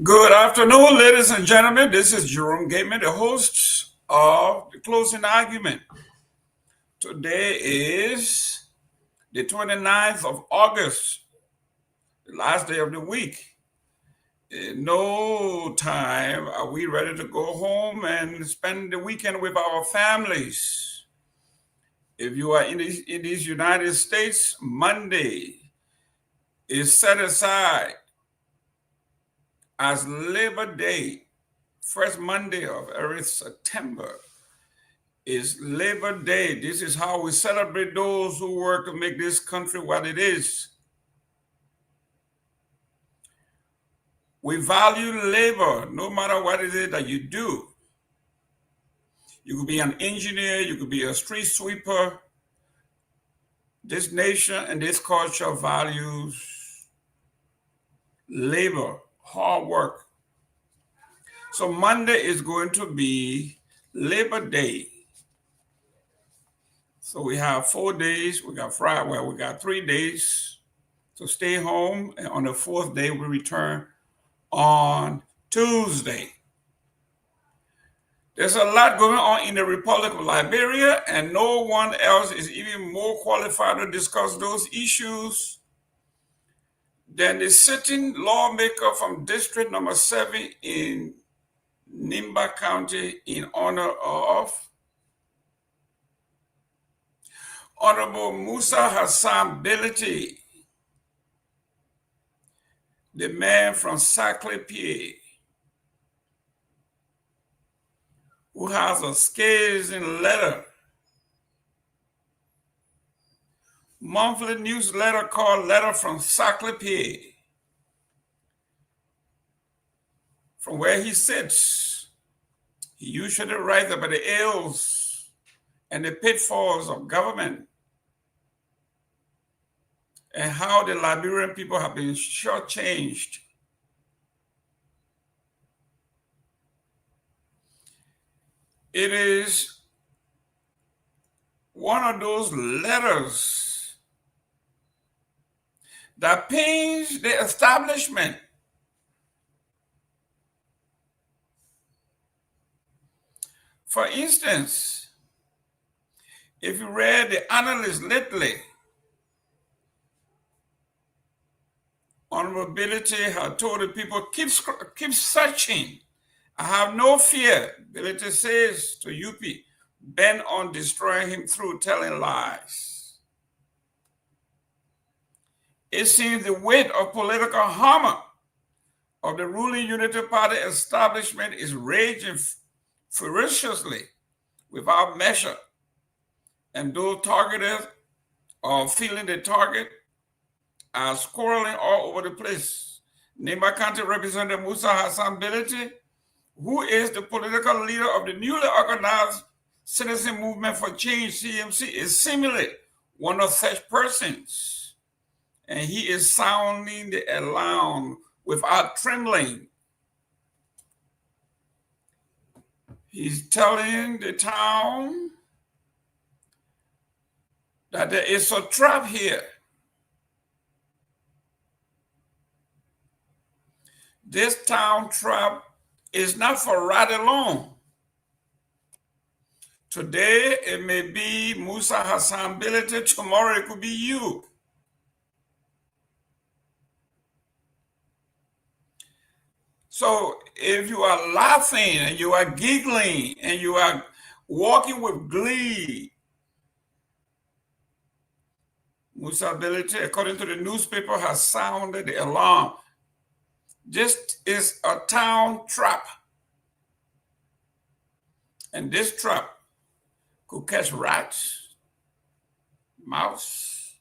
Good afternoon, ladies and gentlemen. This is Jerome Gayman, the host of The Closing Argument. Today is the 29th of August, the last day of the week. In no time are we ready to go home and spend the weekend with our families. If you are in these United States, Monday is set aside as Labor Day. First Monday of every September is Labor Day. This is how we celebrate those who work to make this country what it is. We value labor no matter what it is that you do. You could be an engineer, you could be a street sweeper. This nation and this culture values labor, hard work. So Monday is going to be Labor Day. So we have 4 days. We got Friday. Well, we got 3 days to stay home. And on the 4th day, we return on Tuesday. There's a lot going on in the Republic of Liberia, and no one else is even more qualified to discuss those issues than the sitting lawmaker from District Number 7 in Nimba County in honor of Honorable Musa Hassan Belete, the man from Seleke Kromah, who has a scathing letter, monthly newsletter called Letter from Seleke Kromah, from where he sits. He usually writes about the ills and the pitfalls of government and how the Liberian people have been shortchanged. It is one of those letters that pains the establishment. For instance, if you read the analysts lately, Honorable Belete had told the people, keep searching. I have no fear, Belete says to UP, bent on destroying him through telling lies. It seems the weight of political hammer of the ruling Unity Party establishment is raging ferociously without measure, and those targeted or feeling the target are squirreling all over the place. Nimba County Representative Musa Hassan Belete, who is the political leader of the newly organized Citizen Movement for Change, CMC, is seemingly one of such persons. And he is sounding the alarm without trembling. He's telling the town that there is a trap here. This town trap is not for right alone. Today, it may be Musa Hassan Belete, tomorrow it could be you. So if you are laughing and you are giggling and you are walking with glee, Musa Belete, according to the newspaper, has sounded the alarm. This is a town trap. And this trap could catch rats, mouse,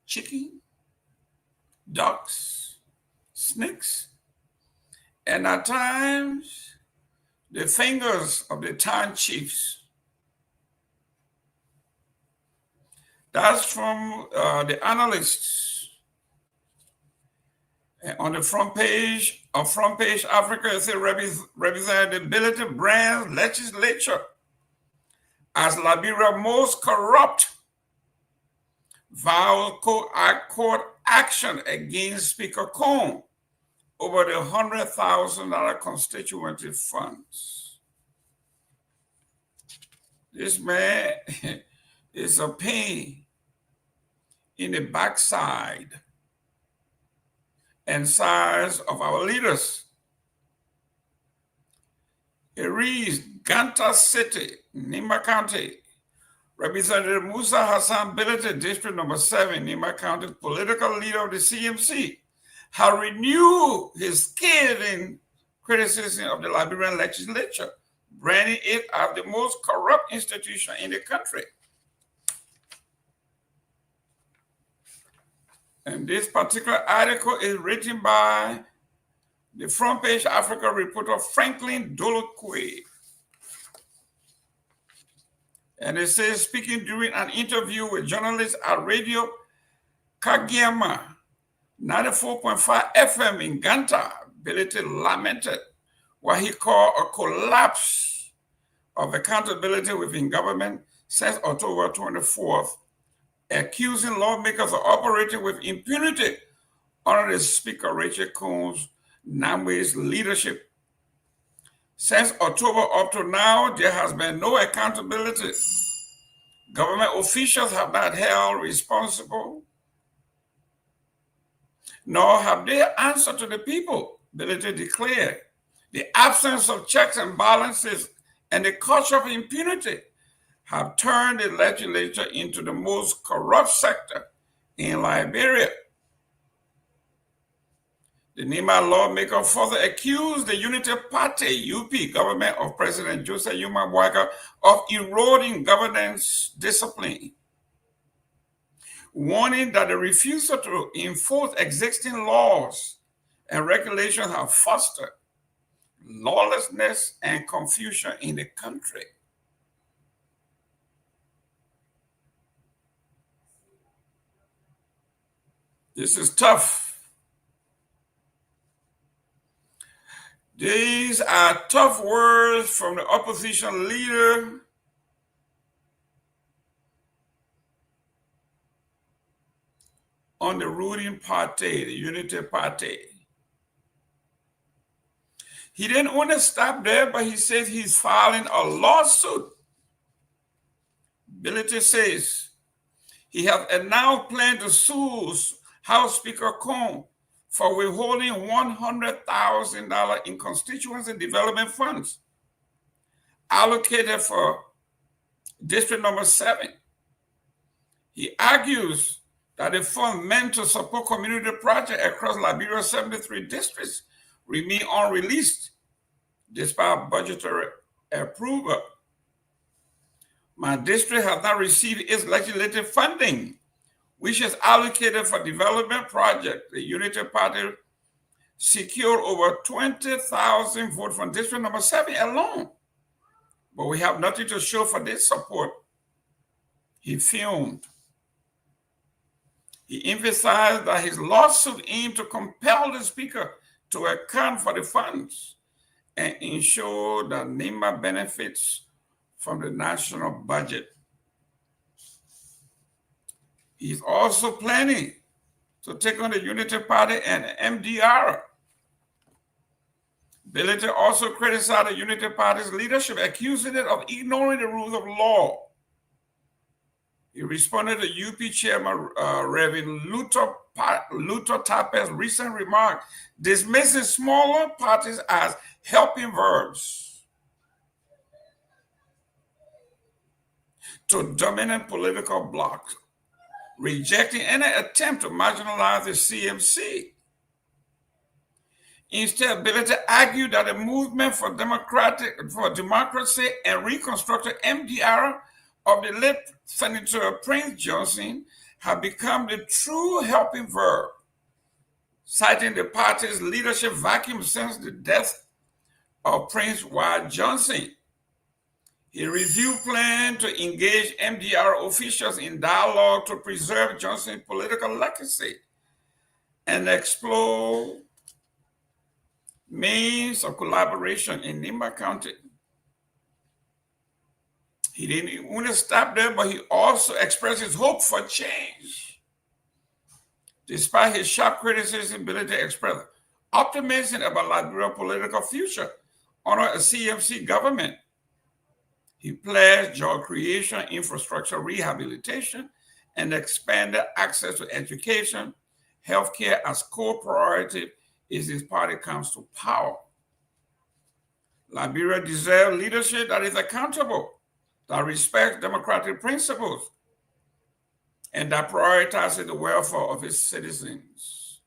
chicken, ducks, snakes, and at times the fingers of the town chiefs. That's from the analysts. On the front page of Front Page Africa, it says representability brands legislature as Liberia's most corrupt, vows court action against Speaker Cohn over the $100,000 constituency funds. This man is a pain in the backside and size of our leaders. It reads, Ganta City, Nimba County, Representative Musa Hassan Bilete, District Number 7, Nimba County, political leader of the CMC, has renewed his scathing criticism of the Liberian legislature, branding it as the most corrupt institution in the country. And this particular article is written by the front page Africa reporter Franklin Dolokwe. And it says, speaking during an interview with journalists at Radio Kagiyama, 94.5 FM in Ganta, Bilete lamented what he called a collapse of accountability within government since October 24th, accusing lawmakers of operating with impunity under the Speaker Rachel Combs Nagbe's leadership. Since October up to now, there has been no accountability. Government officials have not held responsible, nor have they answered to the people, Bilete declared. The absence of checks and balances and the culture of impunity have turned the legislature into the most corrupt sector in Liberia. The Nima lawmaker further accused the Unity Party, UP, government of President Joseph Yuma Bwaga of eroding governance discipline, warning that the refusal to enforce existing laws and regulations have fostered lawlessness and confusion in the country. This is tough. These are tough words from the opposition leader on the ruling party, the Unity Party. He didn't want to stop there, but he says he's filing a lawsuit. Bilete says he has now planned to sue House Speaker Combs for withholding $100,000 in constituency development funds allocated for District Number 7. He argues that the fund meant to support community projects across Liberia's 73 districts remain unreleased despite budgetary approval. My district has not received its legislative funding, which is allocated for development projects. The Unity Party secured over 20,000 votes from District Number 7 alone, but we have nothing to show for this support. He fumed. He emphasized that his lawsuit aimed to compel the Speaker to account for the funds and ensure that NIMA benefits from the national budget. He's also planning to take on the Unity Party and MDR. Bilete also criticized the Unity Party's leadership, accusing it of ignoring the rules of law. He responded to UP Chairman Reverend Luto Tape's recent remark, dismissing smaller parties as helping verbs to dominant political blocs, rejecting any attempt to marginalize the CMC. Instead, Bilete argued that the movement for democracy and reconstruction, MDR, of the late Senator Prince Johnson have become the true helping verb, citing the party's leadership vacuum since the death of Prince Y. Johnson. He reviewed plans to engage MDR officials in dialogue to preserve Johnson's political legacy and explore means of collaboration in Nimba County. He didn't want to stop there, but he also expressed his hope for change. Despite his sharp criticism, Bilete expressed optimism about Liberia's political future under a CMC government. He pledged job creation, infrastructure rehabilitation, and expanded access to education, healthcare as core priority as his party comes to power. Liberia deserves leadership that is accountable, that respects democratic principles, and that prioritizes the welfare of its citizens,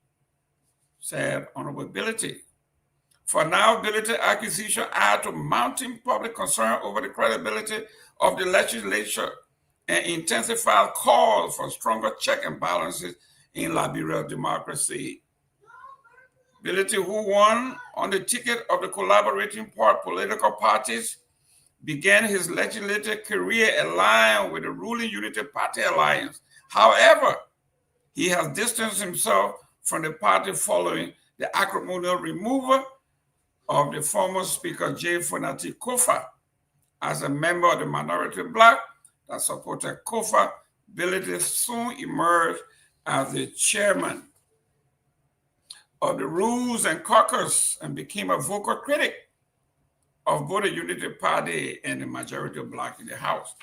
said Honorable Ability. For now, ability acquisition add to mounting public concern over the credibility of the legislature and intensify calls for stronger check and balances in Liberia's democracy. Ability, who won on the ticket of the collaborating political parties, began his legislative career aligned with the ruling Unity Party alliance. However, he has distanced himself from the party following the acrimonious removal of the former Speaker J. Fonati Kofa as a member of the minority bloc that supported Kofa. Ability soon emerged as the chairman of the Rules and Caucus and became a vocal critic of both the Unity Party and the majority bloc in the House.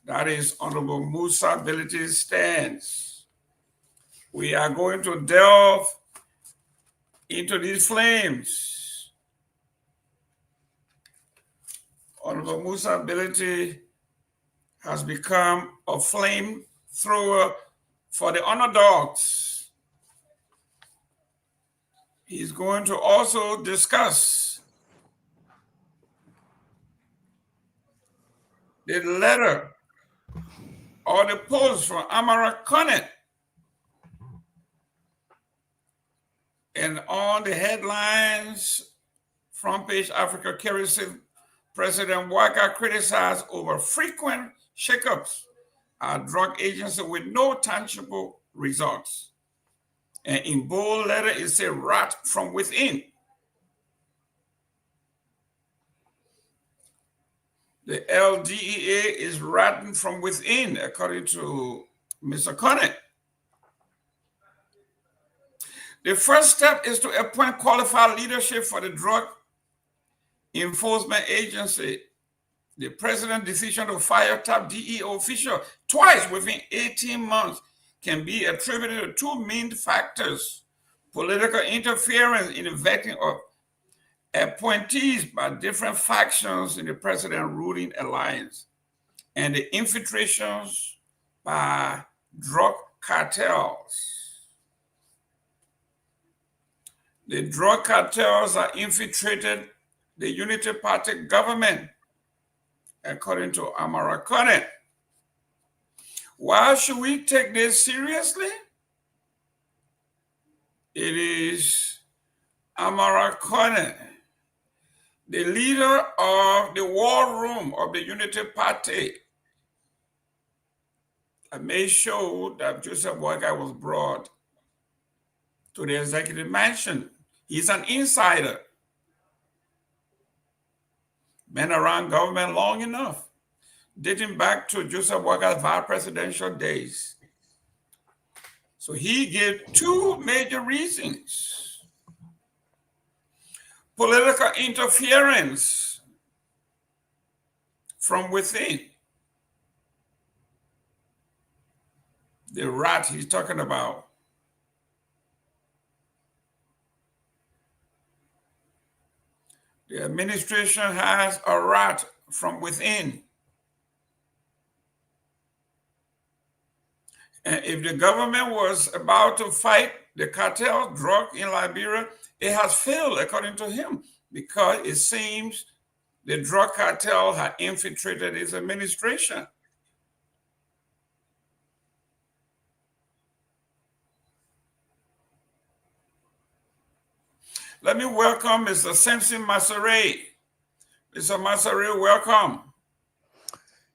That is Honorable Musa Ability's stance. We are going to delve into these flames. Honorable Musa Ability has become a flamethrower for the underdogs. He's going to also discuss the letter or the post from Kamara and on the headlines, front page Africa carries President Waka criticized over frequent shakeups at drug agency with no tangible results. And in bold letter, it says rat from within. The LDEA is ratting from within, according to Mr. Conant. The first step is to appoint qualified leadership for the Drug Enforcement Agency. The president's decision to fire top DEA official twice within 18 months can be attributed to two main factors: political interference in the vetting of appointees by different factions in the president ruling alliance, and the infiltrations by drug cartels. The drug cartels are infiltrated the Unity Party government, according to Kamara Conant. Why should we take this seriously? It is Kamara Conant, the leader of the war room of the Unity Party, that made sure that Joseph Boyka was brought to the executive mansion. He's an insider. Been around government long enough, dating back to Joseph Boyka's vice presidential days. So he gave two major reasons: political interference from within. The rat he's talking about. The administration has a rat from within. And if the government was about to fight the cartel drug in Liberia, it has failed, according to him, because it seems the drug cartel had infiltrated his administration. Let me welcome Mr. Simpson Masare. Mr. Masare, welcome.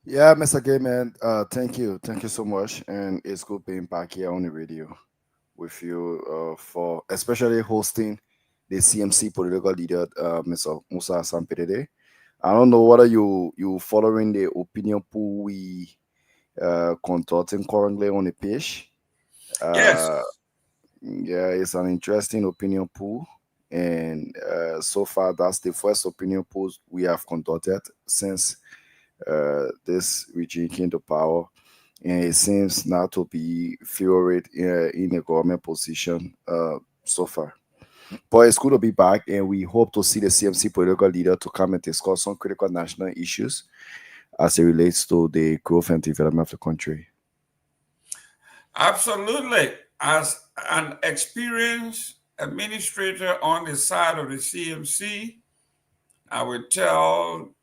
Yeah, Mr. Gayman, thank you. Thank you so much. And it's good being back here on the radio with you for especially hosting the CMC political leader, Mr. Musa Sampedede. I don't know whether you following the opinion pool we conducting currently on the page. Yes. Yeah, it's an interesting opinion pool. And so far, that's the first opinion poll we have conducted since this regime came to power. And it seems not to be favored in a government position so far. But it's good to be back, and we hope to see the CMC political leader to come and discuss some critical national issues as it relates to the growth and development of the country. Absolutely. As an experienced administrator on the side of the CMC, I would tell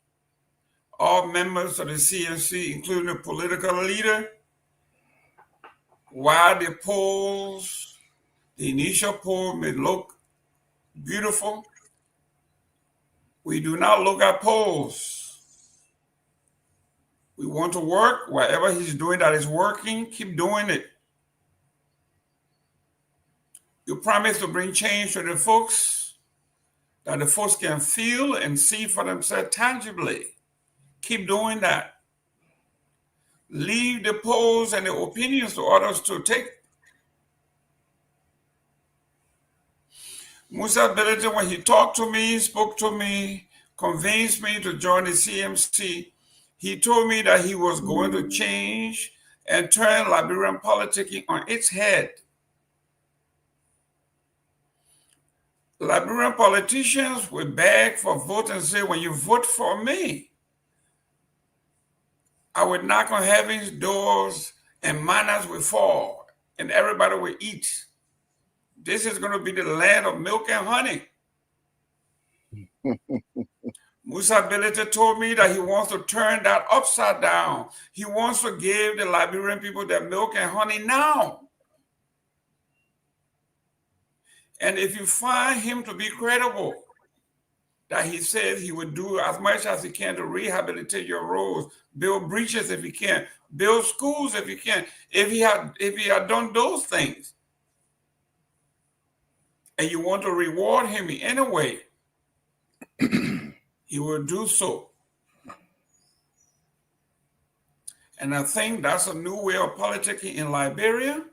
all members of the CMC, including the political leader, while the polls, the initial poll may look beautiful, we do not look at polls. We want to work. Whatever he's doing that is working, keep doing it. You promise to bring change to the folks, that the folks can feel and see for themselves tangibly. Keep doing that. Leave the polls and the opinions to others to take. Musa ability, when he talked to me, spoke to me, convinced me to join the CMC, he told me that he was going to change and turn Liberian politicking on its head. Liberian politicians will beg for vote and say, when you vote for me, I will knock on heaven's doors and manners will fall and everybody will eat. This is going to be the land of milk and honey. Musa Ability told me that he wants to turn that upside down. He wants to give the Liberian people their milk and honey now. And if you find him to be credible, that he says he would do as much as he can to rehabilitate your roads, build breaches if he can, build schools if he can, if he had done those things, and you want to reward him in any way, he will do so. And I think that's a new way of politicking in Liberia,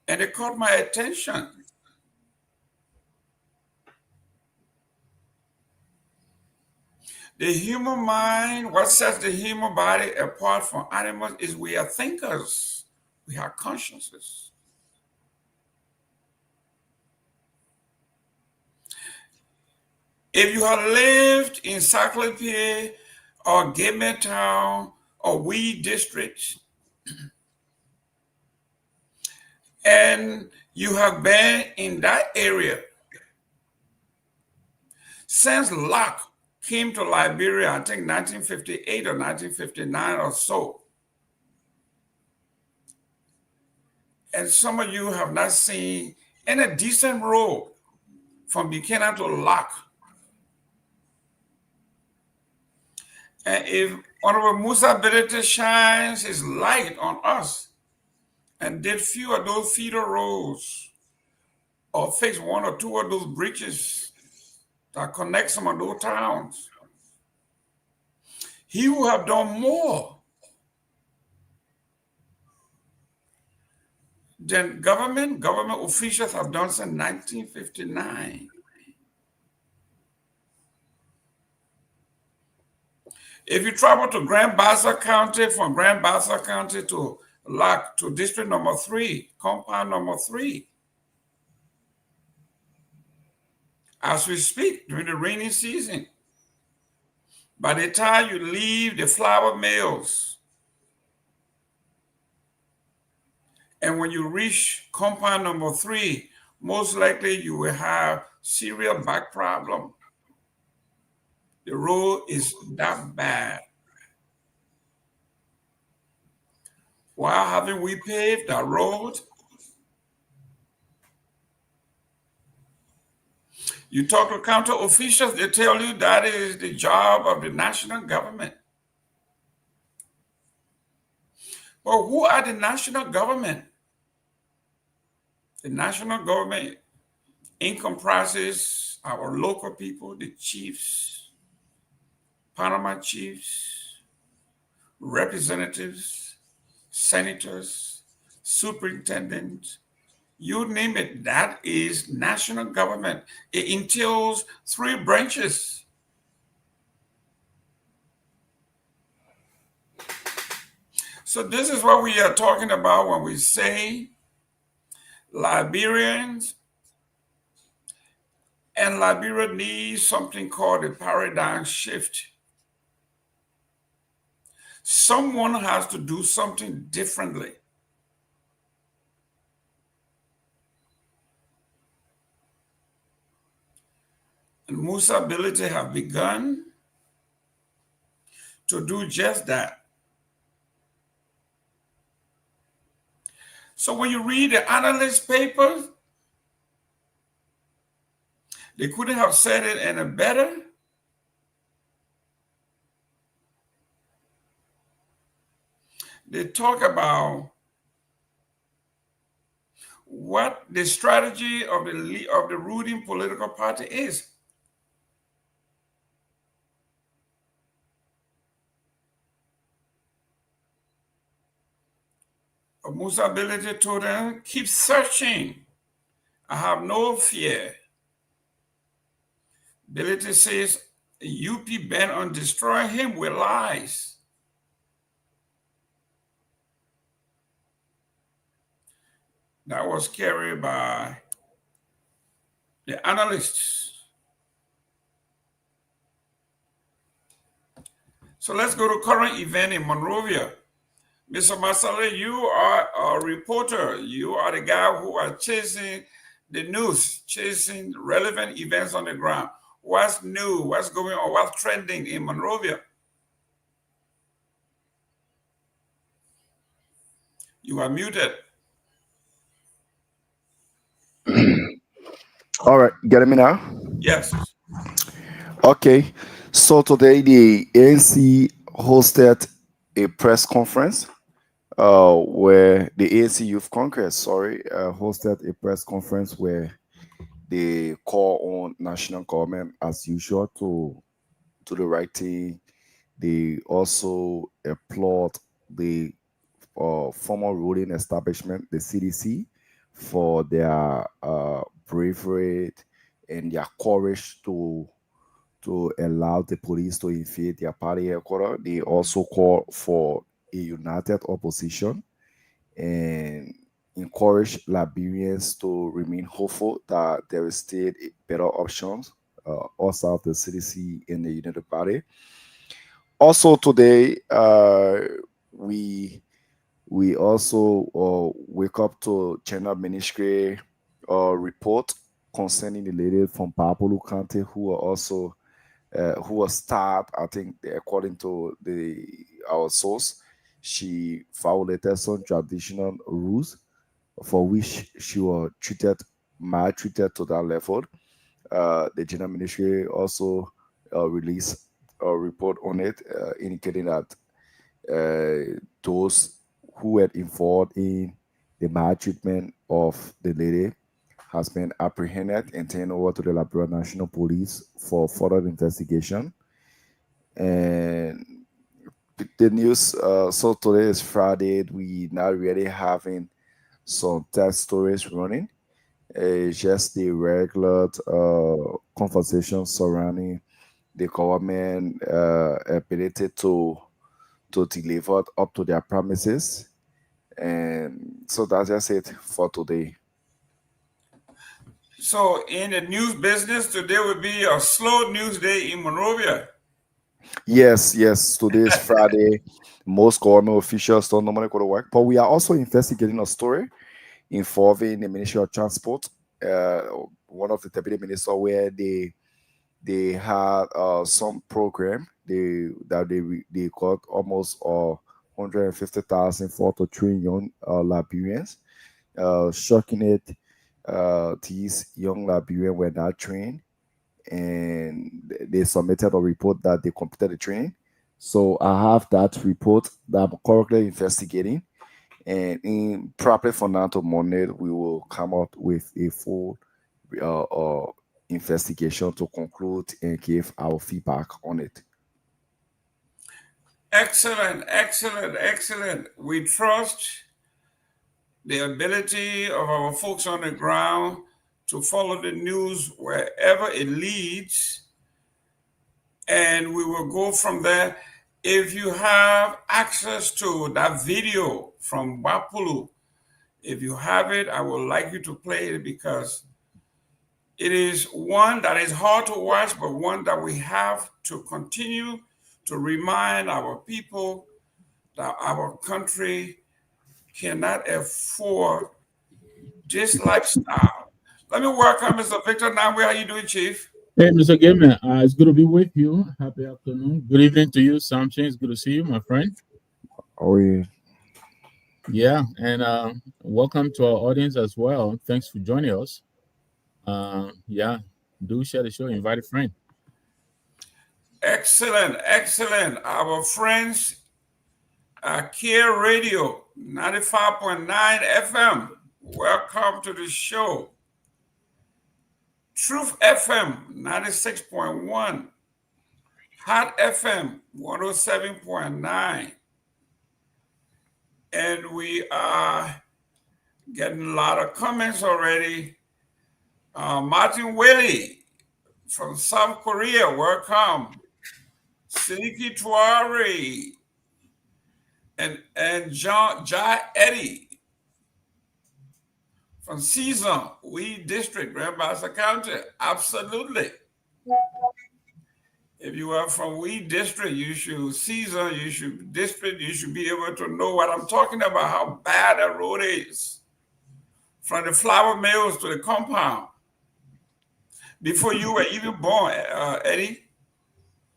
and it caught my attention. The human mind, what sets the human body apart from animals is we are thinkers. We have consciences. If you have lived in Seleke Kromah or Gayman Town or Wee districts, and you have been in that area since Locke came to Liberia, I think 1958 or 1959 or so. And some of you have not seen any decent road from Buchanan to Locke. And if Honorable Musa Ability shines his light on us and did few of those feeder roads or fix one or two of those bridges that connect some of those towns, he will have done more than government officials have done since 1959. If you travel to Grand Bassa County, from Grand Bassa County to Locke to District Number 3, Compound Number 3, as we speak during the rainy season, by the time you leave the flour mills, and when you reach Compound Number 3, most likely you will have serious back problem. The road is that bad. Why haven't we paved that road? You talk to county officials, they tell you that is the job of the national government. But who are the national government? The national government encompasses our local people, the chiefs, Panama chiefs, representatives, senators, superintendents, you name it, that is national government. It entails three branches. So this is what we are talking about when we say Liberians and Liberia needs something called a paradigm shift. Someone has to do something differently. And Musa ability have begun to do just that. So when you read the analyst papers, they couldn't have said it any better. They talk about what the strategy of the ruling political party is. Musa ability told them, keep searching. I have no fear. Ability says, UP bent on destroying him with lies. That was carried by the analysts. So let's go to current event in Monrovia. Mr. Masale, you are a reporter. You are the guy who are chasing the news, chasing relevant events on the ground. What's new? What's going on? What's trending in Monrovia? You are muted. All right, getting me now? Yes. Okay, so today the ANC hosted a press conference where the ANC Youth Congress, hosted a press conference where they call on national government as usual to do the right thing. They also applaud the former ruling establishment, the CDC, for their bravery and their courage to allow the police to invade their party headquarters. They also call for a united opposition and encourage Liberians to remain hopeful that there is still better options outside of the CDC in the United Party. Also today, we also wake up to China Ministry report concerning the lady from Papulu County who are also who was stabbed. I think according to our source, she violated some traditional rules for which she was maltreated to that level. The General Ministry also released a report on it, indicating that those who were involved in the maltreatment of the lady has been apprehended and turned over to the Liberia National Police for further investigation. And the news, so today is Friday, we not really having some test stories running. Just the regular conversation surrounding the government ability to deliver up to their promises. And so that's just it for today. So in the news business, today will be a slow news day in Monrovia. Yes, yes. Today is Friday. Most government officials don't normally go to work, but we are also investigating a story involving the Ministry of Transport. Uh, One of the deputy ministers where they had some program they got almost 150,000 for to train young Liberians. Shocking it, these young Liberians were not trained, and they submitted a report that they completed the training. So I have that report that I'm currently investigating, and in probably from now to Monday we will come out with a full uh, uh, investigation to conclude and give our feedback on it. Excellent, excellent, excellent. We trust the ability of our folks on the ground to follow the news wherever it leads, and we will go from there. If you have access to that video from Wapulu, if you have it, I would like you to play it because it is one that is hard to watch, but one that we have to continue to remind our people that our country cannot afford this lifestyle. Let me welcome Mr. Victor Nagbe. How you doing, Chief? Hey, Mr. Gayman, it's good to be with you. Happy afternoon. Good evening to you, Samson. It's good to see you, my friend. Oh, yeah. Yeah, and welcome to our audience as well. Thanks for joining us. Yeah, do share the show. Invite a friend. Excellent, excellent. Our friends at Care Radio 95.9 FM, welcome to the show. Truth FM 96.1, Hot FM 107.9. And we are getting a lot of comments already. Martin Willie from South Korea, welcome. Seleke Kromah and Jai Eddie from Season, we district, Grand Bassa County. Absolutely. If you are from we district, you should Season, you should district, you should be able to know what I'm talking about, how bad the road is. From the flour mills to the compound. Before you were even born, Eddie,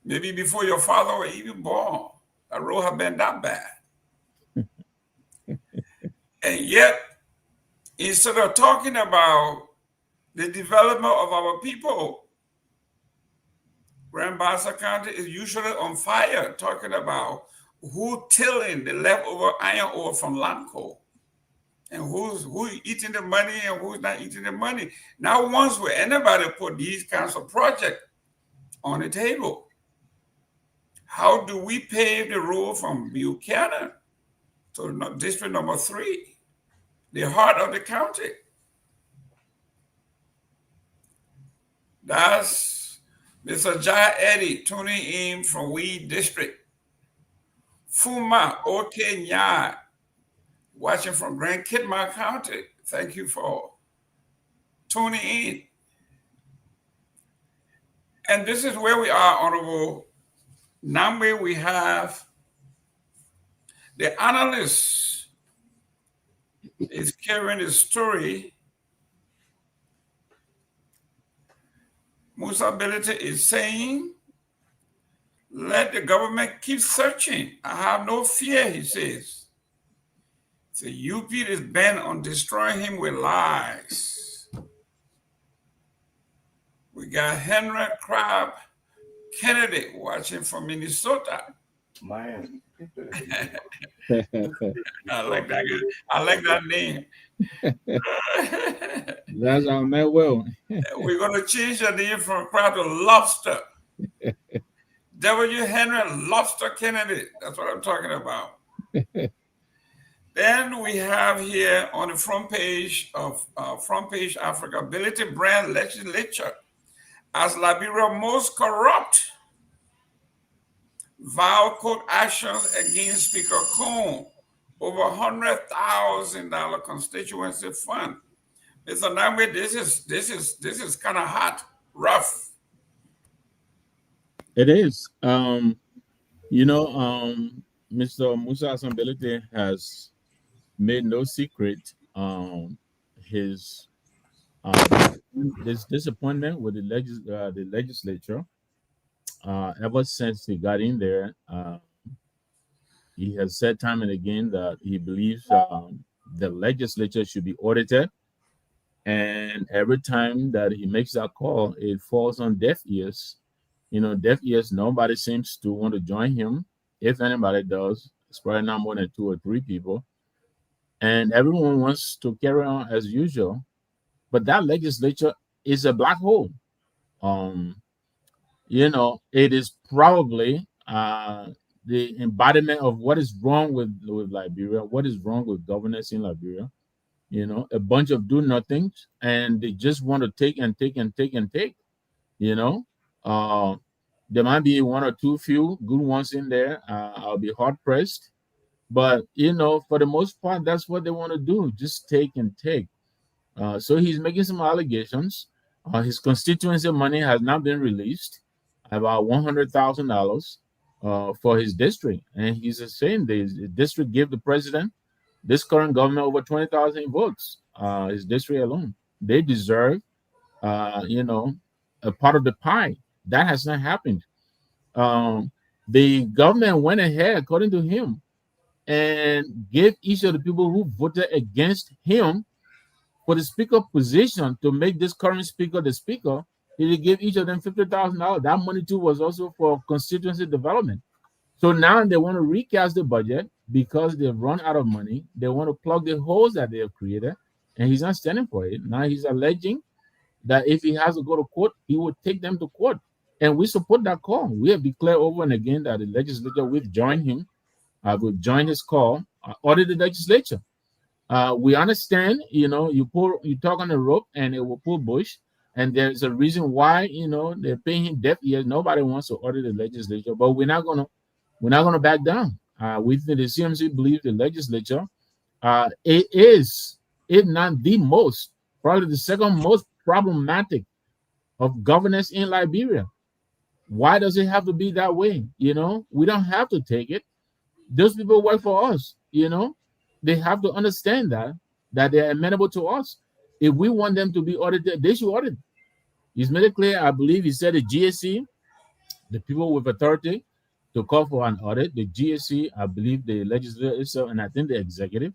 maybe before your father were even born, the road had been that bad. And yet, instead of talking about the development of our people, Grand Bassa County is usually on fire talking about who tilling the leftover iron ore from Lanco and who's eating the money and who's not eating the money. Now, once will anybody put these kinds of projects on the table? How do we pave the road from Buchanan to district number 3? The heart of the county. That's Mr. Jai Eddie tuning in from Weed District. Fuma Okenya, watching from Grand Kitmar County. Thank you for tuning in. And this is where we are, Honorable Nagbe. We have the analyst is carrying the story. Musa Ability is saying, let the government keep searching. I have no fear, he says. So UP is bent on destroying him with lies. We got Henry Crab Kennedy watching from Minnesota. Myean. I like that. I like that name. That's our man. Well, We're going to change the name from crab to lobster. W. Henry Lobster Kennedy. That's what I'm talking about. Then we have here on the front page of Front Page Africa, Ability Brand Legislature as Liberia most corrupt. Vow court actions against Speaker Cohn over $100,000 constituency fund. Mr. Nagbe, this is kind of hot, rough. it is. Mr. Musa Asambelete has made no secret his this disappointment with the legislature. Ever since he got in there, he has said time and again that he believes the legislature should be audited. And every time that he makes that call, it falls on deaf ears. Deaf ears, nobody seems to want to join him. If anybody does, it's probably not more than 2 or 3 people. And everyone wants to carry on as usual. But that legislature is a black hole. It is probably the embodiment of what is wrong with Liberia, what is wrong with governance in Liberia. a bunch of do nothings, and they just want to take and take and take and take. You know, uh, there might be one or two few good ones in there. I'll be hard pressed, but for the most part, that's what they want to do: just take and take. So he's making some allegations. His constituency money has not been released, about $100,000 for his district, and he's saying the district gave the president, this current government, over 20,000 votes. His district alone, they deserve, a part of the pie. That has not happened. Um, the government went ahead, according to him, and gave each of the people who voted against him for the speaker position to make this current speaker the speaker. He gave each of them $50,000. That money too was also for constituency development. So now they want to recast the budget because they've run out of money. They want to plug the holes that they have created, and he's not standing for it. Now he's alleging that if he has to go to court, he would take them to court. And we support that call. We have declared over and again that the legislature, we've joined him, we've joined his call, audit the legislature. We understand, you talk on the rope and it will pull bush. And there's a reason why, they're paying him deaf ears. Nobody wants to audit the legislature, but we're not gonna back down. We think the CMC believes the legislature, it is, if not the most, probably the second most problematic of governance in Liberia. Why does it have to be that way? We don't have to take it. Those people work for us. They have to understand that they're amenable to us. If we want them to be audited, they should audit. He's made it clear. I believe he said the GSC, the people with authority to call for an audit, the GSC, I believe the legislature itself, and I think the executive,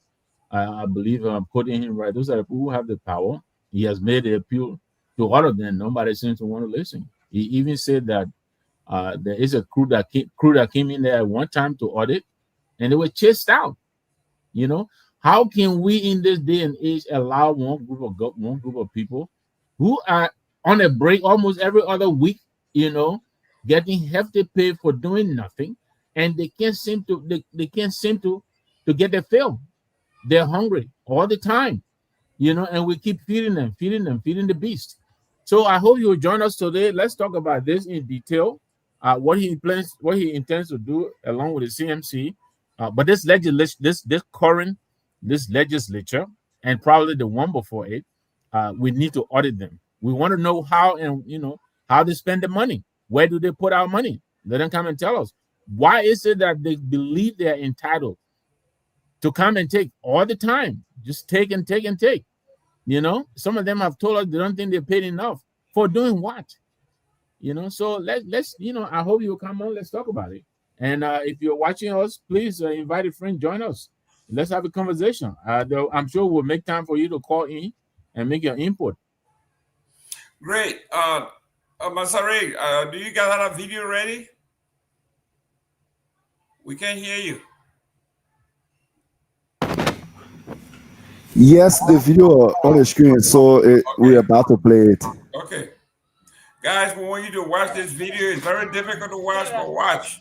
I believe I'm quoting him right. Those are the people who have the power. He has made the appeal to all of them. Nobody seems to want to listen. He even said that there is a crew that came in there at one time to audit, and they were chased out. How can we in this day and age allow one group of people who are on a break almost every other week, getting hefty pay for doing nothing, and they can't seem to get their fill. They're hungry all the time, and we keep feeding feeding the beast. So I hope you will join us today. Let's talk about this in detail. What he intends to do along with the CMC. But this legislature, and probably the one before it, we need to audit them. We want to know how, and how they spend the money. Where do they put our money? Let them come and tell us. Why is it that they believe they're entitled to come and take all the time? Just take and take and take. Some of them have told us they don't think they're paid enough for doing what. So let's I hope you'll come on. Let's talk about it. And if you're watching us, please invite a friend, join us. Let's have a conversation. I'm sure we'll make time for you to call in and make your input. Great. Masare, do you guys have a video ready? We can't hear you. Yes, the video on the screen, so okay. We're about to play it. Okay. Guys, we want you to watch this video. It's very difficult to watch, but watch.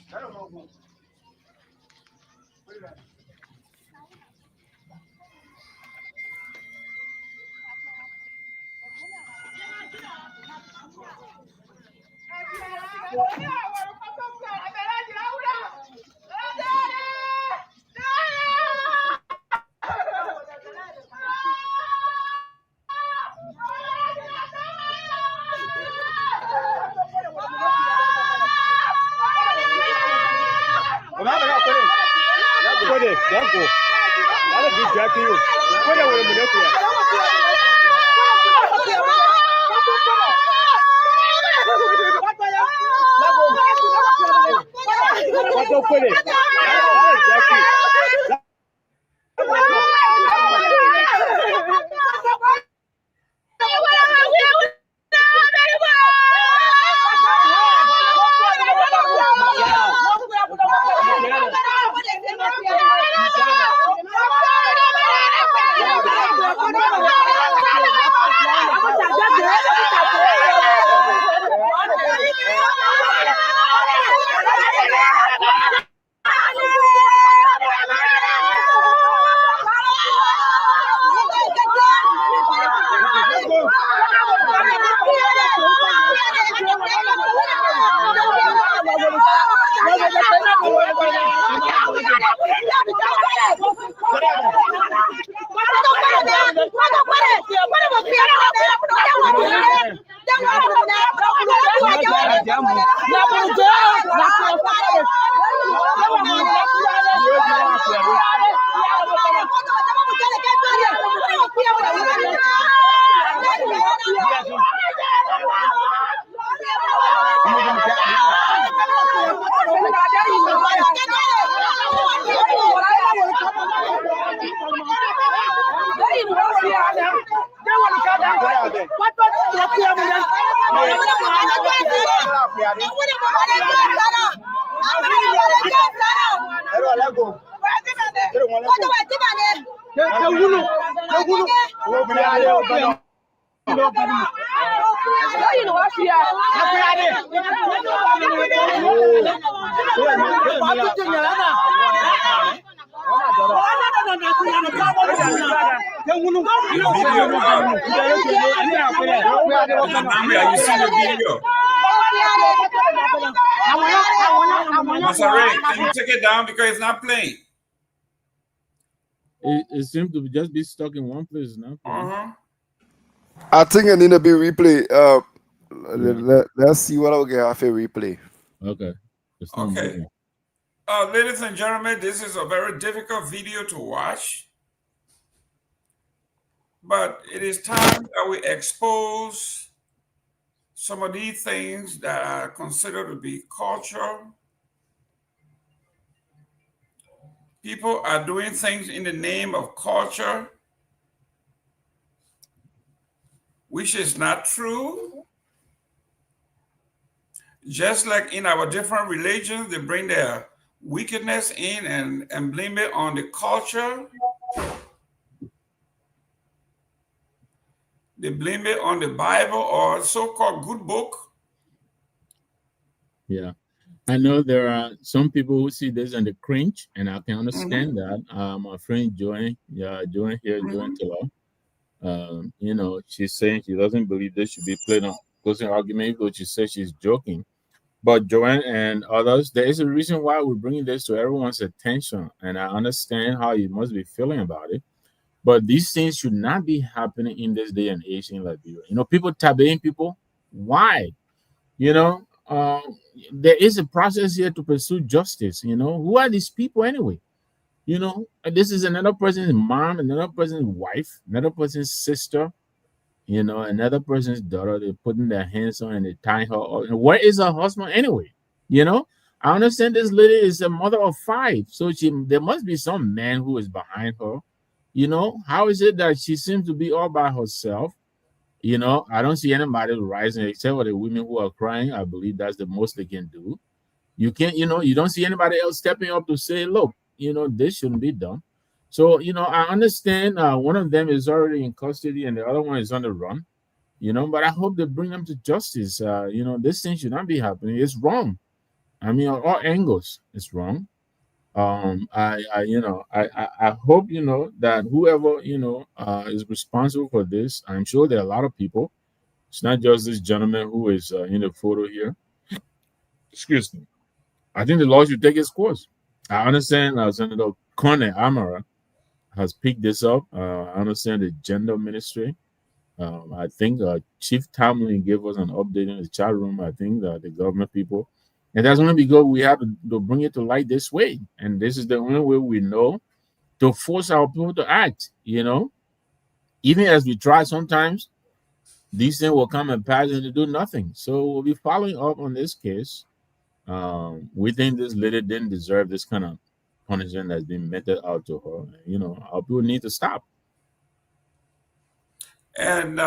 Are you seeing the video? Masare, can you take it down because it's not playing? It seems to just be stuck in one place now. I think it need to be replay. Let's see what I'll get off a replay. Okay. Okay. Ladies and gentlemen, this is a very difficult video to watch. But it is time that we expose some of these things that are considered to be culture. People are doing things in the name of culture, which is not true. Just like in our different religions, they bring their wickedness in and blame it on the culture. They blame it on the Bible or so-called good book. Yeah. I know there are some people who see this and they cringe, and I can understand that. My friend Joanne Taylor, you know, she's saying she doesn't believe this should be played on closing argument, but she says she's joking. But Joanne and others, there is a reason why we're bringing this to everyone's attention, and I understand how you must be feeling about it. But these things should not be happening in this day and age in Liberia. You know, people tabooing people. Why? You know, there is a process here to pursue justice. You know, who are these people anyway? You know, this is another person's mom, another person's wife, another person's sister, you know, another person's daughter. They're putting their hands on and they're tying her up. And where is her husband anyway? You know, I understand this lady is a mother of 5. So there must be some man who is behind her. You know, how is it that she seems to be all by herself? You know, I don't see anybody rising except for the women who are crying. I believe that's the most they can do. You can't, you know, you don't see anybody else stepping up to say, look, you know, this shouldn't be done. So, you know, I understand one of them is already in custody and the other one is on the run, you know, but I hope they bring them to justice. You know, this thing should not be happening. It's wrong. I mean, on all angles, it's wrong. I hope, you know, that whoever, you know, is responsible for this, I'm sure there are a lot of people. It's not just this gentleman who is in the photo here. Excuse me. I think the law should take its course. I understand Senator Kamara has picked this up. I understand the gender ministry. I think Chief Tomalin gave us an update in the chat room. I think the government people. And that's only because we have to bring it to light this way. And this is the only way we know to force our people to act, you know. Even as we try sometimes, these things will come and pass and they do nothing. So we'll be following up on this case. We think this lady didn't deserve this kind of punishment that's been meted out to her. You know, our people need to stop. And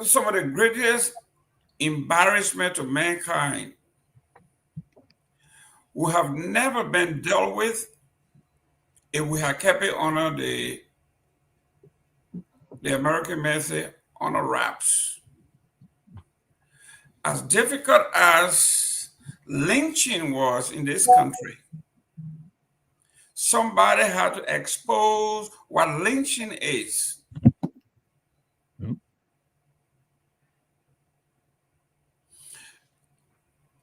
some of the greatest embarrassment of mankind would have never been dealt with if we had kept it under the American method on the wraps. As difficult as lynching was in this country, somebody had to expose what lynching is.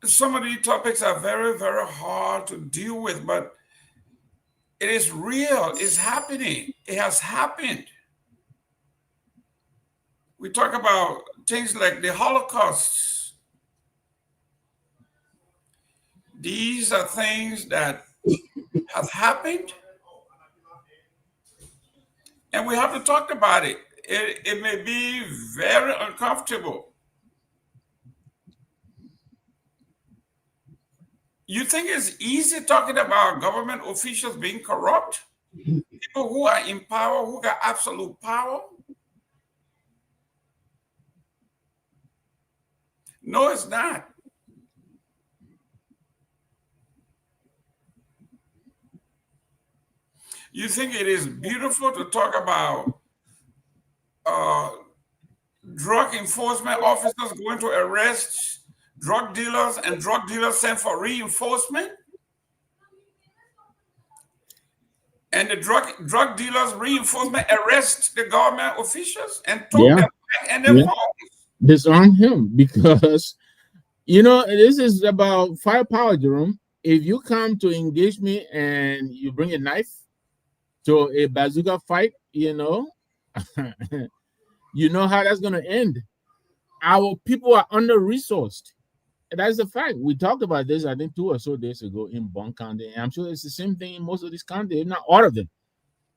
Some of these topics are very, very hard to deal with, but it is real. It's happening. It has happened. We talk about things like the Holocaust. These are things that have happened, and we have to talk about it. It may be very uncomfortable. You think it's easy talking about government officials being corrupt? People who are in power, who got absolute power? No, it's not. You think it is beautiful to talk about drug enforcement officers going to arrest drug dealers and drug dealers sent for reinforcement? And the drug dealers reinforcement arrest the government officials and took them back and their phones. Disarm him because this is about firepower, Jerome. If you come to engage me and you bring a knife to a bazooka fight, you know how that's gonna end. Our people are under-resourced. That's the fact. We talked about this, I think, 2 or so days ago in Bong County. And I'm sure it's the same thing in most of these counties, if not all of them.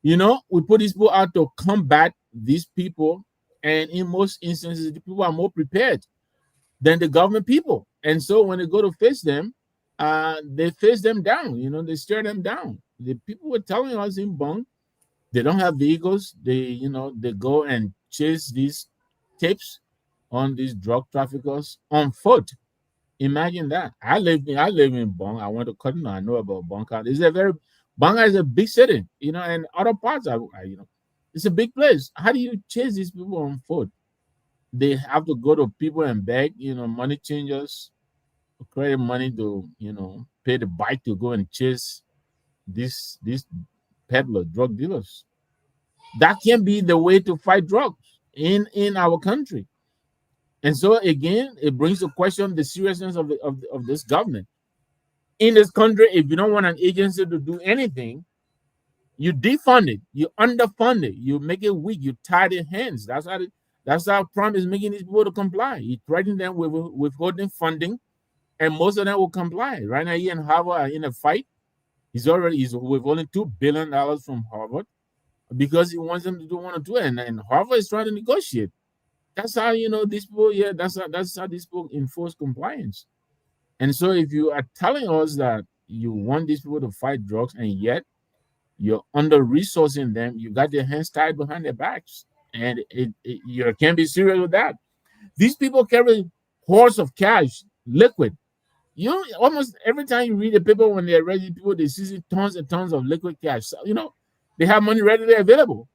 We put these people out to combat these people. And in most instances, the people are more prepared than the government people. And so when they go to face them, they face them down. They stare them down. The people were telling us in Bong, they don't have vehicles. They go and chase these tapes on these drug traffickers on foot. Imagine that. I live in Bong. I went to Cotton. I know about Bong County. Bong is a big city, and other parts are, it's a big place. How do you chase these people on foot? They have to go to people and beg, money changers, credit money to, pay the bike to go and chase these peddler drug dealers. That can be the way to fight drugs in our country. And so again, it brings to question the seriousness of this government. In this country, if you don't want an agency to do anything, you defund it, you underfund it, you make it weak, you tie their hands. That's how Trump is making these people to comply. He threatened them with withholding funding, and most of them will comply. Right now, he and Harvard are in a fight. He's withholding $2 billion from Harvard because he wants them to do one or two, and Harvard is trying to negotiate. That's how these people. Yeah, that's how these people enforce compliance. And so, if you are telling us that you want these people to fight drugs, and yet you're under resourcing them, you got their hands tied behind their backs, and you can't be serious with that. These people carry hordes of cash, liquid. Almost every time you read the paper when they're ready, people they see tons and tons of liquid cash. So, they have money readily available.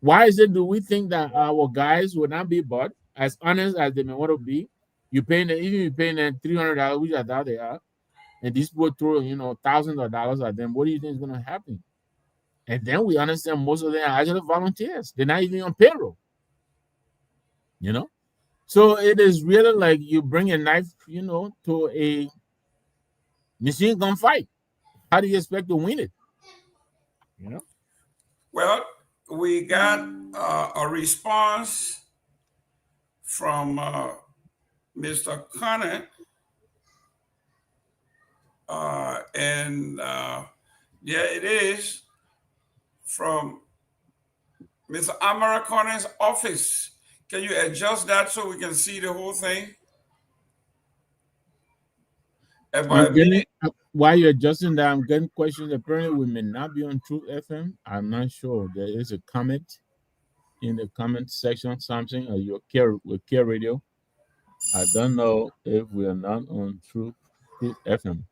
Why is it do we think that our guys will not be bought as honest as they may want to be? You're paying them, even you're paying them $300, which I doubt they are, and these people throw thousands of dollars at them. What do you think is going to happen? And then we understand most of them are actually volunteers. They're not even on payroll. So it is really like you bring a knife, to a machine gun fight. How do you expect to win it? Well, we got a response from Mr. Connor, and it is from Mr. Amara Connor's office. Can you adjust that so we can see the whole thing? While you're adjusting that, I'm getting questions. Apparently, we may not be on Truth FM. I'm not sure. There is a comment in the comment section, something your care radio. I don't know if we are not on Truth FM.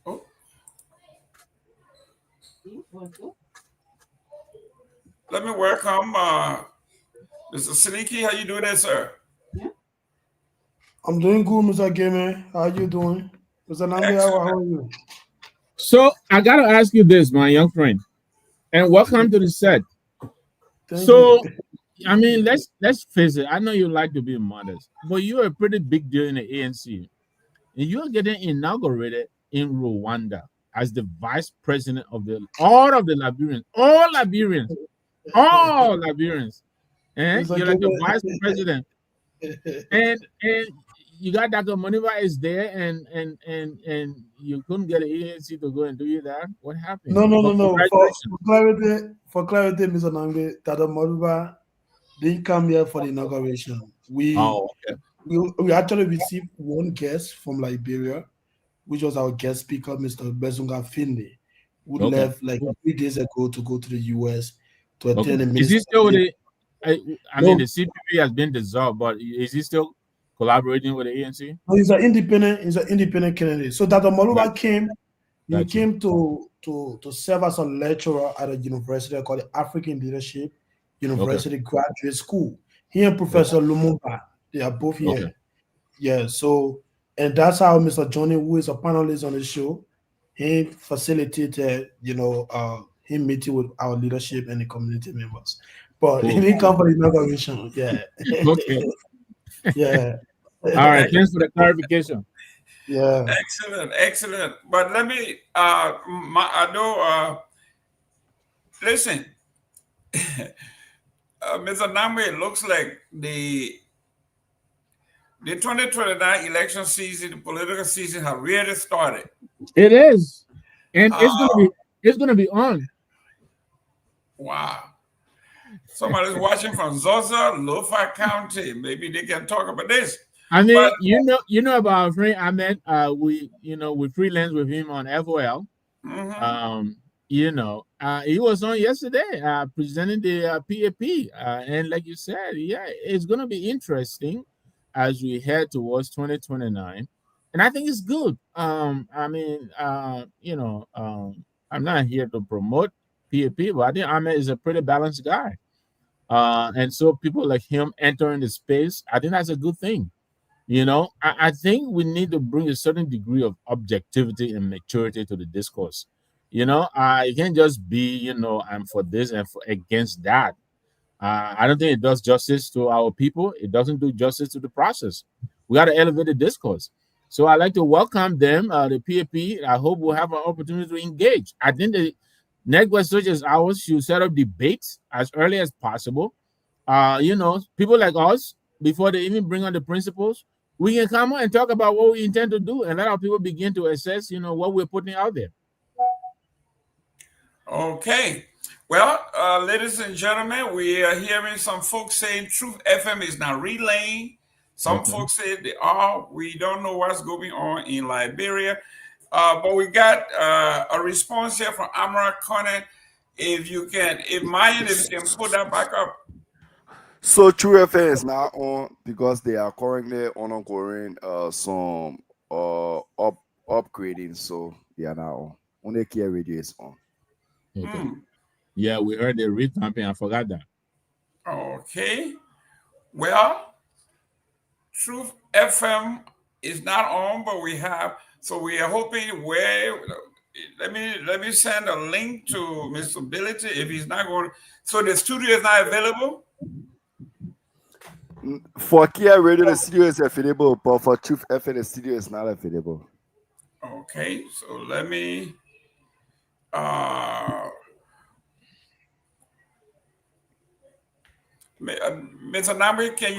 Oh. Let me welcome Mr. Seleke. How you doing there, sir? I'm doing good, Mr. Gayman. How you doing? Mr. Nagbe, how are you? So I got to ask you this, my young friend, and welcome to the set. Thank you. I mean, let's face it. I know you like to be modest, but you're a pretty big deal in the ANC, and you're getting inaugurated in Rwanda. as the vice president of all of the Liberians, all Liberians, all Liberians. And Mr. you're like the Gayman. vice president, and you got Dr. Moniba is there, and you couldn't get an ANC to go and do that. What happened? No. But congratulations. For clarity, Mr. Nagbe, Tata Moluba didn't come here for the inauguration. Oh, okay. We actually received one guest from Liberia, which was our guest speaker, Mr. Bezunga Finde, who Okay. left like 3 days ago to go to the US to attend a Is he minister. still with the? I mean, No. the CPP has been dissolved, but is he still collaborating with the ANC? No, he's an independent candidate. So Dr. Moluba Right. came. He Gotcha. came to serve as a lecturer at a university called the African Leadership University Graduate School. He and Professor Lumumba, they are both here. Okay. Yeah, so and that's how Mr. Johnny, who is a panelist on the show, he facilitated, him meeting with our leadership and the community members. But he Cool. didn't come for the inauguration. Yeah. Okay. Yeah. All right. Thanks for the clarification. Yeah. Excellent. But let me, listen, Mr. Nagbe, it looks like the 2029 election season, the political season, has really started. It is, and it's gonna be on. Wow. Somebody's watching from Zosa, Lofa County. Maybe they can talk about this. I mean, But- you know about our friend Ahmed. We freelance with him on FOL. Mhm. He was on yesterday presenting the PAP, and like you said, yeah, it's gonna be interesting as we head towards 2029, and I think it's good. I'm not here to promote PAP, but I think Ahmed is a pretty balanced guy, and so people like him entering the space, I think that's a good thing. I think we need to bring a certain degree of objectivity and maturity to the discourse. I can't just be, I'm for this and against that. I don't think it does justice to our people. It doesn't do justice to the process. We got to elevate the discourse. So I'd like to welcome them, the PAP. I hope we'll have an opportunity to engage. I think the next West Searchers hours should set up debates as early as possible. People like us, before they even bring on the principles, we can come on and talk about what we intend to do and let our people begin to assess, what we're putting out there. Okay. Well, ladies and gentlemen, we are hearing some folks saying Truth FM is not relaying. Some folks say they are. We don't know what's going on in Liberia. But we got a response here from Amara Connor. If Myean, if you can put that back up. So True FM is now on because they are currently ongoing some upgrading, so they are now on. Only Kia Radio is on. Okay. Yeah, we heard the revamping. I forgot that. Okay. Well, Truth FM is not on, but we are hoping let me send a link to Mr. Ability if he's not going. So the studio is not available? For Kia Radio, the studio is available, but for Truth FM, the studio is not available. Okay, so let me Mr. Nagbe, can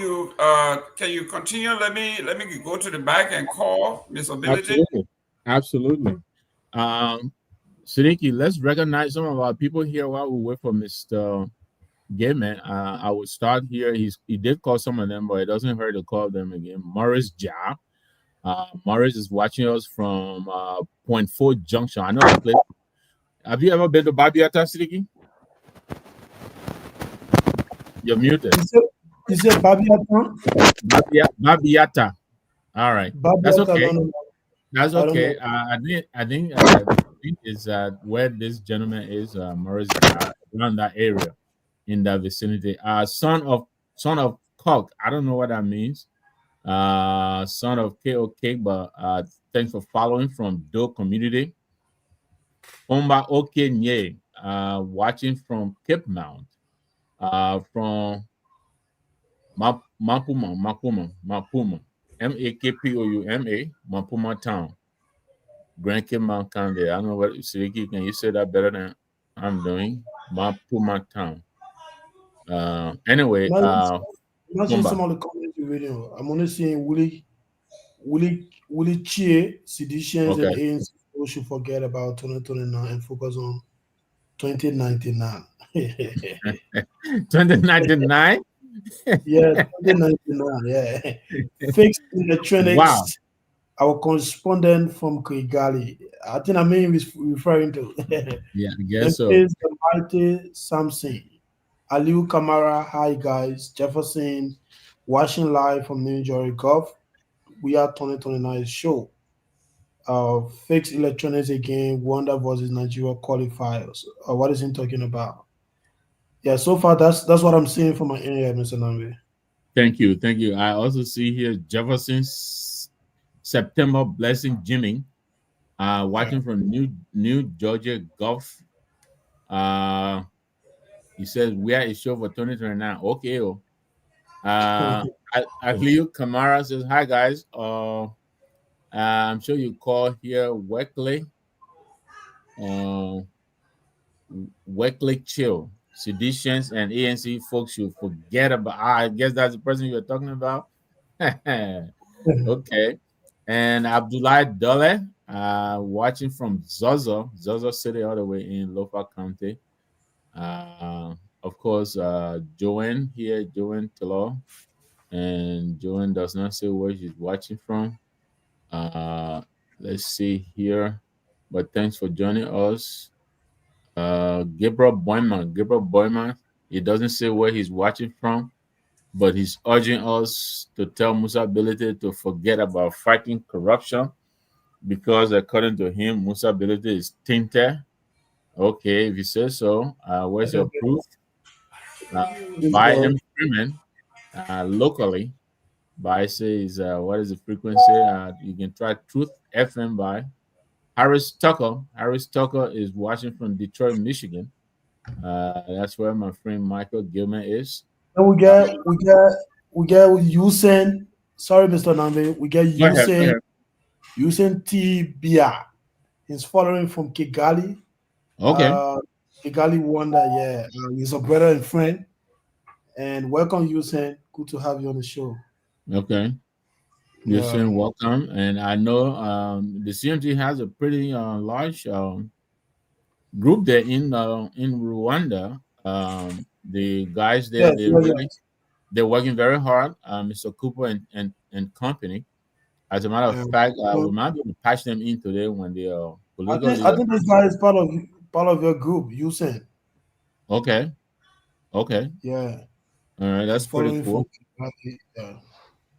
you continue? Let me go to the back and call Mr. Ability. Absolutely. Seleke, let's recognize some of our people here while we wait for Mr. Gayman. I will start here. He did call some of them, but it doesn't hurt to call them again. Morris Ja. Morris is watching us from Point 4 Junction. I know that place. Have you ever been to Babiata, Seleke? You're muted. You said Babiata? Babiata. All right. Babiata, That's okay. no. That's okay. I think is where this gentleman is, Morris, around that area, in that vicinity. Son of Cock. I don't know what that means. Son of KOK, but thanks for following from Do community. Omba Okenye, watching from Cape Mount, from Mapuma, Makpouma, Mapuma town. Grand Kidman County. I don't know what Seleke, can you say that better than I'm doing? Puma Town. Anyway, I'm not seeing some Kumba. of the comments you're reading. I'm only seeing Willie Chie, seditions and Okay. ANC people should forget about 2029 and focus on 2099. 2099. Yeah, 2099. Yeah. Fixed Wow. electronics. Our correspondent from Kigali. I think I mean he's referring to. Yeah, I Then guess so. plays the mighty Samson. Aliu Kamara, hi guys. Jefferson, watching live from New Jersey Gulf. We are 2029 show. Fixed electronics again. Wonder versus Nigeria qualifiers. What is he talking about? Yeah, so far that's what I'm seeing from my area, Mr. Nambi. Thank you. Thank you. I also see here Jefferson's September Blessing Jimmy, Yeah. watching from New Georgia Gulf. Uh, he says we are a show for 2029. Okay. Oh. Aliu Kamara says, hi guys. I'm sure you call here Uh, Wekley Chill. Seditions and ANC folks should forget about. I guess that's the person you're talking about. Okay. And Abdullah Dole, watching from Zozo City, all the way in Lofa County. Of course, Joanne here, Joanne Telo, and Joanne does not say where she's watching from. Let's see here, but thanks for joining us. Gabriel Boyman, he doesn't say where he's watching from, but he's urging us to tell Musa Ability to forget about fighting corruption because, according to him, Musa Ability is tainted. Okay, if you say so, where's your proof? This By guy. M. Freeman, locally, by says, what is the frequency? You can try Truth FM by Harris Tucker. Harris Tucker is watching from Detroit, Michigan. That's where my friend Michael Gilman is. Then we get Usain. Sorry, Mr. Nambi. We get Go ahead. Go ahead. Usain T Bia. He's following from Kigali. Okay. Kigali Wonder, yeah. He's a brother and friend. And welcome, Usain. Good to have you on the show. Okay. You're Yeah. saying welcome. And I know the CMT has a pretty large group there in Rwanda. The guys there, Yes, yes, yes. they're working very hard. Mr. Cooper and company. As a matter of Yeah. fact, we So, might be able to patch them in today when they are I political think I leaders. think this guy is part of your group, Usain. Okay. Okay. Yeah. All right. That's He's pretty following from cool. Kigali. Yeah.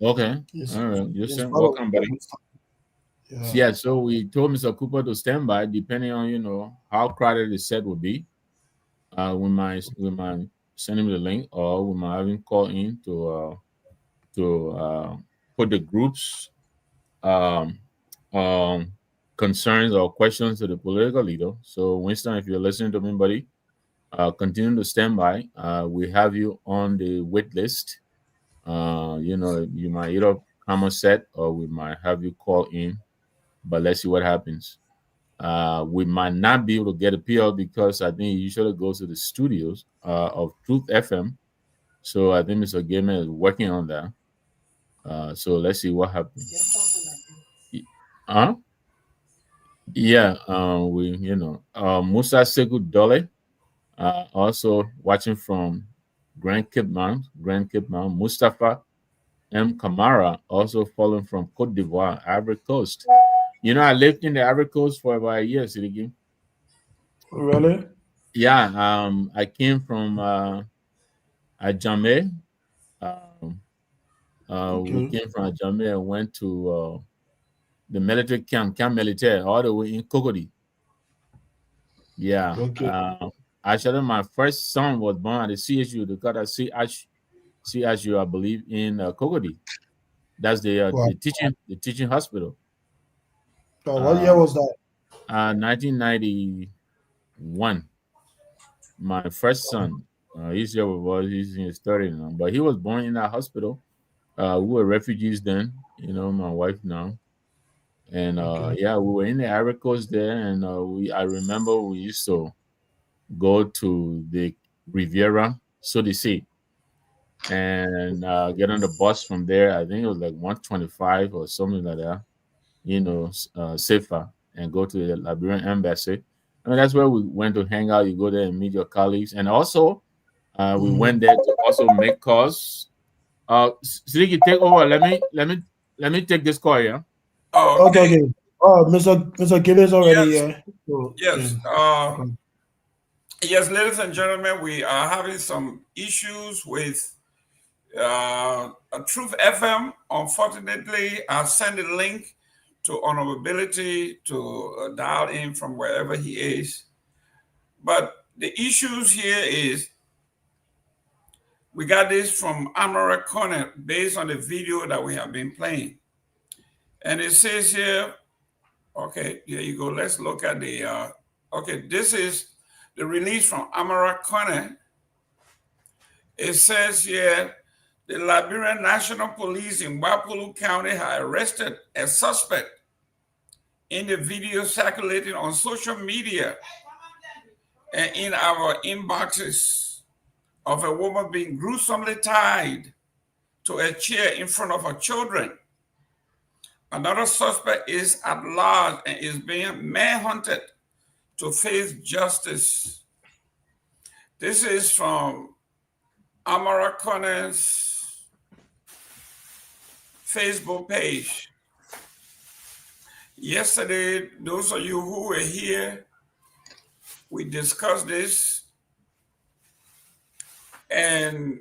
Okay. He's, All right. You're he's saying part of welcome, buddy. yeah. Yeah, so we told Mr. Cooper to stand by, depending on how crowded the set will be. We might send him the link, or we might have him call in to put the group's um, um, concerns or questions to the political leader. So Winston, if you're listening to me, buddy, continue to stand by. We have you on the wait list. You might either come on set, or we might have you call in. But let's see what happens. We might not be able to get a PR because I think it usually goes to the studios of Truth FM. So I think Mr. Gayman is working on that. So let's see what happens. Huh? Yeah, Musa Segu Dole, also watching from Grand Cape Mount, Mustafa M. Kamara, also following from Cote d'Ivoire, Ivory Coast. I lived in the Ivory Coast for about a year, Sidiki. Really? Yeah, I came from Ajame. Um, we Okay. came from Ajame and went to the military camp militaire, all the way in Cocody. Yeah. Okay. Actually, my first son was born at the CSU, the got a CSU, I believe, in Cocody. That's Wow. the teaching hospital. What year Uh, was that? 1991. My first son, he's in his 30s now, but he was born in that hospital. We were refugees then, my wife now. And Okay. yeah, we were in the Ivory Coast there, and I remember we used to go to the Riviera, so they say, and get on the bus from there. I think it was like 125 or something like that, safer, and go to the Liberian embassy. I mean, that's where we went to hang out. You go there and meet your colleagues, and also we went there to also make calls. Siliki, take over. Let me take this call. Yeah. Okay, Okay. okay. Oh, Mr. Gayman is already Yes. here. So Yes. then, okay. Yes, ladies and gentlemen, we are having some issues with Truth FM. Unfortunately, I sent a link to Honorability to dial in from wherever he is. But the issues here is we got this from Amara Connor based on the video that we have been playing. And it says here, okay, here you go. Let's look at the, okay, this is the release from Amara Connor. It says here, the Liberian National Police in Wapulu County have arrested a suspect in the video circulating on social media and in our inboxes of a woman being gruesomely tied to a chair in front of her children. Another suspect is at large and is being manhunted to face justice. This is from Amara Connor's Facebook page. Yesterday, those of you who were here, we discussed this, and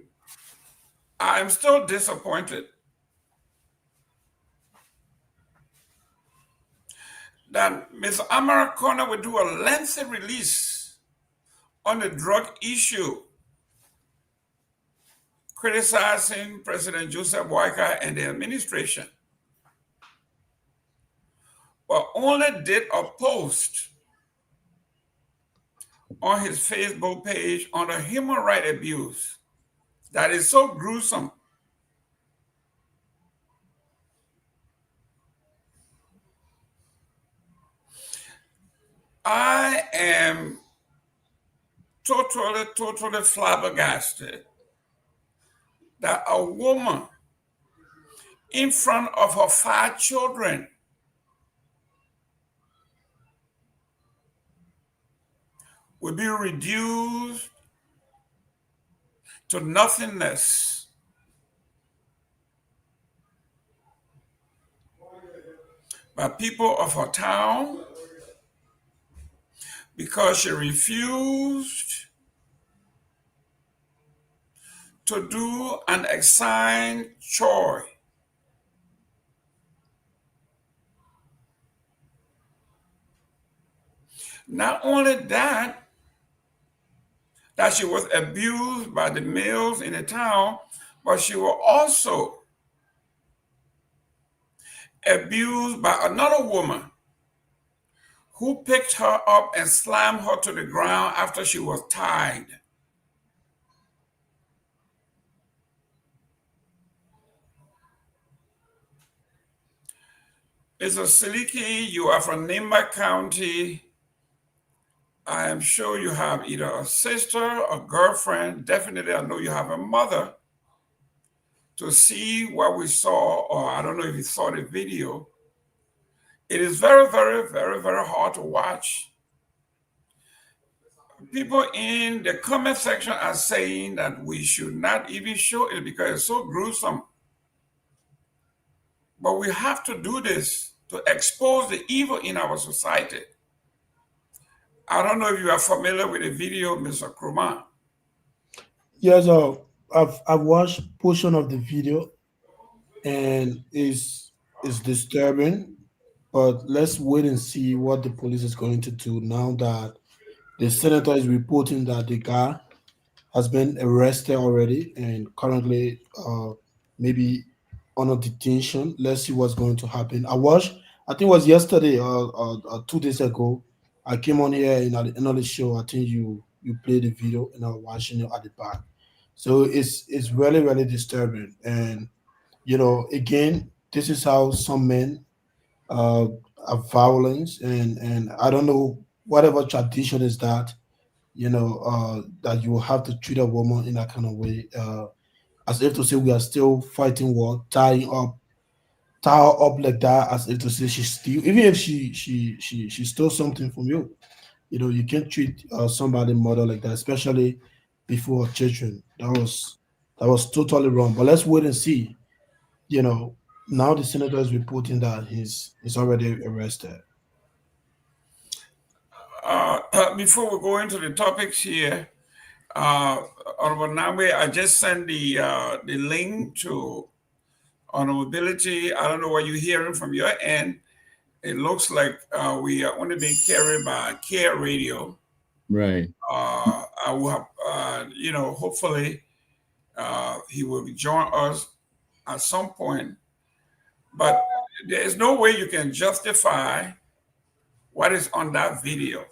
I'm still disappointed that Ms. Amara Connor would do a lengthy release on the drug issue, criticizing President Joseph Boakai and the administration, but only did a post on his Facebook page on the human rights abuse that is so gruesome. I am totally flabbergasted that a woman in front of her 5 children will be reduced to nothingness by people of her town because she refused to do an assigned chore. Not only that she was abused by the males in the town, but she was also abused by another woman who picked her up and slammed her to the ground after she was tied. Mr. Seleke, you are from Nimba County. I am sure you have either a sister, a girlfriend. Definitely, I know you have a mother. To see what we saw, or I don't know if you saw the video, it is very, very, very, very hard to watch. People in the comment section are saying that we should not even show it because it's so gruesome. But we have to do this to expose the evil in our society. I don't know if you are familiar with the video, Mr. Kromah. Yes, I've watched portion of the video, and it's disturbing. But let's wait and see what the police is going to do now that the senator is reporting that the guy has been arrested already and currently maybe under detention. Let's see what's going to happen. I think it was yesterday or 2 days ago. I came on here in another show. I think you played the video and I was watching it at the back. So it's really really disturbing. And again, this is how some men uh, violence, and I don't know whatever tradition is that, that you will have to treat a woman in that kind of way, as if to say we are still fighting war, tie her up like that, as if to say she steal, even if she stole something from you. You can't treat somebody mother like that, especially before children. That was totally wrong. But let's wait and see. Now the senator is reporting that he's already arrested. Before we go into the topics here, Honorable Nagbe, I just sent the link to honorability. I don't know what you're hearing from your end. It looks like we are only being carried by Care Radio. Right. I will have, hopefully he will join us at some point. But there is no way you can justify what is on that video.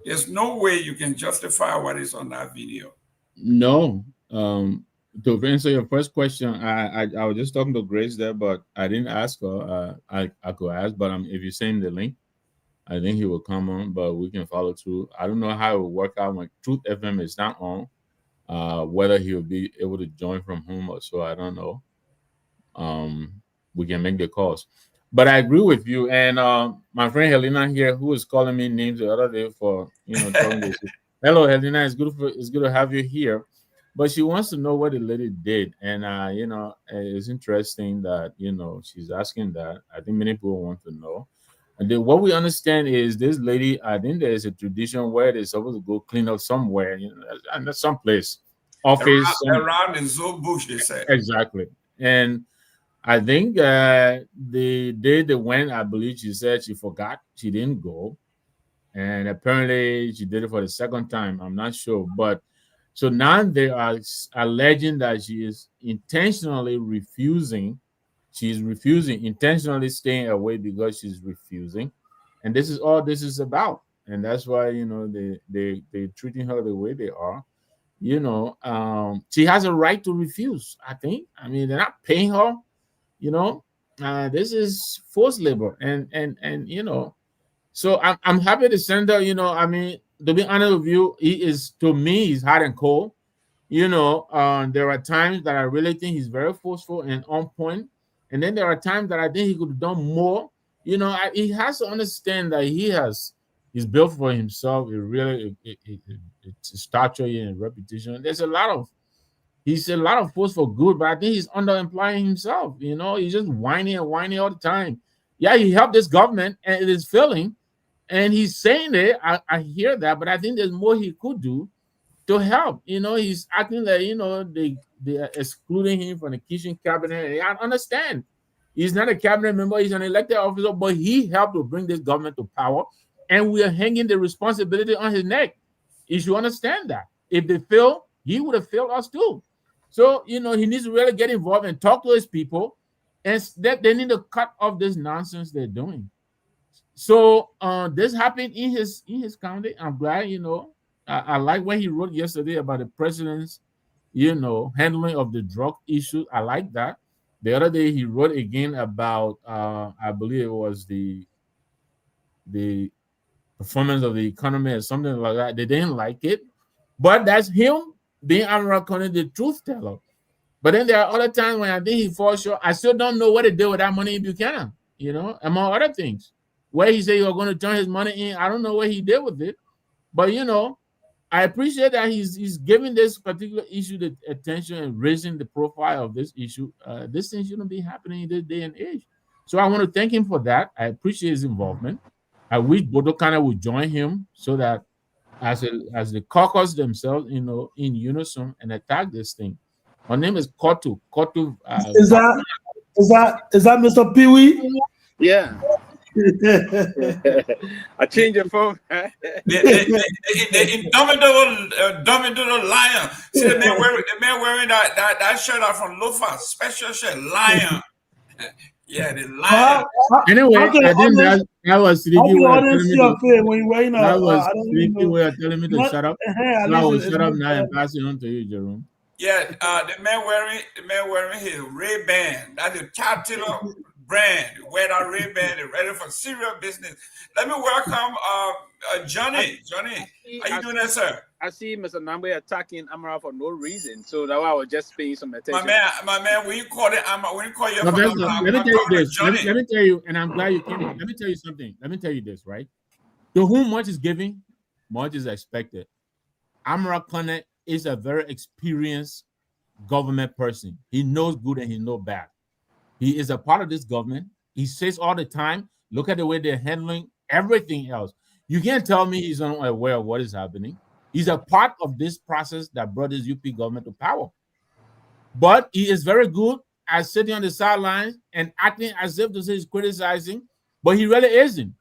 There's no way you can justify what is on that video. No. To answer your first question, I was just talking to Grace there, but I didn't ask her. I could ask, but if you send the link, I think he will come on, but we can follow through. I don't know how it will work out when Truth FM is not on. Whether he will be able to join from home or so, I don't know. We can make the calls. But I agree with you. And my friend Helena here, who was calling me names the other day for telling this. Hello, Helena. It's good to have you here. But she wants to know what the lady did, and it's interesting that she's asking that. I think many people want to know. And then what we understand is this lady. I think there is a tradition where they're supposed to go clean up somewhere, and that's someplace, office, around in Zoo Bush, they said. Exactly. And I think the day they went, I believe she said she forgot, she didn't go, and apparently she did it for the second time. I'm not sure, but so now they are alleging that she is intentionally refusing. She's refusing, intentionally staying away because she's refusing, and this is all this is about. And that's why they treating her the way they are. She has a right to refuse. I think. I mean, they're not paying her. This is forced labor, and so I'm happy to send her. I mean, to be honest with you, to me he's hot and cold. There are times that I really think he's very forceful and on point, and then there are times that I think he could have done more. He has to understand that he's built for himself. It's a stature and reputation. He's a lot of force for good, but I think he's underemploying himself. He's just whining and whining all the time. Yeah, he helped this government and it is failing, and he's saying it. I hear that, but I think there's more he could do to help. He's acting like they are excluding him from the kitchen cabinet. I understand. He's not a cabinet member, he's an elected officer, but he helped to bring this government to power, and we are hanging the responsibility on his neck. You should understand that. If they fail, he would have failed us too. So, he needs to really get involved and talk to his people, and they need to cut off this nonsense they're doing. So this happened in his county. I'm glad, I like what he wrote yesterday about the president's, handling of the drug issue. I like that. The other day he wrote again about I believe it was the performance of the economy or something like that. They didn't like it. But that's him being American, the truth teller. But then there are other times when I think he falls short. I still don't know what to do with that money in Buchanan, among other things. Where he said he was going to turn his money in, I don't know what he did with it. But, I appreciate that he's giving this particular issue the attention and raising the profile of this issue. This thing shouldn't be happening in this day and age. So I want to thank him for that. I appreciate his involvement. I wish Bodokana would join him so that as the caucus themselves, in unison and attack this thing. Her name is Kotu. Kotu. Is that Mr. Pewee? Yeah. I changed your phone. The indomitable lion. See the man wearing that shirt out from Lofa, special shirt, lion. Yeah, the lion. Anyway, I think that was Sileke way of telling me to shut up. So I will shut up now and pass it on to you, Jerome. Yeah, the man wearing his Ray-Ban. That's a caterpillar brand, wear that Ray-Ban, and ready for serious business. Let me welcome Johnny. Johnny, how you doing there, sir? I see Mr. Nagbe attacking Amara for no reason, so that's why I was just paying some attention. My man, when you call it Amara, when you call your Let me tell you this. Johnny. Let me tell you, and I'm glad you came. Let me tell you something. Let me tell you this, right? To whom much is given, much is expected. Amara Kone is a very experienced government person. He knows good and he knows bad. He is a part of this government. He says all the time, look at the way they're handling everything else. You can't tell me he's unaware of what is happening. He's a part of this process that brought this UP government to power. But he is very good at sitting on the sidelines and acting as if to say he's criticizing, but he really isn't.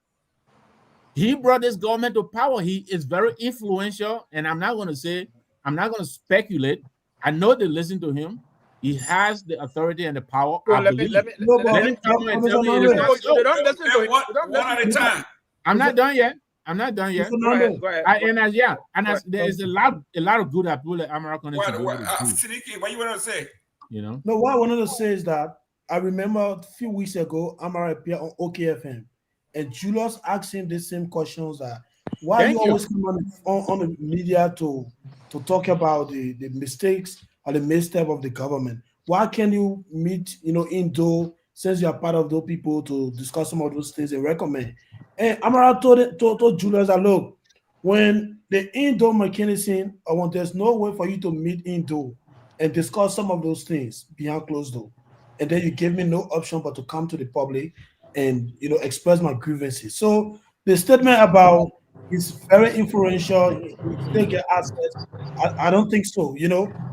He brought this government to power. He is very influential, and I'm not going to speculate. I know they listen to him. He has the authority and the power. Well, let me let him come and tell me it is not so. They don't listen to him. One at a time. I'm not done yet. Go ahead. There is a lot of good that people at Amara Kone to do. Seleke, what you want to say? You know. No, what I wanted to say is that I remember a few weeks ago, Amara appeared on OKFM, and Julius asked him the same questions that why you always come on the media to talk about the mistakes or the misstep of the government. Why can't you meet, indoor, since you are part of those people, to discuss some of those things and recommend? And Amara told Julius that, look, when the indoor mechanism, or when there's no way for you to meet indoor and discuss some of those things behind closed door, and then you gave me no option but to come to the public and express my grievances. So the statement about it's very influential, he still get access, I don't think so.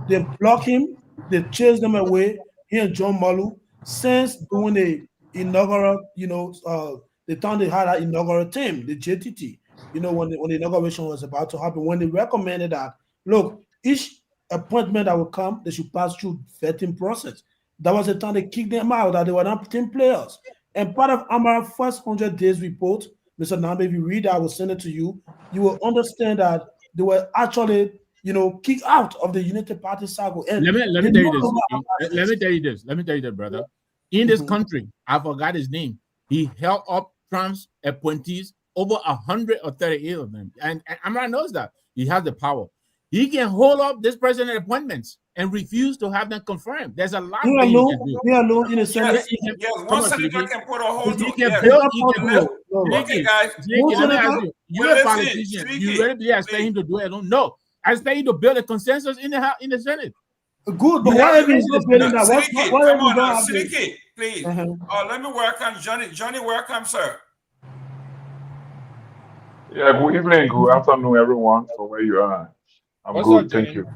They block him, they chase them away. He and John Malu, since doing the inaugural, the time they had an inaugural team, the JTT, when the inauguration was about to happen, when they recommended that, look, each appointment that will come, they should pass through vetting process. That was the time they kicked them out, that they were not team players. And part of Amara's first 100 days report, Mr. Nagbe, if you read that, I will send it to you. You will understand that they were actually, kicked out of the United Party circle. And let me tell you this. Let me tell you that, brother. In this country, I forgot his name. He held up Trump's appointees, over 138 of them. And Amara knows that. He has the power. He can hold up this president appointments and refuse to have them confirmed. There's a lot of things he can do. He alone in the Senate. Yes, one senator can put a hold to it. Okay, guys. You're a politician. You really expect him to do it? No. I expect him to build a consensus in the Senate. Good, but why are you building that? Come on now, Seleke, please. Let me welcome Johnny. Johnny, welcome, sir. Yeah, good evening, good afternoon, everyone, from where you are. I'm good, thank you.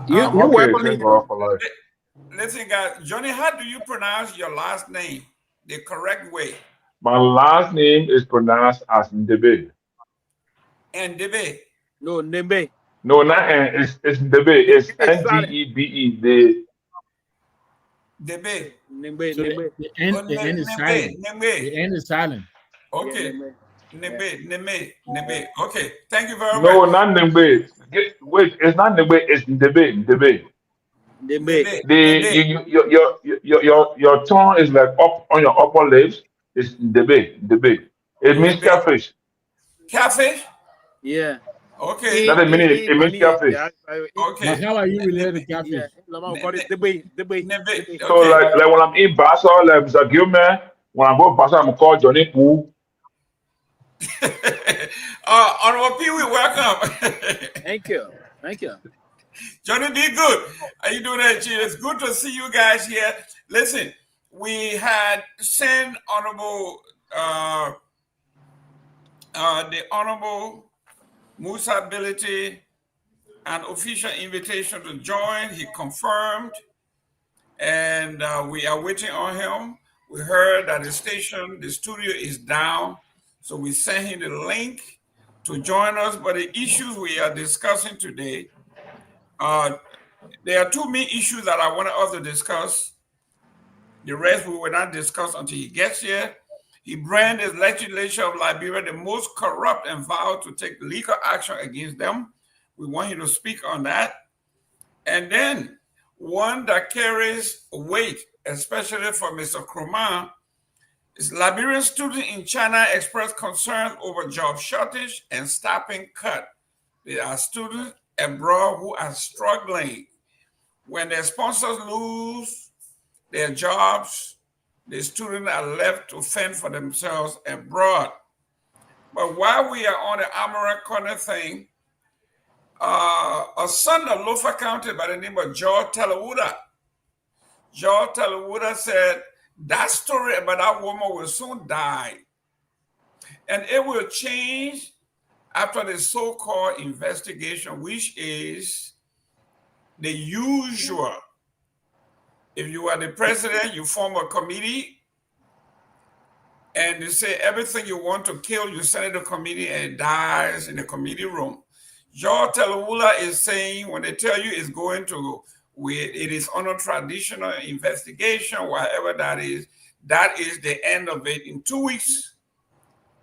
You're welcome. Thank God for life. Listen, guys, Johnny, how do you pronounce your last name the correct way? My last name is pronounced as Ndebe. Ndebe? No, Nagbe. No, not it's Ndebe. It's Ndebe. Debe. Nagbe. The end is silent. The end is silent. Okay. Nebe. Okay. Thank you very much. No, not Nagbe. Wait, it's not Nagbe. It's Ndebe. Your tongue is like up on your upper lips. It's Ndebe. It means catfish. Catfish? Yeah. Okay. That's the meaning. It means catfish. Okay. How are you related to catfish? So like when I'm in Bassa, like Mr. Gilman, when I go Bassa, I'm called Johnny Poo. Honorable Pewee, welcome. Thank you. Johnny, be good. How you doing there, Chief? It's good to see you guys here. Listen, we had sent the Honorable Musa Ability an official invitation to join. He confirmed, and we are waiting on him. We heard that the studio is down, so we sent him the link to join us. But the issues we are discussing today, there are two main issues that I wanted us to discuss. The rest we will not discuss until he gets here. He branded the legislature of Liberia the most corrupt and vowed to take legal action against them. We want him to speak on that. And then one that carries weight especially for Mr. Kromah, is Liberian students in China expressed concern over job shortage and staffing cut. There are students abroad who are struggling. When their sponsors lose their jobs, the students are left to fend for themselves abroad. But while we are on the Amara Corner thing, a son of Lofa County by the name of George Telewuda said that story about that woman will soon die. And it will change after the so-called investigation, which is the usual. If you are the president, you form a committee and you say everything you want to kill, you send it to committee and it dies in the committee room. George Telewuda is saying when they tell you it's going to, it is on a traditional investigation, whatever that is the end of it. In 2 weeks,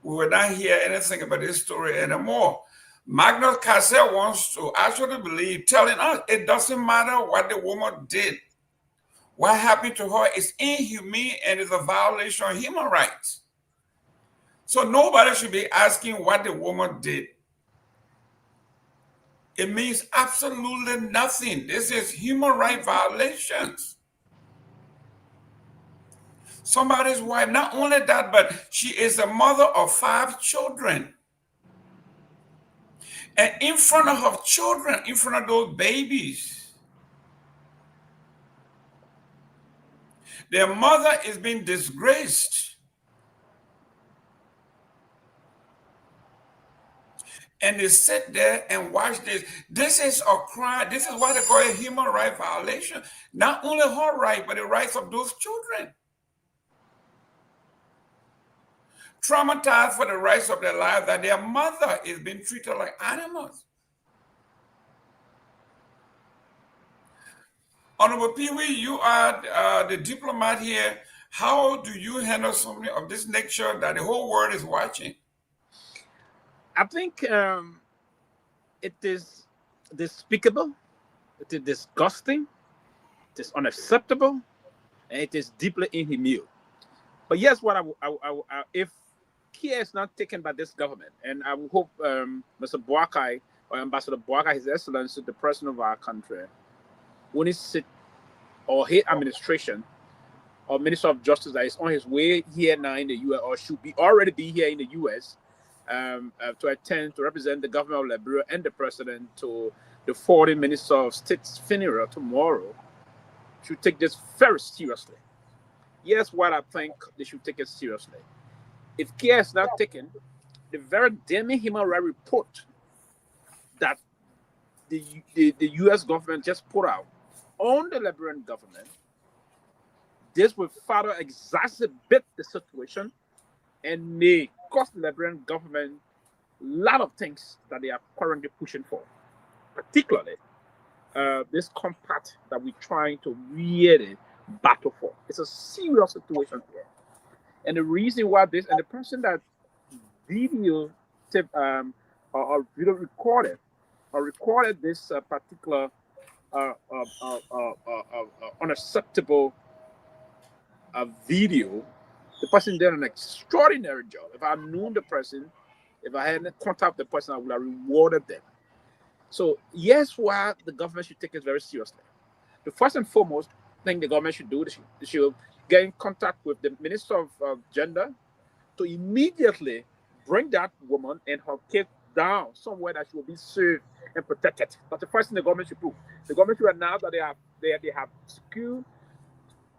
we will not hear anything about this story anymore. Magnus Cassell wants to actually believe, telling us it doesn't matter what the woman did. What happened to her is inhumane and is a violation of human rights. So nobody should be asking what the woman did. It means absolutely nothing. This is human rights violations. Somebody's wife, not only that, but she is a mother of 5 children. And in front of her children, in front of those babies, their mother is being disgraced. And they sit there and watch this. This is a crime. This is what they call a human rights violation. Not only her right, but the rights of those children. Traumatized for the rights of their lives, that their mother is being treated like animals. Honorable Pewee, you are the diplomat here. How do you handle something of this nature that the whole world is watching? I think it is despicable, it is disgusting, it is unacceptable, and it is deeply inhumane. But yes, what if care is not taken by this government, and I would hope Mr. Boakai or Ambassador Boakai, His Excellency, the President of our country, when he sit or his administration or Minister of Justice that is on his way here now in the U.S. or should be already be here in the U.S. To attend to represent the government of Liberia and the President to the foreign Minister of State's funeral tomorrow, should take this very seriously. Yes, what I think they should take it seriously. If care is not taken, the very damning human rights report that the U.S. government just put out on the Liberian government, this will further exacerbate the situation and may cost the Liberian government a lot of things that they are currently pushing for, particularly this compact that we're trying to really battle for. It's a serious situation here. And the reason why this, and the person that video or video recorded this particular unacceptable video, the person did an extraordinary job. If I knew the person, if I hadn't contacted the person, I would have rewarded them. So yes, why the government should take it very seriously. The first and foremost thing the government should do, they should get in contact with the Minister of Gender to immediately bring that woman and her kid down somewhere that she will be safe and protected. That's the first thing the government should do. The government should announce that they have secured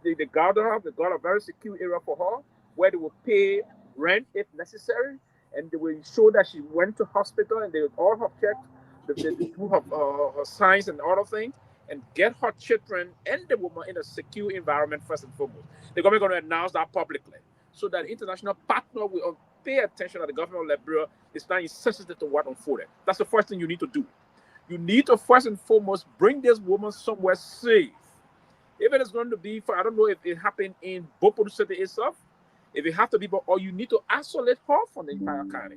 the guard a very secure area for her, where they will pay rent if necessary, and they will ensure that she went to hospital and they will all have checked, they do her signs and other things, and get her children and the woman in a secure environment first and foremost. The government is going to announce that publicly so that international partner will pay attention that the government of Liberia is not insensitive to what unfolded. That's the first thing you need to do. You need to first and foremost bring this woman somewhere safe. If it is going to be for, I don't know if it happened in Dopoh City itself, if it has to be, or you need to isolate her from the entire county.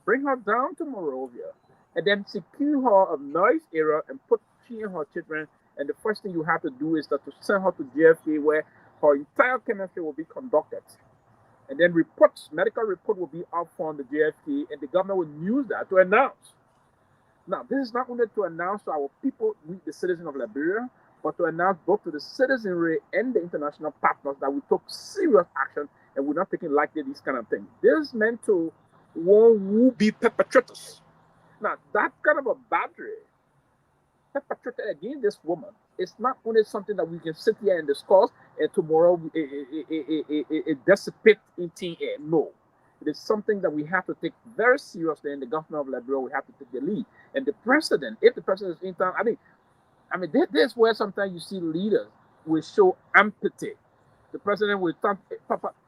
Bring her down to Monrovia and then secure her a nice area and put she and her children. And the first thing you have to do is that to send her to JFK, where her entire chemistry will be conducted. And then reports, medical report will be out from the JFK, and the government will use that to announce. Now, this is not only to announce to our people, we, the citizens of Liberia, but to announce both to the citizenry and the international partners that we took serious action and we're not taking lightly these kind of things. This is meant to warn who be perpetrators. Now, that kind of a battery perpetrated against this woman is not only something that we can sit here and discuss and tomorrow it dissipate in thin air. No. It is something that we have to take very seriously, and the government of Liberia will have to take the lead. And the president, if the president is in town, this is where sometimes you see leaders will show empathy. The president will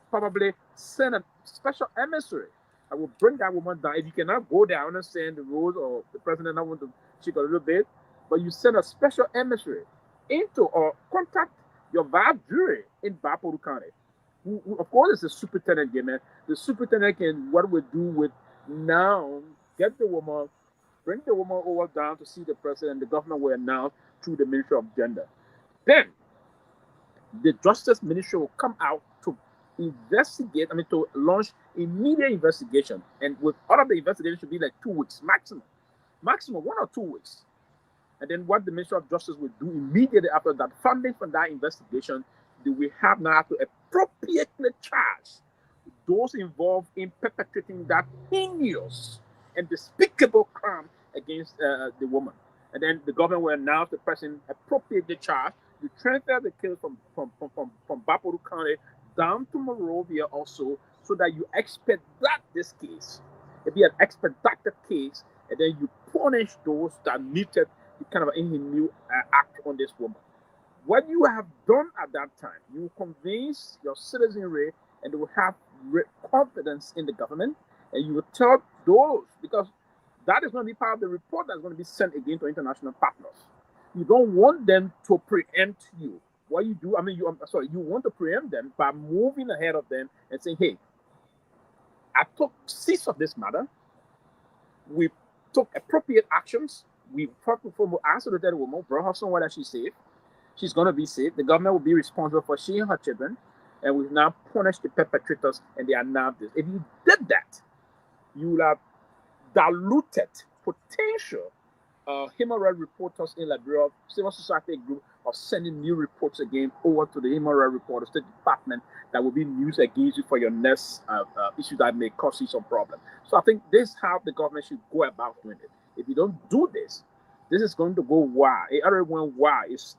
probably send a special emissary. I will bring that woman down. If you cannot go there, I understand the rules, or the president not want to check a little bit, but you send a special emissary into or contact your vice jury in Dopoh County. Who, of course, is the superintendent, Gayman. The superintendent can what we do with now, get the woman, bring the woman over down to see the president. The government will announce through the Ministry of Gender. Then the Justice Ministry will come out to investigate, to launch immediate investigation. And with all of the investigation should be like 2 weeks maximum. Maximum 1 or 2 weeks. And then what the Ministry of Justice will do immediately after that, funding from that investigation, do we have now to appropriately charge those involved in perpetrating that heinous and despicable crime against the woman. And then the government will announce the person appropriately charged. You transfer the case from Dopoh County down to Monrovia also, so that you expedite this case. It'll be an expedited case, and then you punish those that needed the kind of inhumane act on this woman. What you have done at that time, you convince your citizenry and they will have confidence in the government, and you will tell those, because that is going to be part of the report that's going to be sent again to international partners. You don't want them to preempt you. What you do, you want to preempt them by moving ahead of them and saying, hey, I took cease of this matter. We took appropriate actions. We first and foremost isolated the woman, brought her somewhere that she's safe. She's going to be safe. The government will be responsible for she and her children. And we've now punished the perpetrators, and they are now this. If you did that, you will have diluted potential human rights reporters in Liberia, civil society group, of sending new reports again over to the human rights reporters, State Department, that will be used against you for your next issue that may cause you some problem. So I think this is how the government should go about doing it. If you don't do this, this is going to go wild. It already went wild. It's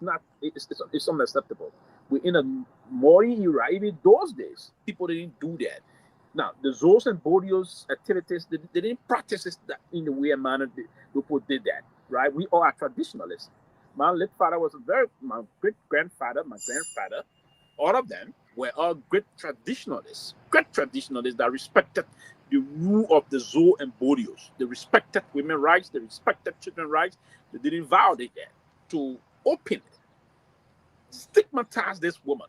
unacceptable. We're in a modern era. Even those days, people didn't do that. Now, the Zoos and Bodios activities, they didn't practice this in the way and manner people did that, right? We all are traditionalists. My late father was my great-grandfather, my grandfather, all of them were all great traditionalists that respected the rule of the Zoo and Bodios. They respected women's rights, they respected children's rights. They didn't violate that. To openly stigmatize this woman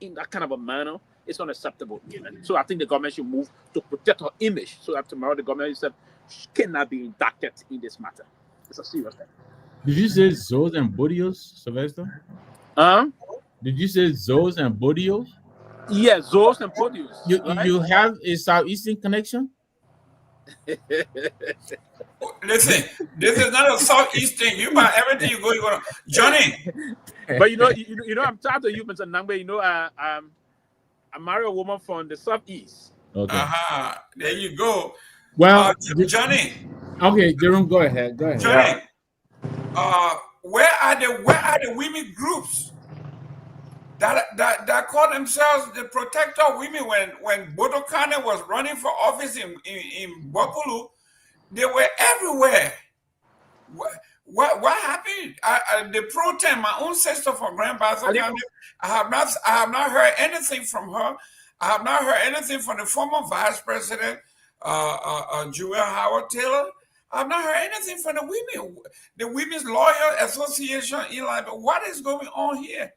in that kind of a manner is unacceptable. So I think the government should move to protect her image, so that tomorrow the government itself cannot be indicted in this matter. It's a serious thing. Did you say Zoos and Bodios, Sylvester? Did you say Zoos and Bodios? Yes, Zoos and Bodios. You have a Southeastern connection? Listen, this is not a Southeastern. You buy everything you go to. Johnny. But I'm tired of you, Mr. Nagbe. I married a woman from the Southeast. Okay. There you go. Well, Johnny. Okay, Jerome, go ahead. Johnny. Where are the women groups that call themselves the protector of women? When Bodo Kane was running for office in Bokulu, they were everywhere. What happened? The protest, my own sister from Grand Bassa County, I have not heard anything from her. I have not heard anything from the former vice president, Jewel Howard Taylor. I have not heard anything from the women, the Women's Lawyer Association in Liberia. What is going on here?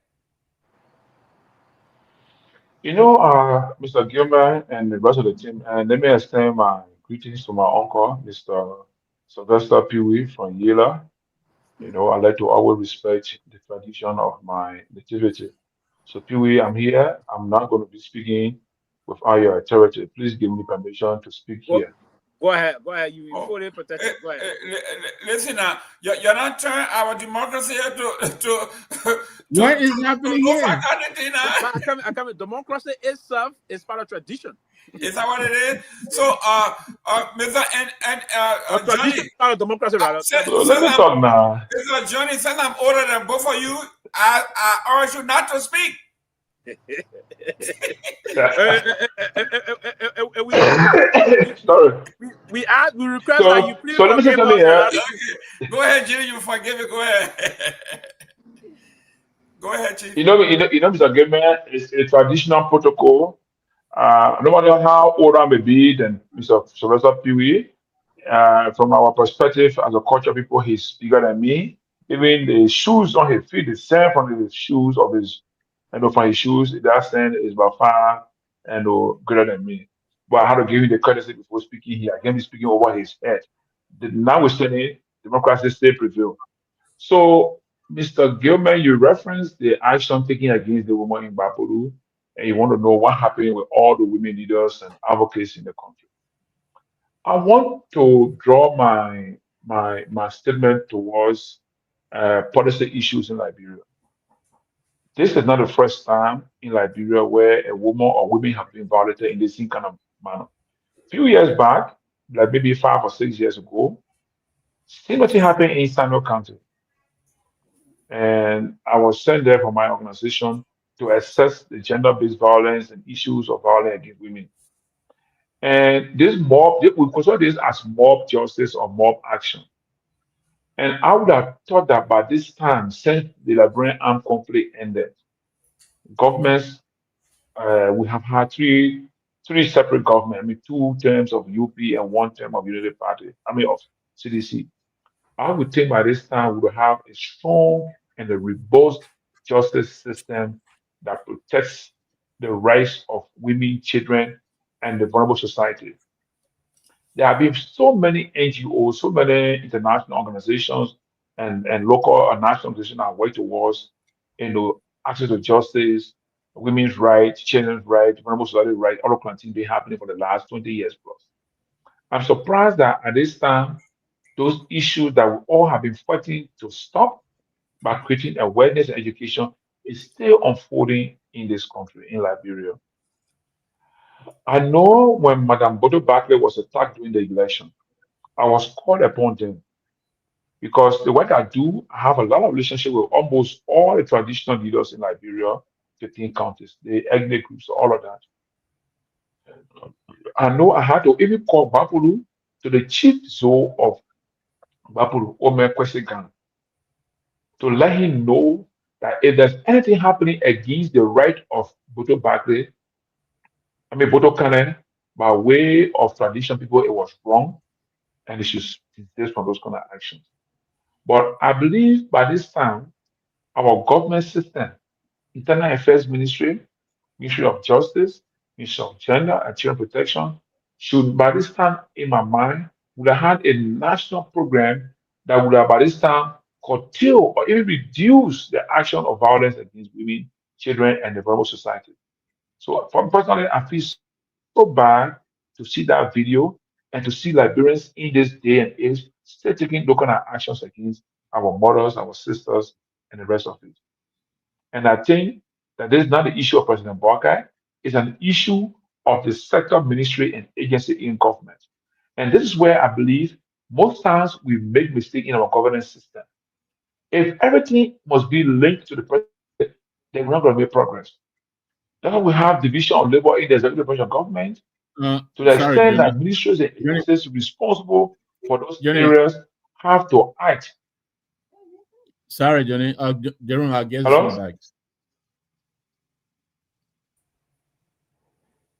Mr. Gilman and the rest of the team, and let me extend my greetings to my uncle, Mr. Sylvester Pewee from Yela. I like to always respect the tradition of my nativity. So Pewee, I'm here. I'm not going to be speaking without your authority. Please give me permission to speak here. Go ahead. Go ahead. You Oh, fully protected. Go ahead. listen now, you're not turning our democracy to What is happening go here? faculty now. But I come, democracy itself is part of tradition. Is that what it is? So, Mr. Tradition Johnny, is part of democracy, rather. So let me talk now. Mr. Johnny, since I'm older than both of you, I urge you not to speak. Sorry. We request that you please So let me say forgive something us. here. Okay. Go ahead, Jimmy. You forgive me. Go ahead. Go ahead, Chief. You know, Mr. Gayman, it's a traditional protocol. No matter how old I may be than Mr. Sylvester Pewee, from our perspective as a culture people, he's bigger than me. Even the shoes on his feet, the same from the shoes of his, from his shoes, that stand is by far and greater than me. But I had to give him the courtesy before speaking here. I can't be speaking over his head. Notwithstanding, democracy still prevail. So, Mr. Gilman, you referenced the action taken against the woman in Bapuru, and you want to know what happened with all the women leaders and advocates in the country. I want to draw my statement towards policy issues in Liberia. This is not the first time in Liberia where a woman or women have been violated in the same kind of manner. A few years back, like maybe 5 or 6 years ago, similar thing happened in Samuel County. And I was sent there from my organization to assess the gender-based violence and issues of violence against women. And this mob, we consider this as mob justice or mob action. And I would have thought that by this time, since the Liberian armed conflict ended, governments, we have had three separate governments. I mean, 2 terms of UP and 1 term of Unity Party. I mean, of CDC. I would think by this time we would have a strong and a robust justice system that protects the rights of women, children, and the vulnerable society. There have been so many NGOs, so many international organizations, and local and national organizations that work towards, access to justice, women's rights, children's rights, vulnerable society rights, all of things been happening for the last 20 years plus. I'm surprised that at this time, those issues that we all have been fighting to stop by creating awareness and education is still unfolding in this country, in Liberia. I know when Madame Bodo Barclay was attacked during the election, I was called upon them because the work I do, I have a lot of relationship with almost all the traditional leaders in Liberia, 15 counties, the ethnic groups, all of that. I know I had to even call Bapuru to the chief zoo of Bapuru, Omer Kwesegan, to let him know that if there's anything happening against the right of Bodo Barclay, Bodo Kane, by way of tradition people, it was wrong and they should desist from those kind of actions. But I believe by this time, our government system, Internal Affairs Ministry, Ministry of Justice, Ministry of Gender and Children Protection, should by this time, in my mind, would have had a national program that would have by this time curtail or even reduce the action of violence against women, children, and the vulnerable society. So, for personally, I feel so bad to see that video and to see Liberians in this day and age still taking those kind of actions against our mothers, our sisters, and the rest of it. And I think that this is not the issue of President Barkai, it's an issue of the sector, ministry, and agency in government. And this is where I believe most times we make mistakes in our governance system. If everything must be linked to the president, then we're not going to make progress. That's why we have division of labor in the executive branch of government to the Sorry, extent Johnny. that ministries and Johnny, agencies responsible for those Johnny. areas have to act. Sorry, Johnny. Jerome, I'll get you Hello? back.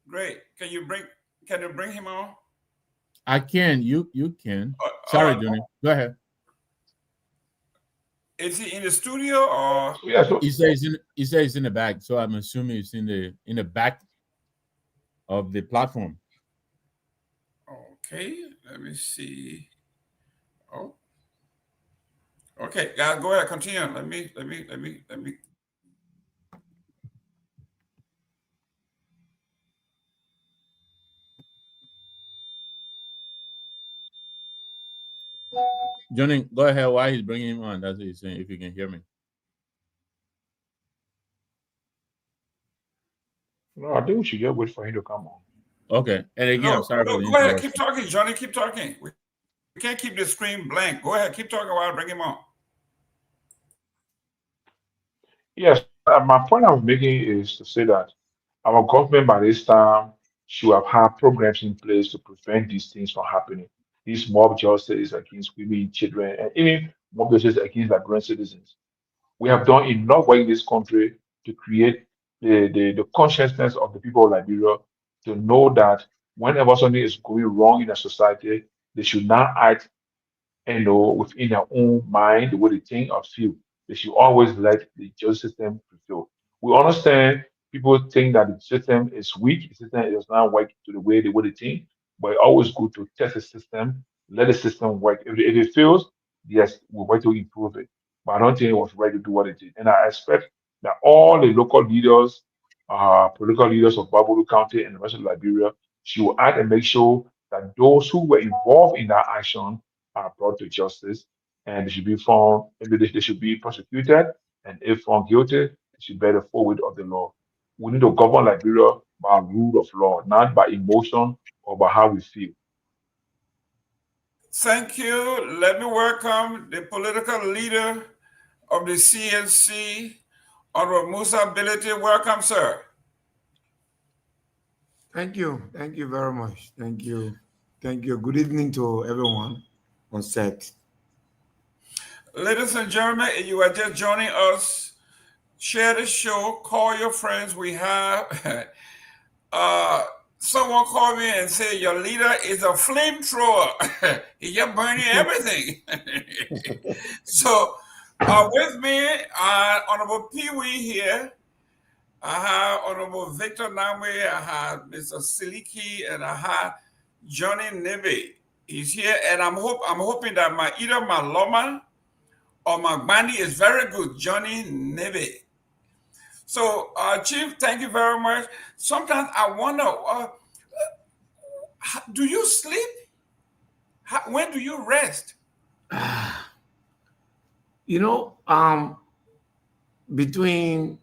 Great. Can you bring him on? I can. You can. Sorry, Johnny. Go ahead. Is he in the studio or? Yeah, so He says it's in the back, so I'm assuming it's in the back of the platform. Okay, let me see. Oh, okay, guys, go ahead, continue. Let me. Johnny, go ahead while he's bringing him on. That's what he's saying, if you can hear me. No, I think we should just wait for him to come on. Okay. And again, I'm sorry for the go ahead. interruption. Keep talking, Johnny. Keep talking. We can't keep the screen blank. Go ahead. Keep talking while I bring him on. Yes, my point I'm making is to say that our government by this time should have had programs in place to prevent these things from happening. These mob justice against women, children, and even mob justice against Liberian citizens. We have done enough work in this country to create the consciousness of the people of Liberia to know that whenever something is going wrong in a society, they should not act within their own mind, the way they think or feel. They should always let the justice system prevail. We understand people think that the system is weak, the system does not work to the way they think, but it's always good to test the system, let the system work. If it fails, yes, we'll work to improve it. But I don't think it was right to do what it did. And I expect that all the local leaders, political leaders of Babulu County and the rest of Liberia should act and make sure that those who were involved in that action are brought to justice and they should be found, they should be prosecuted, and if found guilty, they should bear the full weight of the law. We need to govern Liberia by rule of law, not by emotion or by how we feel. Thank you. Let me welcome the political leader of the CNC, Honorable Musa Ability. Welcome, sir. Thank you. Thank you very much. Thank you. Thank you. Good evening to everyone on set. Ladies and gentlemen, if you are just joining us, share the show, call your friends. We have someone called me and said your leader is a flamethrower. He's just burning everything. So with me, Honorable Pewee here. I have Honorable Victor Nagbe, I have Mr. Seleke, and I have Johnny Nagbe. He's here, and I'm hoping that either my Loma or my Bandi is very good, Johnny Nagbe. So, Chief, thank you very much. Sometimes I wonder, do you sleep? When do you rest? Between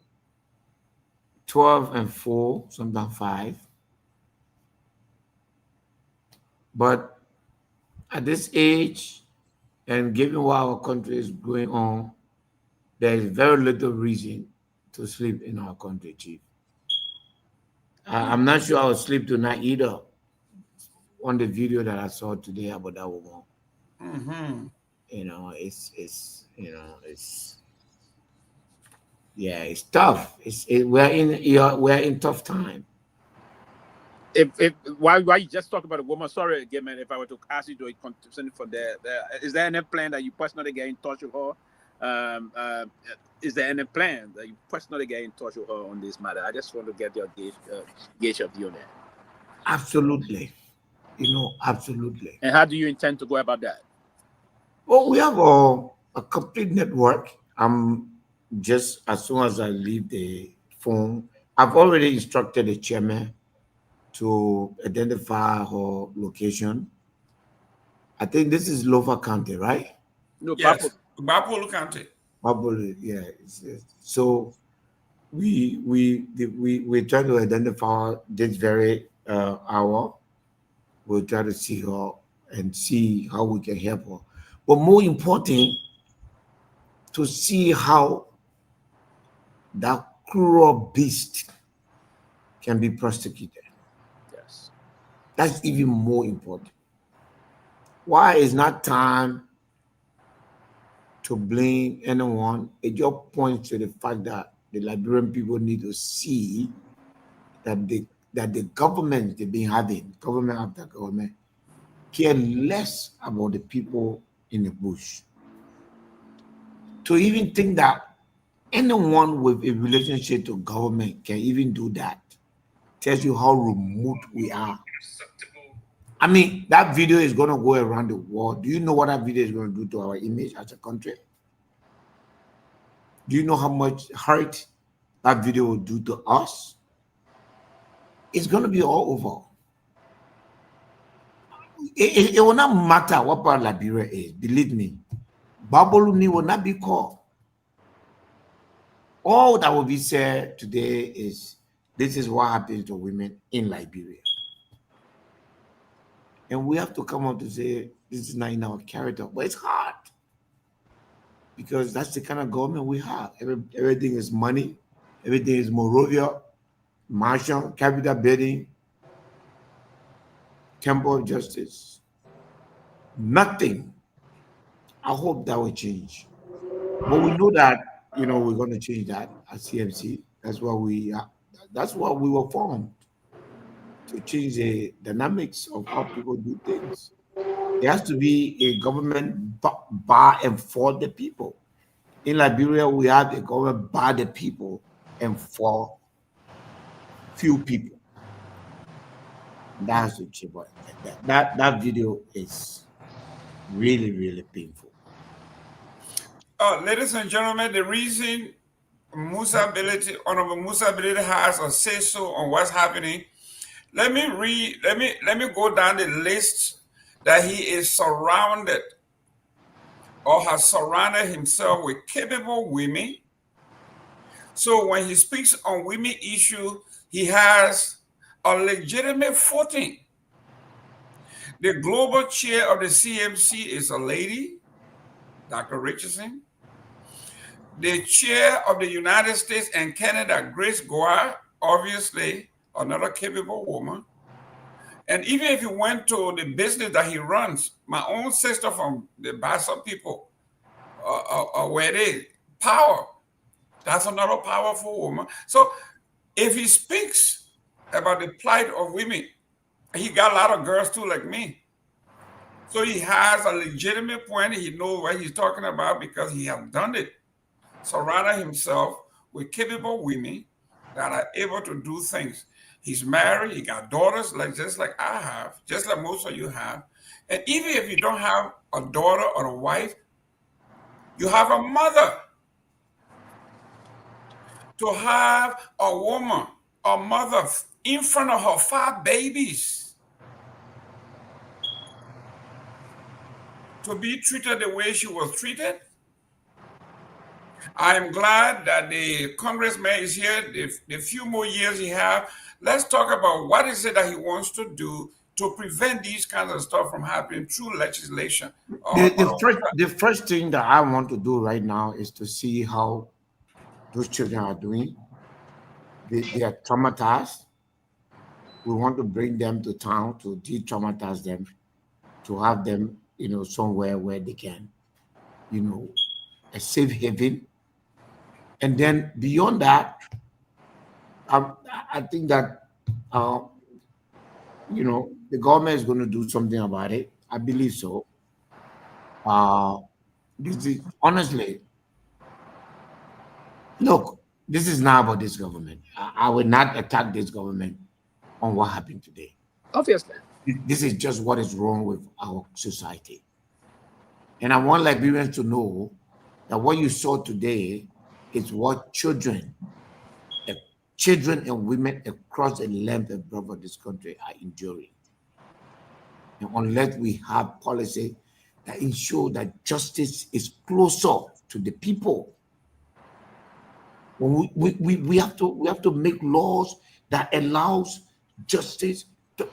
12 and 4, sometimes 5. But at this age, and given what our country is going on, there is very little reason to sleep in our country, Chief. I'm not sure I will sleep tonight either. On the video that I saw today about that woman, it's tough. We're in tough time. Why you just talk about a woman? Sorry again, man. If I were to ask you to continue from there, is there any plan that you personally get in touch with her? Is there any plan that you personally get in touch with her on this matter? I just want to get your gauge of view on that. Absolutely, absolutely. And how do you intend to go about that? Well, we have a complete network. Just as soon as I leave the phone, I've already instructed the chairman to identify her location. I think this is Lofa County, right? No, yes, Babulu County. Babulu, yeah. So we try to identify this very hour. We'll try to see her and see how we can help her. But more important, to see how that cruel beast can be prosecuted. Yes. That's even more important. Why is not time to blame anyone? It just points to the fact that the Liberian people need to see that the government they've been having, government after government, care less about the people in the bush. To even think that anyone with a relationship to government can even do that tells you how remote we are. I mean, that video is going to go around the world. Do you know what that video is going to do to our image as a country? Do you know how much hurt that video will do to us? It's going to be all over. It will not matter what part Liberia is, believe me. Baboluni will not be called. All that will be said today is this is what happens to women in Liberia. And we have to come up to say this is not in our character, but it's hard because that's the kind of government we have. Everything is money, everything is Morovia, martial, capital building, temple of justice. Nothing. I hope that will change. But we know that, we're going to change that at CMC. That's what we were formed, to change the dynamics of how people do things. There has to be a government by and for the people. In Liberia, we have a government by the people and for few people. That has to change. That video is really, really painful. Ladies and gentlemen, the reason Honorable Musa Ability has a say so on what's happening. Let me go down the list that he is surrounded or has surrounded himself with capable women. So when he speaks on women issue, he has a legitimate footing. The global chair of the CMC is a lady, Dr. Richardson. The chair of the United States and Canada, Grace Garguah, obviously another capable woman. And even if you went to the business that he runs, my own sister from the Bassa people, where they power, that's another powerful woman. So if he speaks about the plight of women, he got a lot of girls too, like me. So he has a legitimate point. He knows what he's talking about because he has done it. Surrounded himself with capable women that are able to do things. He's married, he got daughters, just like I have, just like most of you have. And even if you don't have a daughter or a wife, you have a mother. To have a woman, a mother in front of her 5 babies, to be treated the way she was treated. I am glad that the congressman is here. The few more years he has, let's talk about what is it that he wants to do to prevent these kinds of stuff from happening through legislation. The first thing that I want to do right now is to see how those children are doing. They are traumatized. We want to bring them to town to de-traumatize them, to have them, somewhere where they can, a safe haven. And then beyond that, I think that, the government is going to do something about it. I believe so. Honestly, look, this is not about this government. I will not attack this government on what happened today. Obviously. This is just what is wrong with our society. And I want Liberians to know that what you saw today is what children and women across the length and breadth of this country are enduring. And unless we have policy that ensure that justice is closer to the people, we have to make laws that allows justice. Look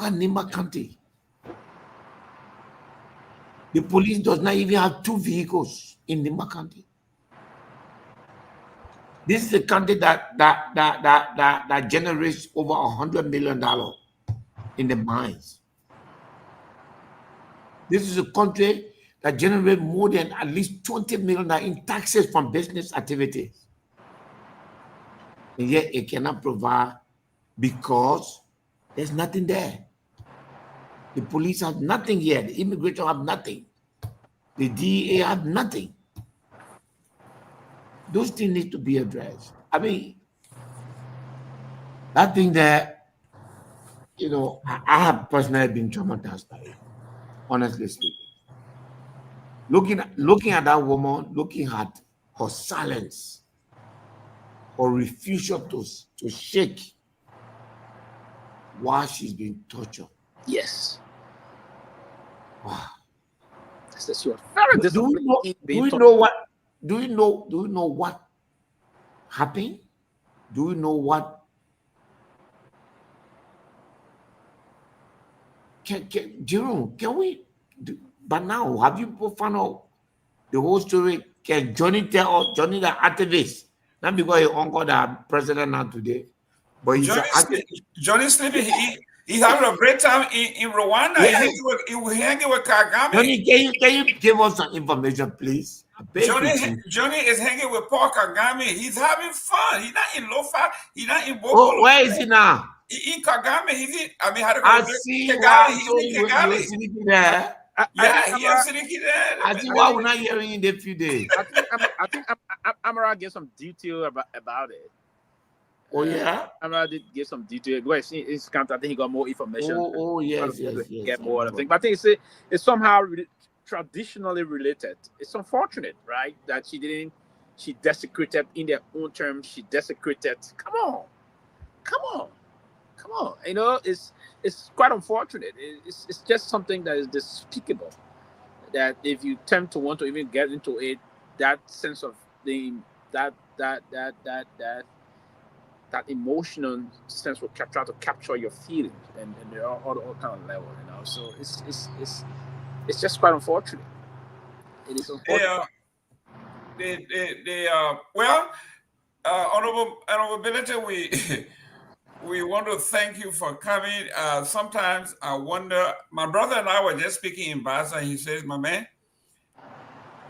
at Nimba County. The police does not even have 2 vehicles in Nimba County. This is a country that generates over $100 million in the mines. This is a country that generates more than at least $20 million in taxes from business activities. And yet it cannot provide because there's nothing there. The police have nothing here. The immigration have nothing. The DEA have nothing. Those things need to be addressed. That thing that, I have personally been traumatized by it, honestly speaking. Looking at that woman, looking at her silence, her refusal to shake while she's being tortured. Yes. Wow. She was very Do disciplined. you know? in Do being you taught. know what? Do you know what happened? Do you know what? Jerome, can we? But now, have you found out the whole story? Can Johnny tell us? Johnny, the activist, not because he uncle the president now today, but he's an activist. Johnny sleeping. He's having a great time in Rwanda. Yeah. He's hanging with Kagame. Johnny, can you give us some information, please? I beg you, Chief. Johnny is hanging with Paul Kagame. He's having fun. He's not in Lofa. He's not in Bokolo. Oh, where is he now? In Kagame. He's in. I mean, how to go I to see Kigali. why. He's So in you Kigali. sitting there. Yeah, he is sitting there. I see why we're not hearing in a few days. I think Amara gave some detail about it. Oh yeah. Amara did give some detail. Because his account, I think he got more information. Oh yes. Get more. I think, but I think it's somehow traditionally related. It's unfortunate, right, that she desecrated in their own terms. She desecrated. Come on. You know, it's quite unfortunate. It's just something that is despicable. That if you tend to want to even get into it, that sense of that emotional sense will try to capture your feelings, and there are all kind of levels, you know. So it's just quite unfortunate. It is unfortunate. Honorability, we want to thank you for coming. Sometimes I wonder, my brother and I were just speaking in Basa, and he says, my man,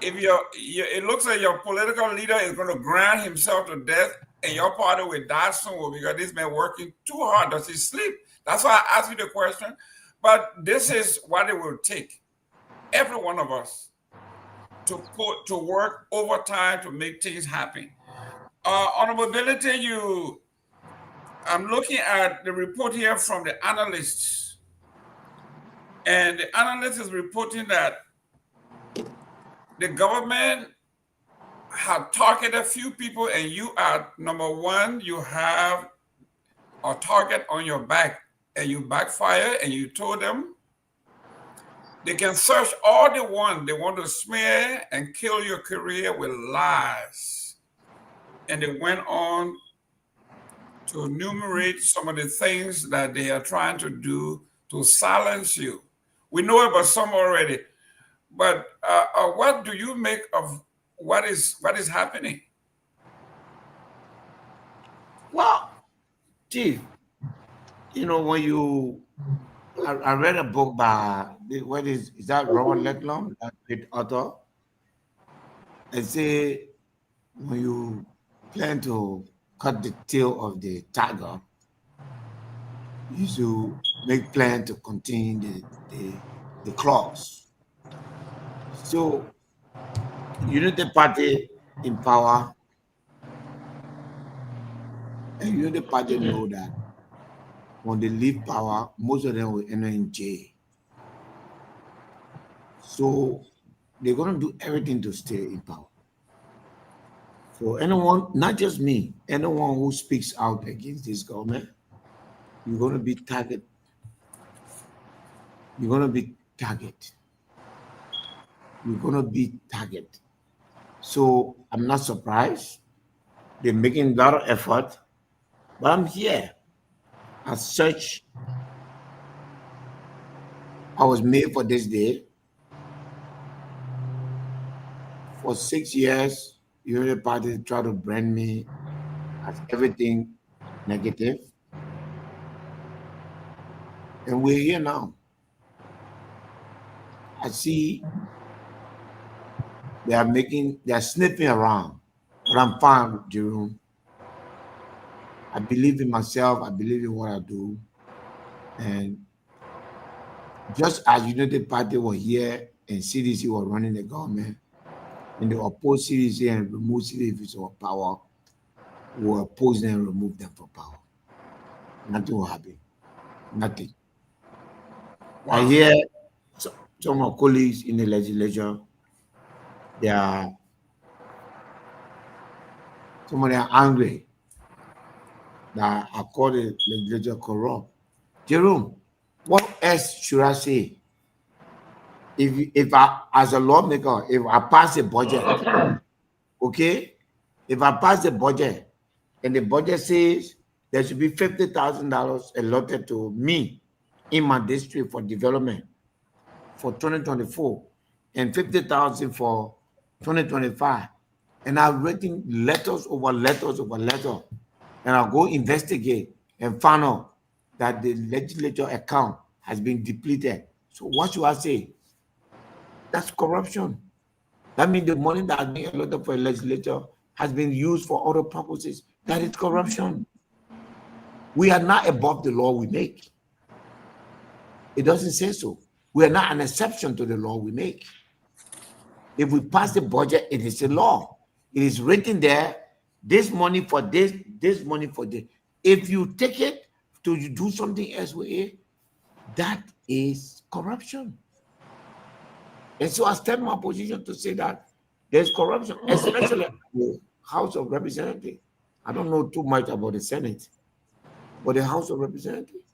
if it looks like your political leader is going to grind himself to death and your party will die soon because this man working too hard. Does he sleep? That's why I asked you the question. But this is what it will take, every one of us, to work overtime to make things happen. Honorability, I'm looking at the report here from the analysts, and the analyst is reporting that the government have targeted a few people, and you are number one. You have a target on your back, and you backfire, and you told them they can search all they want. They want to smear and kill your career with lies. And they went on to enumerate some of the things that they are trying to do to silence you. We know about some already, but what do you make of what is happening? Well, Chief, you know, when I read a book by is that Robert Lecklum, that great author? And say when you plan to cut the tail of the tiger, you should make plan to contain the claws. So Unity Party in power, and Unity Party know that when they leave power, most of them will enter in jail. So they're going to do everything to stay in power. For anyone, not just me, anyone who speaks out against this government, you're going to be targeted. You're going to be targeted. You're going to be targeted. So I'm not surprised. They're making a lot of effort, but I'm here. As such, I was made for this day. For 6 years, Unity Party tried to brand me as everything negative. And we're here now. I see they are sniffing around, but I'm fine, Jerome. I believe in myself. I believe in what I do. And just as Unity Party were here and CDC were running the government, and they oppose CDC and remove CDC from power, we will oppose them and remove them from power. Nothing will happen. Nothing. Wow. I hear some of my colleagues in the legislature, some of them are angry that I call the legislature corrupt. Jerome, what else should I say? if I, as a lawmaker, if I pass a budget, okay, if I pass a budget and the budget says there should be $50,000 allotted to me in my district for development for 2024 and 50,000 for 2025, and I've written letters over letters over letters, and I'll go investigate and find out that the legislature account has been depleted. So what should I say? That's corruption. That means the money that has been allotted for a legislature has been used for other purposes. That is corruption. We are not above the law we make. It doesn't say so. We are not an exception to the law we make. If we pass the budget, it is a law. It is written there, this money for this money for this. If you take it to do something else with it, that is corruption. And so I stand my position to say that there's corruption, especially in the House of Representatives. I don't know too much about the Senate, but the House of Representatives.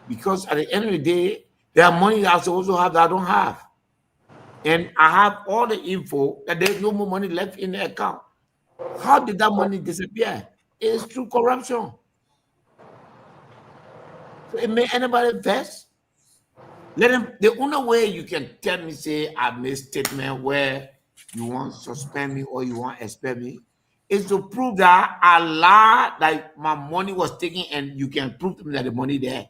Because at the end of the day, there are money that I also have that I don't have. And I have all the info that there's no more money left in the account. How did that money disappear? It is through corruption. So it made anybody vex. Let them. The only way you can tell me, say, I made a statement where you want to suspend me or you want to expel me, is to prove that I lied, that my money was taken, and you can prove to me that the money there.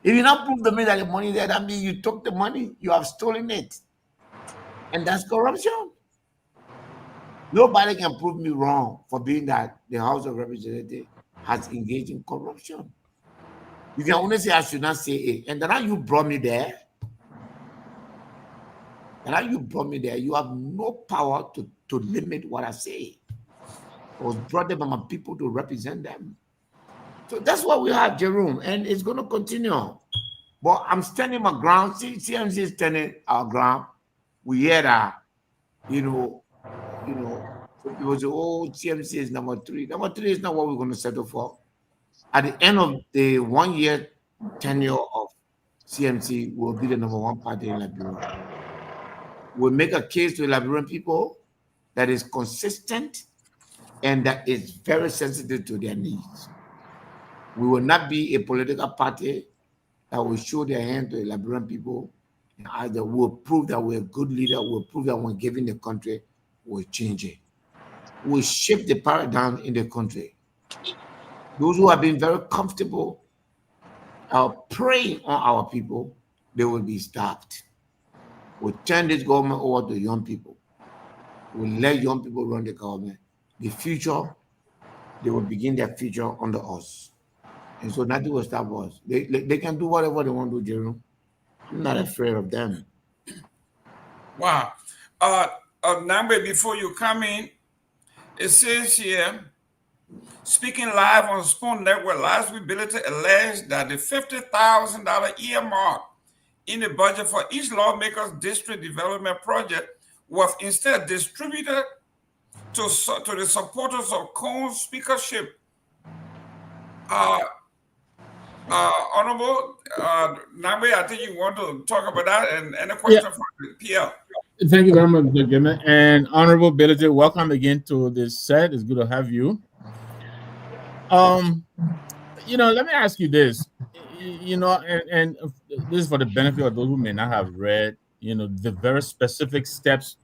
If you not prove to me that the money there, that means you took the money, you have stolen it. And that's corruption. Nobody can prove me wrong for being that the House of Representatives has engaged in corruption. You can only say I should not say it. And then you brought me there. And you brought me there. You have no power to limit what I say. I was brought there by my people to represent them. So that's what we have, Jerome. And it's going to continue. But I'm standing my ground. CMC is standing our ground. We hear that, it was CMC is number 3. Number 3 is not what we're going to settle for. At the end of the 1-year tenure of CMC, we'll be the number 1 party in Liberia. We'll make a case to the Liberian people that is consistent and that is very sensitive to their needs. We will not be a political party that will show their hand to the Liberian people. And either we'll prove that we're a good leader, we'll prove that we're giving the country, we'll change it. We'll shift the paradigm in the country. Those who have been very comfortable preying on our people, they will be stopped. We'll turn this government over to young people. We'll let young people run the government. The future, they will begin their future under us. And so nothing will stop us. They can do whatever they want to do, Jerome. I'm not afraid of them. Wow. Nagbe, before you come in, it says here, speaking live on Spoon Network, last week, Billy alleged that the $50,000 earmark in the budget for each lawmaker's district development project was instead distributed to the supporters of Cone's speakership. Honorable Nagbe, I think you want to talk about that, and any question from PL. Thank you very much, Mr. Gayman. And Honorable Billy, welcome again to this set. It's good to have you. Let me ask you this. And this is for the benefit of those who may not have read, the very specific steps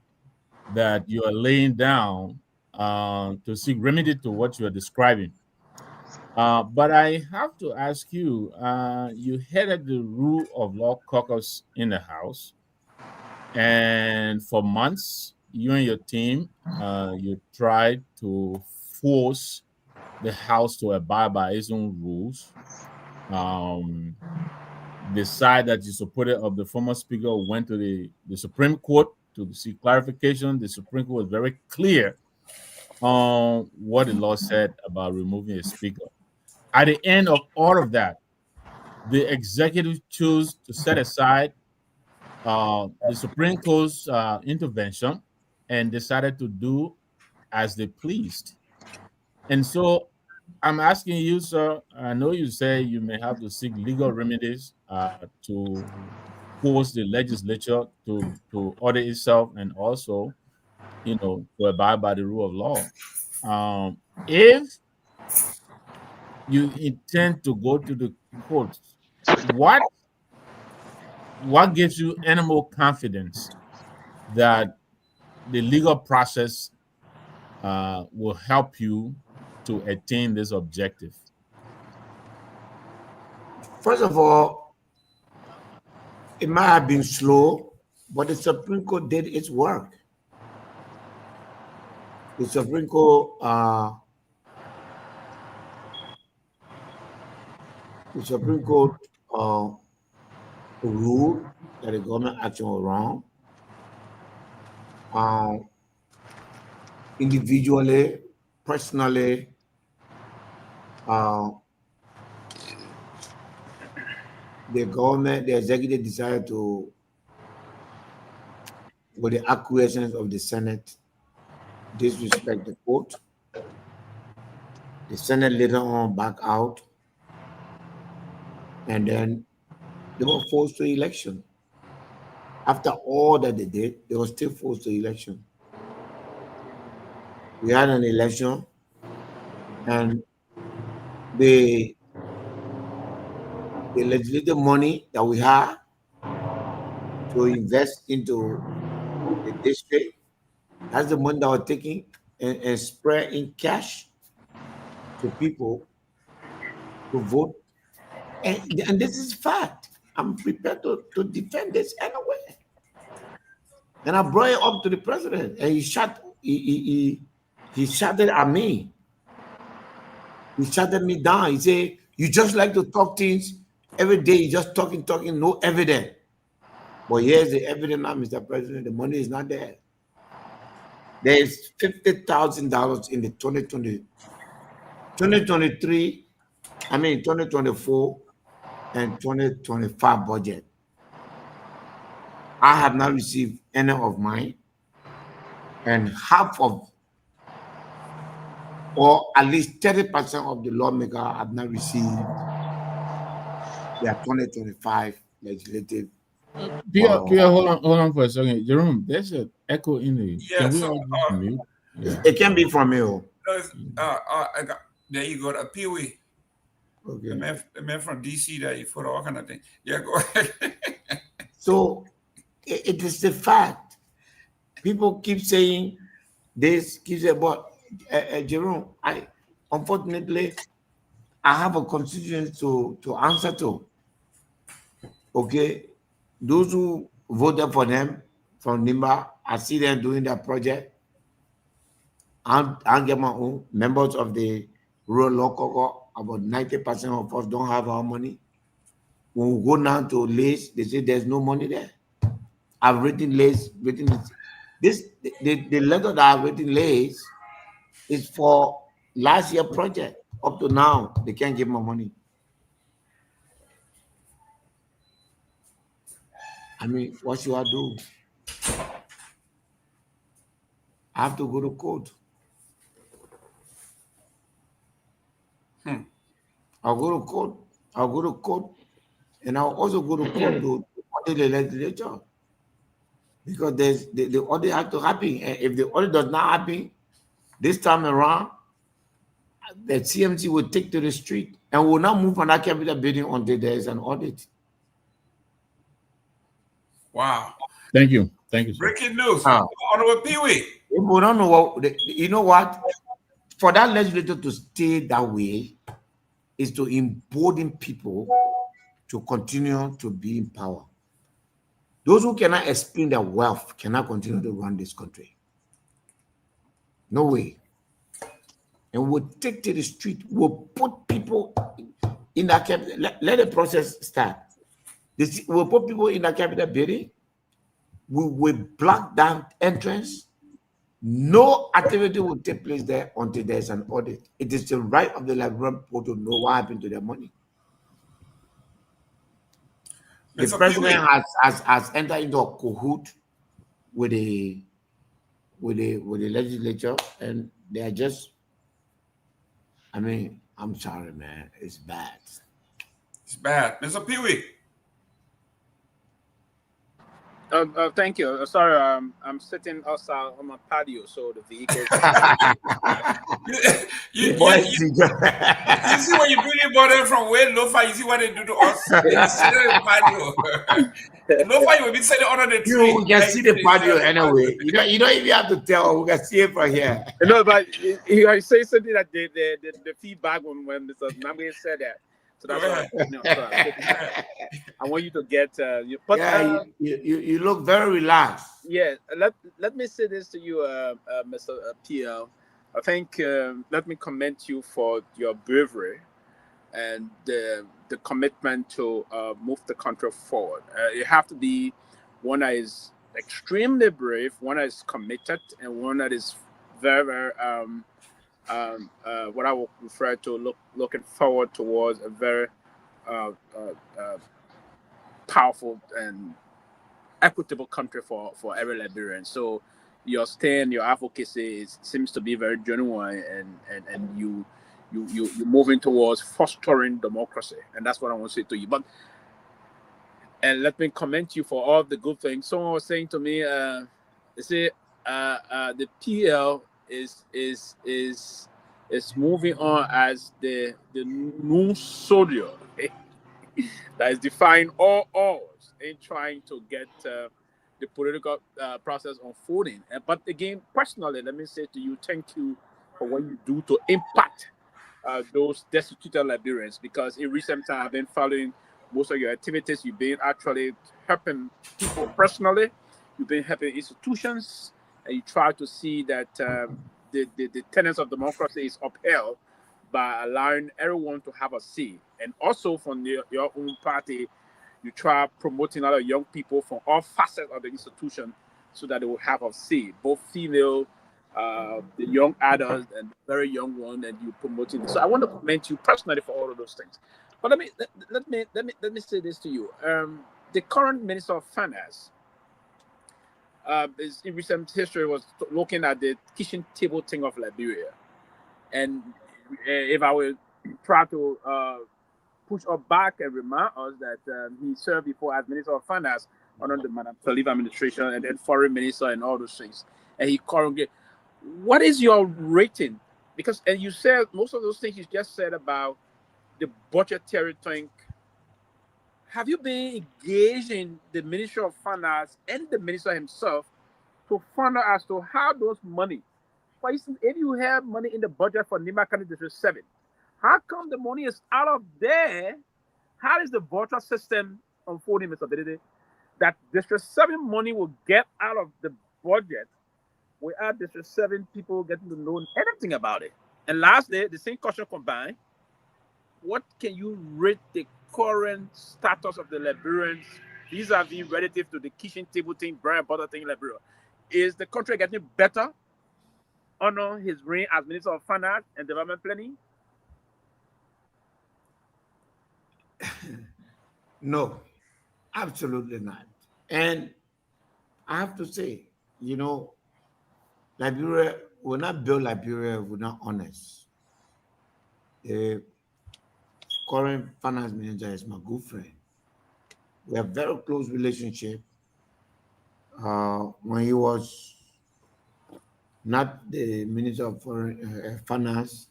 that you are laying down to seek remedy to what you are describing. But I have to ask you, you headed the Rule of Law Caucus in the House, and for months, you and your team, you tried to force the House to abide by its own rules. The side that you supported of the former speaker went to the Supreme Court to seek clarification. The Supreme Court was very clear on what the law said about removing a speaker. At the end of all of that, the executive chose to set aside the Supreme Court's intervention and decided to do as they pleased. And so I'm asking you, sir, I know you say you may have to seek legal remedies to force the legislature to audit itself and also, to abide by the rule of law. If you intend to go to the courts, what gives you animal confidence that the legal process will help you to attain this objective? First of all, it might have been slow, but the Supreme Court did its work. The Supreme Court, ruled that the government action was wrong. Individually, personally, the government, the executive decided to, with the acquiescence of the Senate, disrespect the court. The Senate later on back out, and then they were forced to election. After all that they did, they were still forced to election. We had an election, and the legislative money that we had to invest into the district, that's the money that we're taking and spread in cash to people to vote. And this is fact. I'm prepared to defend this anyway. And I brought it up to the president, and he shouted at me. He shouted me down. He said, "You just like to talk things every day. You just talking, no evidence." But here's the evidence now, Mr. President. The money is not there. There is $50,000 in the 2024 and 2025 budget. I have not received any of mine, and half of, or at least 30% of the lawmakers have not received their 2025 legislative. Pierre, hold on for a second. Jerome, there's an echo in the. Yeah, can we so, all just mute? Yeah. It can be from you. There you go, Pewee. Okay. The man from DC that you put all kind of thing. Yeah, go ahead. So it is the fact. People keep saying this, but Jerome, unfortunately, I have a constituency to answer to. Okay, those who voted for them from Nimba, I see them doing their project. I'll get my own members of the rural local. About 90% of us don't have our money. When we go down to Lace, they say there's no money there. I've written Lace, the letter that I've written Lace is for last year project. Up to now, they can't give my money. I mean, what should I do? I have to go to court. I'll go to court. And I'll also go to court to audit the legislature. Because the audit has to happen. And if the audit does not happen, this time around, the CMC will take to the street and will not move on that capital building until there is an audit. Wow. Thank you. Thank you, sir. Breaking news. Honorable Pewee. People don't know what, you know what? For that legislator to stay that way is to embolden people to continue to be in power. Those who cannot explain their wealth cannot continue to run this country. No way. And we'll take to the street, we'll put people in that capital. Let the process start. We'll put people in the capital building. We will block that entrance. No activity will take place there until there's an audit. It is the right of the Liberian people to know what happened to their money. The president has entered into a cahoot with the legislature, and they are just, I mean, I'm sorry, man. It's bad. It's bad. Mr. Pewee. Thank you. Sorry, I'm sitting outside on my patio, so the vehicles. You, you, Boy, you, you see when you bring your body from way low-fi, you see what they do to us? They sit in the patio. Low-fi will be sitting under the tree. you can see the They sit patio on the anyway. You don't even have to tell. We can see it from here. No, but I say something that the feedback when Mr. Nagbe said that. So that's why so I want you to get but Yeah, you look very relaxed. yeah, let me say this to you, Mr. PL. I think let me commend you for your bravery and the commitment to move the country forward. You have to be one that is extremely brave, one that is committed, and one that is very, very what I would refer to looking forward towards a very uh, uh, uh, powerful and equitable country for every Liberian. So your stand, your advocacy seems to be very genuine, and you moving towards fostering democracy, and that's what I want to say to you. But and let me commend you for all the good things. Someone was saying to me, they say the PL is moving on as the new soldier that is defying all odds in trying to get the political process unfolding. But again, personally, let me say to you, thank you for what you do to impact those destitute Liberians, because in recent time I've been following most of your activities. You've been actually helping people personally, you've been helping institutions, and you try to see that the tenets of democracy is upheld by allowing everyone to have a say. And also from your own party, you try promoting other young people from all facets of the institution so that they will have a say, both female, the young adults, and the very young one, and you promoting. So I want to commend you personally for all of those things. But let me say this to you. The current Minister of Finance, is in recent history was looking at the kitchen table thing of Liberia, and if I will try to push us back and remind us that he served before as Minister of Finance under the Madam Saliva administration, and then Foreign Minister and all those things. And he currently, what is your rating? Because and you said most of those things you just said about the budgetary thing. Have you been engaged in the Ministry of Finance and the minister himself to find out as to how those money, for instance, if you have money in the budget for Nima County District 7, how come the money is out of there? How is the voucher system unfolding, Mr. Benedict, that District 7 money will get out of the budget without District 7 people getting to know anything about it? And lastly, the same question combined, what can you rate the current status of the Liberians vis-a-vis relative to the kitchen table thing, bread and butter thing in Liberia? Is the country getting better under his reign as Minister of Finance and Development Planning? No, absolutely not. And I have to say, Liberia will not build Liberia if we're not honest. The current finance minister is my good friend. We have very close relationship. When he was not the Minister of Foreign Finance,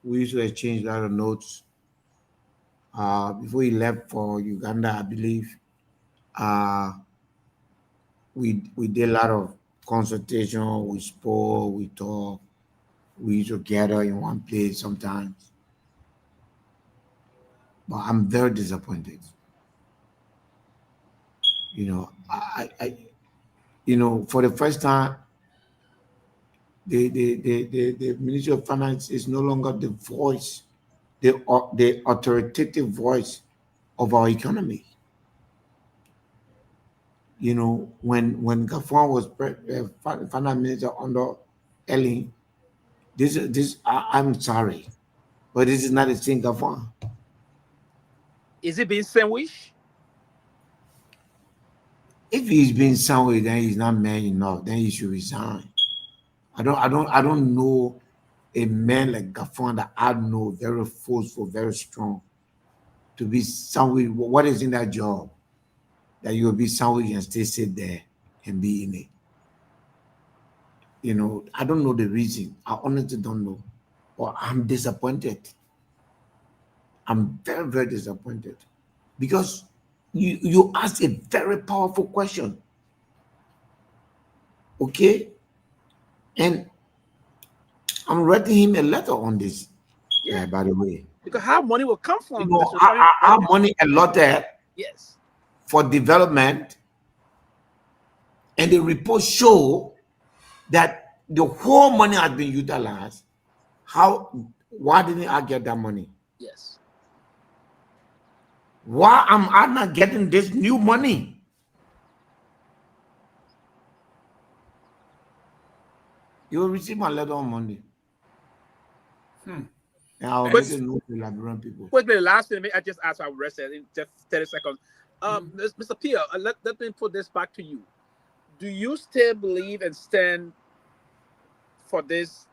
we used to exchange a lot of notes. Before he left for Uganda, I believe, we did a lot of consultation. We spoke, we talked, we used to gather in one place sometimes. But I'm very disappointed. For the first time, the Ministry of Finance is no longer the voice, the authoritative voice of our economy. When Garguah was finance minister under Ellen, I'm sorry, but this is not the same Garguah. Is it being sandwiched? If he's been somewhere, then he's not man enough. Then he should resign. I don't know a man like Garguah that I know very forceful, very strong, to be somewhere. What is in that job? that you'll be somewhere you can still sit there and be in it. You know, I don't know the reason. I honestly don't know. But I'm disappointed. I'm very, very disappointed. Because you asked a very powerful question. Okay? And I'm writing him a letter on this, Yeah. by the way. Because how money will come You from know, this returning our development? money allotted Yes. for development, and the report show that the whole money has been utilized. Why didn't I get that money? Yes. Why am I not getting this new money? You will receive my letter on Monday. And I'll make it known to Liberian people. Wait, the last thing I just asked, I'll rest it in just 30 seconds. Mr. Pierre, let me put this back to you. Do you still believe and stand for this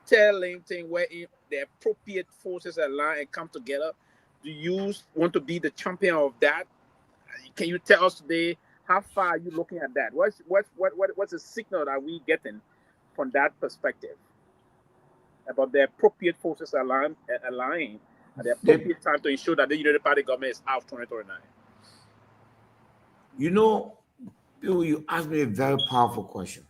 telling thing where the appropriate forces align and come together? Do you want to be the champion of that? Can you tell us today how far are you looking at that? What's the signal that we getting from that perspective about the appropriate forces aligning at the appropriate time to ensure that the United Party government is out of 2029? You know, you asked me a very powerful question.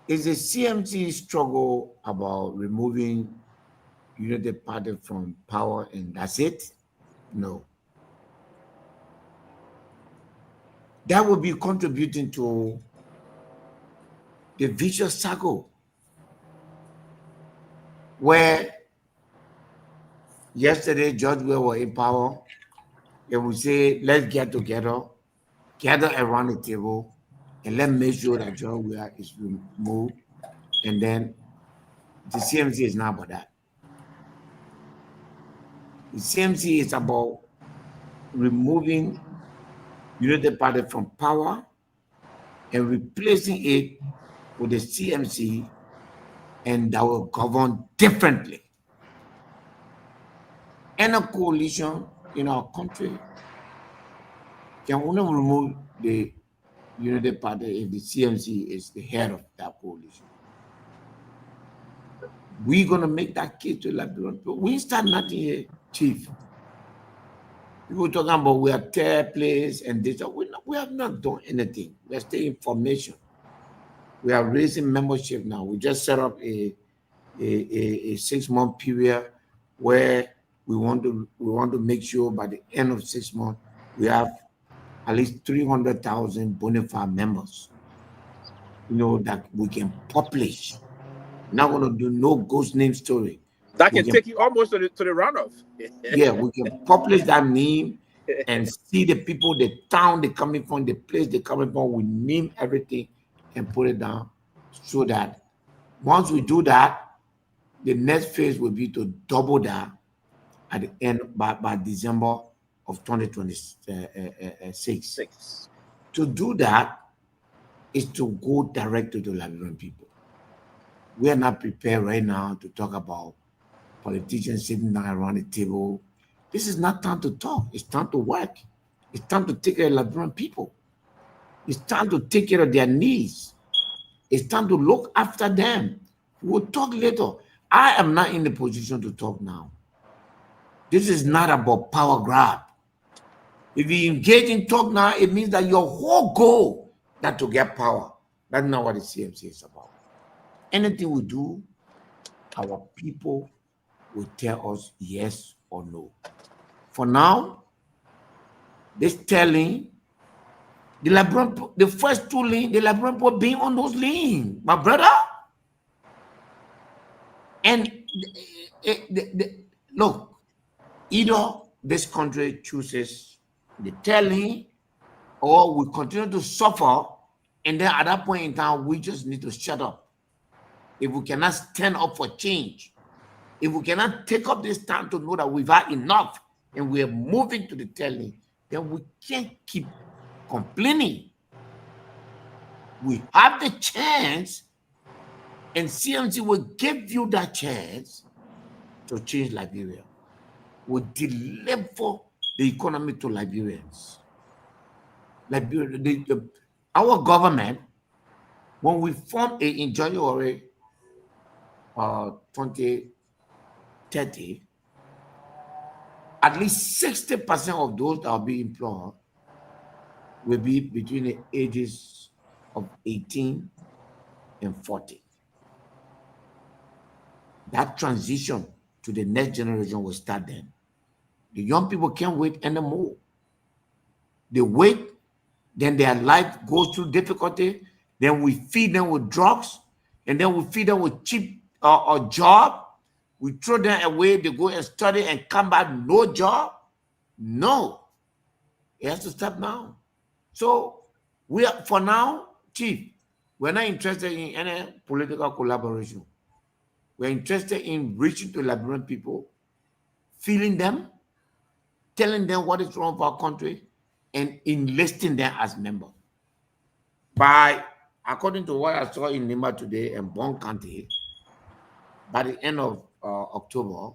Is the CMC struggle about removing United Party from power and that's it? No. That would be contributing to the vicious cycle where yesterday George Weah were in power. They would say, let's get together, gather around the table, and let's make sure that George Weah is removed. And then the CMC is not about that. The CMC is about removing United Party from power and replacing it with the CMC, and that will govern differently. And a coalition in our country can only remove the United Party if the CMC is the head of that coalition. We're going to make that case to Liberian people. We start nothing here, Chief. People talking about we are third place and this. We have not done anything. We are still in formation. We are raising membership now. We just set up a 6-month period where we want to make sure by the end of 6 months we have at least 300,000 bona fide members. You know, that we can publish. We're not going to do no ghost name story. That can take you almost to the runoff. Yeah, we can publish that name and see the people, the town they're coming from, the place they're coming from. We name everything and put it down so that once we do that, the next phase will be to double that at the end by December of 2026. To do that is to go direct to the Liberian people. We are not prepared right now to talk about politicians sitting down around the table. This is not time to talk. It's time to work. It's time to take care of Liberian people. It's time to take care of their needs. It's time to look after them. We'll talk later. I am not in the position to talk now. This is not about power grab. If you engage in talk now, it means that your whole goal is to get power. That's not what the CMC is about. Anything we do, our people will tell us yes or no. For now, this telling the first 2 lanes, the Liberian people being on those lanes, my brother. And look, either this country chooses the telling or we continue to suffer, and then at that point in time, we just need to shut up. If we cannot stand up for change, if we cannot take up this time to know that we've had enough and we are moving to the telling, then we can't keep complaining. We have the chance, and CMC will give you that chance to change Liberia. We deliver the economy to Liberians. Our government, when we formed in January 2030, at least 60% of those that will be employed will be between the ages of 18 and 40. That transition to the next generation will start then. The young people can't wait anymore. They wait, then their life goes through difficulty, then we feed them with drugs, and then we feed them with cheap job. We throw them away, they go and study and come back, no job. No, it has to stop now. So we are, for now, Chief, we're not interested in any political collaboration. We're interested in reaching to Liberian people, feeling them, telling them what is wrong with our country, and enlisting them as members. According to what I saw in Nima today and Bon County, by the end of October,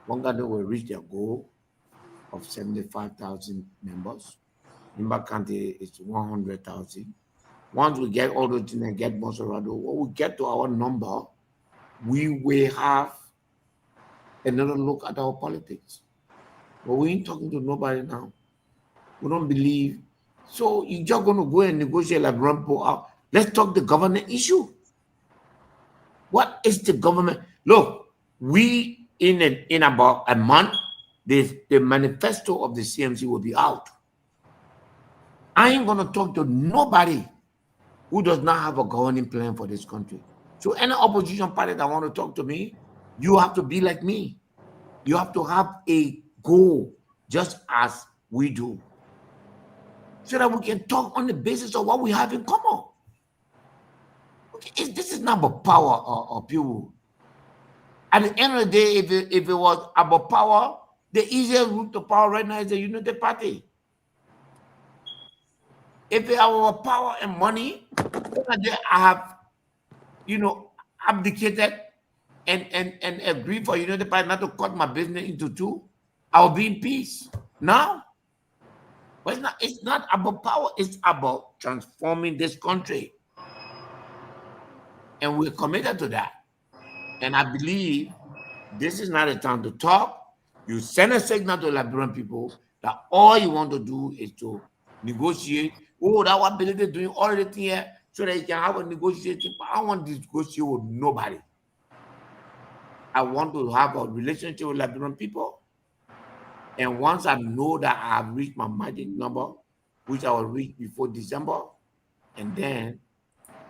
Bon County will reach their goal of 75,000 members. Nimba County is 100,000. Once we get all those things and get Monserrado, when we get to our number, we will have another look at our politics. But we ain't talking to nobody now. We don't believe. So you're just going to go and negotiate like Rumpo out. Let's talk the government issue. What is the government? Look, we in about a month, the manifesto of the CMC will be out. I ain't going to talk to nobody who does not have a governing plan for this country. So any opposition party that want to talk to me, you have to be like me. You have to have a goal just as we do, so that we can talk on the basis of what we have in common. Okay, this is not about power or people. At the end of the day, if it was about power, the easiest route to power right now is the Unity Party. If it was about power and money, I have, abdicated and agreed for Unity Party not to cut my business into two, I'll be in peace. Now, but it's not about power, it's about transforming this country. And we're committed to that. And I believe this is not a time to talk. You send a signal to Liberian people that all you want to do is to negotiate. Oh, that what Billy is doing all the thing here so that you can have a negotiation. But I want to negotiate with nobody. I want to have a relationship with Liberian people. And once I know that I have reached my magic number, which I will reach before December, and then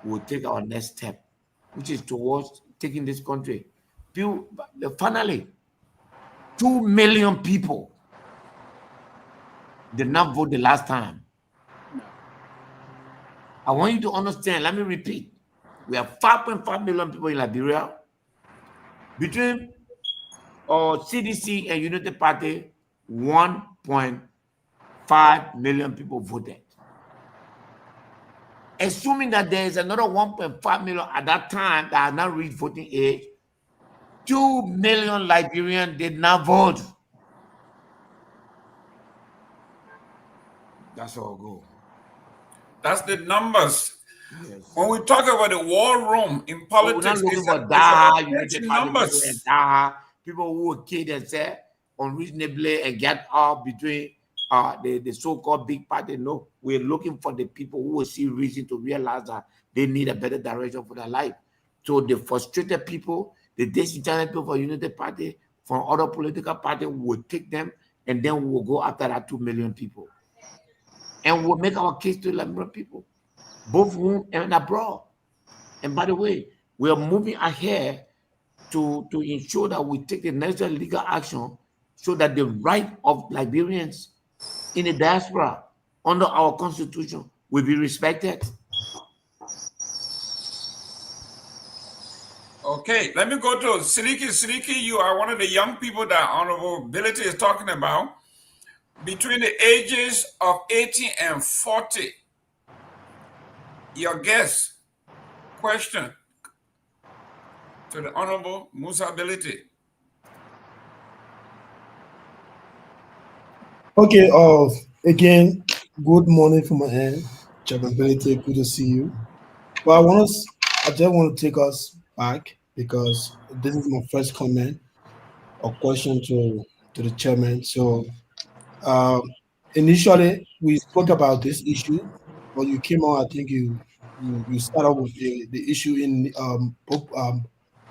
we'll take our next step, which is towards taking this country. Finally, 2 million people did not vote the last time. I want you to understand, let me repeat. We have 5.5 million people in Liberia. Between CDC and Unity Party, 1.5 million people voted. Assuming that there is another 1.5 million at that time that have not reached voting age, 2 million Liberians did not vote. That's all go. That's the numbers. Yes. When we talk about the war room in politics, we're not looking for numbers. People who will kill themselves unreasonably and get off between the so-called big party. No, we're looking for the people who will see reason to realize that they need a better direction for their life. So the frustrated people, the disenchanted people for Unity Party, from other political parties, will take them, and then we will go after that 2 million people. And we'll make our case to Liberian people, both home and abroad. And by the way, we are moving ahead to ensure that we take the necessary legal action so that the right of Liberians in the diaspora under our constitution will be respected. Okay, let me go to Seleke. Seleke, you are one of the young people that Honorable Ability is talking about. Between the ages of 18 and 40, your guess, question to the Honorable Musa Ability. Okay. Again, good morning from my end. Chairman Benedict, good to see you. But I just want to take us back because this is my first comment or question to the chairman. So, um, initially we spoke about this issue, but you came on. I think you started with the issue in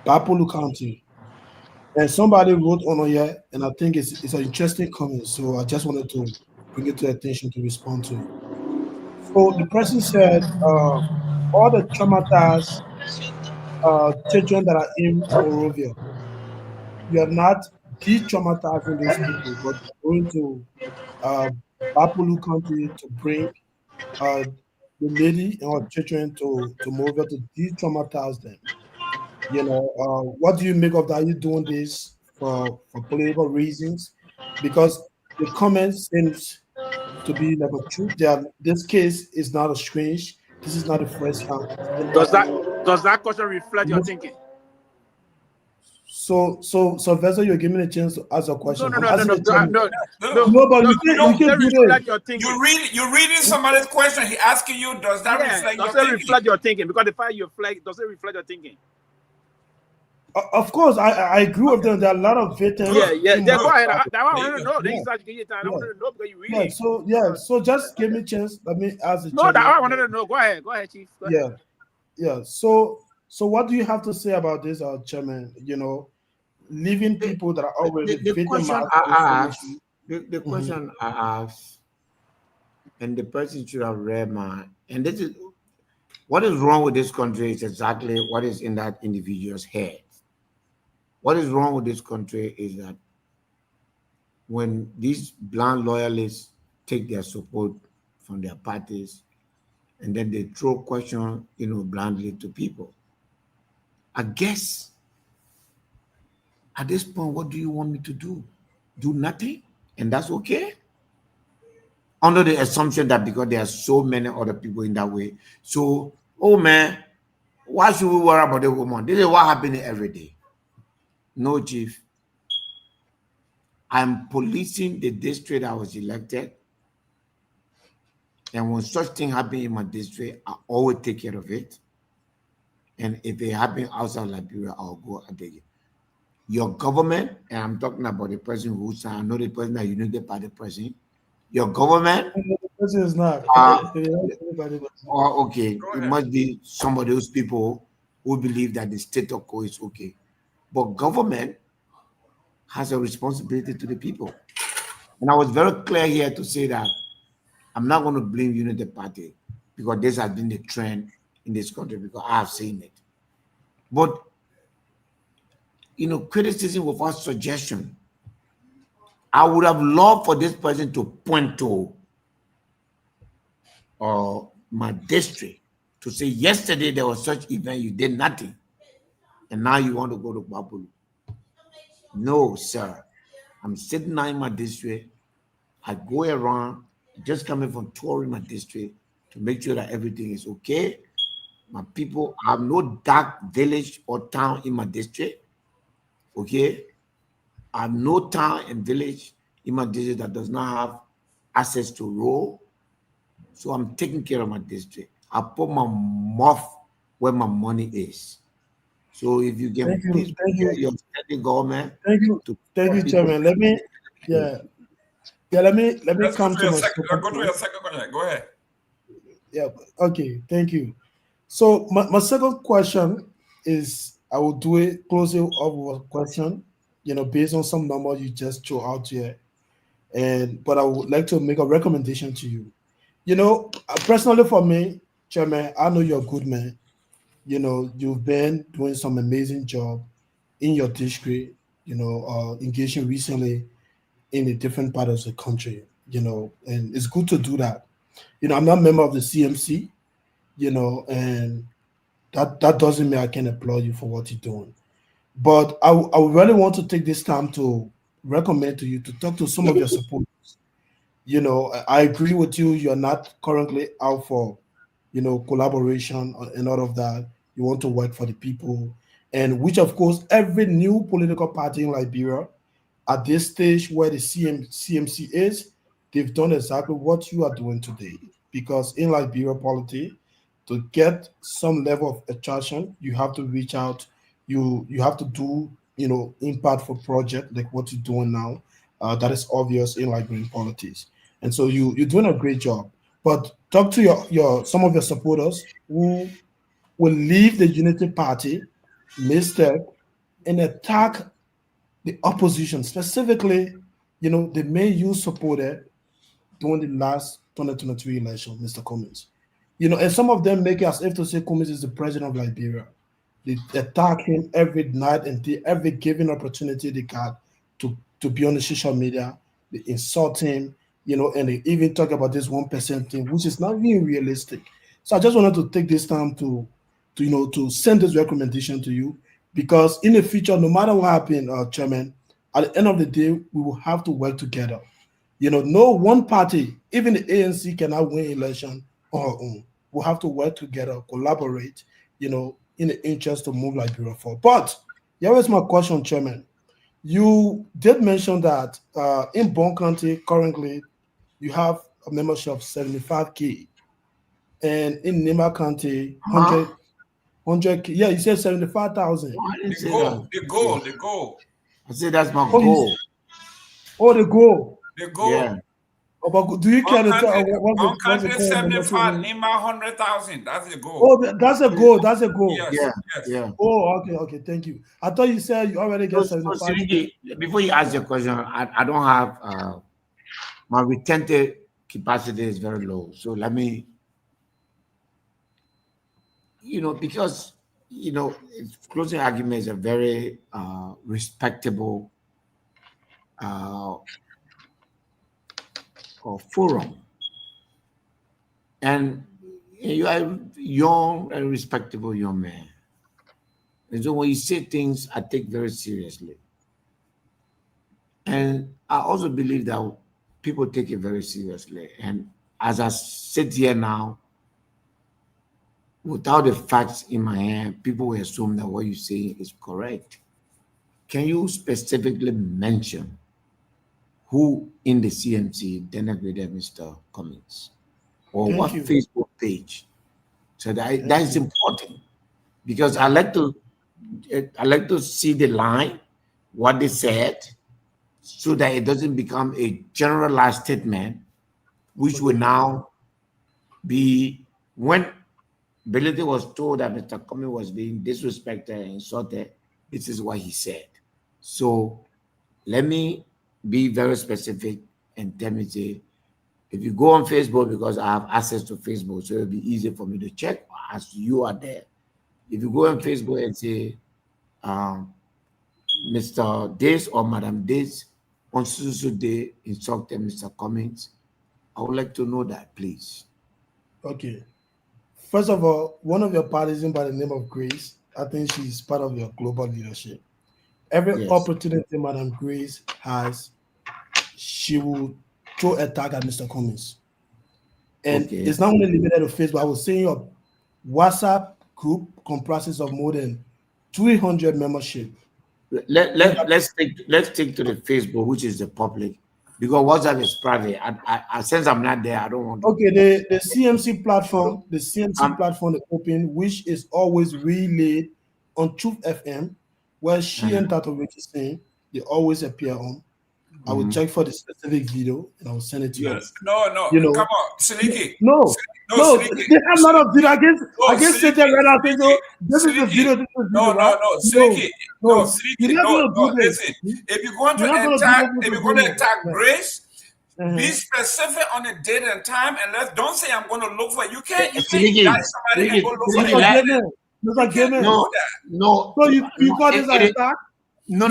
Bapolu County, and somebody wrote on here, and I think it's an interesting comment. So I just wanted to bring it to attention to respond to it. So the person said, all the traumatized children that are in Morovia, you are not de-traumatizing those people, but going to uh, Bapulu County to bring uh, the lady and her children to Morovia to de-traumatize them. What do you make of that? Are you doing this for political reasons? Because the comment seems to be like a truth. This case is not a strange. This is not the first time. Does that question reflect your thinking? So Vessel, you're giving me a chance to ask a question. No, I'm no, no, asking no, the chairman. no, No, but does you can't that do this. reflect your thinking? You're reading somebody's question. He asking you, does that Yeah, reflect does your it thinking? reflect your thinking? Because the fact you reflect, does it reflect your thinking? Of course, I agree with them. There are a lot of victims. Yeah. in Then go ahead. Morovia. That one I want to know. Then Yeah, you start getting your time. I yeah, wanted to know because you're reading. So just give me a chance. Let me ask the No, chairman. that one I wanted to know. Go ahead, Chief. Go ahead. Yeah. So what do you have to say about this, chairman? Leaving people that are already The question victimized I of this asked, issue. the question I asked, and the person should have read my, and this is what is wrong with this country is exactly what is in that individual's head. What is wrong with this country is that when these blind loyalists take their support from their parties and then they throw questions, blindly to people. I guess at this point, what do you want me to do? Do nothing? And that's okay? Under the assumption that because there are so many other people in that way. So, oh man, why should we worry about the woman? This is what happening every day. No, Chief. I'm policing the district I was elected. And when such thing happen in my district, I always take care of it. And if it happen outside Liberia, I'll go and take it. Your government, and I'm talking about the person who signed, I know the person that you know by the person. Your government, The person is not. okay, it must be some of those people who believe that the state of quo is okay. But government has a responsibility to the people. And I was very clear here to say that I'm not going to blame Unity Party because this has been the trend in this country because I have seen it. But, criticism without suggestion. I would have loved for this person to point to my district to say, yesterday there was such event, you did nothing. And now you want to go to Bapulu. No, sir. I'm sitting now in my district. I go around, just coming from touring my district to make sure that everything is okay. My people, I have no dark village or town in my district. Okay. I have no town and village in my district that does not have access to road. So I'm taking care of my district. I put my mouth where my money is. So if you can please get your state government to Thank you, people. chairman. Let me let me Let's come to my go to your second question. Go ahead. Yeah. Okay. Thank you. So my second question is, I will do it closing of a question, based on some number you just threw out here, but I would like to make a recommendation to you. Personally for me, chairman, I know you're a good man. You've been doing some amazing job in your district. Engaging recently in a different part of the country. And it's good to do that. I'm not a member of the CMC. And that doesn't mean I can applaud you for what you're doing. But I would really want to take this time to recommend to you to talk to some of your supporters. I agree with you. You're not currently out for, collaboration and all of that. You want to work for the people, and which, of course, every new political party in Liberia at this stage where the CMC is, they've done exactly what you are doing today. Because in Liberia politics, to get some level of attraction, you have to reach out. You have to do impactful project like what you're doing now. That is obvious in Liberian politics, and so you're doing a great job. But talk to your some of your supporters who will leave the Unity Party, misstep, and attack the opposition, specifically, the main you supported during the last 2023 election, Mr. Cummins. And some of them make it as if to say Cummins is the president of Liberia. They attack him every night and day, every given opportunity they got to be on the social media. They insult him, and they even talk about this 1% thing, which is not even realistic. So I just wanted to take this time to send this recommendation to you, because in the future, no matter what happens, Chairman, at the end of the day, we will have to work together. No one party, even the ANC, cannot win election on her own. We'll have to work together, collaborate, in the interest to move Liberia forward. But here is my question, Chairman. You did mention that in Bon County currently you have a membership of 75K, and in Nima County 100K. Yeah, you said 75,000. I didn't say The goal. I said that's my Oh, goal. the goal. The goal. Yeah. Oh, but do you care to tell One what's the country goal? 75, Nima 100,000. That's the goal. Oh, that's a goal. That's a goal. Yes. Yeah. Oh, okay. Thank you. I thought you said you already got 75. Seleke, before you ask your question, I don't have my retentive capacity is very low. So let me, because closing argument is a very respectable forum, and you are a young and respectable young man. And so when you say things, I take very seriously. And I also believe that people take it very seriously. And as I sit here now, without the facts in my hand, people will assume that what you say is correct. Can you specifically mention who in the CMC denigrated Mr. Cummins? Or Thank what you. Facebook page? So that is important, because I like to see the line, what they said, so that it doesn't become a generalized statement, which will now be when Belity was told that Mr. Cummins was being disrespected and insulted. This is what he said. So let me be very specific and tell me, say, if you go on Facebook, because I have access to Facebook, so it'll be easy for me to check as you are there. If you go on Facebook and say, Mr. This or Madam This on so day insulted Mr. Cummins, I would like to know that, please. Okay. First of all, one of your partisans by the name of Grace, I think she's part of your global leadership. Every Yes. opportunity Madam Grace has, she will throw a tag at Mr. Cummins. And Okay. it's not only limited to Facebook. I was saying your WhatsApp group comprises of more than 300 membership. Let's take to the Facebook, which is the public, because WhatsApp is private. I since I'm not there, I don't want to. Okay, the CMC platform, platform is open, which is always relayed on Truth FM, where she and Tato Rich is saying they always appear on. I will check for the specific video and I will send it to you. No. You know, Come on, Seleke. No, Seleke. they have not of video. I can sit there right now and say, so this is the Seleke. video, this is the video, No, right? Seleke. No, Seleke. You're not going to do this. Listen. If you're going You're not to gonna do attack, this if with you're going to video. attack Yeah. Grace, be specific on the date and time, and don't say I'm going to look for it. You can't Seleke, guide somebody and go look for Seleke, it. Mr. You can't Gayman. do that. No. So you call this an attack? No.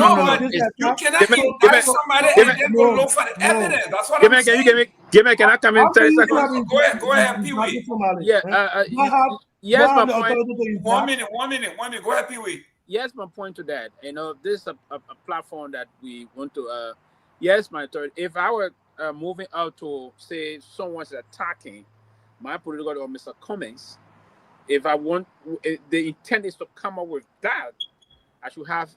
You cannot indict somebody and then go look for the evidence. That's what I'm saying. Can I come in 30 seconds? Go ahead, Pewee. Yeah, yes, my point. 1 minute. Go ahead, Pewee. Yes, my point to that. This is a platform that we want to. Yes, my third. If I were moving out to say someone's attacking my political or Mr. Cummins, if the intent is to come up with that, I should have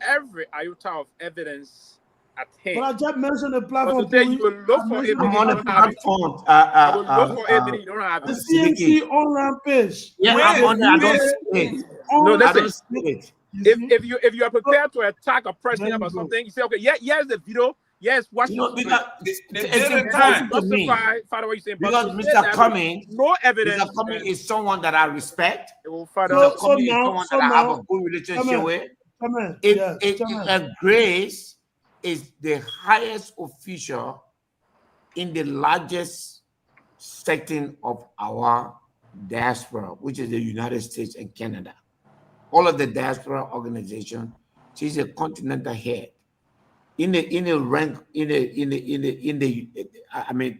every iota of evidence at But hand. I just mentioned the But platform. to say you will look for it, I'm and you on the don't have it. platform. I will look for it, and you don't have The it. CMC online page. Yeah, Wait, I'm on there. I don't wait. see it. No, I listen. don't see it. If you are prepared to attack a There president you or go. something, you say, okay, here's the video. Yes, watch You know, this. because They it's did it important to me. Justify, Father, what you're saying. But Because to say Mr. that Cummings, no evidence. Mr. Cummings is someone that I respect. Father, Mr. So Cummings is now, someone that I have a good relationship with. Grace is the highest official in the largest section of our diaspora, which is the United States and Canada. All of the diaspora organization, she's a continental head. I mean,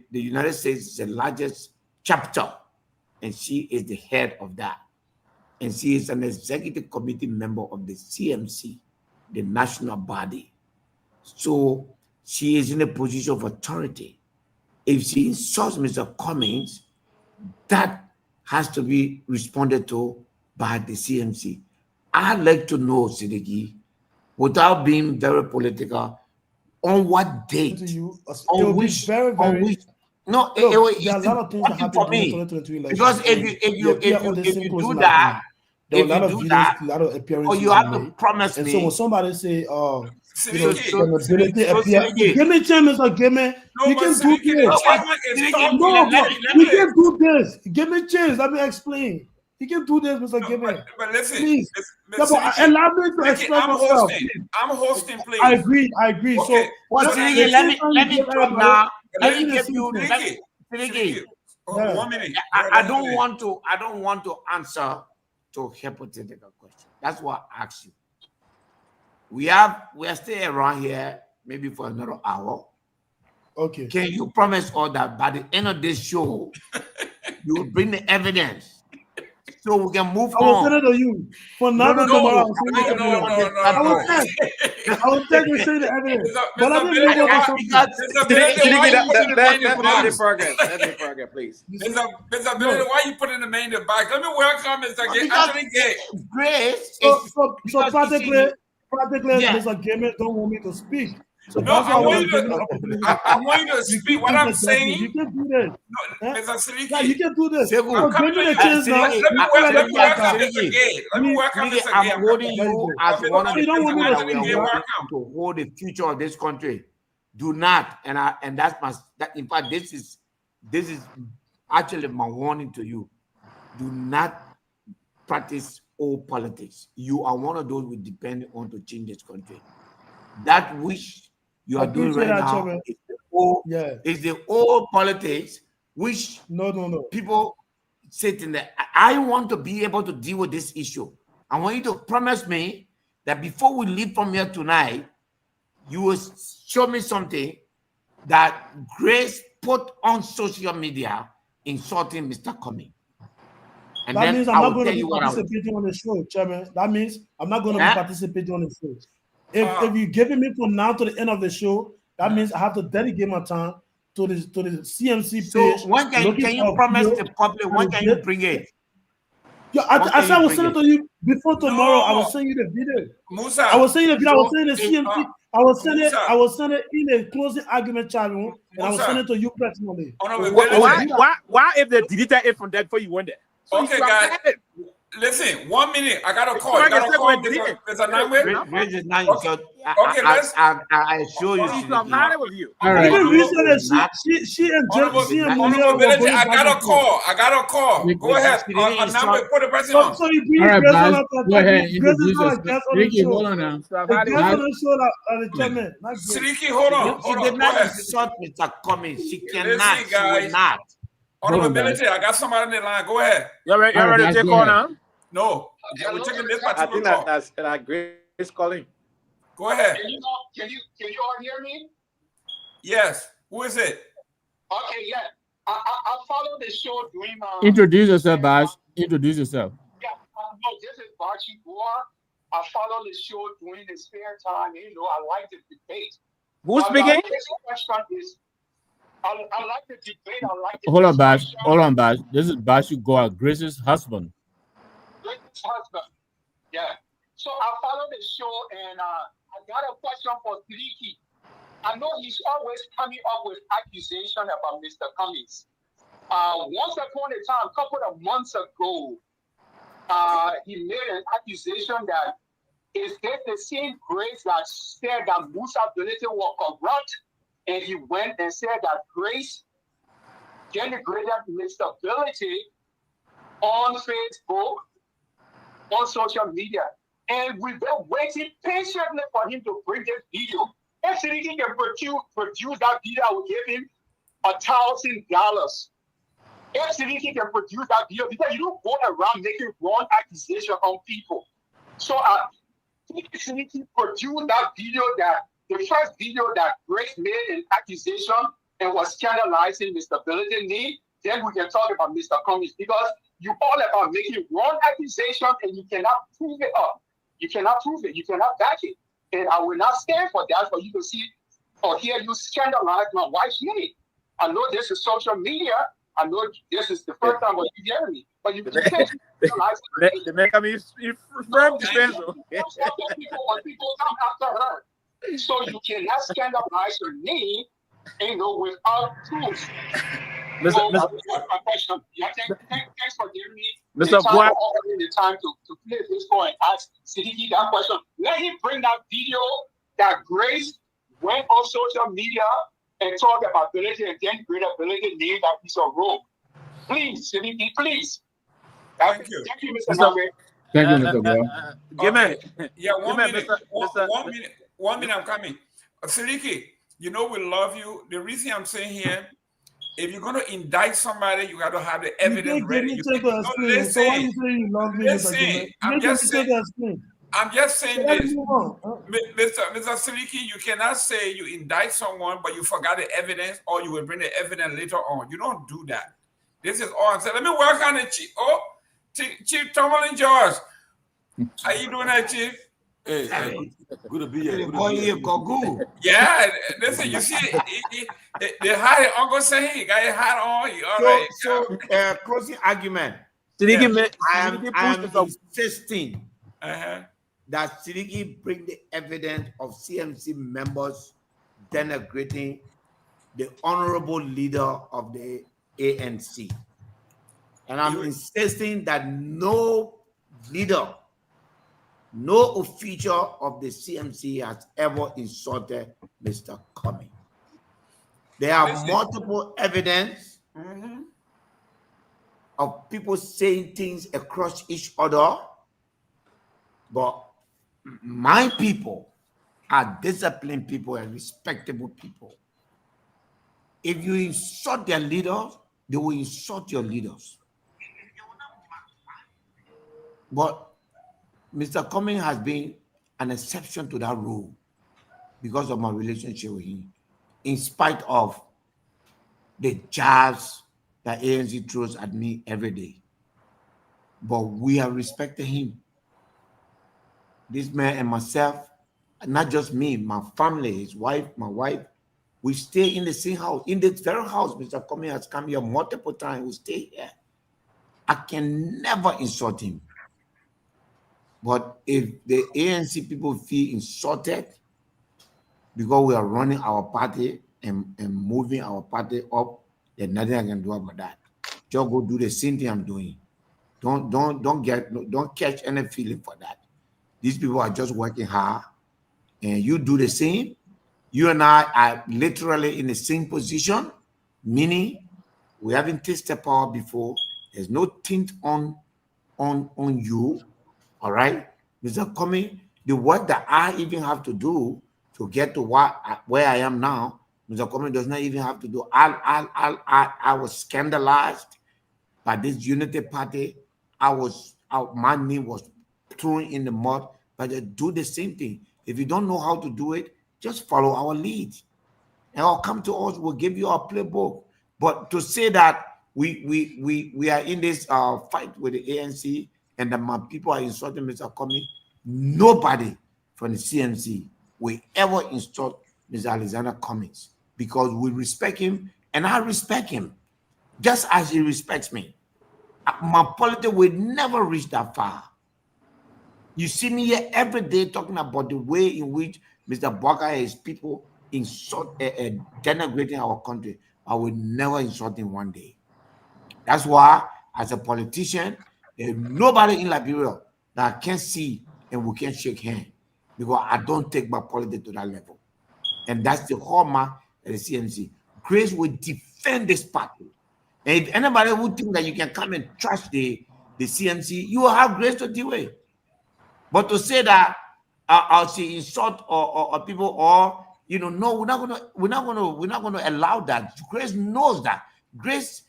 the United States is the largest chapter, and she is the head of that. And she is an executive committee member of the CMC, the national body. So she is in a position of authority. If she insults Mr. Cummings, that has to be responded to by the CMC. I'd like to know, Seleke, without being very political, on what date? On which? There are a lot of things that happened during 2023 election. Because if you do that, there were a lot of videos, a lot of appearances. or you have to promise me. So when somebody say, give me a chance, Mr. Gayman. You can do this. You can do this. Give me a chance. Let me explain. You can do this, Mr. Gayman. But listen, please. Allow me to explain myself. I'm hosting, please. I agree. Okay. Let me talk now. Let me give you. Seleke, 1 minute. I don't want to answer to hypothetical question. That's what I asked you. We are still around here maybe for another hour. Okay. Can you promise all that by the end of this show, you will bring the evidence so we can move on? I will send it to you. For now, tomorrow, I will take you say the evidence. But I didn't know what Let me progress, please. Mr. Billy, why you putting the man in the box? Let me welcome Mr. Grace. So practically, Mr. Gayman don't want me to speak. So no, I want you to speak. What I'm saying, you can do this. No, Mr. Seleke, yeah, you can do this. Give me a chance now. Let me welcome Mr. Gay. I'm holding you as one of the people that we are working to hold the future of this country. Do not, and that's in fact, this is actually my warning to you. Do not practice old politics. You are one of those we depend on to change this country. That which you are doing right now is the old politics, which people sit in there. I want to be able to deal with this issue. I want you to promise me that before we leave from here tonight, you will show me something that Grace put on social media insulting Mr. Cummings. And that means I'm not going to be participating on the show, Chairman. That means I'm not going to be participating on the show. If you're giving me from now to the end of the show, that means I have to dedicate my time to the CMC page. So when can you promise the public? When can you bring it? Yeah, I said I will send it to you before tomorrow. I will send you the video. Musa, I will send you the video. I will send the CMC. I will send it in a closing argument channel, and I will send it to you personally. Why if they deleted it from that before you went there? So okay, guys. Listen, 1 minute. I got a call. There's a language. Okay, let's. I assure you. All right. She and I got a call. Go ahead. Put the person on. So you all right, Baz. Go ahead. Introduce yourself. Seleke, hold on now. Seleke, hold on. She did not insult Mr. Cummings. She cannot. She will not. Honorability, I got somebody in the line. Go ahead. You ready to take on now? No. We're taking this particular I think that's Grace calling. Go ahead. Can you all hear me? Yes. Who is it? Okay, yeah. I follow the show during introduce yourself, Baz. Introduce yourself. Yeah, this is Bashi Goa. I follow the show during the spare time. I like the debate. Who's speaking? This question is I like the debate. I like the Hold on, Baz. This is Bashi Goa, Grace's husband. Grace's husband. Yeah. So I follow the show, and I got a question for Seleke. I know he's always coming up with accusations about Mr. Cummings. Once upon a time, a couple of months ago, he made an accusation that is this the same Grace that said that Musa Bility was corrupt, and he went and said that Grace denigrated Mr. Bility on Facebook, on social media, and we've been waiting patiently for him to bring this video. If he can produce that video, I will give him $1,000. If Seleke can produce that video, because you don't go around making wrong accusations on people. So if Seleke produced that video, that the first video that Grace made an accusation and was scandalizing Mr. Billy's name, then we can talk about Mr. Cummings, because you all about making wrong accusations and you cannot prove it up. You cannot prove it. You cannot back it. And I will not stand for that, for you to see or hear you scandalize my wife's name. I know this is social media. I know this is the first time you hear me, but you can't scandalize her. The make me firm defense. When people come after her, so you cannot scandalize her name, without proof. Thanks for giving me Mr. the time to play this ball and ask Seleke that question. Let him bring that video that Grace went on social media and talk about ability and then great ability name that piece of rope. Please, Seleke, please. Thank you. Thank you, Mr. Nagbe. Thank you, Mr. Brown. Yeah, one minute. Mr. One minute, I'm coming. Seleke, we love you. The reason I'm saying here, if you're going to indict somebody, you got to have the evidence ready. Listen. I'm just saying this. Mr. Seleke, you cannot say you indict someone, but you forgot the evidence, or you will bring the evidence later on. You don't do that. This is all I'm saying. Let me work on the Chief. Chief Tomalin George. How you doing that, Chief? Hey, good to be here. Yeah, listen, you see, they had Uncle Sahin, got a hat on. All right. Closing argument. I am insisting that Seleke bring the evidence of CMC members denigrating the honorable leader of the ANC. And I'm insisting that no leader, no official of the CMC has ever insulted Mr. Cummings. There are multiple evidence of people saying things across each other, but my people are disciplined people and respectable people. If you insult their leaders, they will insult your leaders. But Mr. Cummings has been an exception to that rule because of my relationship with him, in spite of the jabs that ANC throws at me every day. But we have respected him. This man and myself, not just me, my family, his wife, my wife, we stay in the same house. In this very house, Mr. Cummings has come here multiple times. We stay here. I can never insult him. But if the ANC people feel insulted because we are running our party and moving our party up, then nothing I can do about that. Just go do the same thing I'm doing. Don't catch any feeling for that. These people are just working hard, and you do the same. You and I are literally in the same position, meaning we haven't tasted power before. There's no tint on you. All right, Mr. Cummings, the work that I even have to do to get to where I am now, Mr. Cummings does not even have to do. I was scandalized by this unity party. My name was thrown in the mud, but they do the same thing. If you don't know how to do it, just follow our lead. And I'll come to us, we'll give you our playbook. But to say that we are in this fight with the ANC and that my people are insulting Mr. Cummings, nobody from the CMC will ever insult Mr. Alexander Cummings, because we respect him and I respect him just as he respects me. My politics will never reach that far. You see me here every day talking about the way in which Mr. Barker and his people denigrating our country, I will never insult him one day. That's why, as a politician, there's nobody in Liberia that I can see and we can shake hands, because I don't take my politics to that level. And that's the hallmark of the CMC. Grace will defend this party. And if anybody would think that you can come and trash the CMC, you will have Grace to deal with. But to say that I'll say insult or people, or no, we're not gonna allow that. Grace knows that. Grace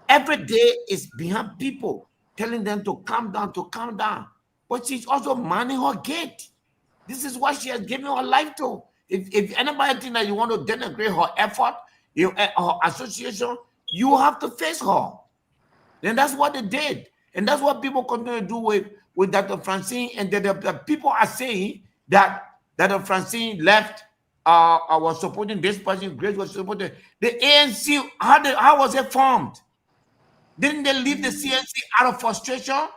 every day is behind people, telling them to calm down, But she's also manning her gate. This is what she has given her life to. If anybody think that you want to denigrate her effort, her association, you have to face her. And that's what they did. And that's what people continue to do with Dr. Francine. And the people are saying that Dr. Francine left, was supporting this person, Grace was supporting the ANC. How was it formed? Didn't they leave the CNC out of frustration?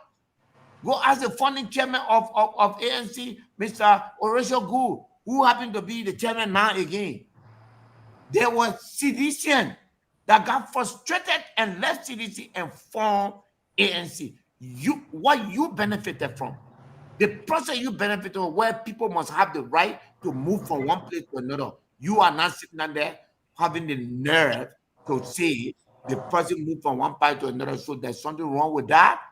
Go ask the founding chairman of ANC, Mr. Horatio Gu, who happened to be the chairman now again. There was CDCN that got frustrated and left CDC and formed ANC. What you benefited from? The process you benefited from, where people must have the right to move from one place to another. You are not sitting down there having the nerve to say the person moved from one party to another, so there's something wrong with that.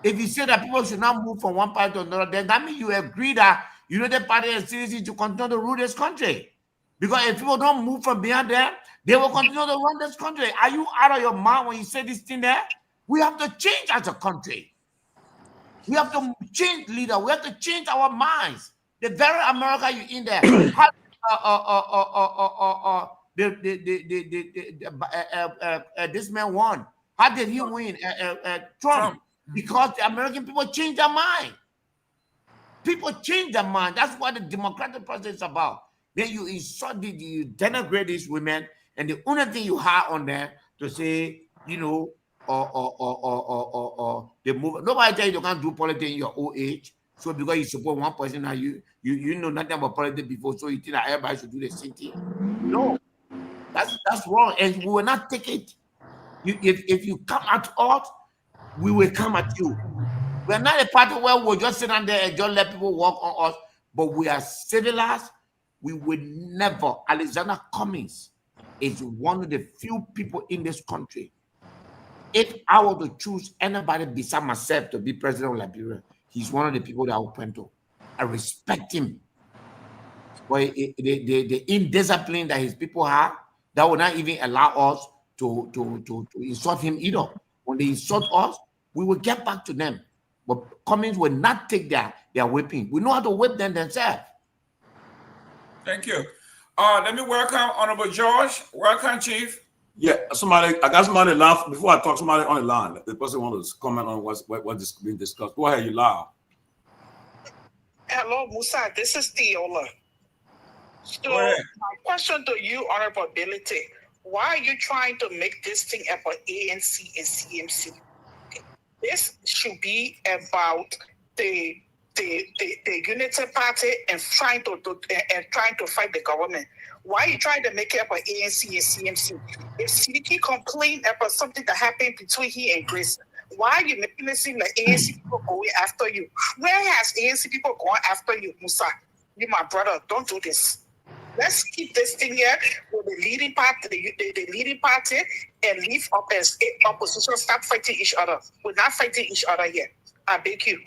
If you say that people should not move from one party to another, then that means you agree that United Party and CDC to continue to rule this country. Because if people don't move from behind there, they will continue to run this country. Are you out of your mind when you say this thing there? We have to change as a country. We have to change leader. We have to change our minds. The very America you're in there, this man won. How did he win? Trump. Because the American people changed their mind. People change their mind. That's what the democratic process is about. Then you insult, you denigrate these women, and the only thing you have on them to say, they move. Nobody tell you you can't do politics in your old age. So because you support one person, now you know nothing about politics before, so you think that everybody should do the same thing. No, that's wrong, and we will not take it. If you come at us, we will come at you. We're not a party where we'll just sit down there and just let people walk on us, but we are civilized. We will never. Alexander Cummings is one of the few people in this country. If I were to choose anybody beside myself to be president of Liberia, he's one of the people that I will point to. I respect him. But the indiscipline that his people have, that will not even allow us to insult him either. When they insult us, we will get back to them. But Cummings will not take their whipping. We know how to whip them themselves. Thank you. Let me welcome Honorable George. Welcome, Chief. Yeah, I got somebody live. Before I talk, somebody on the line. The person wants to comment on what is being discussed. Go ahead, you loud. Hello, Musa. This is Theola. So my question to you, Honorability, why are you trying to make this thing about ANC and CMC? This should be about the Unity Party and trying to fight the government. Why are you trying to make it about ANC and CMC? If Seleke complained about something that happened between he and Grace, why are you making it seem like ANC people going after you? Where has ANC people gone after you, Musa? You, my brother, don't do this. Let's keep this thing here with the leading party, the leading party, and leave up as opposition. Stop fighting each other. We're not fighting each other here. I beg you.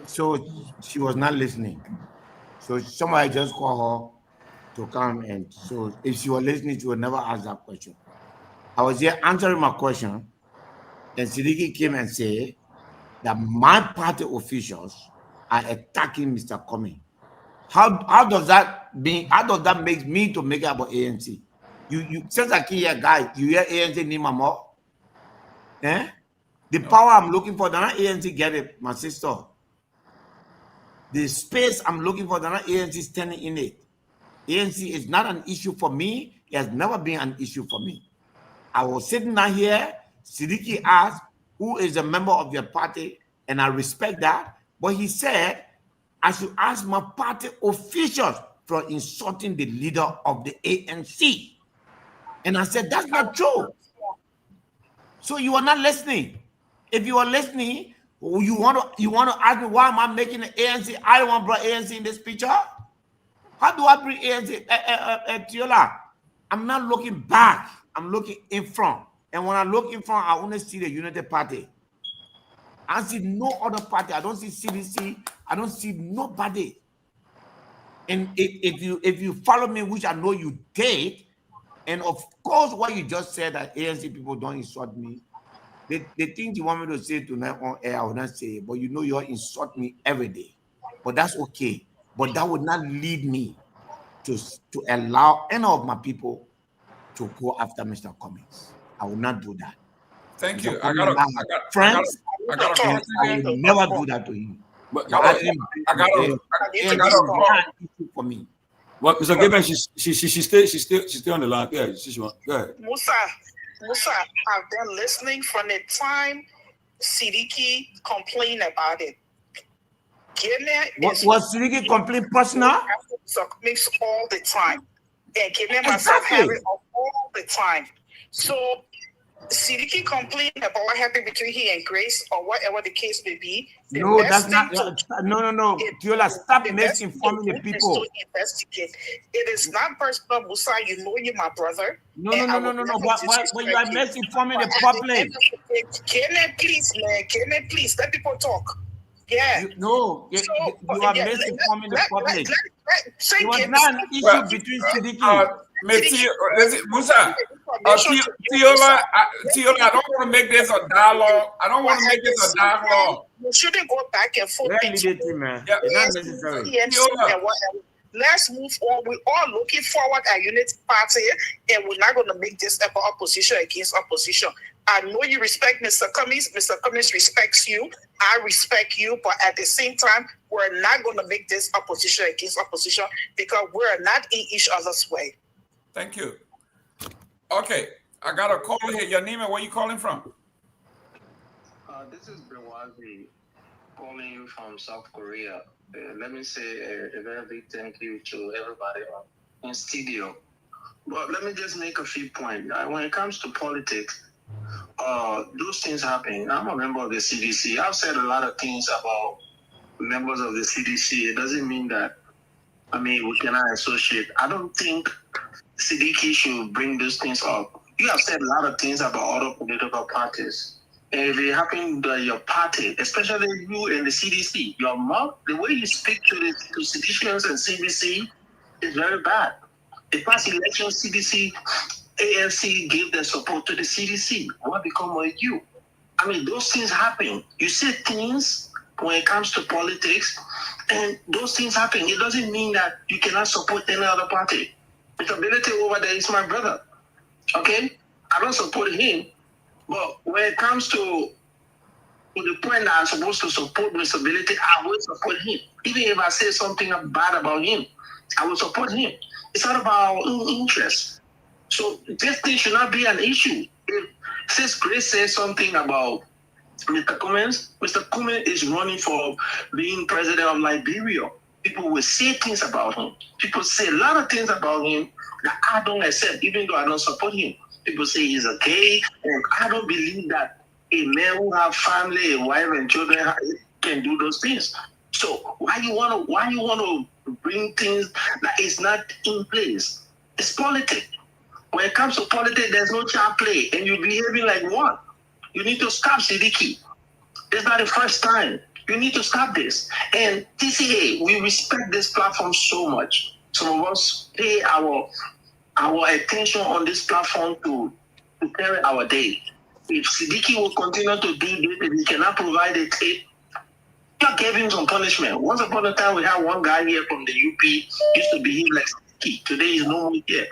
So she was not listening. So somebody just called her to come, and so if she was listening, she would never ask that question. I was here answering my question, and Seleke came and said that my party officials are attacking Mr. Cummings. How does that mean? How does that make me to make it about ANC? You since I came here, guys, you hear ANC name more? Eh? The power I'm looking for, the not ANC get it, my sister. The space I'm looking for, the not ANC standing in it. ANC is not an issue for me. It has never been an issue for me. I was sitting down here, Seleke asked, who is a member of your party? And I respect that. But he said, I should ask my party officials from insulting the leader of the ANC. And I said, that's not true. So you are not listening. If you are listening, you want to ask me why am I making the ANC? I don't want to bring ANC in this picture. How do I bring ANC? Tiola, I'm not looking back. I'm looking in front. And when I look in front, I only see the United Party. I see no other party. I don't see CDC. I don't see nobody. And if you follow me, which I know you did, and of course, what you just said that ANC people don't insult me, the things you want me to say tonight on air, I will not say it, but you know you insult me every day. But that's okay. But that would not lead me to allow any of my people to go after Mr. Cummings. I will not do that. Thank you. I will never do that to him. But for me. What, Mr. Gayman, she's still on the line. Yeah, go ahead. Musa, I've been listening from the time Seleke complained about it. Was Seleke complain personal? Mix all the time. And Gayman myself have it all the time. So Seleke complained about what happened between he and Grace or whatever the case may be. No, that's not. No. Tiola, stop misinforming the people. Investigate. It is not personal, Musa. You know you're my brother. No. But you are misinforming the public. Can I please let people talk? Yeah. You are misinforming the public. It was not an issue between Seleke. Musa, Tiola, I don't want to make this a dialogue. I don't want to make this a dialogue. You shouldn't go back and forth. Man. It's not necessary. Let's move on. We're all looking forward at Unity Party, and we're not going to make this ever opposition against opposition. I know you respect Mr. Cummings. Mr. Cummings respects you. I respect you. But at the same time, we're not going to make this opposition against opposition because we're not in each other's way. Thank you. Okay, I got a call here. Your name and where you calling from? This is Brewazi calling you from South Korea. Let me say a very big thank you to everybody in studio. But let me just make a few points. When it comes to politics, those things happen. I'm a member of the CDC. I've said a lot of things about members of the CDC. It doesn't mean that, we cannot associate. I don't think Seleke should bring those things up. You have said a lot of things about other political parties. And if it happened to your party, especially you and the CDC, your mouth, the way you speak to citizens and CDC is very bad. The past election, CDC, ANC gave their support to the CDC. What become of you? Those things happen. You say things when it comes to politics, and those things happen. It doesn't mean that you cannot support any other party. Mr. Ability over there is my brother. Okay? I don't support him. But when it comes to the point that I'm supposed to support Mr. Ability, I will support him. Even if I say something bad about him, I will support him. It's not about interest. So this thing should not be an issue. Since Grace says something about Mr. Cummings is running for being president of Liberia. People will say things about him. People say a lot of things about him that I don't accept, even though I don't support him. People say he's a gay, and I don't believe that a man who have family, a wife, and children can do those things. So why you want to bring things that is not in place? It's politics. When it comes to politics, there's no child play, and you're behaving like one. You need to stop, Seleke. It's not the first time. You need to stop this. And TCA, we respect this platform so much. Some of us pay our attention on this platform to carry our day. If Seleke will continue to do this, if he cannot provide a tape, just give him some punishment. Once upon a time, we had one guy here from the UP used to behave like Seleke. Today, he's no more here.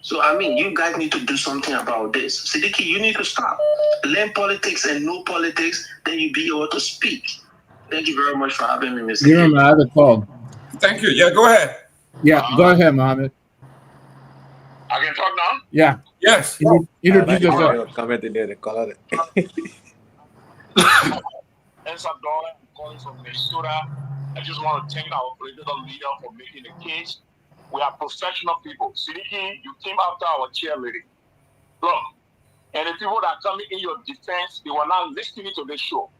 So, you guys need to do something about this. Seleke, you need to stop. Learn politics and know politics, then you'll be able to speak. Thank you very much for having me, Mr. Jerome, I have a call. Thank you. Yeah, go ahead. Yeah, go ahead, Mohammed. I can talk now? Yeah. Yes. Introduce yourself. Comment in there, color. I'm calling from Minnesota. I just want to thank our political leader for making the case. We are professional people. Seleke, you came after our chairlady. Look, and the people that are coming in your defense, they were not listening to this show.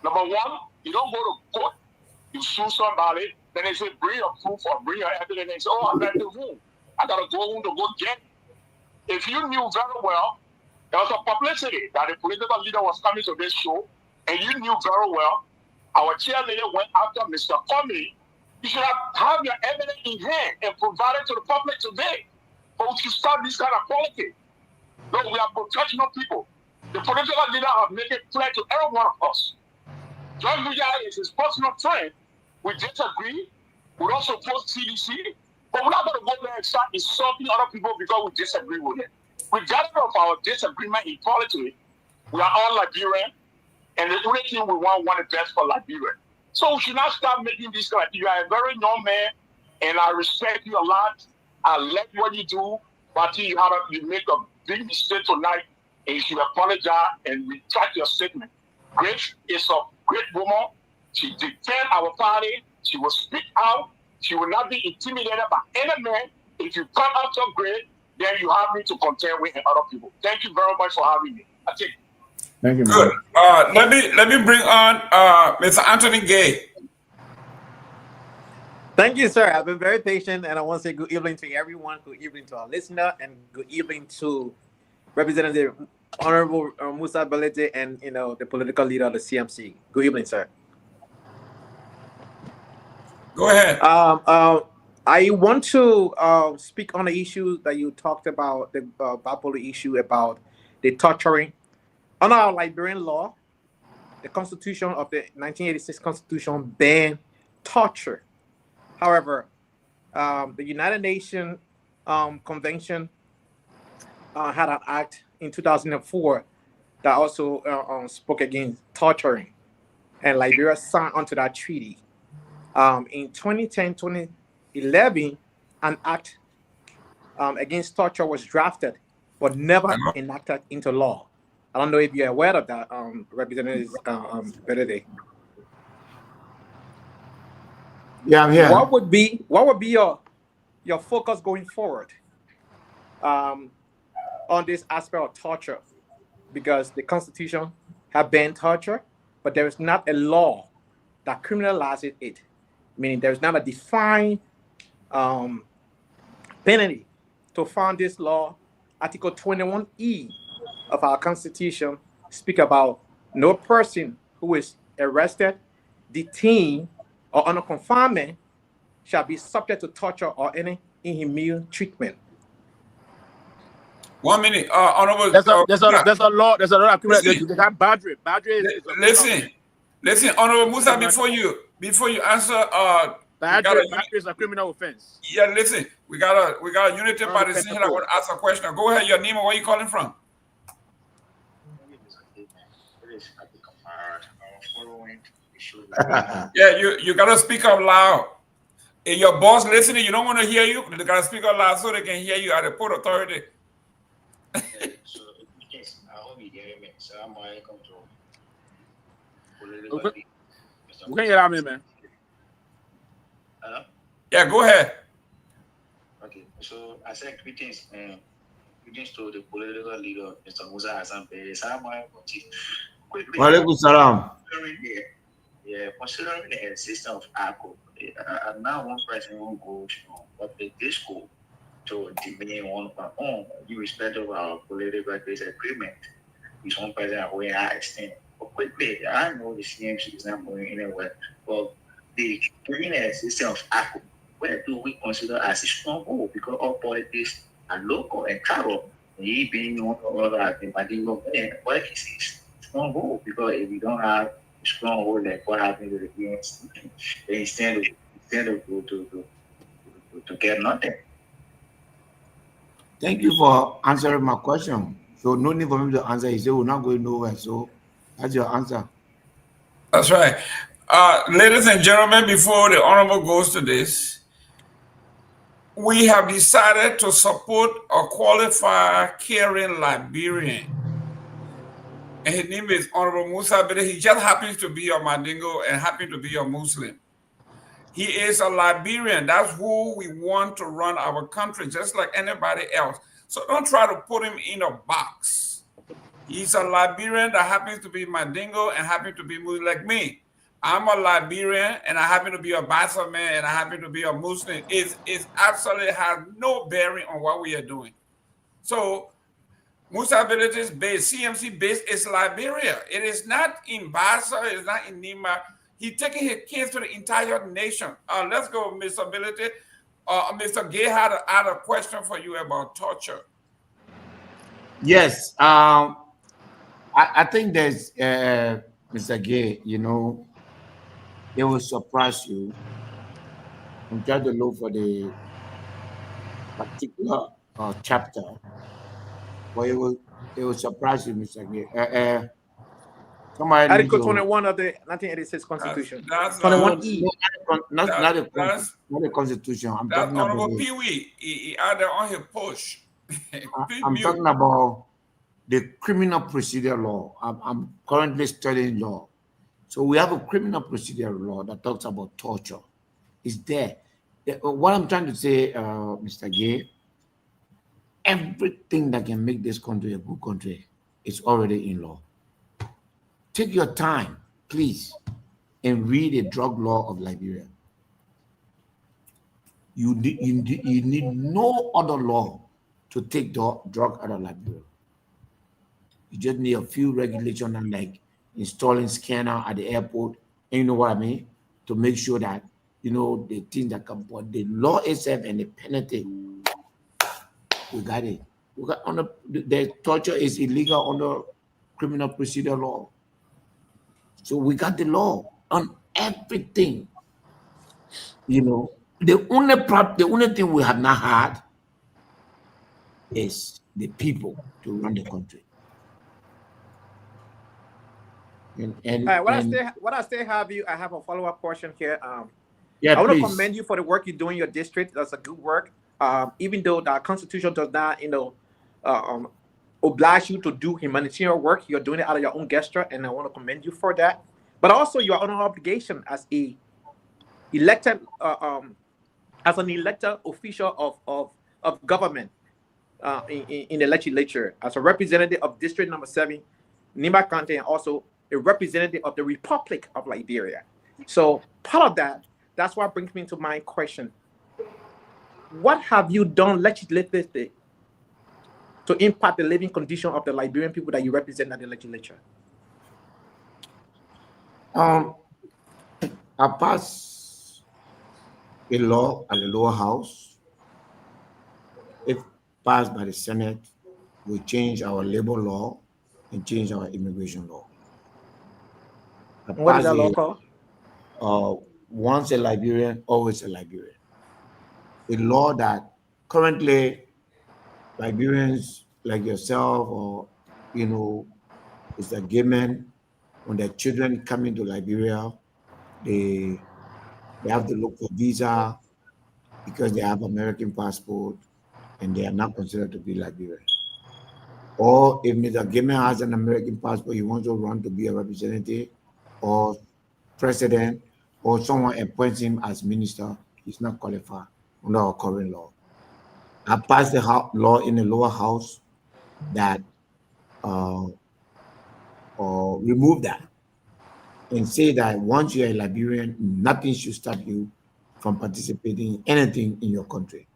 Number one, you don't go to court. You sue somebody, then they say, bring your proof or bring your evidence. They say, oh, I'm at the room. I got to go home to go get it. If you knew very well, there was a publicity that the political leader was coming to this show, and you knew very well, our chairleader went after Mr. Comey. You should have your evidence in hand and provide it to the public today. But we should stop this kind of politics. Look, we are professional people. The political leader have made it clear to every one of us. John Myean is his personal friend. We disagree. We don't support CDC, but we're not going to go there and start insulting other people because we disagree with it. Regardless of our disagreement in politics, we are all Liberian, and the only thing we want the best for Liberia. So we should not start making this like you are a very young man, and I respect you a lot. I like what you do, but you make a big mistake tonight, and you should apologize and retract your statement. Grace is a great woman. She defends our party. She will speak out. She will not be intimidated by any man. If you come out so great, then you have me to contend with other people. Thank you very much for having me. I think. Thank you, Good. Let me bring on Mr. Anthony Gay. Thank you, sir. I've been very patient, and I want to say good evening to everyone, good evening to our listener, and good evening to Representative Honorable Musa Belete and the political leader of the CMC. Good evening, sir. Go ahead. I want to speak on the issue that you talked about, the bipolar issue about the torturing. Under our Liberian law, the Constitution of the 1986 Constitution banned torture. However, the United Nations Convention had an act in 2004 that also spoke against torturing, and Liberia signed onto that treaty. In 2010, 2011, an act against torture was drafted, but never enacted into law. I don't know if you're aware of that, Representative Benedict. Yeah, I'm here. What would be your focus going forward on this aspect of torture? Because the Constitution has banned torture, but there is not a law that criminalizes it. Meaning there is not a defined penalty to fund this law. Article 21E of our Constitution speak about no person who is arrested, detained, or under confinement shall be subject to torture or any inhumane treatment. 1 minute, Honorable. There's a law. There's a law. Badri. Listen, Honorable Musa. Before you answer, Badri is a criminal offense. Yeah, listen. We got a unity party saying I want to ask a question. Go ahead, your name. Where are you calling from? Yeah, you gotta speak up loud. If your boss listening, you don't want to hear you. You gotta speak up loud so they can hear you at the Port Authority. We can hear me, man. Yeah, go ahead. Okay, so I said greetings to the political leader, Mr. Musa Hassan Perez. Walaikum salam. Yeah, considering the existence of ACO, now one person will go to this school to demand one of our own, irrespective of our political disagreement. Is one person where I extend. But quickly, I know the CMC is not going anywhere, but the current system of ACO, where do we consider as a stronghold? Because all politics are local and tribal. He being one or other, I think, what is stronghold? Because if we don't have a stronghold, like what happened to the games, they stand to get nothing. Thank you for answering my question. So no need for me to answer. He said we're not going nowhere. So that's your answer. That's right. Ladies and gentlemen, before the Honorable goes to this, we have decided to support a qualified, caring Liberian. And his name is Honorable Musa Belete. He just happens to be a Mandingo and happens to be a Muslim. He is a Liberian. That's who we want to run our country, just like anybody else. So don't try to put him in a box. He's a Liberian that happens to be Mandingo and happens to be Muslim like me. I'm a Liberian and I happen to be a Bassa man and I happen to be a Muslim. It absolutely has no bearing on what we are doing. So Musa Village's base, CMC base is Liberia. It is not in Bassa, it is not in Nima. He's taking his kids to the entire nation. Let's go, Mr. Ability. Mr. Gay had a question for you about torture. Yes, I think there's Mr. Gay, you know, it will surprise you. I'm trying to look for the particular chapter, but it will surprise you, Mr. Gay. Somebody Article 21 of the 1986 Constitution. That's 21E. Not the Constitution. I'm talking about Pewee. He added on his push. I'm talking about the criminal procedure law. I'm currently studying law. So we have a criminal procedure law that talks about torture. It's there. What I'm trying to say, Mr. Gay, everything that can make this country a good country is already in law. Take your time, please, and read the drug law of Liberia. You need no other law to take the drug out of Liberia. You just need a few regulations like installing scanner at the airport, and you know what I mean, to make sure that, you know, the things that come, but the law itself and the penalty, we got it. We got under the torture is illegal under criminal procedure law. So we got the law on everything. You know, the only thing we have not had is the people to run the country. What I still have you, I have a follow-up question here. Yeah, I want to please. commend you for the work you do in your district. That's a good work. Even though the Constitution does not, you know, oblige you to do humanitarian work, you're doing it out of your own gesture, and I want to commend you for that. But also your own obligation as a elected, as an elected official of government in the legislature, as a representative of District Number 7, Nima County, and also a representative of the Republic of Liberia. So part of that's what brings me to my question. What have you done legislatively to impact the living condition of the Liberian people that you represent at the legislature? I passed a law at the lower house. If passed by the Senate, we change our labor law and change our immigration law. What is that law called? Once a Liberian, always a Liberian. A law that currently Liberians like yourself or, you know, Mr. Gayman, when their children come into Liberia, they have to look for visa because they have American passport and they are not considered to be Liberian. Or if Mr. Gayman has an American passport, he wants to run to be a representative or president, or someone appoints him as minister, he's not qualified under our current law. I passed the law in the lower house that remove that and say that once you're a Liberian, nothing should stop you from participating in anything in your country.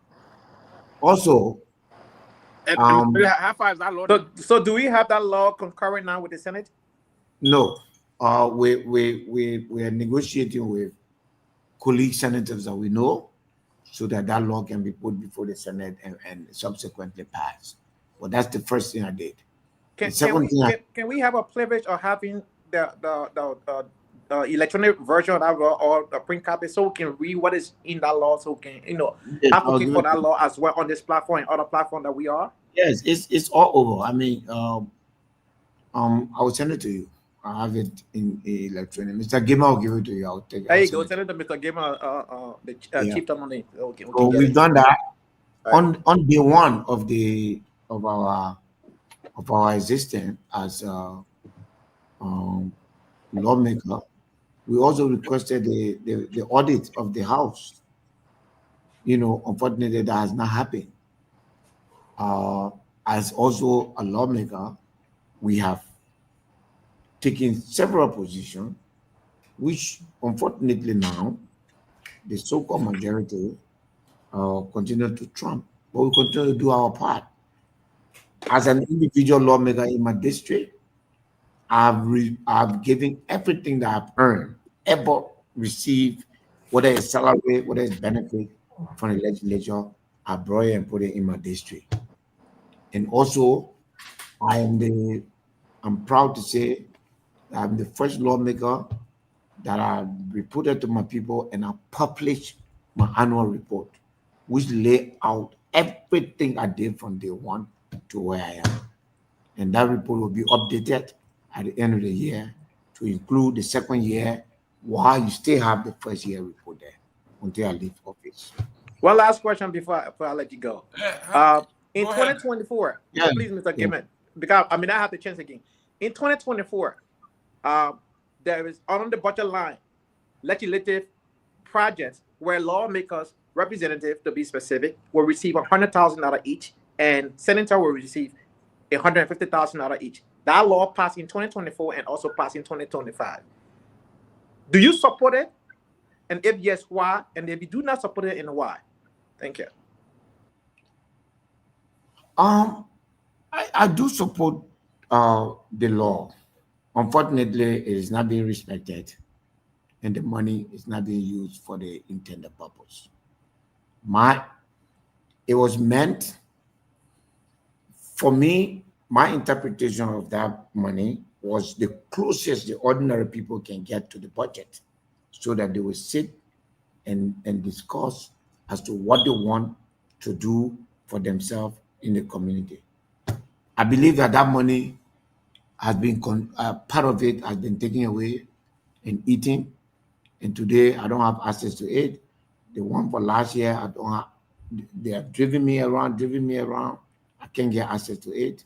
Also, how far is that law? So do we have that law concurrent now with the Senate? No. We are negotiating with colleague senators that we know so that law can be put before the Senate and subsequently passed. Well, that's the first thing I did. Can we have a privilege of having the electronic version of that law or the print copy so we can read what is in that law, so we can, you know, advocate for that law as well on this platform and other platform that we are? Yes, it's all over. I mean, I will send it to you. I have it in electronic. Mr. Gayman will give it to you. I'll take it. There you go. Send it to Mr. Gayman, the chief Tomalin. Okay. So we've done that on day one of our existence as lawmaker. We also requested the audit of the House. Unfortunately, that has not happened. As also a lawmaker, we have taken several positions, which unfortunately now the so-called majority continue to trump. But we continue to do our part. As an individual lawmaker in my district, I've given everything that I've earned, ever received, whether it's salary, whether it's benefit from the legislature, I brought it and put it in my district. And also, I'm proud to say that I'm the first lawmaker that I reported to my people and I published my annual report, which lay out everything I did from day one to where I am. And that report will be updated at the end of the year to include the second year, while you still have the first year report there until I leave office. One last question before I let you go. In 2024, please, Mr. Gayman, because I have the chance again. In 2024, there is on the budget line legislative projects where lawmakers, representatives to be specific, will receive $100,000 each, and senator will receive $150,000 each. That law passed in 2024 and also passed in 2025. Do you support it? And if yes, why? And if you do not support it, and why? Thank you. I do support the law. Unfortunately, it is not being respected, and the money is not being used for the intended purpose. It was meant for me. My interpretation of that money was the closest the ordinary people can get to the budget, so that they will sit and discuss as to what they want to do for themselves in the community. I believe that money has been part of it has been taken away and eaten, and today I don't have access to it. The one for last year, I don't have. They have driven me around. I can't get access to it,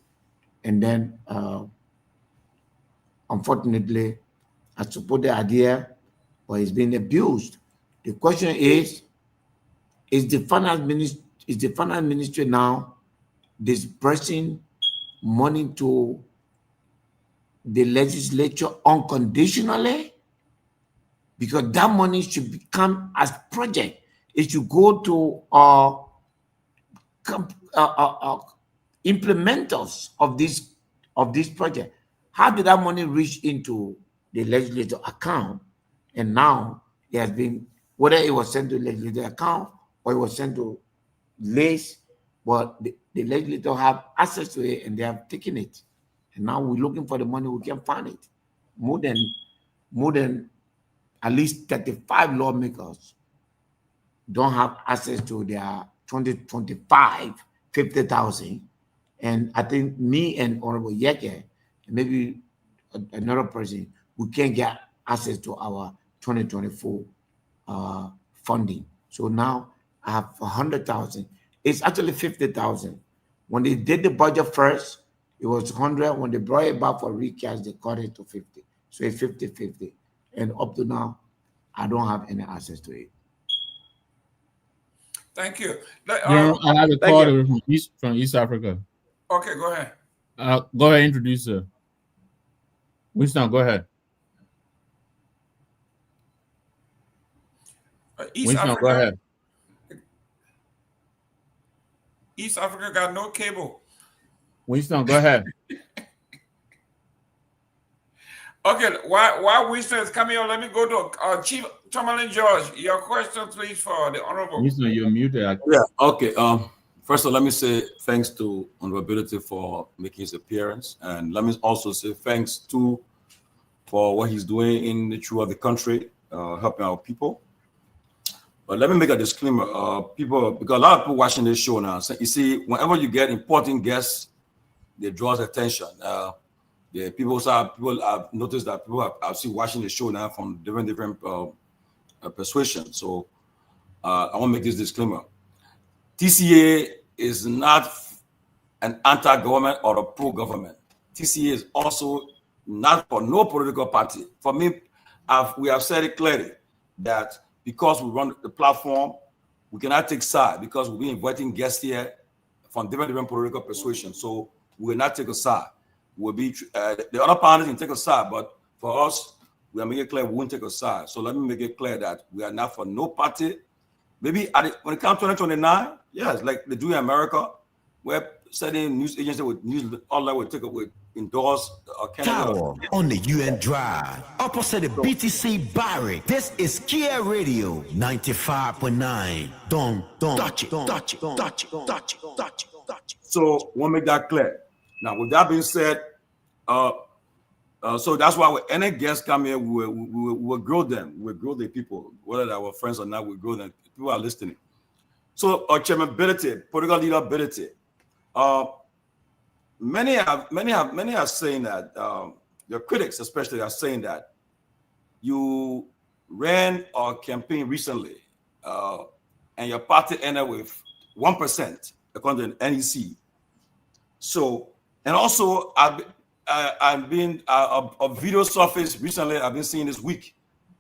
and then unfortunately, I support the idea, but it's being abused. The question is the finance ministry now disbursing money to the legislature unconditionally? Because that money should become as project. It should go to implementers of this project. How did that money reach into the legislature account? And now it has been, whether it was sent to the legislature account or it was sent to LACE, but the legislature have access to it and they have taken it. And now we're looking for the money, we can't find it. More than at least 35 lawmakers don't have access to their 2025 $50,000. And I think me and Honorable Yeke, and maybe another person, we can't get access to our 2024 funding. So now I have 100,000. It's actually 50,000. When they did the budget first, it was 100. When they brought it back for recast, they cut it to 50. So it's 50-50. And up to now, I don't have any access to it. Thank you. I have a call from East Africa. Okay, go ahead. Go ahead, introduce her. Winston, go ahead. Winston, go ahead. East Africa got no cable. Winston, go ahead. Okay, while Winston is coming on, let me go to Chief Tomalin George. Your question, please, for the Honorable. Winston, you're muted. Yeah, okay. First of all, let me say thanks to Honorability for making his appearance. And let me also say thanks for what he's doing in the throughout the country, helping our people. But let me make a disclaimer. Because a lot of people watching this show now, so you see, whenever you get important guests, they draw attention. People have noticed that people have seen watching the show now from different persuasions. So I want to make this disclaimer. TCA is not an anti-government or a pro-government. TCA is also not for no political party. For me, we have said it clearly that because we run the platform, we cannot take side because we'll be inviting guests here from different political persuasions. So we will not take a side. We'll be the other parties can take a side, but for us, we are making it clear we won't take a side. So let me make it clear that we are not for no party. Maybe when it comes to 2029, yes, like they do in America, where certain news agencies with news all that would take up with endorse Tower on the UN Drive, opposite the BTC Barrick. This is Kia Radio 95.9. Don't touch it, touch it, touch it, touch it, touch it, touch it. So we'll make that clear. Now, with that being said, so that's why when any guests come here, we will grow them. We will grow the people, whether they're our friends or not. We grow them. People are listening. So, chairmanability, political leaderability. Many are saying that your critics, especially, are saying that you ran a campaign recently, and your party ended with 1% according to the NEC. So, and also, I've been a video surface recently. I've been seeing this week.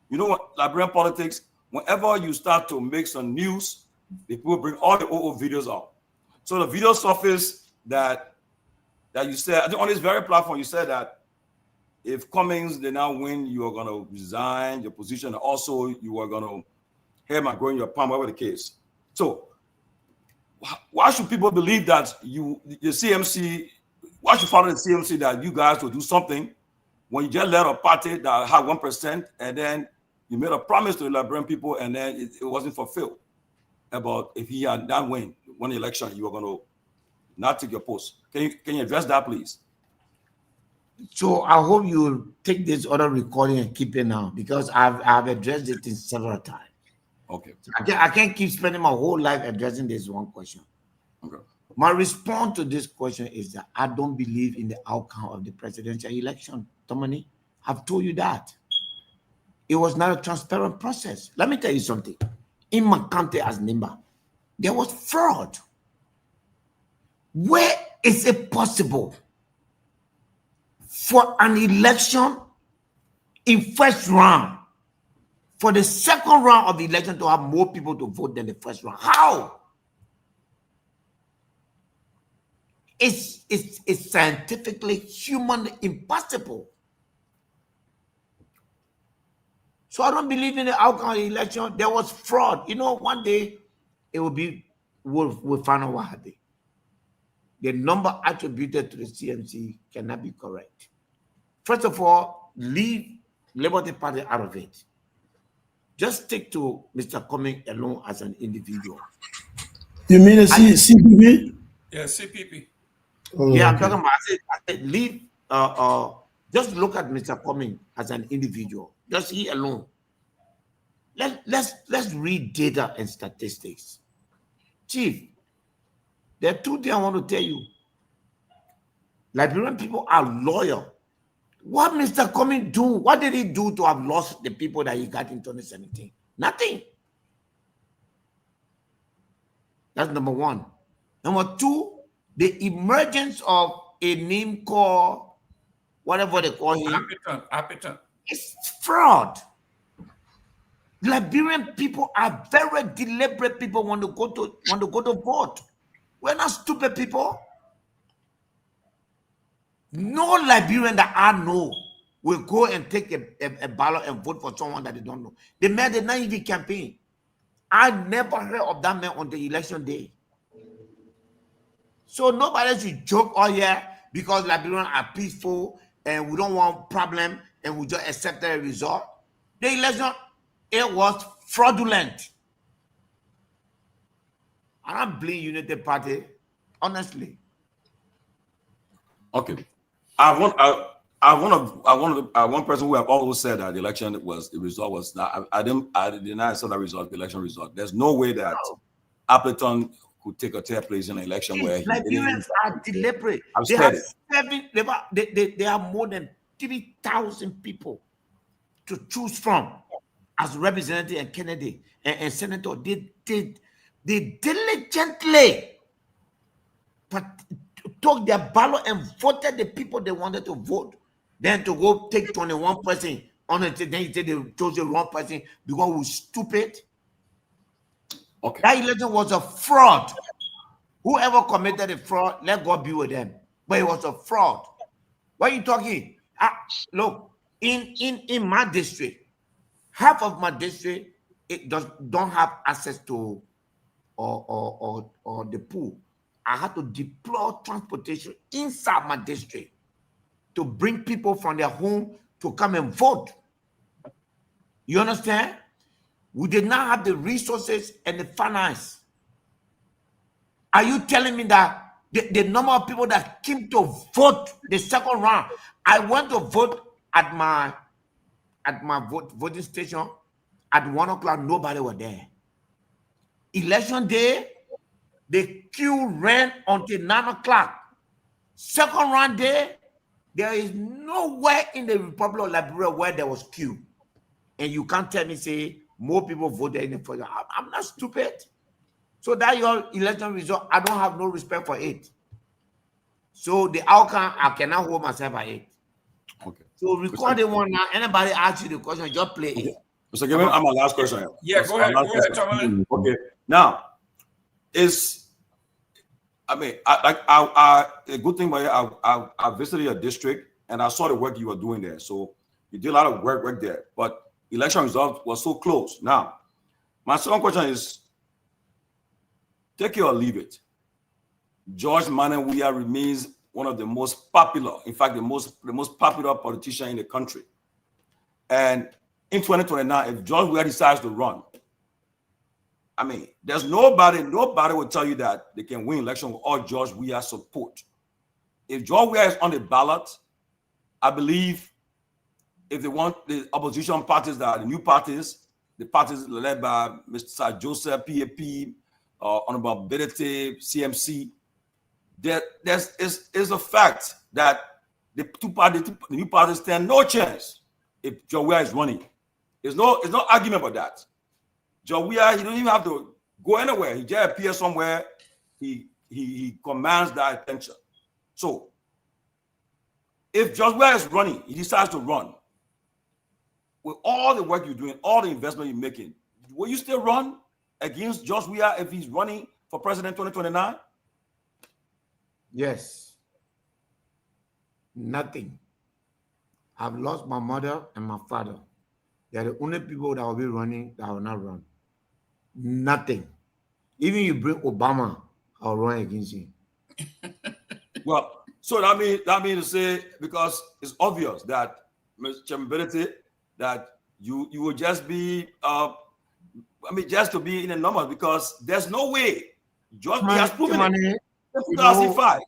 You know what, Liberian politics. Whenever you start to make some news, the people bring all the old videos out. So the video surface that you said, I think on this very platform, you said that if Cummings they now win, you are going to resign your position. And also, you are going to have my growing your palm, whatever the case. So why should people believe that the CMC? Why should follow the CMC that you guys will do something when you just let a party that had 1% and then you made a promise to the Liberian people and then it wasn't fulfilled? About if he had not won the election, you were going to not take your post. Can you address that, please? So I hope you will take this other recording and keep it now because I've addressed it in several times. Okay. So I can't keep spending my whole life addressing this one question. Okay. My response to this question is that I don't believe in the outcome of the presidential election. Tomani, I've told you that. It was not a transparent process. Let me tell you something. In my county as Nimba, there was fraud. Where is it possible for an election in first round, for the second round of the election to have more people to vote than the first round? How? It's scientifically, humanly impossible. So I don't believe in the outcome of the election. There was fraud. You know, one day it will be, we'll find out what happened. The number attributed to the CMC cannot be correct. First of all, leave Liberty Party out of it. Just stick to Mr. Cummings alone as an individual. You mean the CPP? Yeah, CPP. Oh, yeah, okay. I'm talking about, I said leave, just look at Mr. Cummings as an individual. Just he alone. Let's read data and statistics. Chief, there are two things I want to tell you. Liberian people are loyal. What Mr. Cummings do? What did he do to have lost the people that he got in 2017? Nothing. That's number one. Number two, the emergence of a name called whatever they call him. Appeton. It's fraud. Liberian people are very deliberate people want to go to vote. We're not stupid people. No Liberian that I know will go and take a ballot and vote for someone that they don't know. They made a naive campaign. I never heard of that man on the election day. So nobody should joke all year because Liberians are peaceful and we don't want problem and we just accept the result. The election, it was fraudulent. I don't blame United Party, honestly. Okay. I one person who have always said that the result was not. I did not say that result, the election result. There's no way that Appleton could take a third place in an election where Liberians are deliberate. They have more than 3,000 people to choose from as representative and candidate and senator. They diligently took their ballot and voted the people they wanted to vote, then to go take 21% Honestly, then you say they chose the wrong person because we're stupid. Okay. That election was a fraud. Whoever committed the fraud, let God be with them. But it was a fraud. What are you talking? Look, in my district, half of my district don't have access to or the pool. I had to deploy transportation inside my district to bring people from their home to come and vote. You understand? We did not have the resources and the finance. Are you telling me that the number of people that came to vote the second round? I went to vote at my voting station at 1 o'clock. Nobody was there. Election day, the queue ran until 9 o'clock. Second round day, there is nowhere in the Republic of Liberia where there was queue. And you can't tell me, say, more people voted in the first. I'm not stupid. So that your election result, I don't have no respect for it. So the outcome, I cannot hold myself at it. Okay. So record the one now. Anybody ask you the question, just play it. Mr. Gayman, I'm my last question. Yeah, go ahead. Go ahead, Tomalin. Okay. Now, a good thing about I visited your district and I saw the work you were doing there. So you did a lot of work there, but election result was so close. Now, my second question is, take it or leave it. George Myean remains one of the most popular, in fact, the most popular politician in the country. And in 2029, if George Weah decides to run, I mean, there's nobody will tell you that they can win election with all George Weah support. If George Weah is on the ballot, I believe if they want the opposition parties that are the new parties, the parties led by Mr. Joseph Pewee, Honorable Ability, CMC, there's a fact that the new parties stand no chance if George Weah is running. There's no argument about that. George Weah, he don't even have to go anywhere. He just appears somewhere. He commands that attention. So if George Weah is running, he decides to run. With all the work you're doing, all the investment you're making, will you still run against George Weah if he's running for president 2029? Yes. Nothing. I've lost my mother and my father. They're the only people that will be running that will not run. Nothing. Even you bring Obama, I'll run against him. Well, so that means to say, because it's obvious that Mr. Chairman, that you will just be just to be in the numbers, because there's no way George Weah has proven it. 2005.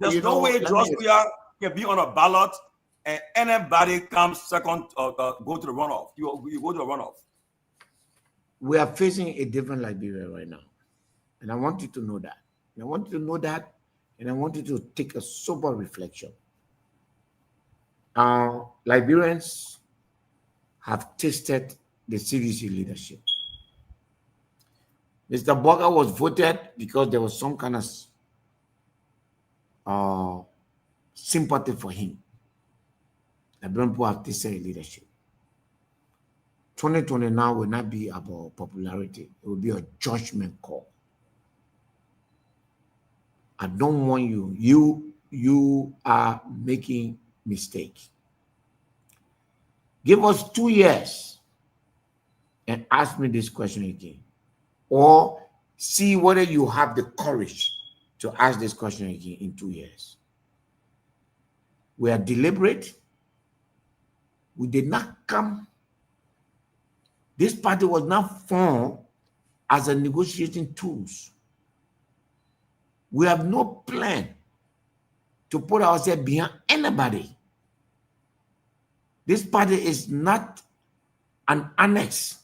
There's no way George Weah can be on a ballot and anybody comes second or go to the runoff. You go to the runoff. We are facing a different Liberia right now. And I want you to know that. And I want you to know that, and I want you to take a sober reflection. Liberians have tasted the CDC leadership. Mr. Boga was voted because there was some kind of sympathy for him. Liberian people have tasted leadership. 2029 will not be about popularity. It will be a judgment call. I don't want you. You are making mistakes. Give us 2 years and ask me this question again. Or see whether you have the courage to ask this question again in 2 years. We are deliberate. We did not come. This party was not formed as a negotiating tool. We have no plan to put ourselves behind anybody. This party is not an annex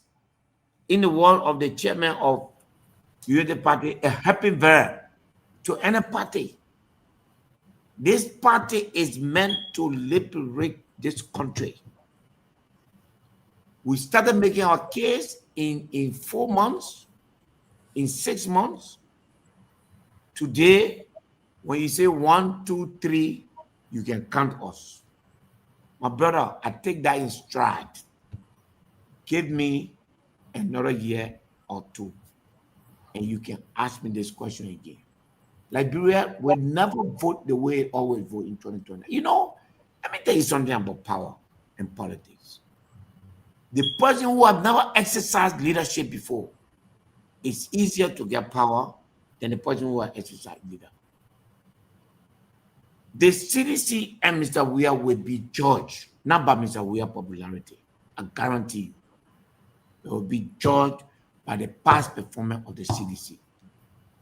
in the world of the chairman of Unity Party, a happy verb to any party. This party is meant to liberate this country. We started making our case in 4 months, in 6 months. Today, when you say 1, 2, 3, you can count us. My brother, I take that in stride. Give me another year or two, and you can ask me this question again. Liberia will never vote the way it always vote in 2020. You know, let me tell you something about power and politics. The person who have never exercised leadership before, it's easier to get power than the person who has exercised leader. The CDC and Mr. Weah will be judged, not by Mr. Weah's popularity. I guarantee you. They will be judged by the past performance of the CDC.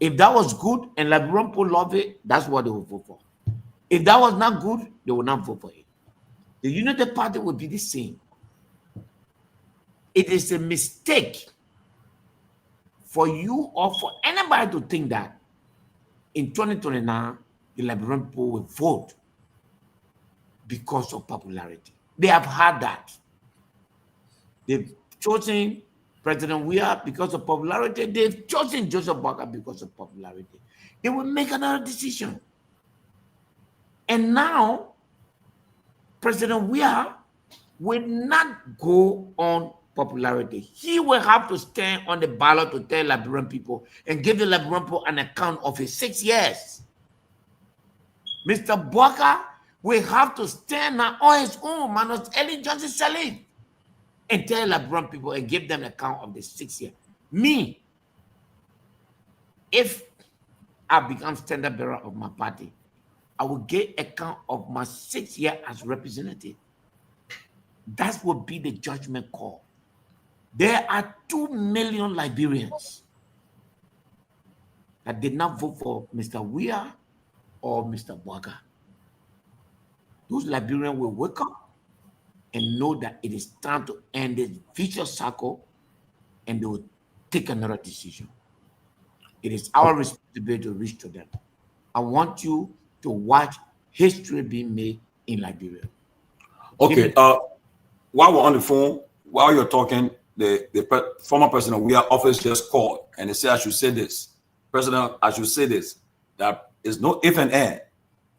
If that was good and Liberian people love it, that's what they will vote for. If that was not good, they will not vote for it. The United Party will be the same. It is a mistake for you or for anybody to think that in 2029, the Liberian people will vote because of popularity. They have had that. They've chosen President Weah because of popularity. They've chosen Joseph Boakai because of popularity. They will make another decision. And now, President Weah will not go on popularity. He will have to stand on the ballot to tell Liberian people and give the Liberian people an account of his 6 years. Mr. Boakai will have to stand now on his own, minus Ellen Johnson Sirleaf, and tell Liberian people and give them an account of the 6 years. Me, if I become standard bearer of my party, I will get account of my 6 years as representative. That will be the judgment call. There are 2 million Liberians that did not vote for Mr. Weah or Mr. Boakai. Those Liberians will wake up and know that it is time to end this vicious cycle, and they will take another decision. It is our responsibility to reach to them. I want you to watch history being made in Liberia. Okay. While we're on the phone, while you're talking, the former president of Weah office just called and they said I should say this. President, I should say this. That is no if and and.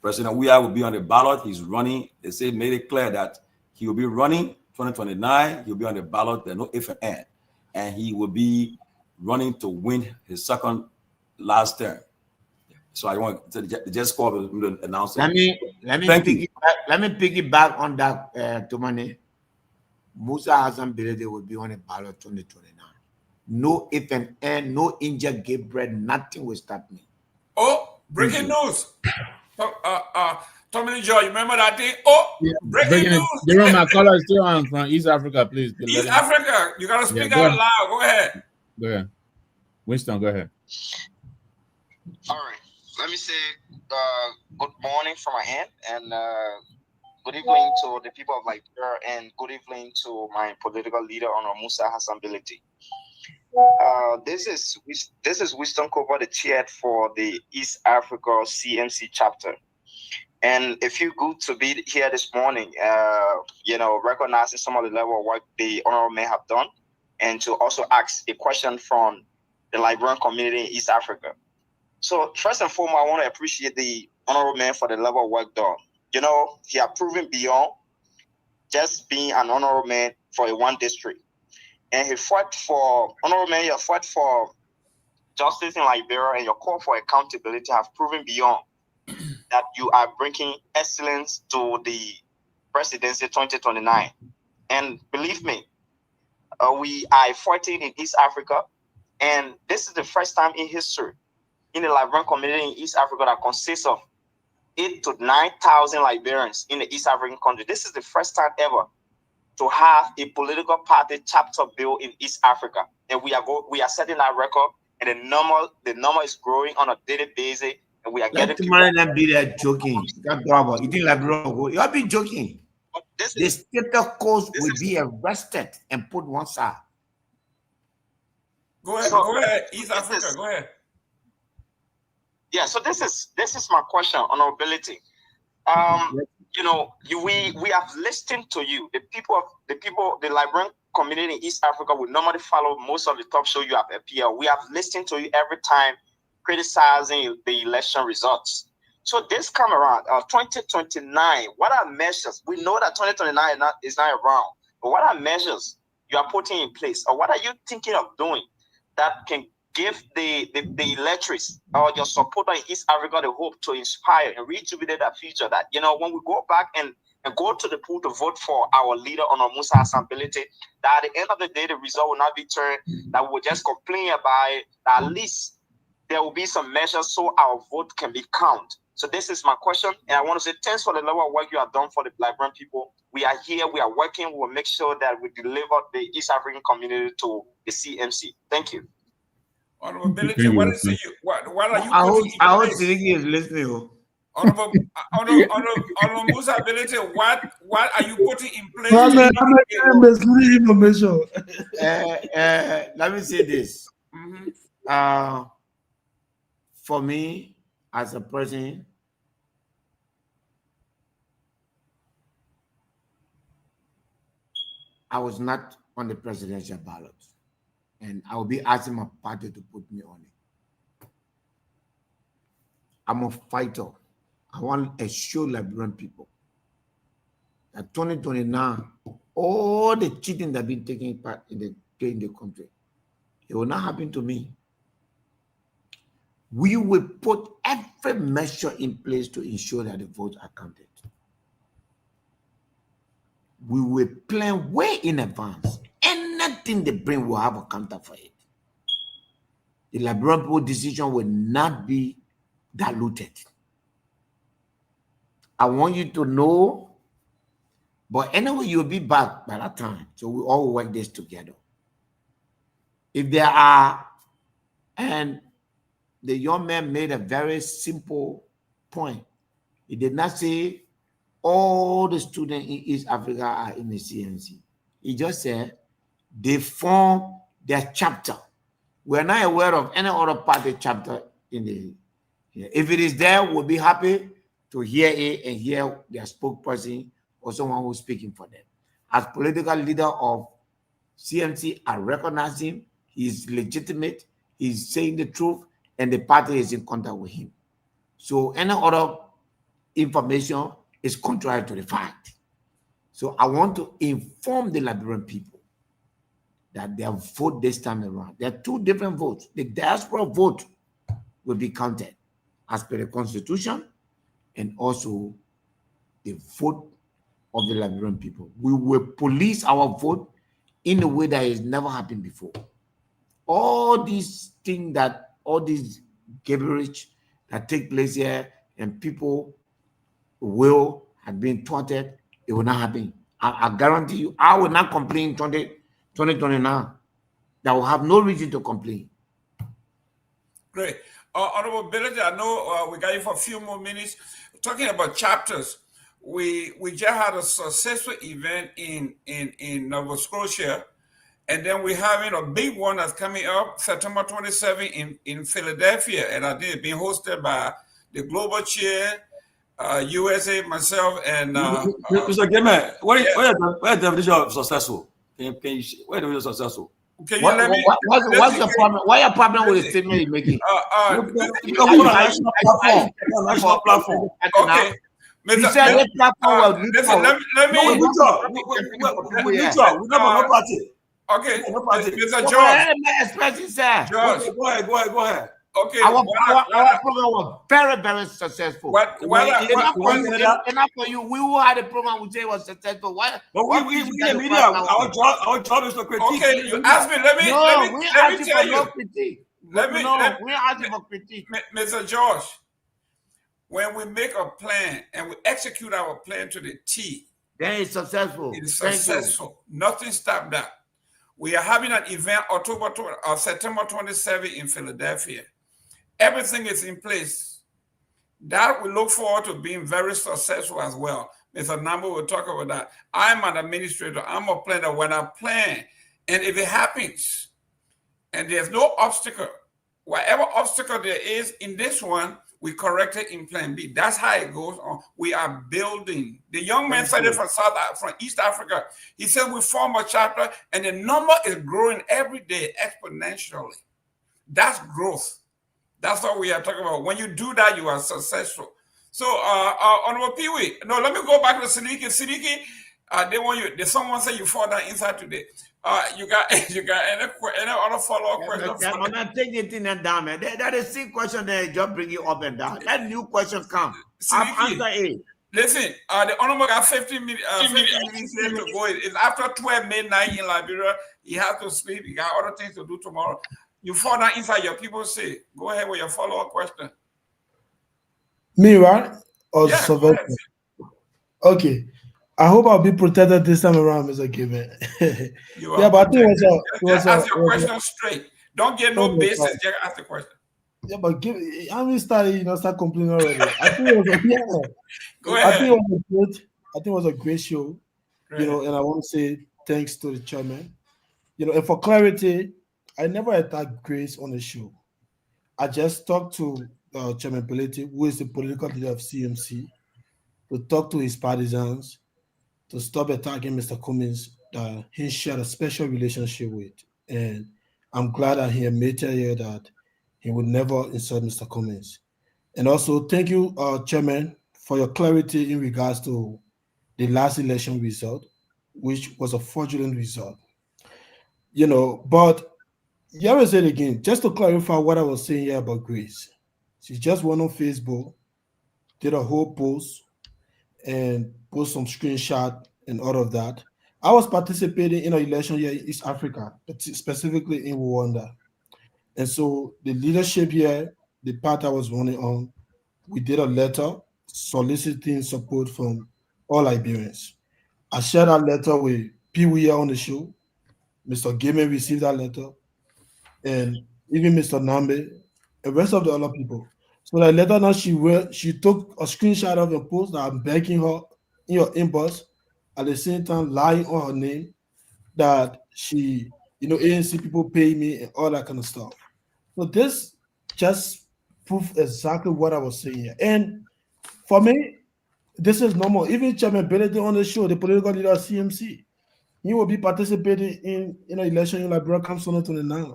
President Weah will be on the ballot. He's running. They say made it clear that he will be running 2029. He'll be on the ballot. There's no if and and. And he will be running to win his second last term. So I want to just call the announcer. Let me piggyback on that, Tomalin. Musa Hassan Belede will be on the ballot 2029. No if and and, no injured gay bread, nothing will stop me. Oh, breaking news. Tomalin Joy, you remember that thing? Oh, yeah, breaking news. Jerome, my caller is still on from East Africa, please. East Africa, you got to speak out loud. Go ahead. Go ahead. Winston, go ahead. All right. Let me say good morning from my end, and good evening to the people of Liberia, and good evening to my political leader, Honorable Musa Hassan Belede. This is Winston Koba, the chair for the East Africa CMC chapter. And it feels good to be here this morning, recognizing some of the level of work the honorable man have done, and to also ask a question from the Liberian community in East Africa. So first and foremost, I want to appreciate the honorable man for the level of work done. You know, he has proven beyond just being an honorable man for a one district. And he fought for, honorable man, you fought for justice in Liberia, and your call for accountability have proven beyond that you are bringing excellence to the presidency 2029. And believe me, we are fighting in East Africa, and this is the first time in history in the Liberian community in East Africa that consists of 8,000 to 9,000 Liberians in the East African country. This is the first time ever to have a political party chapter bill in East Africa, and we are setting that record. And the number is growing on a daily basis, and we are getting people. Not be there joking. You think Liberia? You have been joking. The state coast will be arrested and put one side. Go ahead, East Africa. Go ahead. Yeah, so this is my question on our ability. We have listened to you. The Liberian community in East Africa will normally follow most of the talk show you have appeared. We have listened to you every time criticizing the election results. So this come around, 2029, what are measures? We know that 2029 is not around, but what are measures you are putting in place, or what are you thinking of doing that can give the electorates or your supporter in East Africa the hope to inspire and rejuvenate that future, that, you know, when we go back and go to the pool to vote for our leader on Musa Asambelete, that at the end of the day, the result will not be turned, that we will just complain about it, that at least there will be some measures so our vote can be counted. So this is my question, and I want to say thanks for the level of work you have done for the Liberian people. We are here, we are working, we will make sure that we deliver the East African community to the CMC. Thank you. Honorability, what is it? What are you I hope putting in place? Seleke is listening. Honorable Musa Ability, what are you putting in place? Misleading information. Let me say this. For me, as a person, I was not on the presidential ballot, and I will be asking my party to put me on it. I'm a fighter. I want to show Liberian people that 2029, all the cheating that have been taking part in the country, it will not happen to me. We will put every measure in place to ensure that the votes are counted. We will plan way in advance. Anything they bring will have a counter for it. The Liberian people decision will not be diluted. I want you to know, but anyway, you'll be back by that time. So we all work this together. If there are, and the young man made a very simple point. He did not say all the students in East Africa are in the CMC. He just said they form their chapter. We're not aware of any other party chapter in the. If it is there, we'll be happy to hear it and hear their spokesperson or someone who's speaking for them. As political leader of CMC, I recognize him. He's legitimate. He's saying the truth, and the party is in contact with him. So any other information is contrary to the fact. So I want to inform the Liberian people that their vote this time around, there are two different votes. The diaspora vote will be counted as per the Constitution, and also the vote of the Liberian people. We will police our vote in a way that has never happened before. All these things that, all these gibberish that take place here, and people will have been taunted, it will not happen. I guarantee you, I will not complain 2029. That will have no reason to complain. Great. Honorable Ability, I know we got you for a few more minutes. Talking about chapters, we just had a successful event in Nova Scotia, and then we're having a big one that's coming up September 27 in Philadelphia, and I did being hosted by the Global Chair, USA, myself, and Mr. Gayman, where is the definition of successful? Where is the definition of successful? Can you let me? What's the problem? Why your problem with the statement you're making? National platform. Okay. Let me no party. Okay, Mr. George. Go ahead. Okay. Our program was very, very successful. Enough for you. We who had a program we say was successful. Why? But we the media. Our job is to critique. Okay, you asked me. Let me tell you. No critique. We asking for critique. Mr. George, when we make a plan and we execute our plan to the T, then it's successful. It is successful. Nothing stopped that. We are having an event September 27 in Philadelphia. Everything is in place. That we look forward to being very successful as well. Mr. Nambo will talk about that. I'm an administrator. I'm a planner. When I plan, and if it happens, and there's no obstacle, whatever obstacle there is in this one, we correct it in Plan B. That's how it goes on. We are building. The young man said it from East Africa. He said we form a chapter, and the number is growing every day exponentially. That's growth. That's what we are talking about. When you do that, you are successful. So, Honorable Pewee, no, let me go back to Seleke. Seleke, they want you. Did someone say you fall down inside today? You got any other follow-up question? I'm not taking anything down, man. That is the same question that just bring you up and down. That new question come. I've answered it. Listen, the honorable got 15 minutes here to go. It's after 12 midnight in Liberia. He has to sleep. He got other things to do tomorrow. You fall down inside, your people say. Go ahead with your follow-up question. Me, right? Or yeah, Sylvester? Okay. I hope I'll be protected this time around, Mr. Gayman. Yeah, but I think it was ask your question straight. Don't get no basis. Just ask the question. Yeah, but I mean, start complaining already. I think it was Go ahead. I think it was a great show. You know, and I want to say thanks to the chairman. You know, and for clarity, I never attacked Grace on the show. I just talked to Chairman Pelete, who is the political leader of CMC, to talk to his partisans, to stop attacking Mr. Cummins that he shared a special relationship with. And I'm glad that he admitted here that he would never insult Mr. Cummins. And also, thank you, Chairman, for your clarity in regards to the last election result, which was a fraudulent result. You know, but you ever said again, just to clarify what I was saying here about Grace. She just went on Facebook, did a whole post, and post some screenshot and all of that. I was participating in an election here in East Africa, specifically in Rwanda. And so the leadership here, the part I was running on, we did a letter soliciting support from all Liberians. I shared that letter with Pewee on the show. Mr. Gayman received that letter, and even Mr. Nagbe, the rest of the other people. So that letter now she took a screenshot of a post that I'm begging her in your inbox, at the same time lying on her name that she, you know, ANC people pay me and all that kind of stuff. So this just proved exactly what I was saying here. And for me, this is normal. Even Chairman Benedict on the show, the political leader of CMC, he will be participating in an election in Liberia come 2029.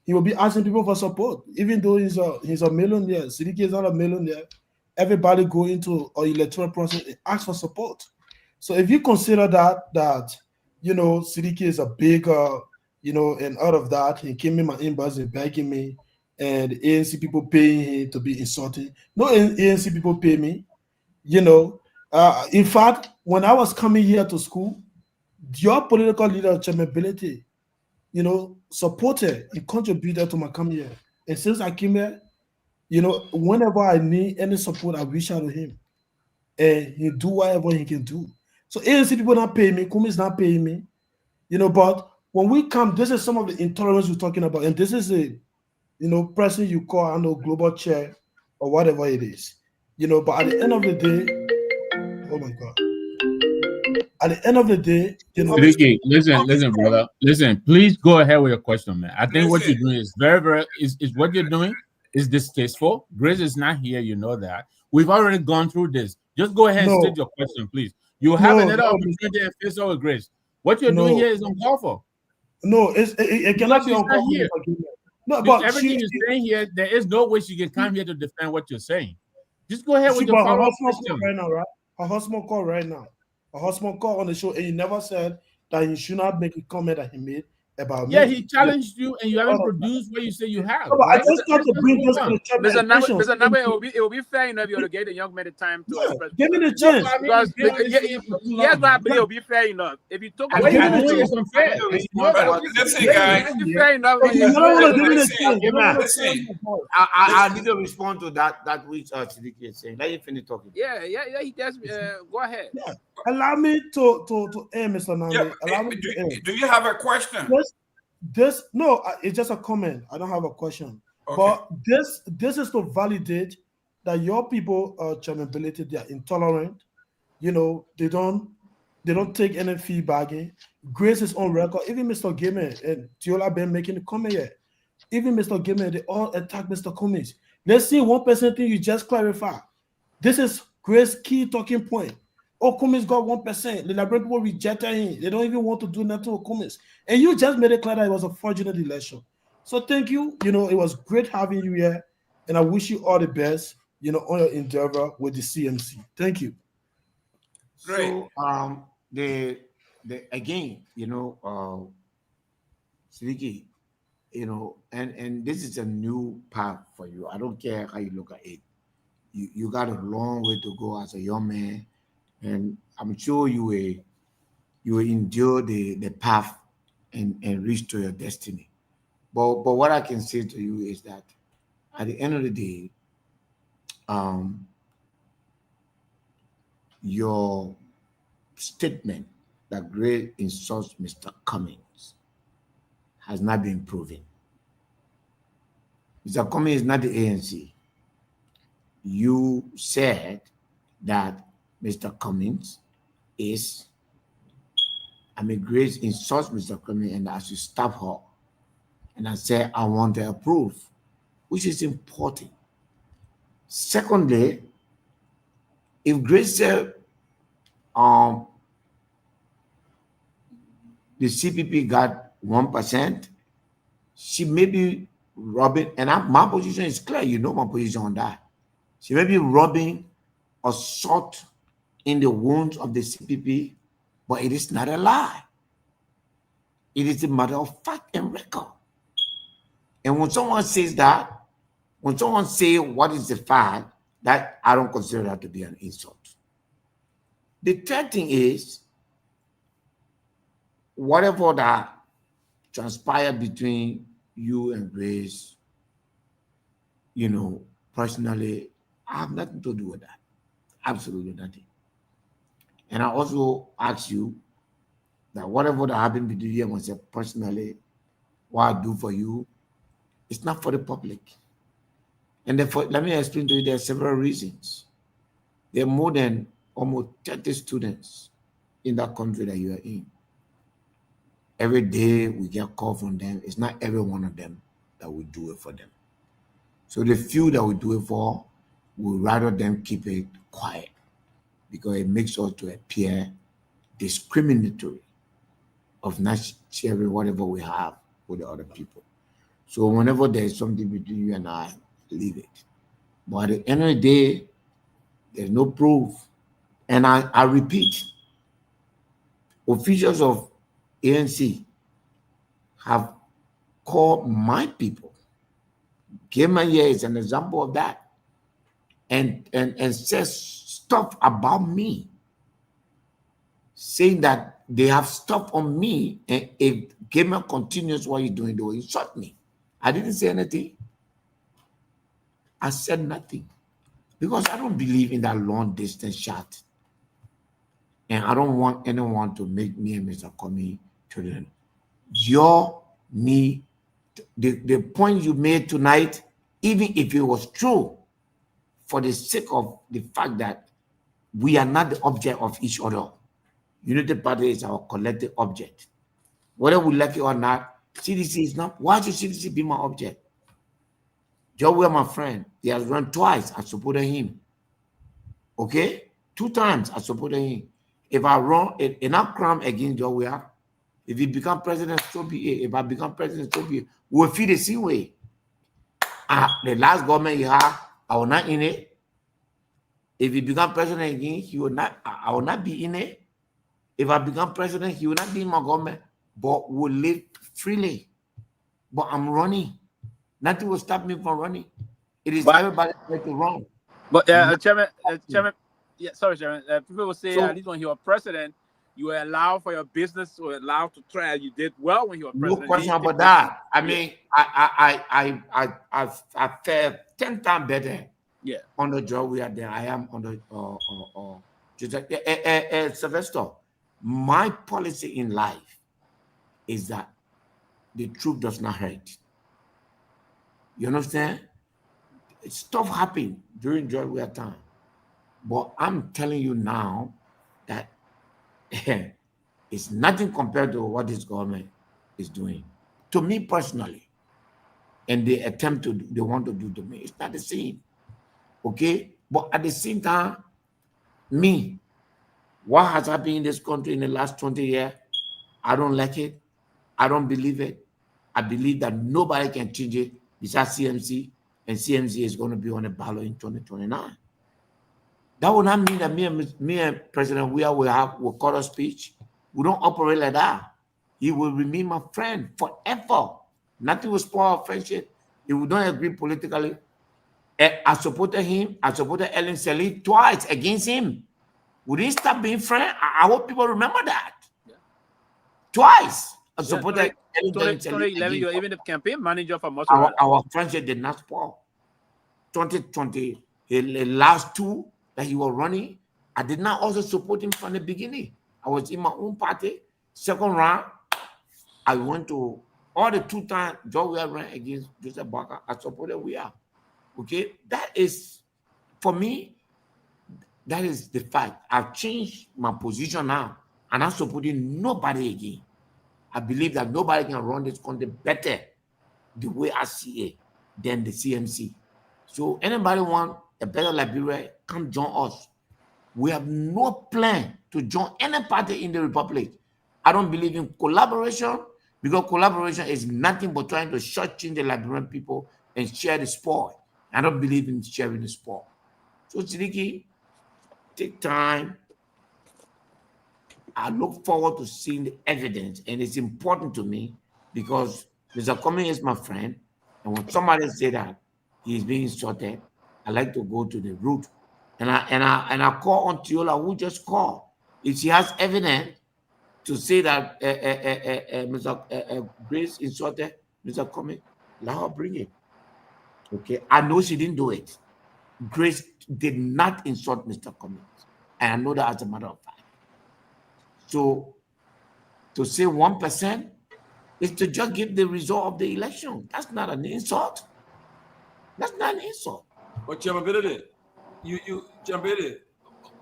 He will be asking people for support, even though he's a millionaire. Seleke is not a millionaire. Everybody go into an electoral process and ask for support. So if you consider that you know Seleke is a big you know, and out of that, he came in my inbox and begging me, and ANC people paying him to be insulting. No ANC people pay me, you know. In fact, when I was coming here to school, your political leader, Chairman Belete, you know, supported and contributed to my coming here. And since I came here, you know, whenever I need any support, I reach out to him. And he do whatever he can do. So ANC people not paying me, Kumi is not paying me, you know, but when we come, this is some of the intolerance we're talking about. And this is a, you know, person you call, I know, global chair or whatever it is. You know, but at the end of the day, oh my God. At the end of the day, you know. Listen, brother. Listen, please go ahead with your question, man. I think what you're doing is very is what you're doing is distasteful. Grace is not here, you know that. We've already gone through this. Just go ahead and state your question, please. You have another opportunity to face over Grace. What you're doing here is uncalled for. No, it cannot be uncalled for. No, but everything you're saying here, there is no way she can come here to defend what you're saying. Just go ahead with your follow-up question. Right now, right? Her husband called right now. A husband called on the show, and he never said that he should not make a comment that he made about me. Yeah, he challenged you, and you haven't produced what you say you have. No, right? I just thought to bring this to the Mr. Nagbe, it will be fair enough if you get the young man the time to express. Give me the chance. Because yes, I believe it will be fair enough. If you took away it's unfair. Listen, guys. Fair enough. I need to respond to that which Seleke is saying. Let you finish talking. Yeah. He just go ahead. Yeah. Allow me to end, Mr. Nagbe. Allow me to end. Do you have a question? No, it's just a comment. I don't have a question. Okay. But this is to validate that your people, Chairman Belete, they are intolerant. You know, they don't take any feedback. Grace is on record. Even Mr. Gayman and Tiola been making the comment here. Even Mr. Gayman, they all attack Mr. Cummins. Let's see one person thing you just clarify. This is Grace's key talking point. Oh, Cummins got 1%. The Liberian people rejected him. They don't even want to do nothing with Cummins. And you just made it clear that it was a fraudulent election. So thank you. You know, it was great having you here. And I wish you all the best. on your endeavor with the CMC. Thank you. Great. So the again, Seleke, and this is a new path for you. I don't care how you look at it. You got a long way to go as a young man, and I'm sure you will endure the path and reach to your destiny. But what I can say to you is that at the end of the day, your statement that Gray insults Mr. Cummings has not been proven. Mr. Cummings is not the ANC. You said that Mr. Cummings is, Grace insults Mr. Cummings and I should stop her. And I said, I want to approve, which is important. Secondly, if Grace said, the CPP got 1%, she may be robbing, and my position is clear, my position on that. She may be robbing or salt in the wounds of the CPP, but it is not a lie. It is a matter of fact and record. And when someone says that, when someone says what is the fact, that I don't consider that to be an insult. The third thing is, whatever that transpired between you and Grace, personally, I have nothing to do with that. Absolutely nothing. And I also ask you that whatever that happened between you and myself personally, what I do for you, it's not for the public. And therefore, let me explain to you, there are several reasons. There are more than almost 30 students in that country that you are in. Every day we get a call from them. It's not every one of them that we do it for them. So the few that we do it for, we rather them keep it quiet because it makes us to appear discriminatory of not sharing whatever we have with the other people. So whenever there's something between you and I, leave it. But at the end of the day, there's no proof. And I repeat, officials of ANC have called my people. Gayman here is an example of that. And says stuff about me, saying that they have stuff on me, and if Gayman continues what he's doing, they will insult me. I didn't say anything. I said nothing. Because I don't believe in that long distance shot. And I don't want anyone to make me and Mr. Comey children. The point you made tonight, even if it was true, for the sake of the fact that we are not the object of each other. Unity Party is our collective object. Whether we like it or not, CDC is not. Why should CDC be my object? Joe, we are my friend. He has run twice. I supported him. Okay? 2 times I supported him. If I run enough crime against Joe, if he become president, so be it. If I become president, so be it. We'll feel the same way. The last government you have, I will not in it. If he become president again, I will not be in it. If I become president, he will not be in my government, but we'll live freely. But I'm running. Nothing will stop me from running. It is everybody right to run. But Chairman, Chairman, people will say at least when you were president, you were allowed for your business, you were allowed to try. You did well when you were president. No question about that. I mean, I fared 10 times better. Yeah. On the job we are there. I am on the Sylvester. My policy in life is that the truth does not hurt. You understand? Stuff happened during job we are time. But I'm telling you now that it's nothing compared to what this government is doing. To me personally, and they want to do to me, it's not the same. Okay? But at the same time, what has happened in this country in the last 20 years, I don't like it. I don't believe it. I believe that nobody can change it besides CMC and CMC is going to be on the ballot in 2029. That would not mean that me and President Weah will cut a speech. We don't operate like that. He will remain my friend forever. Nothing will spoil our friendship. If we don't agree politically, I supported him. I supported Ellen Selig twice against him. We didn't stop being friends. I hope people remember that. Yeah. Twice. I supported Ellen 2011, you're even the campaign manager for most of our friendship did not spoil. 2020, the last two that he was running, I did not also support him from the beginning. I was in my own party. Second round, I went to all the 2 times George Weah ran against Joseph Barker. I supported Weah. Okay, that is, for me, that is the fact. I've changed my position now, and I'm supporting nobody again. I believe that nobody can run this country better the way I see it than the CMC. So anybody want a better Liberia, come join us. We have no plan to join any party in the Republic. I don't believe in collaboration, because collaboration is nothing but trying to shortchange the Liberian people and share the spoil. I don't believe in sharing the spoil. So Seleke, take time. I look forward to seeing the evidence, and it's important to me because Mr. Comey is my friend, and when somebody say that he is being insulted, I like to go to the root, and I call on Tiola, who just called. If she has evidence to say that Mr. Grace insulted Mr. Comey, let her bring it. Okay, I know she didn't do it. Grace did not insult Mr. Comey, and I know that as a matter of fact. So, to say 1% is to just give the result of the election. That's not an insult. That's not an insult. But Chairman Benedict,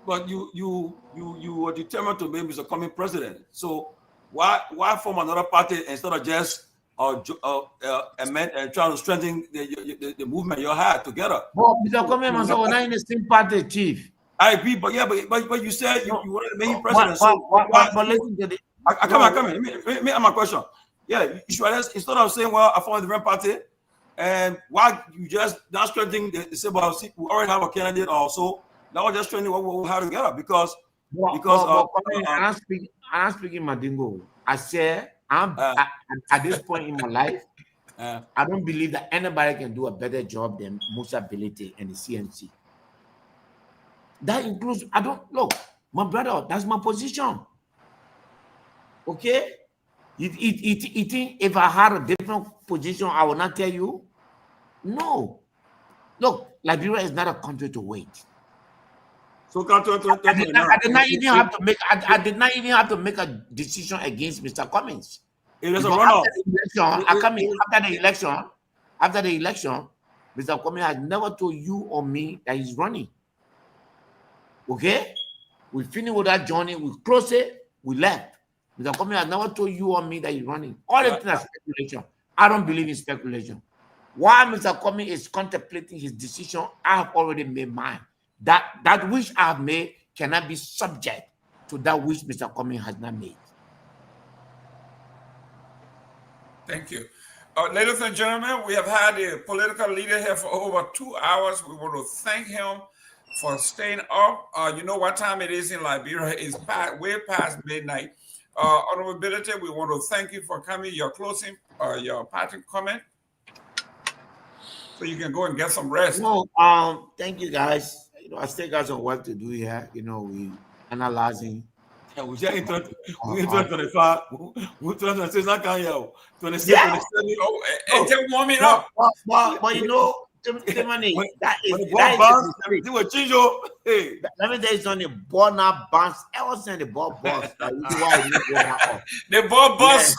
but you were determined to make Mr. Comey president. So why form another party instead of just amend and trying to strengthen the movement you had together? Well, Mr. Comey was not in the same party, Chief. I agree, but you said you wanted to make him president. But listen to the. I come in. Let me ask my question. Yeah, you should instead of saying, "Well, I formed a different party," and why you just not strengthening the say, "Well, see, we already have a candidate," also. Now just strengthening what we have together because I'm speaking Madingo. I said at this point in my life, I don't believe that anybody can do a better job than Musa Belete and the CMC. That includes, my brother, that's my position. Okay? You think if I had a different position, I would not tell you? No. Look, Liberia is not a country to wait. So I did not even have to make a decision against Mr. Cummings. It was a runoff. After the election, Mr. Cummings has never told you or me that he's running. Okay? We finished with that journey, we closed it, we left. Mr. Cummings has never told you or me that he's running. All the things are speculation. I don't believe in speculation. While Mr. Cummings is contemplating his decision, I have already made mine. That which I have made cannot be subject to that which Mr. Cummings has not made. Thank you. Ladies and gentlemen, we have had a political leader here for over 2 hours. We want to thank him for staying up. You know what time it is in Liberia? It's way past midnight. Honorability, we want to thank you for coming. Your closing, your parting comment, so you can go and get some rest. No, thank you guys. I still got some work to do here. We analyzing. Yeah, we just in 2025. We 2026 not coming here. 26, yeah. 27. It's just warming up. But Timothy, that is they will change your. Hey, let me tell you something. The ball now bounce. Ever since the ball bust, that's why it didn't go up. The ball bust.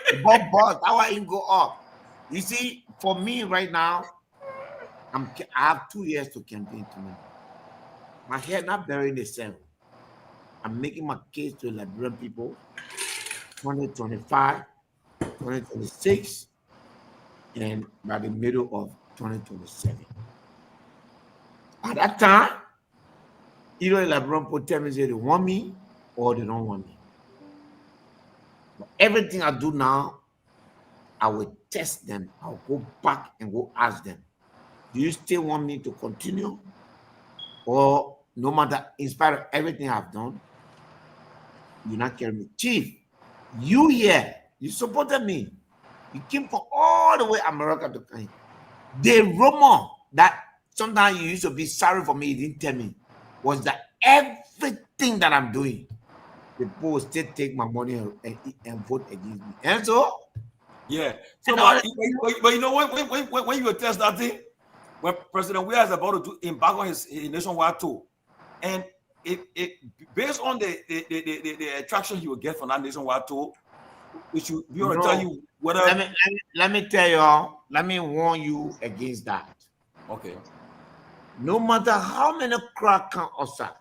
The ball bust. That's why it didn't go up. You see, for me right now, I have 2 years to campaign tomorrow. My head not burying the sand. I'm making my case to Liberian people. 2025, 2026, and by the middle of 2027. At that time, either Liberian people tell me they want me or they don't want me. But everything I do now, I will test them. I'll go back and go ask them. Do you still want me to continue? Or no matter, in spite of everything I've done, you're not carrying me? Chief, you here, you supported me. You came from all the way America to come. The rumor that sometimes you used to be sorry for me, you didn't tell me, was that everything that I'm doing, the people will still take my money and vote against me. And so, yeah. So, but you know, when you test that thing, when President Weah is about to embark on his nationwide tour, and it based on the attraction he will get from that nationwide tour, which you want to tell you whether. Let me tell y'all. Let me warn you against that. Okay. No matter how many crowd can outside,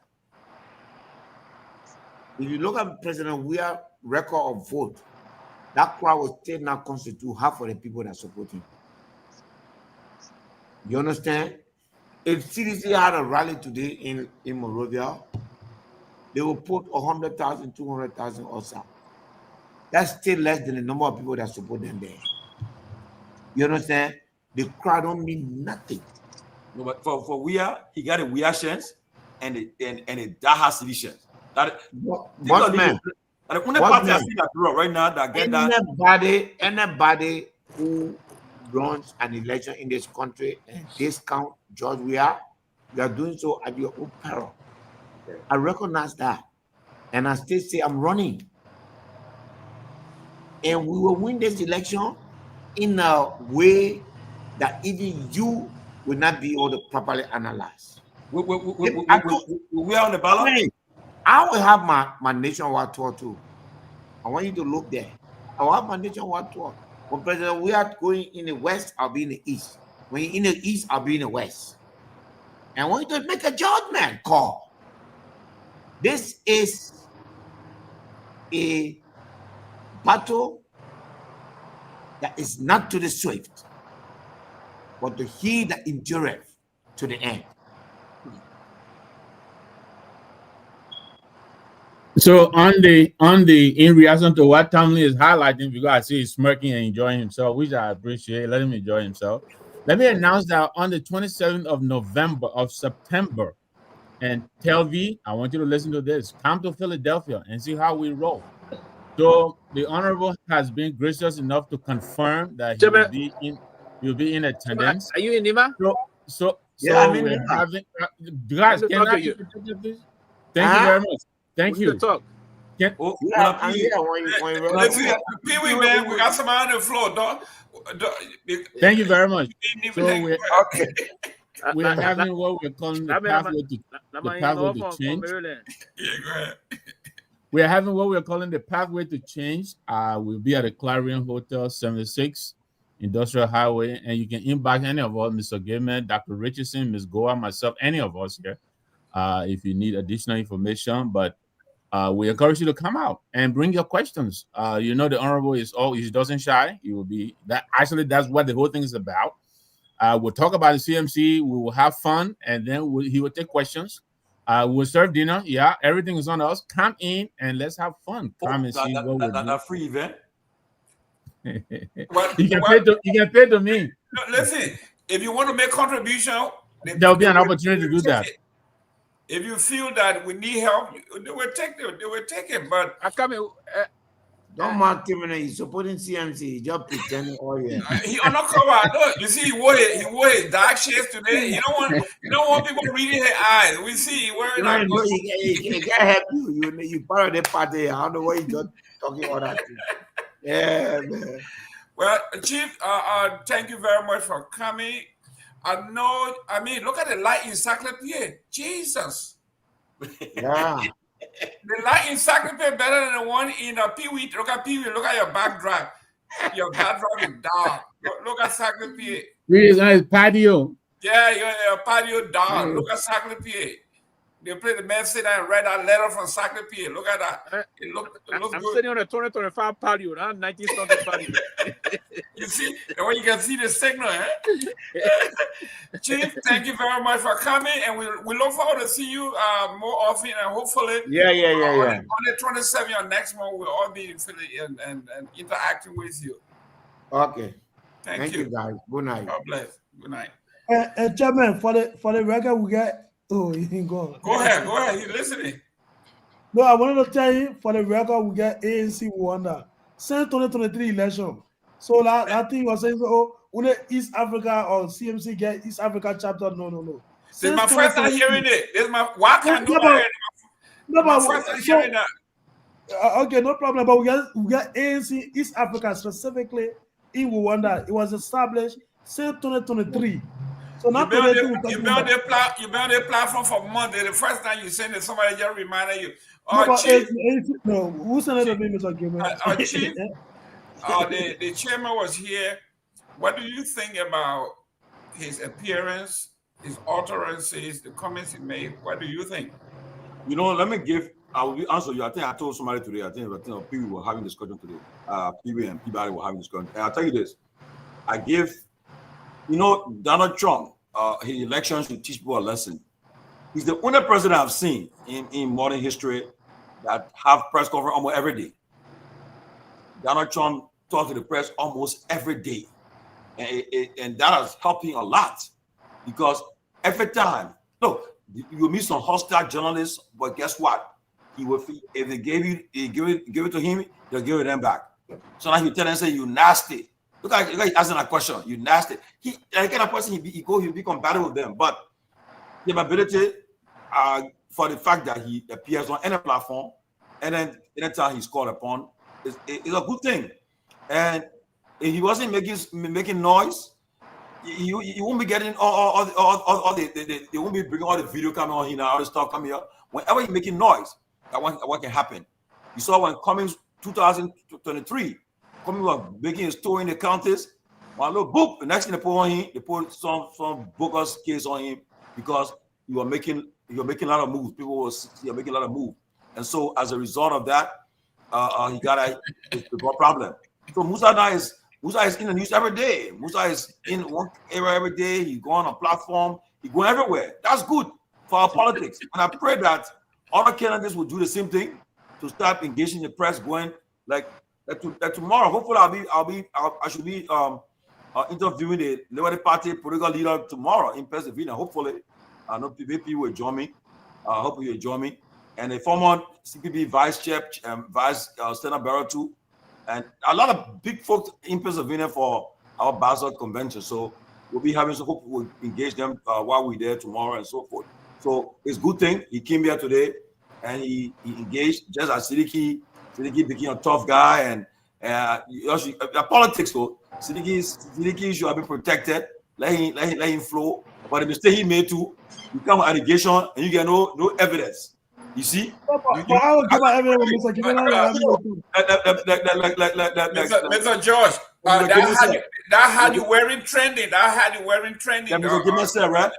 if you look at President Weah's record of vote, that crowd will still not constitute half of the people that support him. You understand? If CDC had a rally today in Monrovia, they will put 100,000, 200,000 outside. That's still less than the number of people that support them there. You understand? The crowd don't mean nothing. No, but for Weah, he got a Weah chance and a Daha City chance. That what man? The only party I see that grow right now that get anybody who runs an election in this country and discount George Weah, you are doing so at your own peril. I recognize that, and I still say I'm running, and we will win this election in a way that even you will not be able to properly analyze. We are on the ballot. I will have my nationwide tour too. I want you to look there. I will have my nationwide tour. When President we are going in the west, I'll be in the east. When you're in the east, I'll be in the west. And I want you to make a judgment call. This is a battle that is not to the swift, but to he that endureth to the end. So in reaction to what Tomalin is highlighting, because I see he's smirking and enjoying himself, which I appreciate. Let him enjoy himself. Let me announce that on the 27th of September, and Telvi, I want you to listen to this. Come to Philadelphia and see how we roll. So the Honorable has been gracious enough to confirm that he will be in attendance. Are you in Lima? So yeah, I'm in we're Lima. having guys, can I you? Thank you very much. Thank you. Talk. Let's see, Pewee, man, we got somebody on the floor, dog. Thank you very much. So we're okay. having what we're calling the pathway to change. Yeah, go ahead. We're having what we're calling the pathway to change. We'll be at the Clarion Hotel, 76 Industrial Highway, and you can inbox any of us, Mr. Gayman, Dr. Richardson, Ms. Goa, myself, any of us here, if you need additional information. But we encourage you to come out and bring your questions. You know, the Honorable he doesn't shy. He will be that. Actually, that's what the whole thing is about. We'll talk about the CMC. We will have fun, and then he will take questions. We'll serve dinner. Yeah, everything is on us. Come in and let's have fun. Come and see what we're doing. That free event. You can pay to me. No, listen, if you want to make contribution, there'll be an opportunity to do that. If you feel that we need help, they will take it. But I come in. Don't mark him. He's supporting CMC. Just pretending. Oh yeah. He on the cover. Look, you see, he wore his dark shades today. You don't want people reading his eyes. We see he wearing that. He can't help you. You part of the party. I don't know why you just talking about that. Yeah, man. Well, Chief, thank you very much for coming. Look at the light encyclopedia. Jesus. Yeah. The light encyclopedia better than the one in Pewee. Look at Pewee. Look at your backdrop. Your backdrop is dark. Look at encyclopedia. Really nice patio. Yeah, your patio dark. Look at encyclopedia. They play the man sit down and read that letter from encyclopedia. Look at that. It looks I'm good. sitting on a 2025 patio, not 1900 patio. You see, and when you can see the signal, Chief, thank you very much for coming, and we look forward to see you more often, and hopefully, on the 27th, your next month, we'll all be in Philly and interacting with you. Okay. Thank you, guys. Good night. God bless. Good night. Chairman, for the record, we get. Oh, you can go. Go ahead. You're listening. No, I wanted to tell you, for the record, we get ANC Rwanda since 2023 election. So that thing was saying, oh, only East Africa or CMC get East Africa chapter. No. This is my first time hearing it. This is my why can't my first time hearing that. Okay, no problem. But we get ANC East Africa specifically in Rwanda. It was established since 2023. So not you been on their platform for months. The first time you sent it, somebody just reminded you. No, who sent it to me, Mr. Gayman? Chief, the chairman was here. What do you think about his appearance, his utterances, the comments he made? What do you think? You know, I will answer you. I think I told somebody today. I think Pewee were having discussion today. Pewee and Peabody were having discussion. And I'll tell you this. Donald Trump, his elections should teach people a lesson. He's the only president I've seen in modern history that have press conference almost every day. Donald Trump talks to the press almost every day. And that is helping a lot because every time, look, you meet some hostile journalists, but guess what? If they give it to him, they'll give it them back. So now he tell them, say, you nasty. Look like he's asking a question, you nasty. He kind of person he'll be compatible with them. But the ability for the fact that he appears on any platform and then anytime he's called upon is a good thing. And if he wasn't making noise, you won't be getting all the they won't be bringing all the video coming on here now, all the stuff coming up. Whenever you're making noise, what can happen? You saw when Cummings 2023, Cummings was making a story in the counties. One little book, the next thing they put on him, they put some bogus case on him because you're making a lot of moves. People were making a lot of moves, and so as a result of that, he got a problem. So Musa is in the news every day. Musa is in one area every day. He's going on a platform. He's going everywhere. That's good for our politics. And I pray that other candidates will do the same thing to start engaging the press, going like tomorrow. Hopefully, I should be interviewing the Liberia Party political leader tomorrow in Pennsylvania. Hopefully, I know people will join me. Hopefully, you'll join me. And the former CPB vice chair, vice Senate Barrow too. And a lot of big folks in Pennsylvania for our Basel convention. So we'll be having some hope we'll engage them while we're there tomorrow and so forth. So it's a good thing. He came here today and he engaged just as Seleke became a tough guy and politics. So Seleke should be protected. Let him flow. But the mistake he made too, you come with allegation and you get no evidence. You see? Mr. George, that had you wearing trending. Mr. Gayman said, right?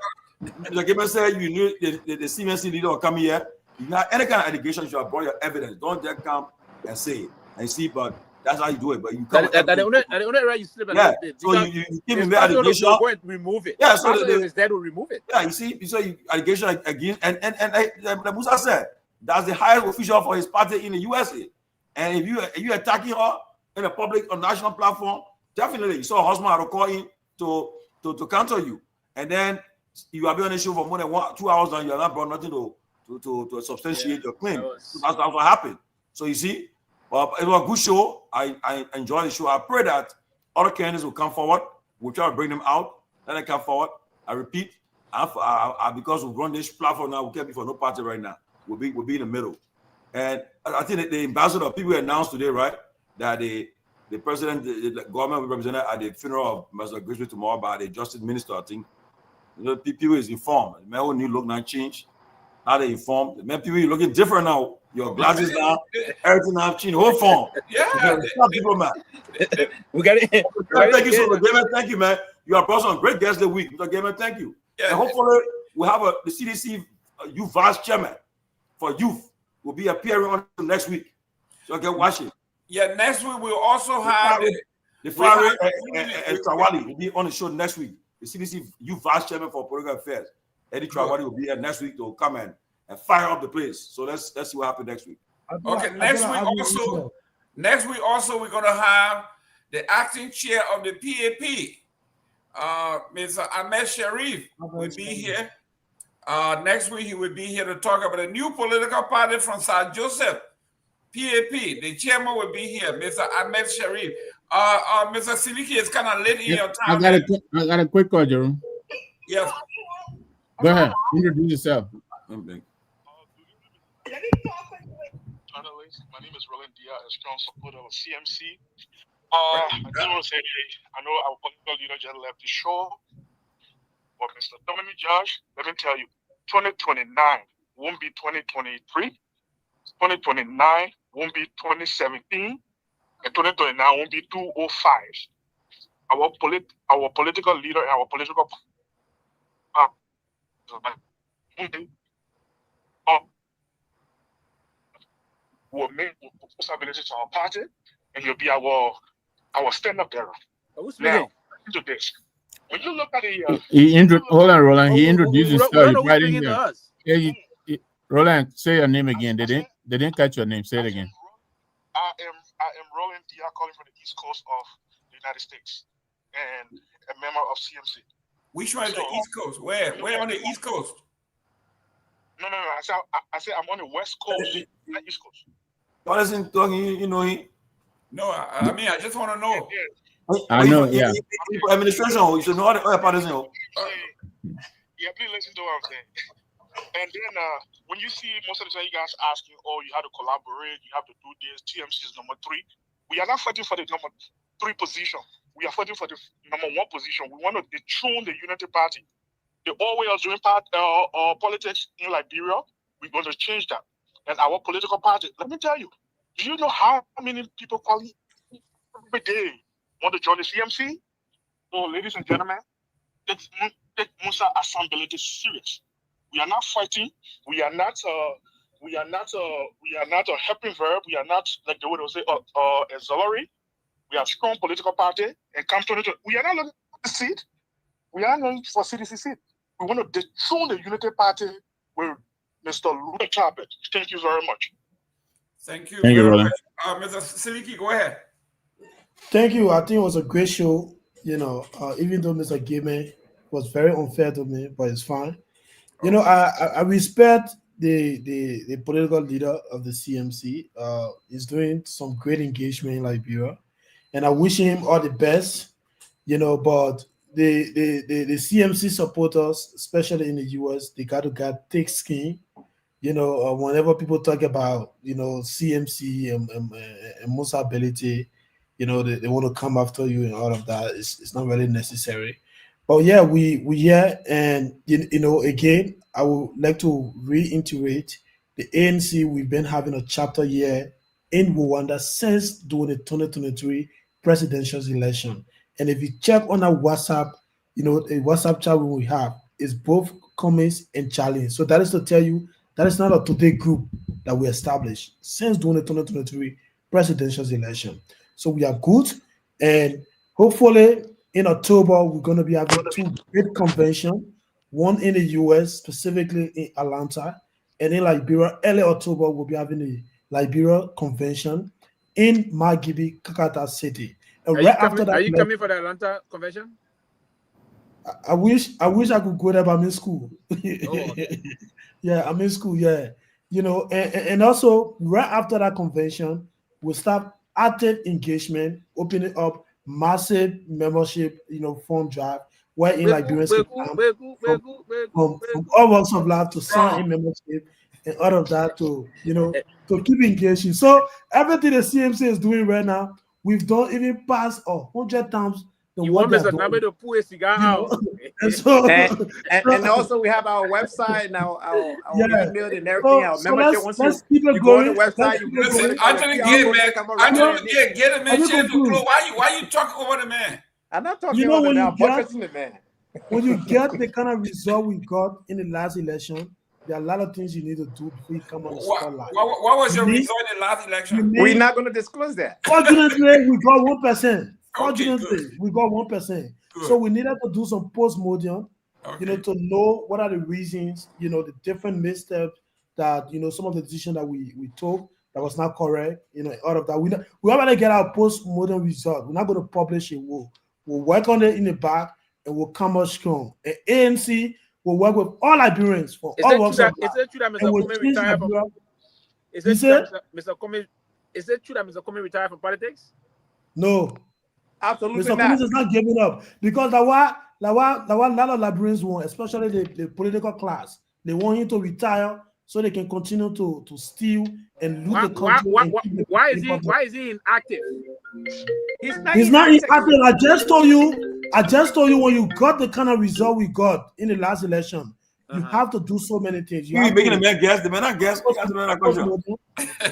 Mr. Gayman said, you knew the CMC leader will come here. You have any kind of allegation, you have brought your evidence. Don't just come and say it. And see, but that's how you do it. But you come. The only right you slip a little bit. So you give him the allegation. Go and remove it. Yeah, so his dad will remove it. Yeah, you see, allegation against and the Musa said that's the highest official for his party in the USA. And if you attacking her in a public or national platform, definitely you saw Hosman had to call in to counter you, and then you have been on the show for more than 2 hours and you have not brought nothing to substantiate your claim. So that's what happened. So you see. Well, it was a good show. I enjoyed the show. I pray that other candidates will come forward. We'll try to bring them out. Then they come forward. I repeat, because we've run this platform now, we can't be for no party right now. We'll be in the middle. And I think that the ambassador, people announced today, right, that the president, the government will be represented at the funeral of Ambassador Grizzly tomorrow by the justice minister, I think. You know, people is informed. The man who new look now change. Now they informed. The man, people are looking different now. Your glasses now, everything now changed. Whole form. Yeah. People, man. We got it. Thank you so much, Gayman. Thank you, man. You are brought some great guests this week. Mr. Gayman, thank you. Yeah. And hopefully we'll have the CDC youth vice chairman for youth will be appearing on next week. So get watching. Yeah, next week we'll also have the Friday and Trawali will be on the show next week. The CDC youth vice chairman for political affairs, Eddie Trawali, will be here next week to come and fire up the place. So let's see what happens next week. Okay, next week also we're gonna have the acting chair of the PAP, Mr. Ahmed Sharif will be here. Next week, he will be here to talk about a new political party from South Joseph, PAP. The chairman will be here, Mr. Ahmed Sharif. Mr. Seleke, it's kind of late in your time. I got a quick call, Jerome. Yes. Go ahead. Introduce yourself. Panelists, my name is Roland Dia, a strong supporter of CMC. I just want to say, I know our political leader just left the show, but Mr. Dominic Josh, let me tell you, 2029 won't be 2023, 2029 won't be 2017, and 2029 won't be 205. Our political leader and our political will make responsibility to our party, and you'll be our stand-up bearer. Now, into this. When you look at the Hold on, Roland. He introduced himself. Roland, Roland, say your name again. They didn't catch your name. Say it again. I am Roland Dia, calling from the East Coast of the United States and a member of CMC. Which one is the East Coast? Where on the East Coast? No. I say I'm on the West Coast, not East Coast. What is he talking? You know he. No, I mean I just want to know. I know. Yeah. Administration. You should know other parties. Yeah, please listen to what I'm saying. And then when you see most of the time you guys asking, oh, you have to collaborate, you have to do this. TMC is number 3. We are not fighting for the number 3 position. We are fighting for the number 1 position. We want to dethrone the Unity Party. The old way of doing politics in Liberia, we're going to change that. And our political party, let me tell you, do you know how many people calling every day want to join the CMC? So, ladies and gentlemen, take Musa accountability serious. We are not fighting. We are not a helping verb. We are not, like the way they say, auxiliary. We are a strong political party. And come to we are not looking for the seat. We are not looking for CDC seat. We want to dethrone the Unity Party with Mr. Luther Carpet. Thank you very much. Thank you. Thank you, Roland. Mr. Seleke, go ahead. Thank you. I think it was a great show. You know, even though Mr. Gayman was very unfair to me, but it's fine. You know, I respect the political leader of the CMC. He's doing some great engagement in Liberia, and I wish him all the best. You know, but the CMC supporters, especially in the US, they got to get thick skin. You know, whenever people talk about, you know, CMC and Musa ability, you know, they want to come after you and all of that. It's not really necessary. But yeah, we here, and you know, again, I would like to reiterate the ANC. We've been having a chapter year in Rwanda since during the 2023 presidential election. And if you check on our WhatsApp, you know, the WhatsApp chat we have is both comments and challenge. So that is to tell you that is not a today group that we established since during the 2023 presidential election. So we are good, and hopefully in October we're going to be having 2 great conventions, one in the US, specifically in Atlanta, and in Liberia. Early October we'll be having a Liberia convention in Margibi, Kakata City. And are you coming for the Atlanta convention? I wish I could go there, but I'm in school. Oh, okay. Yeah, I'm in school. Yeah, you know, and also right after that convention, we'll start active engagement, opening up massive membership, you know, form drive where in Liberians from all walks of life to sign in membership and all of that to, you know, to keep engaging. So everything the CMC is doing right now, we've done even past 100 times the you what want they're Mr. Nagbe doing. to pull a cigar out. And so, and also we have our website and our yeah. email and everything. Our So membership. let's keep it you go on going. the website, you Listen, Anthony Gay, man. Anthony Gay, get him in chair to close. Why you talking over the man? I'm not talking You know, about when the you man. I'm get buttressing the man. when you get the kind of result we got in the last election, there are a lot of things you need to do before you come on the spotlight. What was your result in the last election? We're not going to disclose that. Fortunately, we got 1%. Okay, Fortunately, we got 1%. So we needed to do some post-mortem, you know, to know what are the reasons, you know, the different missteps that, you know, some of the decisions that we took that was not correct, you know, all of that. We already get our post-mortem result. We're not going to publish it. We'll work on it in the back, and will come out strong. And ANC will work with all Liberians for Is all it walks true of that, life. is it true that And Mr. will Comey change retired from? Liberia. Is You it true said? that Mr. Comey? Is it true that Mr. Comey retired from politics? No. Absolutely Mr. not. Cummings is not giving up because the one a lot of Liberians want, especially the political class, they want him to retire so they can continue to steal and loot the country. Why is he inactive? He's not He's not inactive. inactive. I just told you when you got the kind of result we got in the last election, you have to do so many things. You have making to, the man guess. The man not guess.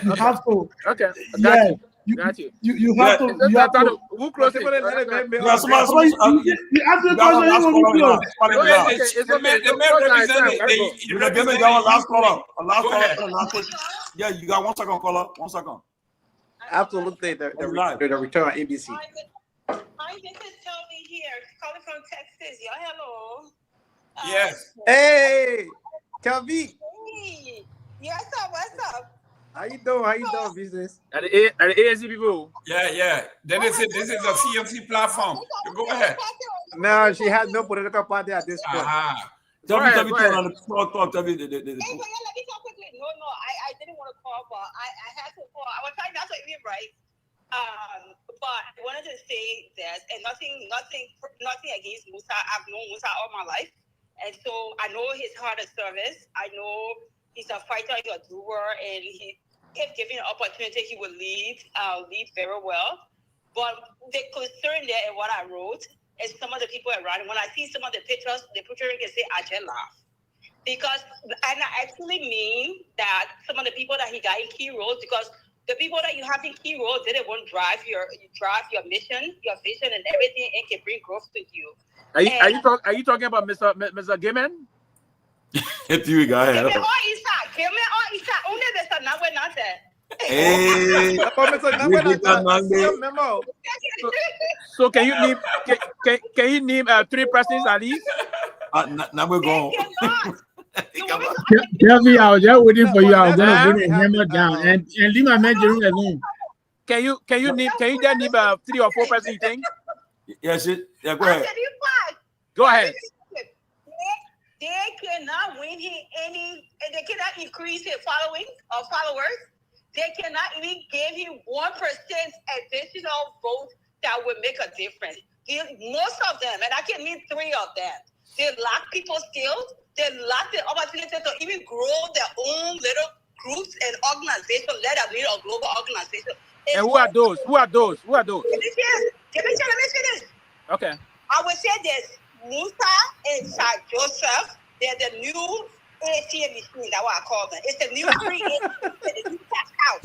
you have to. Okay. Yeah. Got you. You have to. You have to. Who closed it? You ask me a question. You want me to close? Last caller. Yeah, you got 1 second, caller. 1 second. Absolutely, the return on ABC. Hi, this is Tony here, calling from Texas. Hello. Yes. Hey, Kelby. Hey. What's up? How you doing, business? At the ANC people. Yeah. Then they said this is a CMC platform. Go ahead. No, she has no political party at this point. Tell me, Hey, let me talk quickly. No, I didn't want to call, but I had to call. I was trying not to even write. But I wanted to say this, and nothing against Musa. I've known Musa all my life, and so I know his heart of service. I know he's a fighter, he's a doer, and if given an opportunity, he will lead very well. But the concern there in what I wrote is some of the people around. When I see some of the pictures, the picture can say, I just laugh. Because, and I actually mean that some of the people that he got in key roles, because the people that you have in key roles didn't want to drive your mission, your vision, and everything, and can bring growth to you. Are you talking about Mr. Gayman? Hit you, go ahead. Hey, so can you name 3 persons at least? Now we're going. Kelby, I was just waiting for you. I was gonna bring a hammer down and leave my man Jerome alone. Can you just name 3 or 4 persons you think? Yes, yeah, go ahead. Go ahead. They cannot win they cannot increase his following or followers. They cannot even give him 1% additional votes that would make a difference. Most of them, and I can name 3 of them, they lack people skills. They lack the opportunity to even grow their own little groups and organizations, let alone a global organization. And who are those? Let me finish. Okay. I would say there's Musa and Shah Joseph. They're the new ATM machine. That's what I call them. It's the new the new cash out.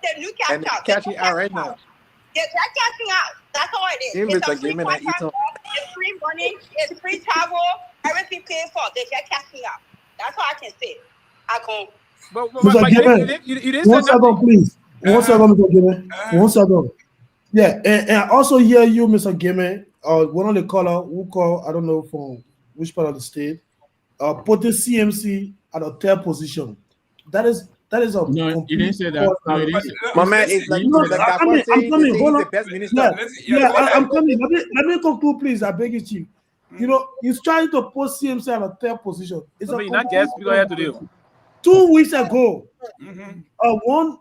The new cash And out. catching out right now. They're cashing out. That's all it is. Hey, It's Mr. a free Gayman, I eat contract. some. It's free money. It's free travel. Everything paid for. They're just cashing out. That's all I can say. I can. Mr. Gayman, 1 second, please. 1 second, Mr. Gayman. 1 second. Yeah, and I also hear you, Mr. Gayman, one of the caller who call, I don't know from which part of the state, putting CMC at a 3rd position. That is a no, you didn't say that. No, you didn't say that. My man is like, I'm coming. Hold on. the best minister. I'm coming. Let me conclude, please. I beg you, Chief. You know, he's trying to put CMC at a 3rd position. It's a not guess because have to do. 2 weeks ago, one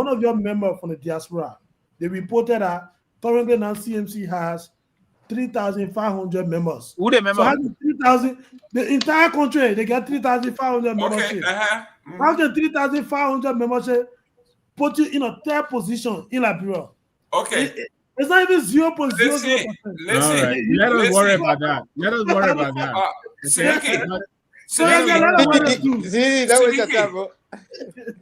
of your members from the diaspora, they reported that currently now CMC has 3,500 members. Who the members? So 3,000, the entire country, they get 3,500 membership. How can 3,500 membership put you in a 3rd position in Liberia? Okay. It's not even 0.00%. Listen. Let us worry about that. Let us worry about that.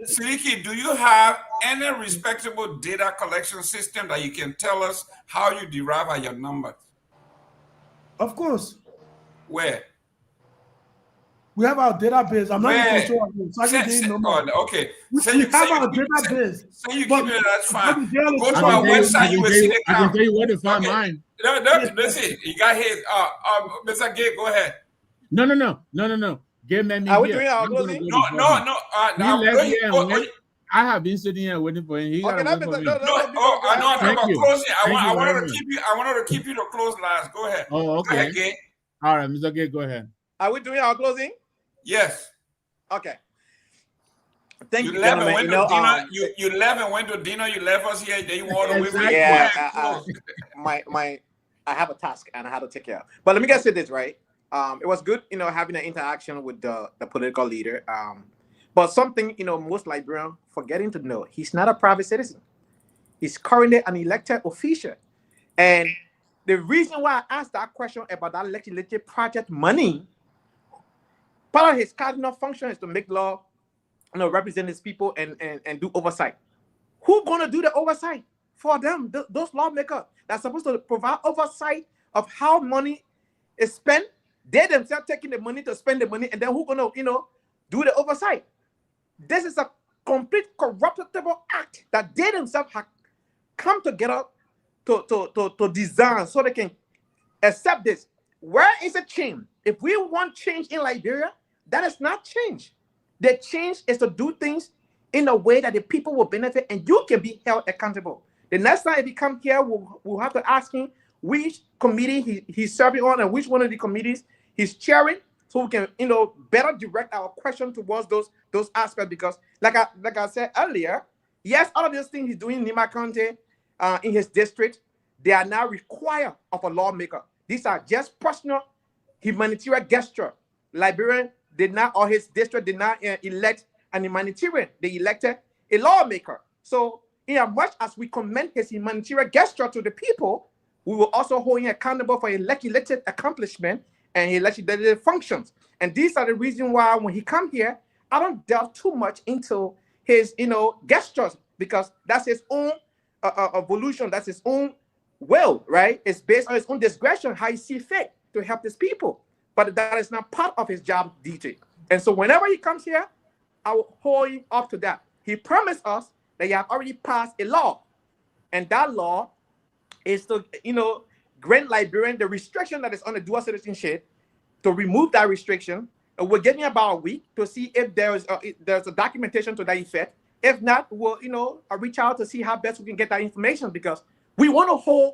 Seleke, do you have any respectable data collection system that you can tell us how you derive your numbers? Of course. Where? We have our database. I'm not in control of it. Okay. We have our database. Say you keep it, that's fine. Go to our website, you will see the count. I can tell you where to find mine. No, listen. You got his. Mr. Gay, go ahead. No. Gayman, are we doing our closing? No. I have been sitting here waiting for him. He got to wait for me. I know. I'm talking Thank about you. closing. I Thank you wanted very to much. keep you. I wanted to keep you to close last. Go ahead. Oh, Go okay. ahead, Gay. All right, Mr. Gay, go ahead. Are we doing our closing? Yes. Okay. Thank you, left gentlemen. and went to dinner. You left and went to dinner. You left us here. Then you walked away from I have a task and I had to take care of. But let me just say this, right? It was good, having an interaction with the political leader. But something, most Liberians forgetting to know, he's not a private citizen. He's currently an elected official. And the reason why I asked that question about that legislative project money, part of his cardinal function is to make law, represent his people and do oversight. Who's gonna do the oversight for them? Those lawmakers that's supposed to provide oversight of how money is spent. They themselves taking the money to spend the money, and then who's gonna, do the oversight? This is a complete corruptible act that they themselves have come together to design so they can accept this. Where is a change? If we want change in Liberia, that is not change. The change is to do things in a way that the people will benefit and you can be held accountable. The next time if he come here, we'll have to ask him which committee he's serving on and which one of the committees he's chairing, so we can better direct our question towards those aspects. Because like I said earlier, yes, all of these things he's doing in Nima County, in his district, they are now required of a lawmaker. These are just personal humanitarian gesture. Liberian did not, or his district did not elect an humanitarian. They elected a lawmaker. So in as much as we commend his humanitarian gesture to the people, we will also hold him accountable for his legislative accomplishment and his legislative functions. And these are the reasons why when he come here, I don't delve too much into his, gestures, because that's his own evolution. That's his own will, right? It's based on his own discretion, how he see fit to help his people. But that is not part of his job duty. And so whenever he comes here, I will hold him up to that. He promised us that he have already passed a law. And that law is to, grant Liberian the restriction that is on the dual citizenship, to remove that restriction. And we're getting about a week to see if there's a documentation to that effect. If not, we'll, reach out to see how best we can get that information, because we want to hold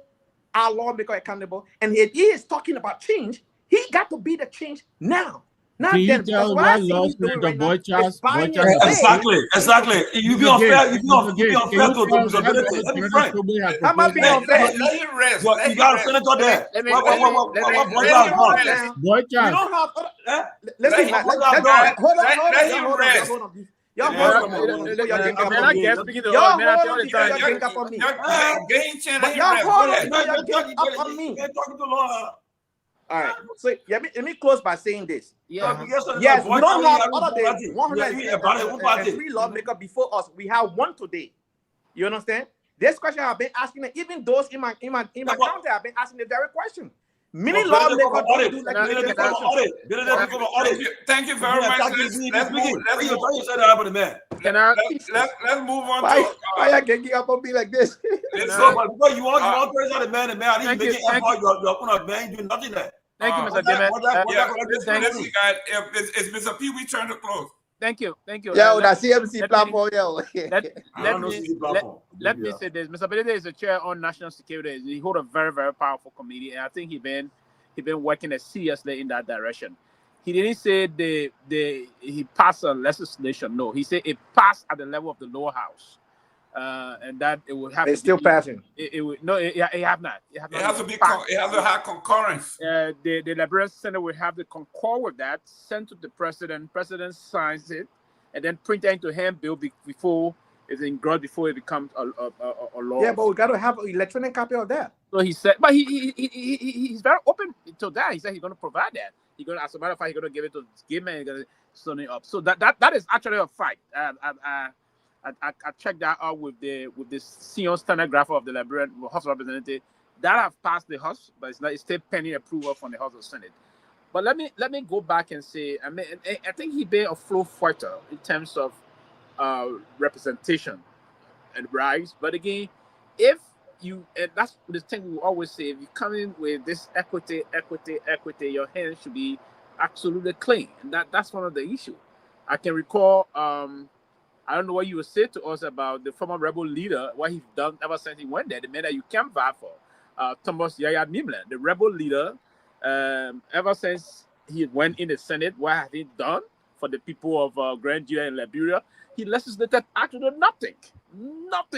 our lawmaker accountable. And if he is talking about change, he got to be the change now. Not Can you then. tell What I what see law he's doing the right boy now Charles? is buying Boy Charles. Exactly. You be unfair. You be unfair to Mr. Ability. Let me frank. I'm not being unfair. Let him rest. You got a senator there. What boy Charles done? Boy Charles. We don't have. Listen, hold on. Y'all hold on. All right. So let me close by saying this. Yes, we don't have other than 103 lawmakers before us. We have one today. You understand? This question I've been asking, even those in my county have been asking the very question. Many lawmakers don't do legislative functions. Thank you very much. Let's move on to. Why are you up on me like this? You want crazy the man, and man, I didn't make it effort. You're man, doing nothing there. Thank you, Mr. Gayman. Listen, guys, it's Mr. Pewee turn to close. Thank you. Yeah, that CMC platform, Let me say this. Mr. Belede is the chair on national security. He holds a very, very powerful committee, and I think he been working seriously in that direction. He didn't say he passed a legislation. No, he said it passed at the level of the lower house, and that it would have. It's still passing. It have not. It has to be. It has to have concurrence. The Liberian Senate will have to concur with that, sent to the president. President signs it, and then print it into handbill before it's engrossed, before it becomes a law. Yeah, but we got to have an electronic copy of that. So he said, but he's very open to that. He said he's going to provide that. He's going to, as a matter of fact, he's going to give it to Gayman. He's going to send it up. So that is actually a fact. I checked that out with the senior stenographer of the Liberian House of Representatives that have passed the House, but it's still pending approval from the House of Senate. But let me go back and say, I think he been a flow fighter in terms of representation and rights. But again, if you, and that's the thing we always say, if you come in with this equity, your hands should be absolutely clean, and that's one of the issues. I can recall. I don't know what you would say to us about the former rebel leader, what he's done ever since he went there, the man that you can't vote for, Thomas Yaya Nimlan, the rebel leader. Ever since he went in the Senate, what has he done for the people of Grand Guinea and Liberia? He legislated actually nothing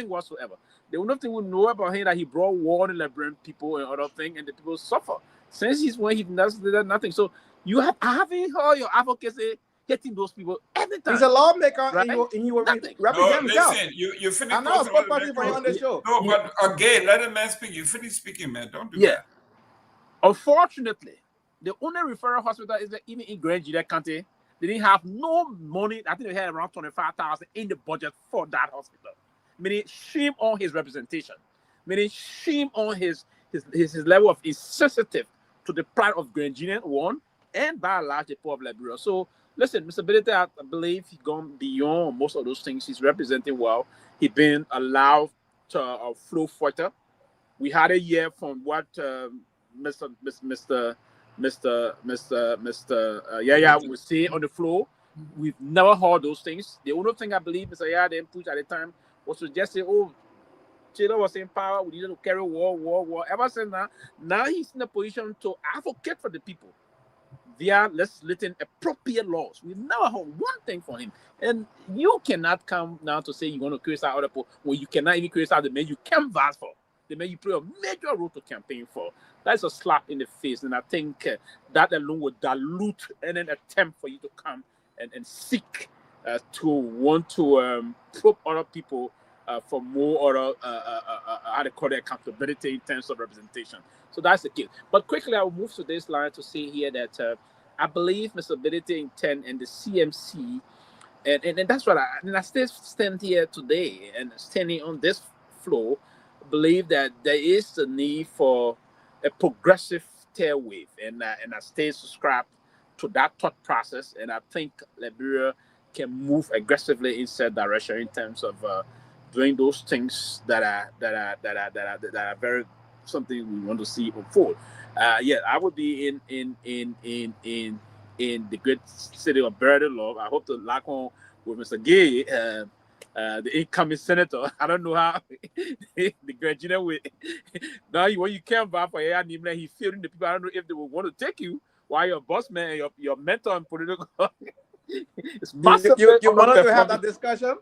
whatsoever. The only thing we know about him that he brought war to Liberian people and other things, and the people suffer. Since he's when he legislated nothing. So I haven't heard your advocacy hitting those people every time. He's a lawmaker, right? and you will represent No, himself. listen, you finish. I know I spoke about it for you on the show. No, but again, let the man speak. You finish speaking, man. Don't do that. Unfortunately, the only referral hospital is that even in Grand Guinea County, they didn't have no money. I think they had around 25,000 in the budget for that hospital. Meaning shame on his representation. Meaning shame on his level of insensitive to the pride of Grand Guinea, one, and by and large the poor of Liberia. So listen, Mr. Bility, I believe he's gone beyond most of those things. He's representing well. He's been allowed to flow further. We had a year from what Mr. Yaya would say on the floor. We've never heard those things. The only thing I believe Mr. Yaya didn't push at the time was to just say, oh, Chile was in power, we needed to carry war. Ever since now he's in a position to advocate for the people. They are legislating appropriate laws. We've never heard one thing from him. And you cannot come now to say you're going to criticize other people when you cannot even criticize the man you can vote for, the man you play a major role to campaign for. That's a slap in the face. And I think that alone would dilute any attempt for you to come and seek to want to probe other people for more other how to call it accountability in terms of representation. So that's the case. But quickly, I will move to this line to say here that I believe Mr. Bility intend and the CMC, and that's what I still stand here today and standing on this floor, believe that there is a need for a progressive tail wave, and I stay subscribed to that thought process, and I think Liberia can move aggressively in that direction in terms of doing those things that are very something we want to see unfold. I would be in the great city of Berlin. I hope to lock on with Mr. Gay, the incoming senator. I don't know how the Virginia will. Now when you can't vote for Yaya Nimlan, he's fearing the people. I don't know if they will want to take you while your boss man, your mentor in political. It's massive. You wanted to have that discussion?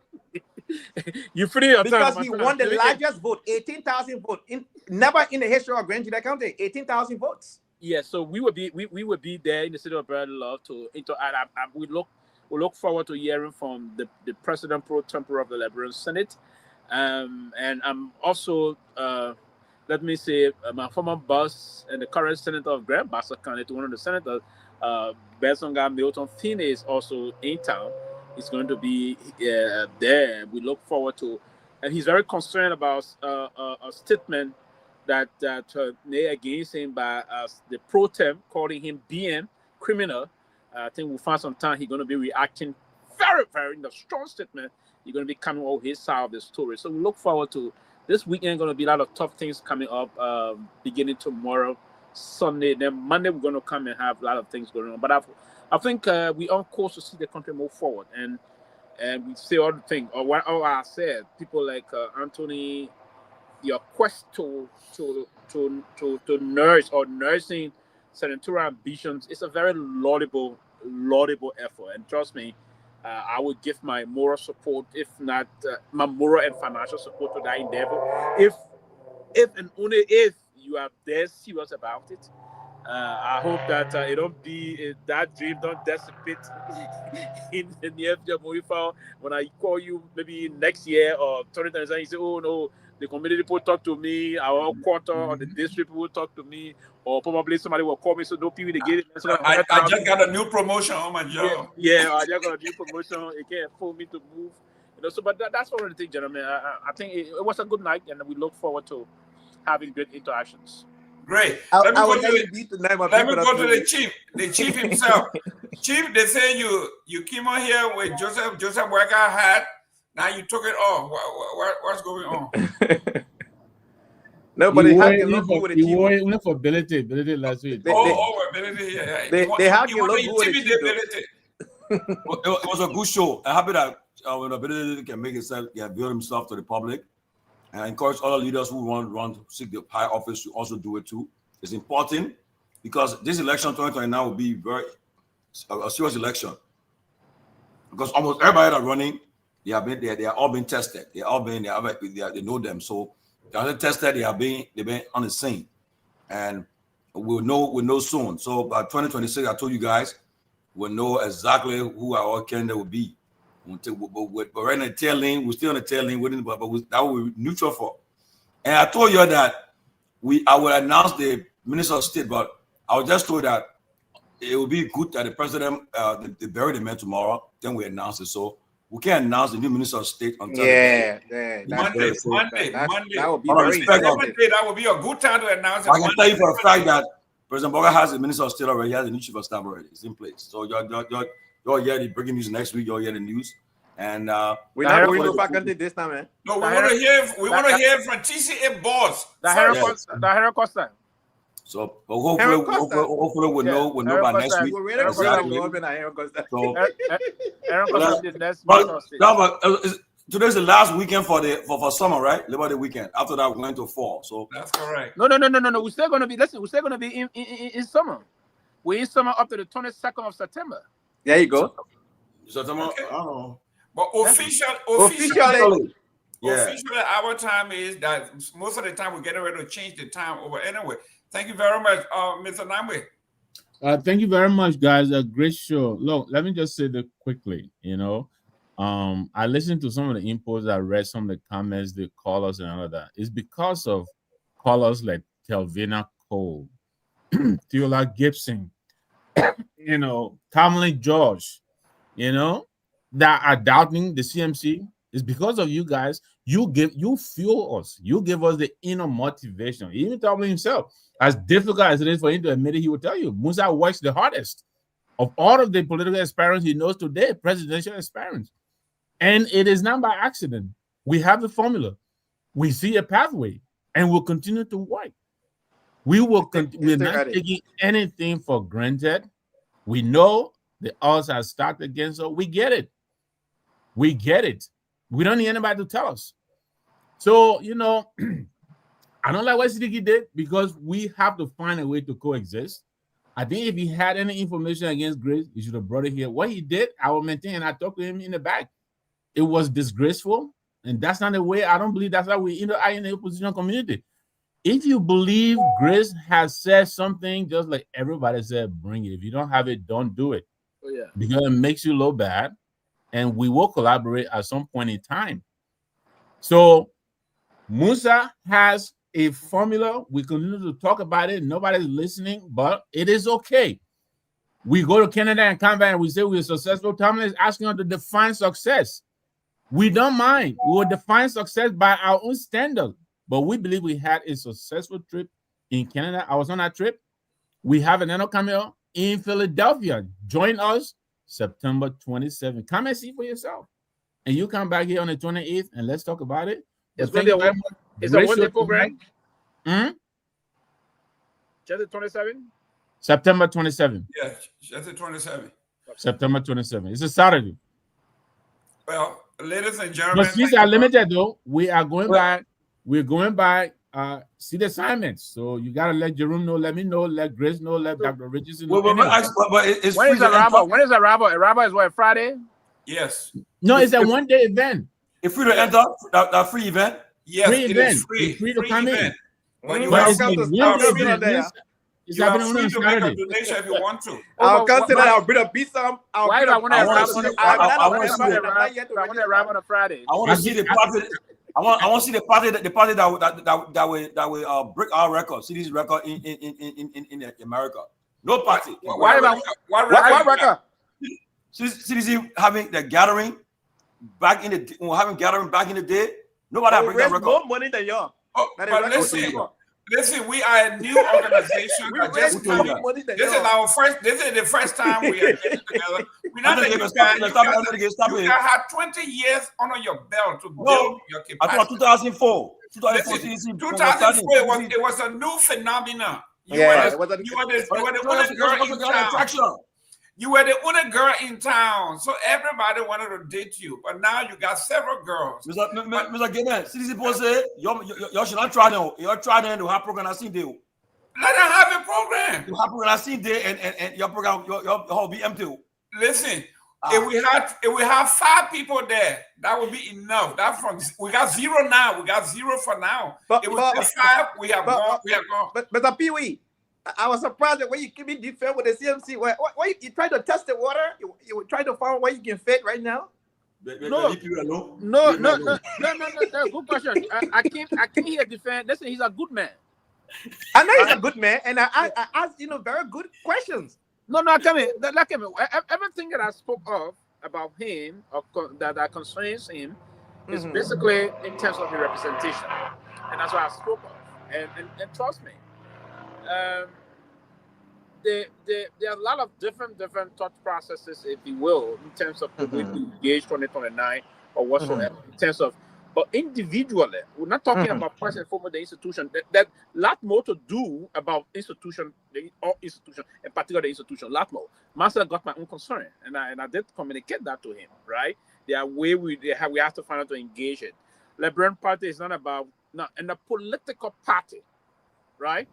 You free your because time, he won the largest vote, 18,000 votes. Never in the history of Grand Guinea County, 18,000 votes. Yeah, so we would be there in the city of Berlin to interact. We look forward to hearing from the president pro tempore of the Liberian Senate, and I'm also let me say my former boss and the current senator of Grand Bassa County, one of the senators, Ben Sanvee Milton Finney is also in town. He's going to be there. We look forward to, and he's very concerned about a statement that made against him by the pro tem, calling him being criminal. I think we'll find some time he's going to be reacting very, very in a strong statement. He's going to be coming on his side of the story. So we look forward to this weekend. Going to be a lot of tough things coming up, beginning tomorrow, Sunday. Then Monday we're going to come and have a lot of things going on. But I think we're on course to see the country move forward, and we say all the things. Or what I said, people like Anthony, your quest to nurse or nursing senatorial ambitions is a very laudable effort, and trust me, I would give my moral support, if not my moral and financial support to that endeavor. If and only if you are there serious about it. I hope that it don't be that dream don't dissipate in the near future moving forward. When I call you maybe next year or 2027, you say, "Oh no, the community people talk to me, our quarter or the district will talk to me, or probably somebody will call me." So no people they get it. So I just got a new promotion on my job. Yeah, I just got a new promotion. It can't afford me to move. So but that's one of the things, gentlemen. I think it was a good night, and we look forward to having good interactions. Great. Let me go to the chief. The chief himself. Chief, they say you came on here with Joseph Worker hat. Now you took it off. What's going on? Nobody had to look good with the chief. He went for ability last week. Ability. Yeah. They had to look good with the It was a good show. I'm happy that when ability can make himself, avail himself to the public, and I encourage other leaders who want to seek the high office to also do it too. It's important because this election 2029 will be a serious election because almost everybody that are running, they are all been tested. They know them. So they are tested. They've been on the scene, and we'll know soon. So by 2026, I told you guys, we'll know exactly who our candidate will be. But right in the tail end, we're still on the tail end, but that will be neutral for. And I told you that I will announce the Minister of State, but I was just told that it would be good that the president they bury the man tomorrow. Then we announce it. So we can't announce the new Minister of State until Monday. That would be very that would be a good time to announce it. I can tell you for a fact that President Boga has a Minister of State already. He has a new Chief of Staff already. It's in place. So you'll hear the breaking news next week. You'll hear the news. And we're not going to faculty this time, man. No, we want to hear from TCA boss. The Herald Costa. So, but hopefully we'll know by next week. Today's the last weekend for summer, right? Liberty weekend. After that, we're going to fall. So that's correct. No. We're still going to be. Listen, we're still going to be in summer. We're in summer up to the 22nd of September. There you go. September. Okay. Oh. But officially, our time is that most of the time we're getting ready to change the time over anyway. Thank you very much, Mr. Nagbe. Thank you very much, guys. A great show. Look, let me just say that quickly. I listened to some of the inputs. I read some of the comments, the callers, and all of that. It's because of callers like Kelvina Cole, Theola Gibson, Tomalin George, that are doubting the CMC. It's because of you guys. You fuel us. You give us the inner motivation. Even Tomalin himself, as difficult as it is for him to admit it, he will tell you, Musa works the hardest of all of the political aspirants he knows today, presidential aspirants. And it is not by accident. We have the formula. We see a pathway, and we'll continue to work. We're not taking anything for granted. We know the odds are stacked against us. We get it. We don't need anybody to tell us. So, I don't like what Seleke did because we have to find a way to coexist. I think if he had any information against Grace, he should have brought it here. What he did, I will maintain. I talked to him in the back. It was disgraceful, and that's not the way. I don't believe that's how we in the opposition community. If you believe Grace has said something, just like everybody said, bring it. If you don't have it, don't do it. Oh, yeah. Because it makes you look bad, and we will collaborate at some point in time. So Musa has a formula. We continue to talk about it. Nobody's listening, but it is okay. We go to Canada and come back and we say we're successful. Tomalin is asking us to define success. We don't mind. We will define success by our own standard. But we believe we had a successful trip in Canada. I was on that trip. We have another cameo in Philadelphia. Join us September 27th. Come and see for yourself. And you come back here on the 28th and let's talk about it. It's going to be a one-day program. Just the 27th? September 27th. Yeah, just the 27th. September 27th. It's a Saturday. Well, ladies and gentlemen. But these are limited, though. We are going by. We're going by seat assignments. So you got to let Jerome know, let me know, let Grace know, let Dr. Richardson know. When is Arrival? When is Arrival? Arrival is what, Friday? Yes. No, it's a one-day event. If free to enter that free event? Yes, free it event. is free. It's free to come in. When you But have it's to free to make a donation if you want to. I'll consider that. I'll bring a beat some. Why do I want to arrive on a Friday? I want to see the party. I want to see the party that will break our record, city's record in America. No party. Why record? CDC having the gathering back in the day. Nobody break that record. More money than you. But listen, we are a new organization. This is the first time we are getting together. We're not you had 20 years under your belt to build your capacity. I thought 2004. 2004, it was a new phenomenon. You were the You were the only girl in town, so everybody wanted to date you. But now you got several girls. Mr. Gayman, see this people say, you should not try them. You try them to have program I see they. Let them have a program. You have program I see they and your program your whole be empty. Listen, if we have 5 people there, that would be enough. We got 0 now. We got 0 for now. If we get 5, we have gone. But Mr. Pewee, I was surprised that when you came in defense with the CMC, why you try to test the water? You try to find where you can fit right now? No. Good question. I came here defend. Listen, he's a good man. I know he's a good man, and I asked very good questions. No, come here. Everything that I spoke of about him or that concerns him is basically in terms of the representation, and that's what I spoke of. And trust me, there are a lot of different thought processes, if you will, in terms of the way to engage 2029 or whatsoever. In terms of, but individually, we're not talking about first and foremost the institution. That lot more to do about institution, in particular the institution. Lot more. Master got my own concern, and I did communicate that to him. Right? There are ways we have to find out to engage it. Liberia Party is not about and a political party, right?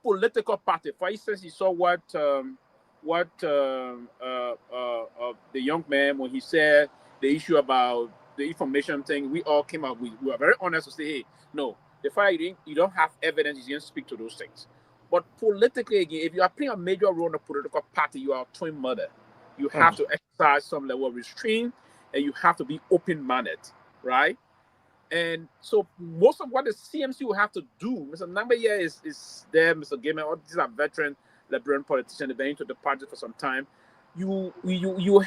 Political party. For instance, you saw what the young man when he said the issue about the information thing. We all came out. We were very honest to say, hey, no, the fact you don't have evidence, you didn't speak to those things. But politically, again, if you are playing a major role in a political party, you are a twin mother. You have to exercise some level of restraint, and you have to be open-minded, right? And so most of what the CMC will have to do, Mr. Nagbe here is there, Mr. Gayman, all these are veteran Liberian politicians, they've been into the party for some time. You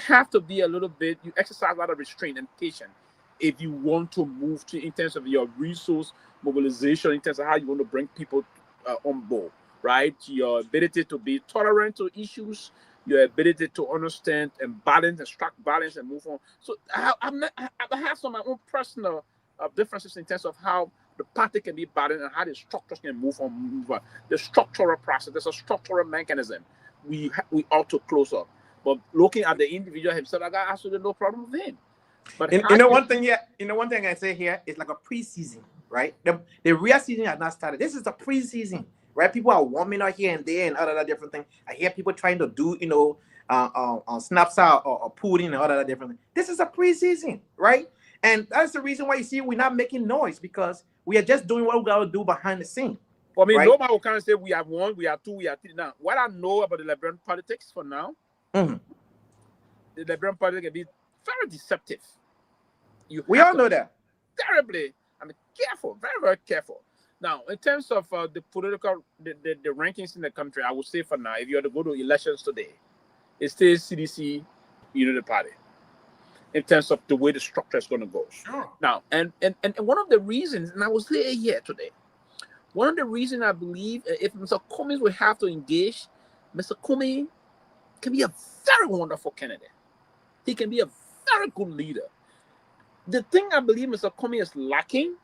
have to be a little bit, you exercise a lot of restraint and patience if you want to move in terms of your resource mobilization, in terms of how you want to bring people on board, right? Your ability to be tolerant to issues, your ability to understand and balance and strike balance and move on. So I have some of my own personal differences in terms of how the party can be balanced and how the structures can move on. The structural process, there's a structural mechanism we ought to close up. But looking at the individual himself, I got absolutely no problem with him. But one thing I say here is like a preseason, right? The real season has not started. This is a preseason, right? People are warming up here and there and other different things. I hear people trying to do, Snapchat or pudding and other different things. This is a preseason, right? And that's the reason why you see we're not making noise, because we are just doing what we got to do behind the scene. Well, I mean, right? nobody will kind of say we have 1, we have 2, we have 3. Now, what I know about the Liberian politics for now, the Liberian politics can be very deceptive. We all know that. Terribly, careful, very, very careful. Now, in terms of the political, the rankings in the country, I would say for now, if you are to go to elections today, it stays CDC, the party. In terms of the way the structure is going to go. Sure. Now, and one of the reasons, and I was here today, one of the reasons I believe if Mr. Cummings will have to engage, Mr. Cummings can be a very wonderful candidate. He can be a very good leader. The thing I believe Mr. Cummings is lacking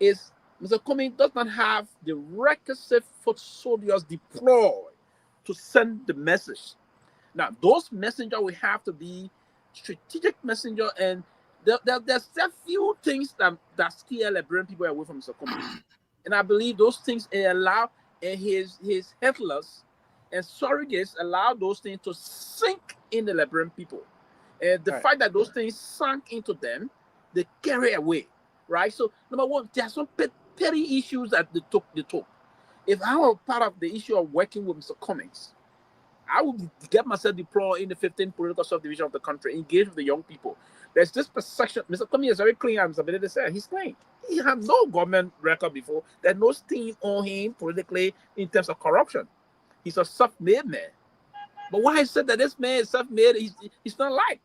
is Mr. Cummings does not have the requisite foot soldiers deployed to send the message. Now, those messengers will have to be strategic messenger, and there's a few things that scare Liberian people away from Mr. Cummings. And I believe those things allow his handlers and surrogates allow those things to sink in the Liberian people. And the fact that those things sunk into them, they carry away, right? So number one, there are some petty issues that they took. If I were part of the issue of working with Mr. Cummings, I would get myself deployed in the 15th political subdivision of the country, engage with the young people. There's this perception. Mr. Cummings is very clean, as Mr. Benedict said. He's clean. He had no government record before. There's no stain on him politically in terms of corruption. He's a self-made man. But why I said that this man is self-made, he's not like.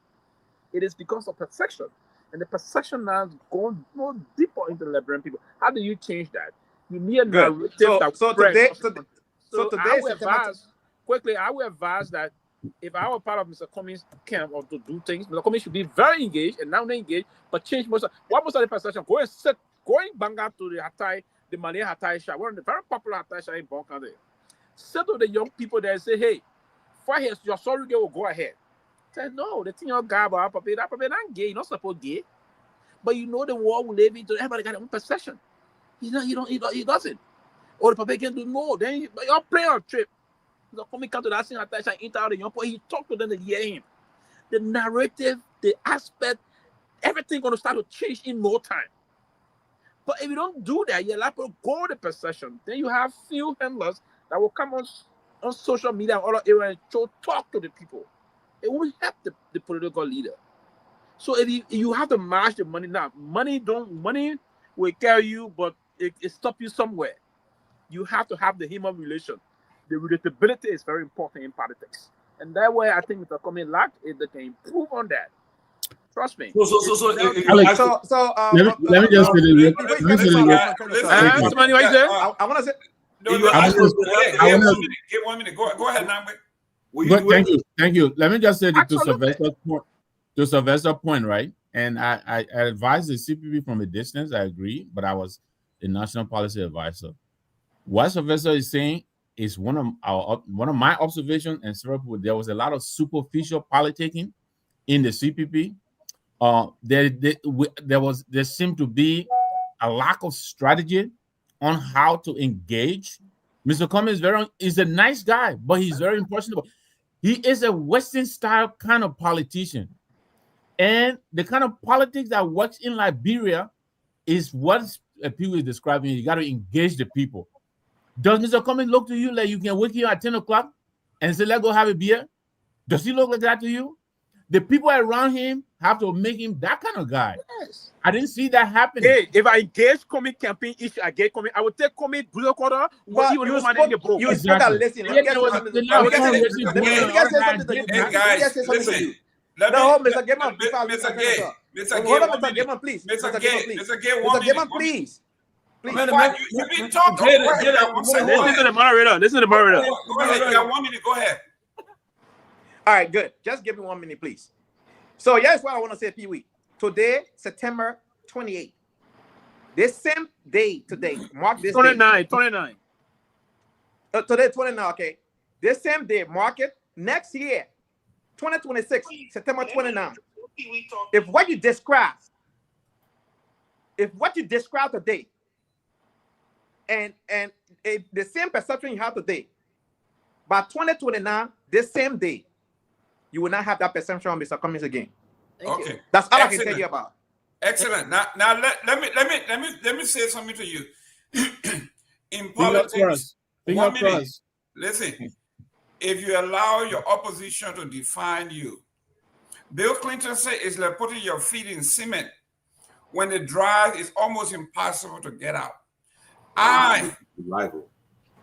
It is because of perception. And the perception now is going more deeper into the Liberian people. How do you change that? You need a narrative that today, quickly, I would advise that if I were part of Mr. Cummings' camp or to do things, Mr. Cummings should be very engaged and now they engaged, but change most of the perception. Going Banga to the Hatay, the Malay Hatay shop, one of the very popular Hatay shop in Bonka there. Sit with the young people there and say, hey, before your sorry girl will go ahead. Say, no, the thing your guy about Papa, that Papa not gay, you're not supposed gay. But you know the world will live into everybody got their own perception. He doesn't. Or the Papa can do more. Then you're playing on trip. He's coming come to that thing attention, interview the young boy. He talk to them to hear him. The narrative, the aspect, everything gonna start to change in no time. But if you don't do that, you're like to go the perception. Then you have few handlers that will come on social media and all areas and talk to the people. It will help the political leader. So if you have to match the money now. Money will carry you, but it stop you somewhere. You have to have the human relation. The relatability is very important in politics. And that way I think Mr. Comey lack is they can improve on that. Trust me. Let me just say this. Somebody right there? I want to say. Give 1 minute. Go ahead, Nagbe. Thank you. Let me just say this to Sylvester's point, right? And I advise the CPP from a distance. I agree, but I was the national policy advisor. What Sylvester is saying is one of my observations, and several people. There was a lot of superficial politicking in the CPP. There seemed to be a lack of strategy on how to engage. Mr. Comey is a nice guy, but he's very impressionable. He is a Western style kind of politician. And the kind of politics that works in Liberia is what Pewee is describing. You got to engage the people. Does Mr. Comey look to you like you can wake you at 10 o'clock and say, let's go have a beer? Does he look like that to you? The people around him have to make him that kind of guy. Yes. I didn't see that happening. Hey, if I engage Comey campaign issue, I get Comey. I would take Comey blue quarter. You spoke and listen. Let me say something to you. No, Mr. Gayman, Mr. Gayman, please. Mr. Gayman, please. You've been talking. Listen to the moderator. Go ahead. You got 1 minute. Go ahead. All right, good. Just give me 1 minute, please. So here's what I want to say, Pewee. Today, September 28th. This same day today, mark this 29. Today, 29, okay. This same day, mark it. Next year, 2026, September 29. If what you describe today, and the same perception you have today, by 2029, this same day, you will not have that perception of Mr. Cummings again. Okay, that's all I can tell you about. Excellent. Now let me say something to you. In politics, 1 minute. Listen, if you allow your opposition to define you, Bill Clinton said it's like putting your feet in cement. When the drive is almost impossible to get out. I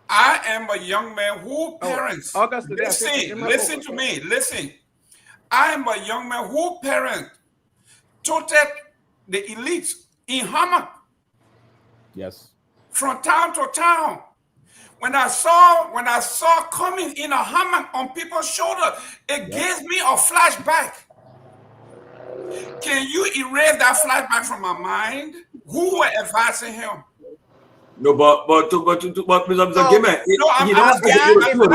am a young man who parents. Listen to me. Listen. I am a young man who parents toted the elites in Hammer. Yes. From town to town. When I saw coming in a Hammer on people's shoulder, it gives me a flashback. Can you erase that flashback from my mind? Who were advising him? No, but Mr. Gayman, I'm asking you,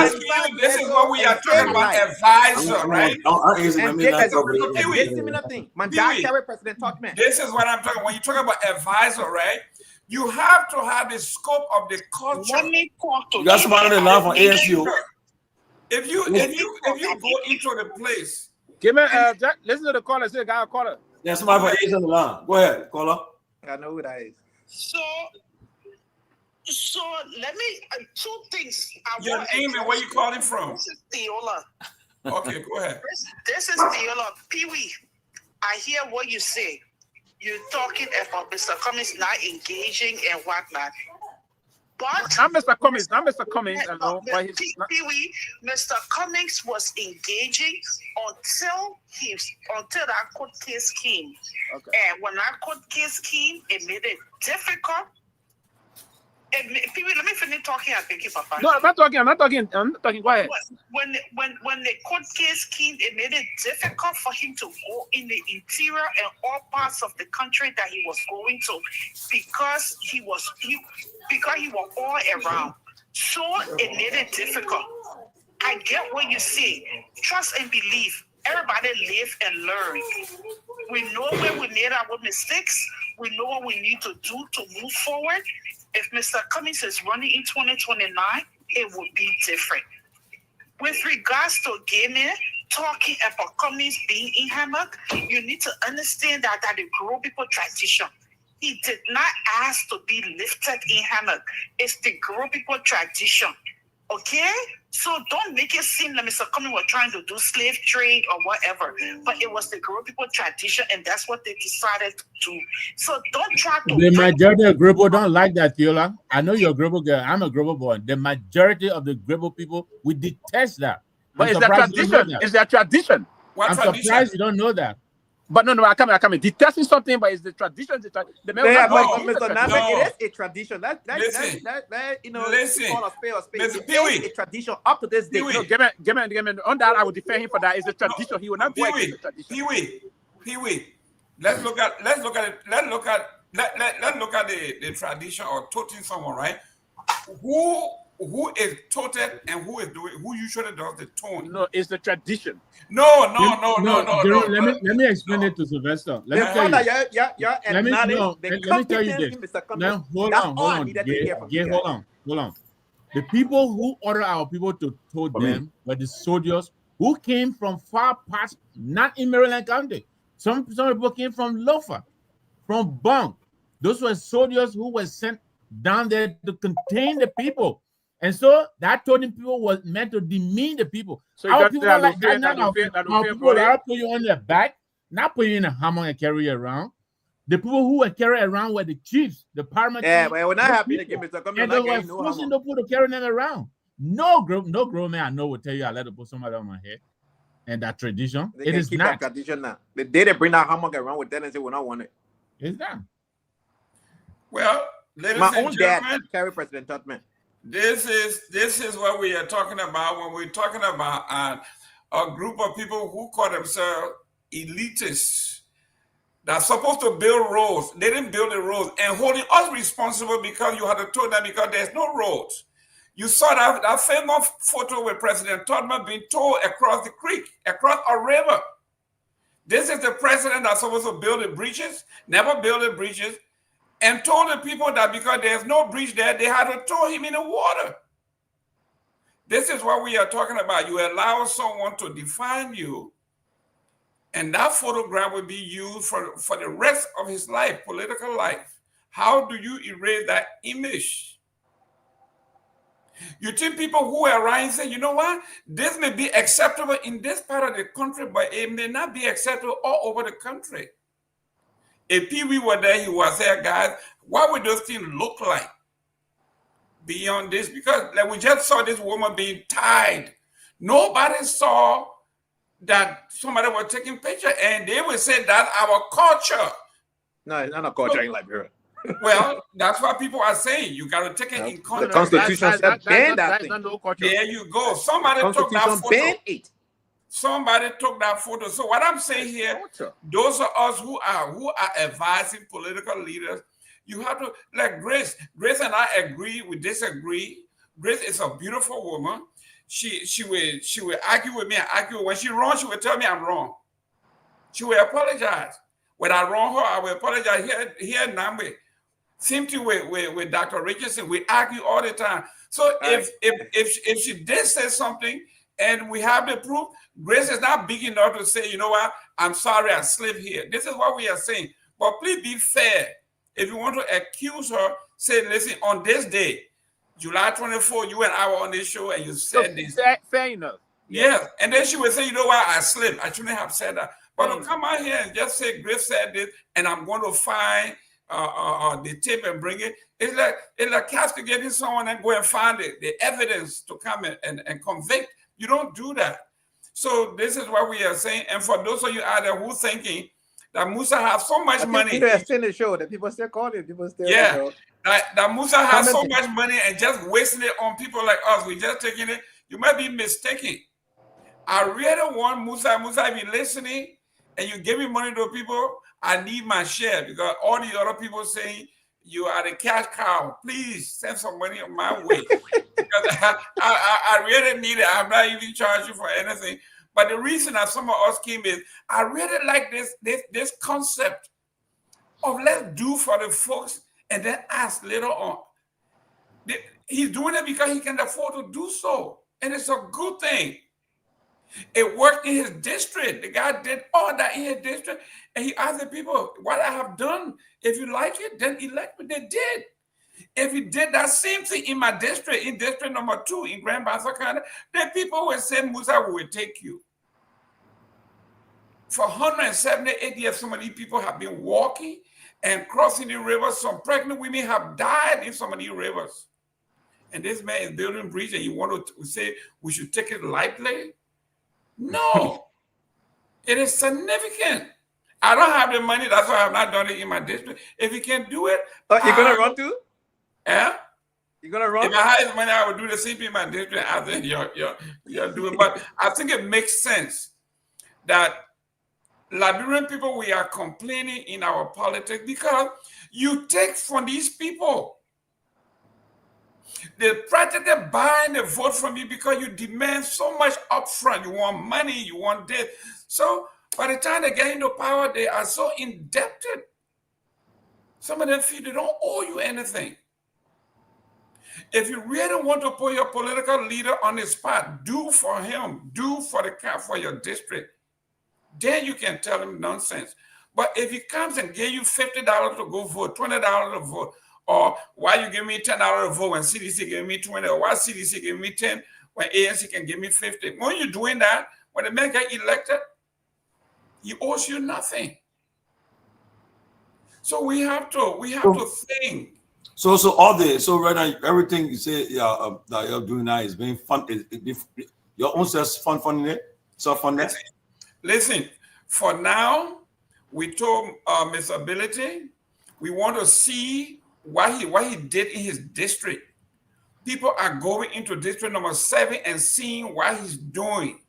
this is what we are talking about, advisor, right? This is what I'm talking about. When you talk about advisor, right? You have to have the scope of the culture. You got somebody on the line from ASU. If you go into the place, listen to the caller. Say, guy, caller. There's somebody from ASU on the line. Go ahead, caller. I know who that is. So let me two things. Your name and where you calling from? This is Theola. Okay, go ahead. This is Theola. Pewee, I hear what you say. You're talking about Mr. Cummings not engaging and whatnot. But not Mr. Cummings alone. Pewee, Mr. Cummings was engaging until that court case came. Okay. And when that court case came, it made it difficult. Pewee, let me finish talking. I think you, Papa. No, I'm not talking. Go ahead. When the court case came, it made it difficult for him to go in the interior and all parts of the country that he was going to, because he was all around. So it made it difficult. I get what you say. Trust and believe. Everybody live and learn. We know when we made our mistakes. We know what we need to do to move forward. If Mr. Cummings is running in 2029, it will be different. With regards to Gayman, talking about Cummings being in hammock, you need to understand that the Grow people tradition. He did not ask to be lifted in hammock. It's the Grow people tradition. Okay? So don't make it seem like Mr. Cummings was trying to do slave trade or whatever. But it was the Grow people tradition, and that's what they decided to do. So don't try to... The majority of Grebo don't like that, Theola. I know you're a Grebo girl. I'm a Grebo boy. The majority of the Grebo people, we detest that. But it's their tradition. It's their tradition. I'm surprised you don't know that. But no, I can't. Detesting something, but it's the tradition. Mr. Nagbe, it is a tradition. Let you know, listen. call a spade a spade. Mr. It Pewee. is a tradition up to this day. No, Gayman, on that, I would defend him for that. It's a tradition. He will not go against the tradition. Pewee. Let's look at the tradition of toting someone, right? Who is toted and who usually does the tone? No, it's the tradition. No. Let me explain it to Sylvester. Let me tell you this. Now, hold on. Hold on. The people who order our people to tote them were the soldiers who came from far past, not in Maryland County. Some people came from Lofa, from Bong. Those were soldiers who were sent down there to contain the people. And so that toting people was meant to demean the people. So our people are like that now. Our people are put you on their back, not put you in a hammock and carry you around. The people who were carried around were the chiefs, the paramount. Yeah, but we're not happy to give Mr. Cummings. And they were forcing the people to carry them around. No grown man I know will tell you I let to put somebody on my head. And that tradition, it is not. That tradition now. The day they bring that hammock around with them and say we don't want it. It's not. Well, ladies my and own gentlemen, dad carried President Tubman. This is what we are talking about when we're talking about a group of people who call themselves elitists that's supposed to build roads. They didn't build the roads and holding us responsible because you had to tow them because there's no roads. You saw that famous photo with President Tubman being towed across the creek, across a river. This is the president that's supposed to build the bridges, never build the bridges, and told the people that because there's no bridge there, they had to throw him in the water. This is what we are talking about. You allow someone to define you, and that photograph will be used for the rest of his life, political life. How do you erase that image? You think people who are around say, you know what? This may be acceptable in this part of the country, but it may not be acceptable all over the country. If Pewee were there, he was there, guys. What would those things look like beyond this? Because like we just saw this woman being tied. Nobody saw that somebody was taking picture, and they would say that's our culture. No, it's not a culture in Liberia. Well, that's what people are saying. You got to take it in context. The Constitution said ban that thing. There you go. Somebody took that photo. Somebody took that photo. So what I'm saying here, those are us who are advising political leaders. You have to, like Grace. Grace and I agree. We disagree. Grace is a beautiful woman. She will argue with me and argue. When she wrong, she will tell me I'm wrong. She will apologize. When I wrong her, I will apologize. Here in Nagbe. Same thing with Dr. Richardson. We argue all the time. So if she did say something and we have the proof, Grace is not big enough to say, you know what, I'm sorry I slipped here. This is what we are saying. But please be fair. If you want to accuse her, say, listen, on this day, July 24, you and I were on this show and you said this. Fair enough. Yeah. And then she would say, you know what, I slipped. I shouldn't have said that. But to come out here and just say Grace said this and I'm going to find the tape and bring it. It's like castigating someone and go and find the evidence to come and convict. You don't do that. So this is what we are saying. And for those of you out there who thinking that Musa has so much money. People are still the show. The people still calling. People still that Musa has so much money and just wasting it on people like us. We just taking it. You might be mistaken. I really want Musa. Musa, if you're listening and you give me money to people, I need my share because all the other people saying you are the cash cow. Please send some money on my way. because I really need it. I'm not even charging for anything. But the reason that some of us came is I really like this concept of let's do for the folks and then ask later on. He's doing it because he can afford to do so. And it's a good thing. It worked in his district. The guy did all that in his district. And he asked the people, what I have done, if you like it, then elect me. They did. If he did that same thing in my district, in district number 2 in Grand Bassa County, then people will say, Musa, we will take you. For 178 years, some of these people have been walking and crossing the rivers. Some pregnant women have died in some of these rivers. And this man is building bridge and you want to say we should take it lightly? No. It is significant. I don't have the money. That's why I have not done it in my district. If you can do it. You're going to run too? Yeah? You're going to run? If I had money, I would do the same thing in my district. I think you're doing. But I think it makes sense that Liberian people, we are complaining in our politics because you take from these people. They practically buying the vote from you because you demand so much upfront. You want money, you want this. So by the time they get into power, they are so indebted. Some of them feel they don't owe you anything. If you really want to put your political leader on the spot, do for him, do for your district. Then you can tell him nonsense. But if he comes and give you $50 to go vote, $20 to vote, or why you give me $10 to vote when CDC give me 20, or why CDC give me 10 when ANC can give me 50. When you're doing that, when the man get elected, he owes you nothing. So we have to think. So right now everything you say that you're doing now is being fun. Your own self-funding it, self-funding. Listen, for now, we told Ms. Ability, we want to see what he did in his district. People are going into district number 7 and seeing what he's doing.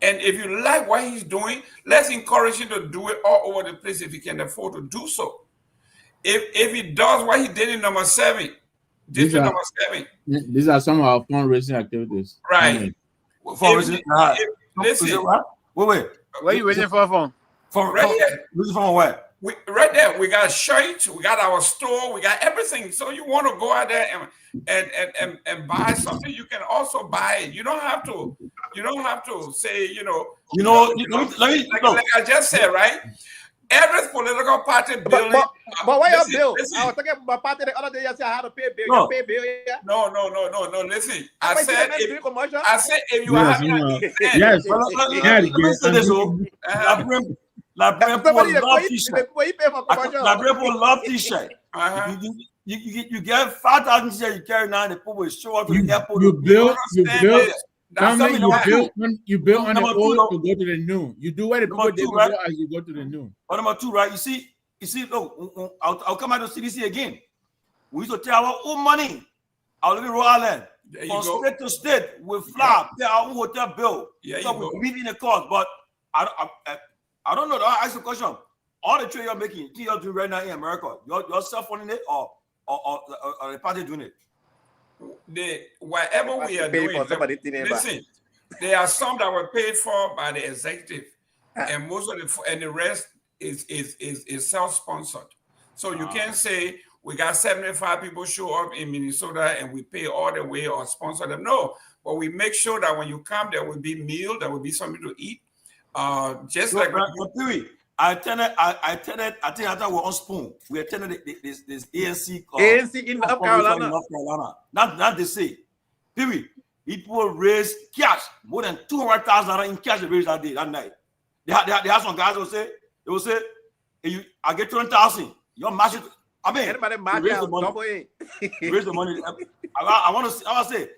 And if you like what he's doing, let's encourage him to do it all over the place if he can afford to do so. If he does what he did in number 7, district number 7. These are some of our fundraising activities. Right. Fundraising. Listen. Wait. What are you waiting for? From right here. From where? Right there, we got shirts, we got our store, we got everything. So you want to go out there and buy something, you can also buy it. You don't have to say, like I just said, right? Every political party building. But why your bill? I was talking about party the other day. You said I had to pay a bill. No. You pay a bill, yeah? No. Listen, I said if you have love t-shirt. You get 5,000 t-shirts you carry now, the people will show up to the airport. You build on the old to go to the new. You do what the people did before as you go to the new. But number 2, right? You see, look, I'll come out to CDC again. We used to take our own money. I'll live in Rhode Island. From state to state, we fly, pay our own hotel bill. So we live in the cost. But I don't know. I'll ask you a question. All the trade you're making, you're doing right now in America, you're self-funding it or the party doing it? Whatever we are doing, listen, there are some that were paid for by the executive, and most of the rest is self-sponsored. So you can't say we got 75 people show up in Minnesota and we pay all the way or sponsor them. No, but we make sure that when you come, there will be meal, there will be something to eat. Just like I attended. I think I thought we're on Spoon. We attended this ANC. ANC in North Carolina. Not they say. Pewee, people raised cash more than $200,000 in cash. They raised that day, that night. They had some guys who will say, I get 20,000. You're matching. I mean, raise the money. Raise the money. I want to say,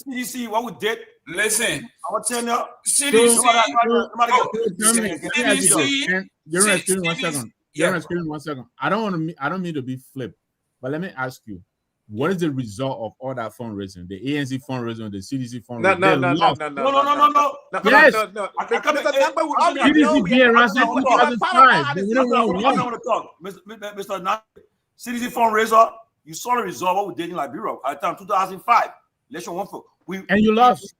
CDC, what we did. Listen, I want to tell you, CDC. One second. I don't mean to be flip, but let me ask you, what is the result of all that fundraising? The ANC fundraising, the CDC fundraising? No. Yes. CDC being around since 2005. We don't want to talk. Mr. Nagbe, CDC fundraiser, you saw the result of what we did in Liberia at the time, 2005. Election one for and you lost.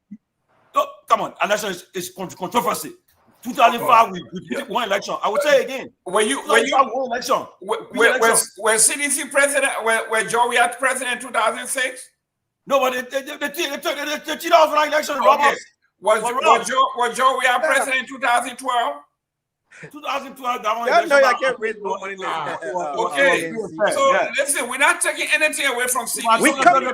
Oh, come on, election is controversy. 2005 we did one election. I would say again. When you one election. When CDC president, when Joe had president in 2006. No, but the 2009 election. Okay. Was Joe we had president in 2012? 2012, that one. Y'all know I can't raise more money. Okay. So listen, we're not taking anything away from CDC. We come you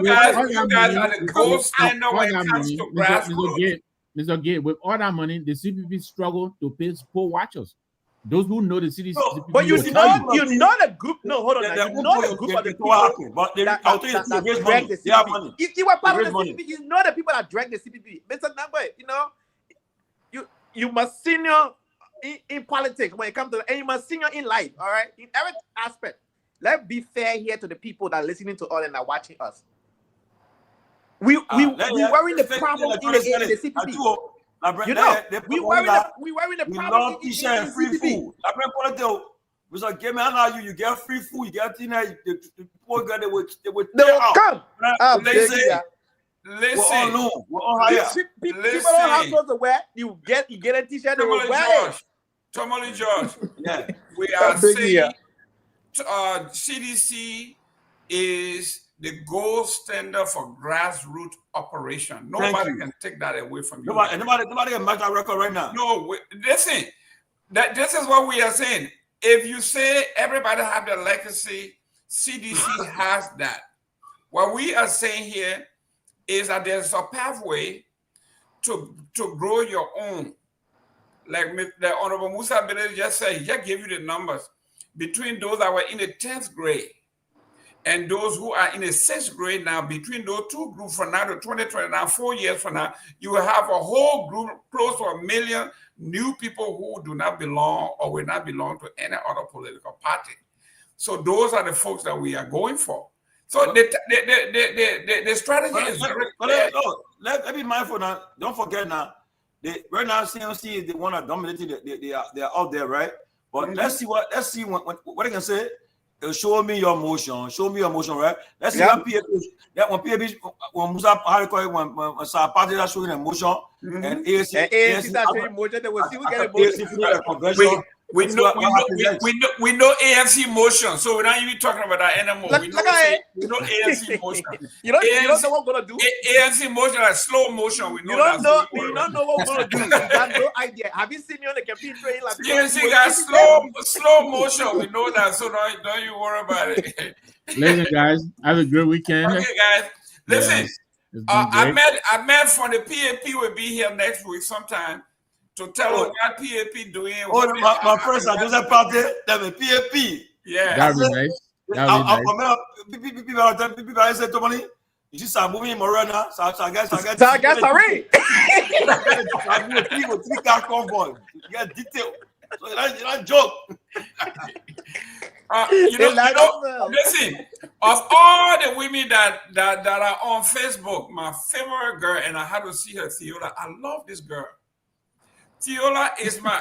guys are the gold standard when it comes to grassroots. Mr. Gay, with all that money, the CPP struggle to pay poll watchers. Those who know the CDC. But you know the group. No, hold on. You know the group of the people that drag the CPP. If you were part of the CPP, you know the people that drag the CPP. Mr. Nagbe, you know, you must senior in politics when it comes to, and you must senior in life. All right, in every aspect. Let's be fair here to the people that are listening to us and are watching us. We worry the problem in the CPP. You know, we worry the problem in the CPP. Mr. Gayman, you get free food, you get dinner, the poor guy they would come. Listen, we're all higher. People don't have clothes to wear. You get a t-shirt. Tomalin George. Yeah, we are saying CDC is the gold standard for grassroots operation. Nobody can take that away from you. Nobody can match that record right now. No, listen. This is what we are saying. If you say everybody have their legacy, CDC has that. What we are saying here is that there's a pathway to grow your own. Like the Honorable Musa Bello just said, he just gave you the numbers. Between those that were in the 10th grade and those who are in the 6th grade now, between those two groups from now to 2029, 4 years from now, you will have a whole group, close to 1 million new people who do not belong or will not belong to any other political party. So those are the folks that we are going for. So the strategy is very clear. Let be mindful now. Don't forget now. Right now, CMC is the one that dominated. They are out there, right? But let's see what they can say. Show me your motion. Show me your motion, right? Let's see when PAB when Musa when Party is showing a motion and AAC is showing motion. They will see we get a motion. We know ANC motion, so we're not even talking about that anymore. We know ANC motion. You don't know what we're gonna do. ANC motion is slow motion. We know you don't know what we're gonna do. You have no idea. Have you seen me on the campaign trail? Like ANC got slow motion. We know that, so don't you worry about it. Listen, guys, have a good weekend. Okay, guys. Listen, I met from the PAP will be here next week sometime. To tell us what PAP doing. My friends are just a party. They're a PAP. Yeah. That'd be nice. People are saying, Tomalin, you just are moving in Morena. So I guess sorry. Three-car convoy. You get detail. So you're not joke. Listen, of all the women that are on Facebook, my favorite girl, and I had to see her, Theola. I love this girl. Theola is my,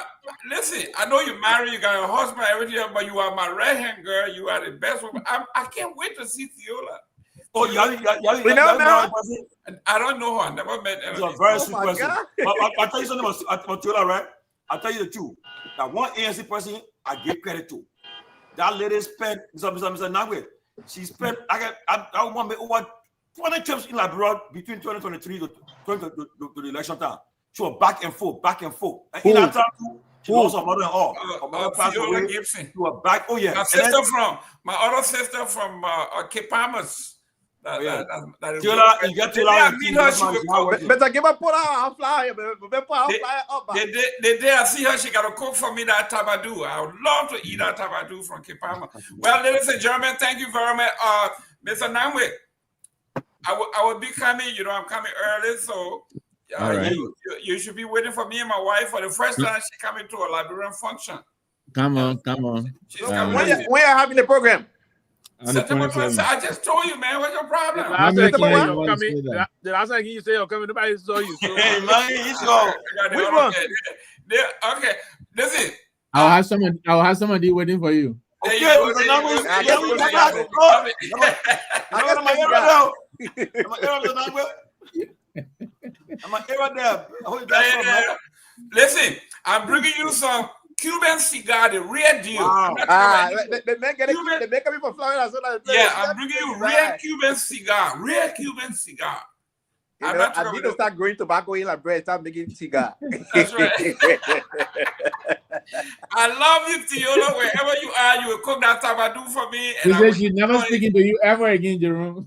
listen, I know you're married, you got a husband, everything, but you are my right-hand girl. You are the best woman. I can't wait to see Theola. Oh, I don't know her. I never met her. She's a very sweet person. I'll tell you something about Theola, right? I'll tell you the truth. That one ANC person I give credit to. That lady spent, Mr. Nagbe, she spent, I want to make over 20 trips in Liberia between 2023 to the election time. She was back and forth. And in that time, she lost her mother and all. Her mother passed away. She was back. Oh, yeah. My other sister from Kepamas. You get to better give her put her flyer. The day I see her, she got to cook for me that tabadoo. I would love to eat that tabadoo from Kepama. Well, ladies and gentlemen, thank you very much. Mr. Nagbe, I will be coming. You know, I'm coming early, so right. you should be waiting for me and my wife for the first time she coming to a Liberian function. Come on. When you're having the program? September 27th. I just told you, man. What's your problem? The last time you say you're coming, nobody saw you. So. Hey, man, it's go. Which one? Okay, listen. I'll have somebody waiting for you. I'm an era there, Nagbe. I'm an era there. I hope you got some, man. Listen, I'm bringing you some Cuban cigar, the real deal. Wow. They make it from Florida. So that yeah, I'm bringing you real Cuban cigar. Real Cuban cigar. You know, I need to start growing tobacco in like bread, start making cigar. That's right. I love you, Tiola. Wherever you are, you will cook that tabadoo for me. She said she's never speaking to you ever again, Jerome.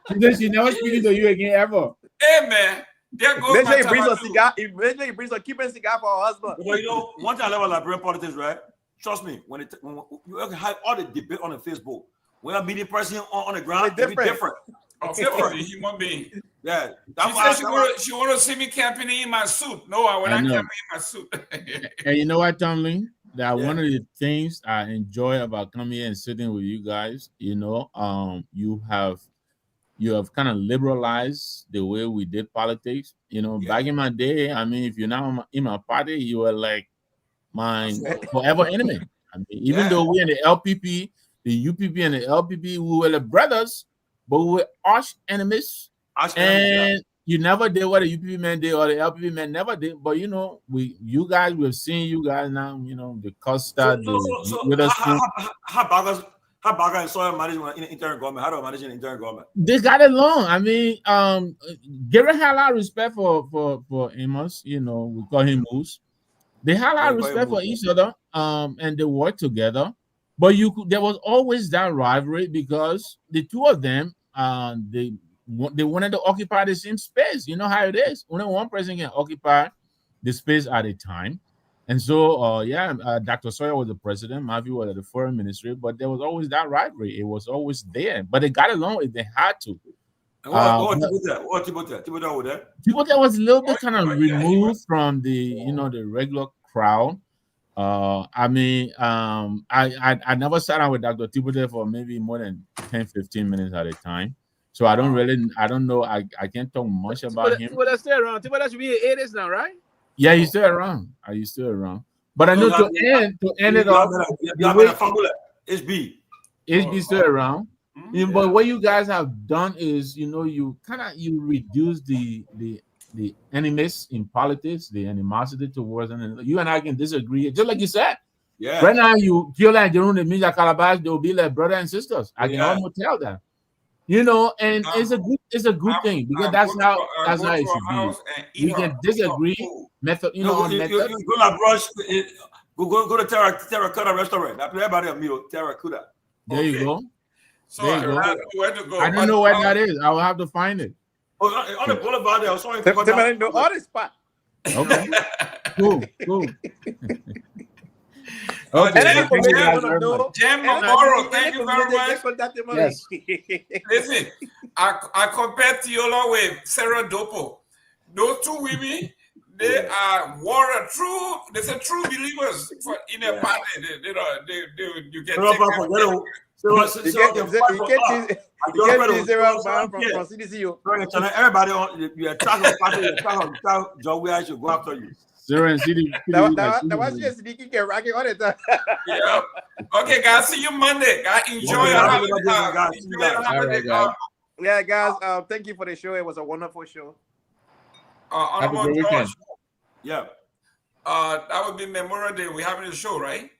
She said she's never speaking to you again ever. Hey, man. There goes make sure he brings a cigar. Make sure he brings a Cuban cigar for her husband. But you know, one thing I love about Liberian politics, right? Trust me, when you have all the debate on the Facebook, when I'm meeting person on the ground, it's different. Different human being. Yeah. She want to see me camping in my suit. No, I will not camping in my suit. And you know what, Tomalin? That one of the things I enjoy about coming here and sitting with you guys, you know, you have kind of liberalized the way we did politics. You know, back in my day, I mean, if you're not in my party, you were like my forever enemy. I mean, even though we're in the LPP, the UPP and the LPP, we were the brothers, but we were arch enemies. You never did what the UPP man did or the LPP man never did. But you know, we've seen you guys now. You know, the Costa, how Baga and Sawyer manage in the interim government? How do I manage in the interim government? They got along. I mean, Gary had a lot of respect for Amos. You know, we call him Moose. They had a lot of respect for each other. And they worked together. But there was always that rivalry because the two of them, they wanted to occupy the same space. You know how it is. Only one person can occupy the space at a time. And so, Dr. Sawyer was the president, Mavi was at the foreign ministry, but there was always that rivalry. It was always there, but they got along if they had to. What Thibodeau with that? Thibodeau was a little bit kind of removed from the regular crowd. I never sat down with Dr. Thibodeau for maybe more than 10-15 minutes at a time. So I don't know. I can't talk much about him. Thibodeau still around. Thibodeau should be in 80s now, right? Yeah, he's still around. He's still around. But I know to end it off, HB still around. But what you guys have done is, you reduce the enemies in politics, the animosity towards them. You and I can disagree, just like you said. Yeah. Right now, you feel like Jerome and Minja Calabash, they'll be like brother and sisters. I can almost tell that. And it's a good thing because that's how it should be. You can disagree method, on method. Go to Terracotta restaurant. I play everybody a meal, Terracotta. There you go. So I where to go. I don't know where that is. I will have to find it. On the boulevard there. Sorry, know all the spot. Okay. Cool. Okay. Jim Mamoro, thank you very much. Yes. Listen, I compared Tiola with Sarah Dopoh. Those two women, they are they say true believers in a party. You can take them. Everybody on you attack on party, you attack on John, we should go after you. Sarah and City. That was just sneaky get rocking on it. Yeah. Okay, guys. See you Monday. Guys, enjoy your holiday. Yeah, guys. Thank you for the show. It was a wonderful show. Honorable George. Yeah. That would be Memorial Day. We're having a show, right?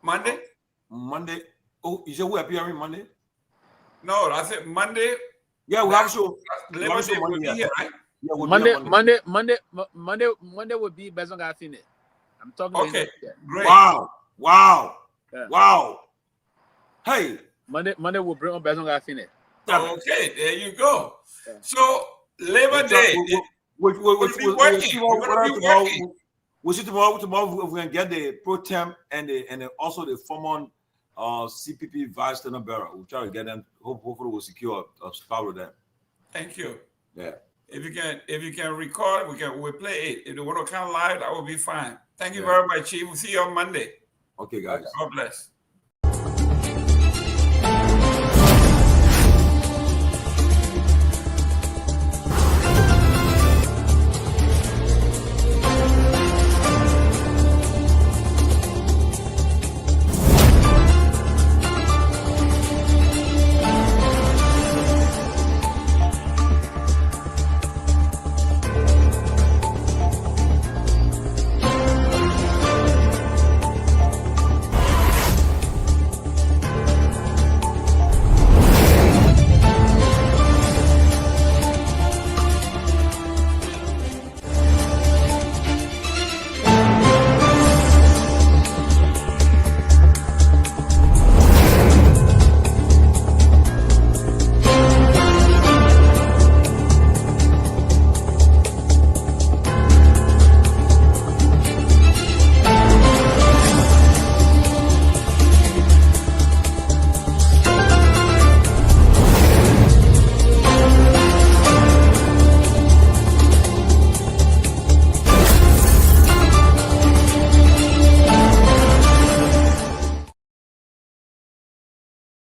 Monday. Oh, is it who appearing Monday? No, I said Monday. Yeah, we have a show. Labor Day will be here, right? Yeah, Monday would be based on Garguah. I'm talking. Okay, great. Wow. Hey, Monday will bring on based on Garguah. Okay, there you go. Yeah. So Labor Day, we'll be working. We'll see tomorrow if we can get the pro temp and also the former CPP vice tenor bearer. We'll try to get them. Hopefully, we'll secure a spot with them. Thank you. Yeah. If you can record, we'll play it. If you want to come live, that will be fine. Thank you very much, Chief. We'll see you on Monday. Okay, guys. God bless.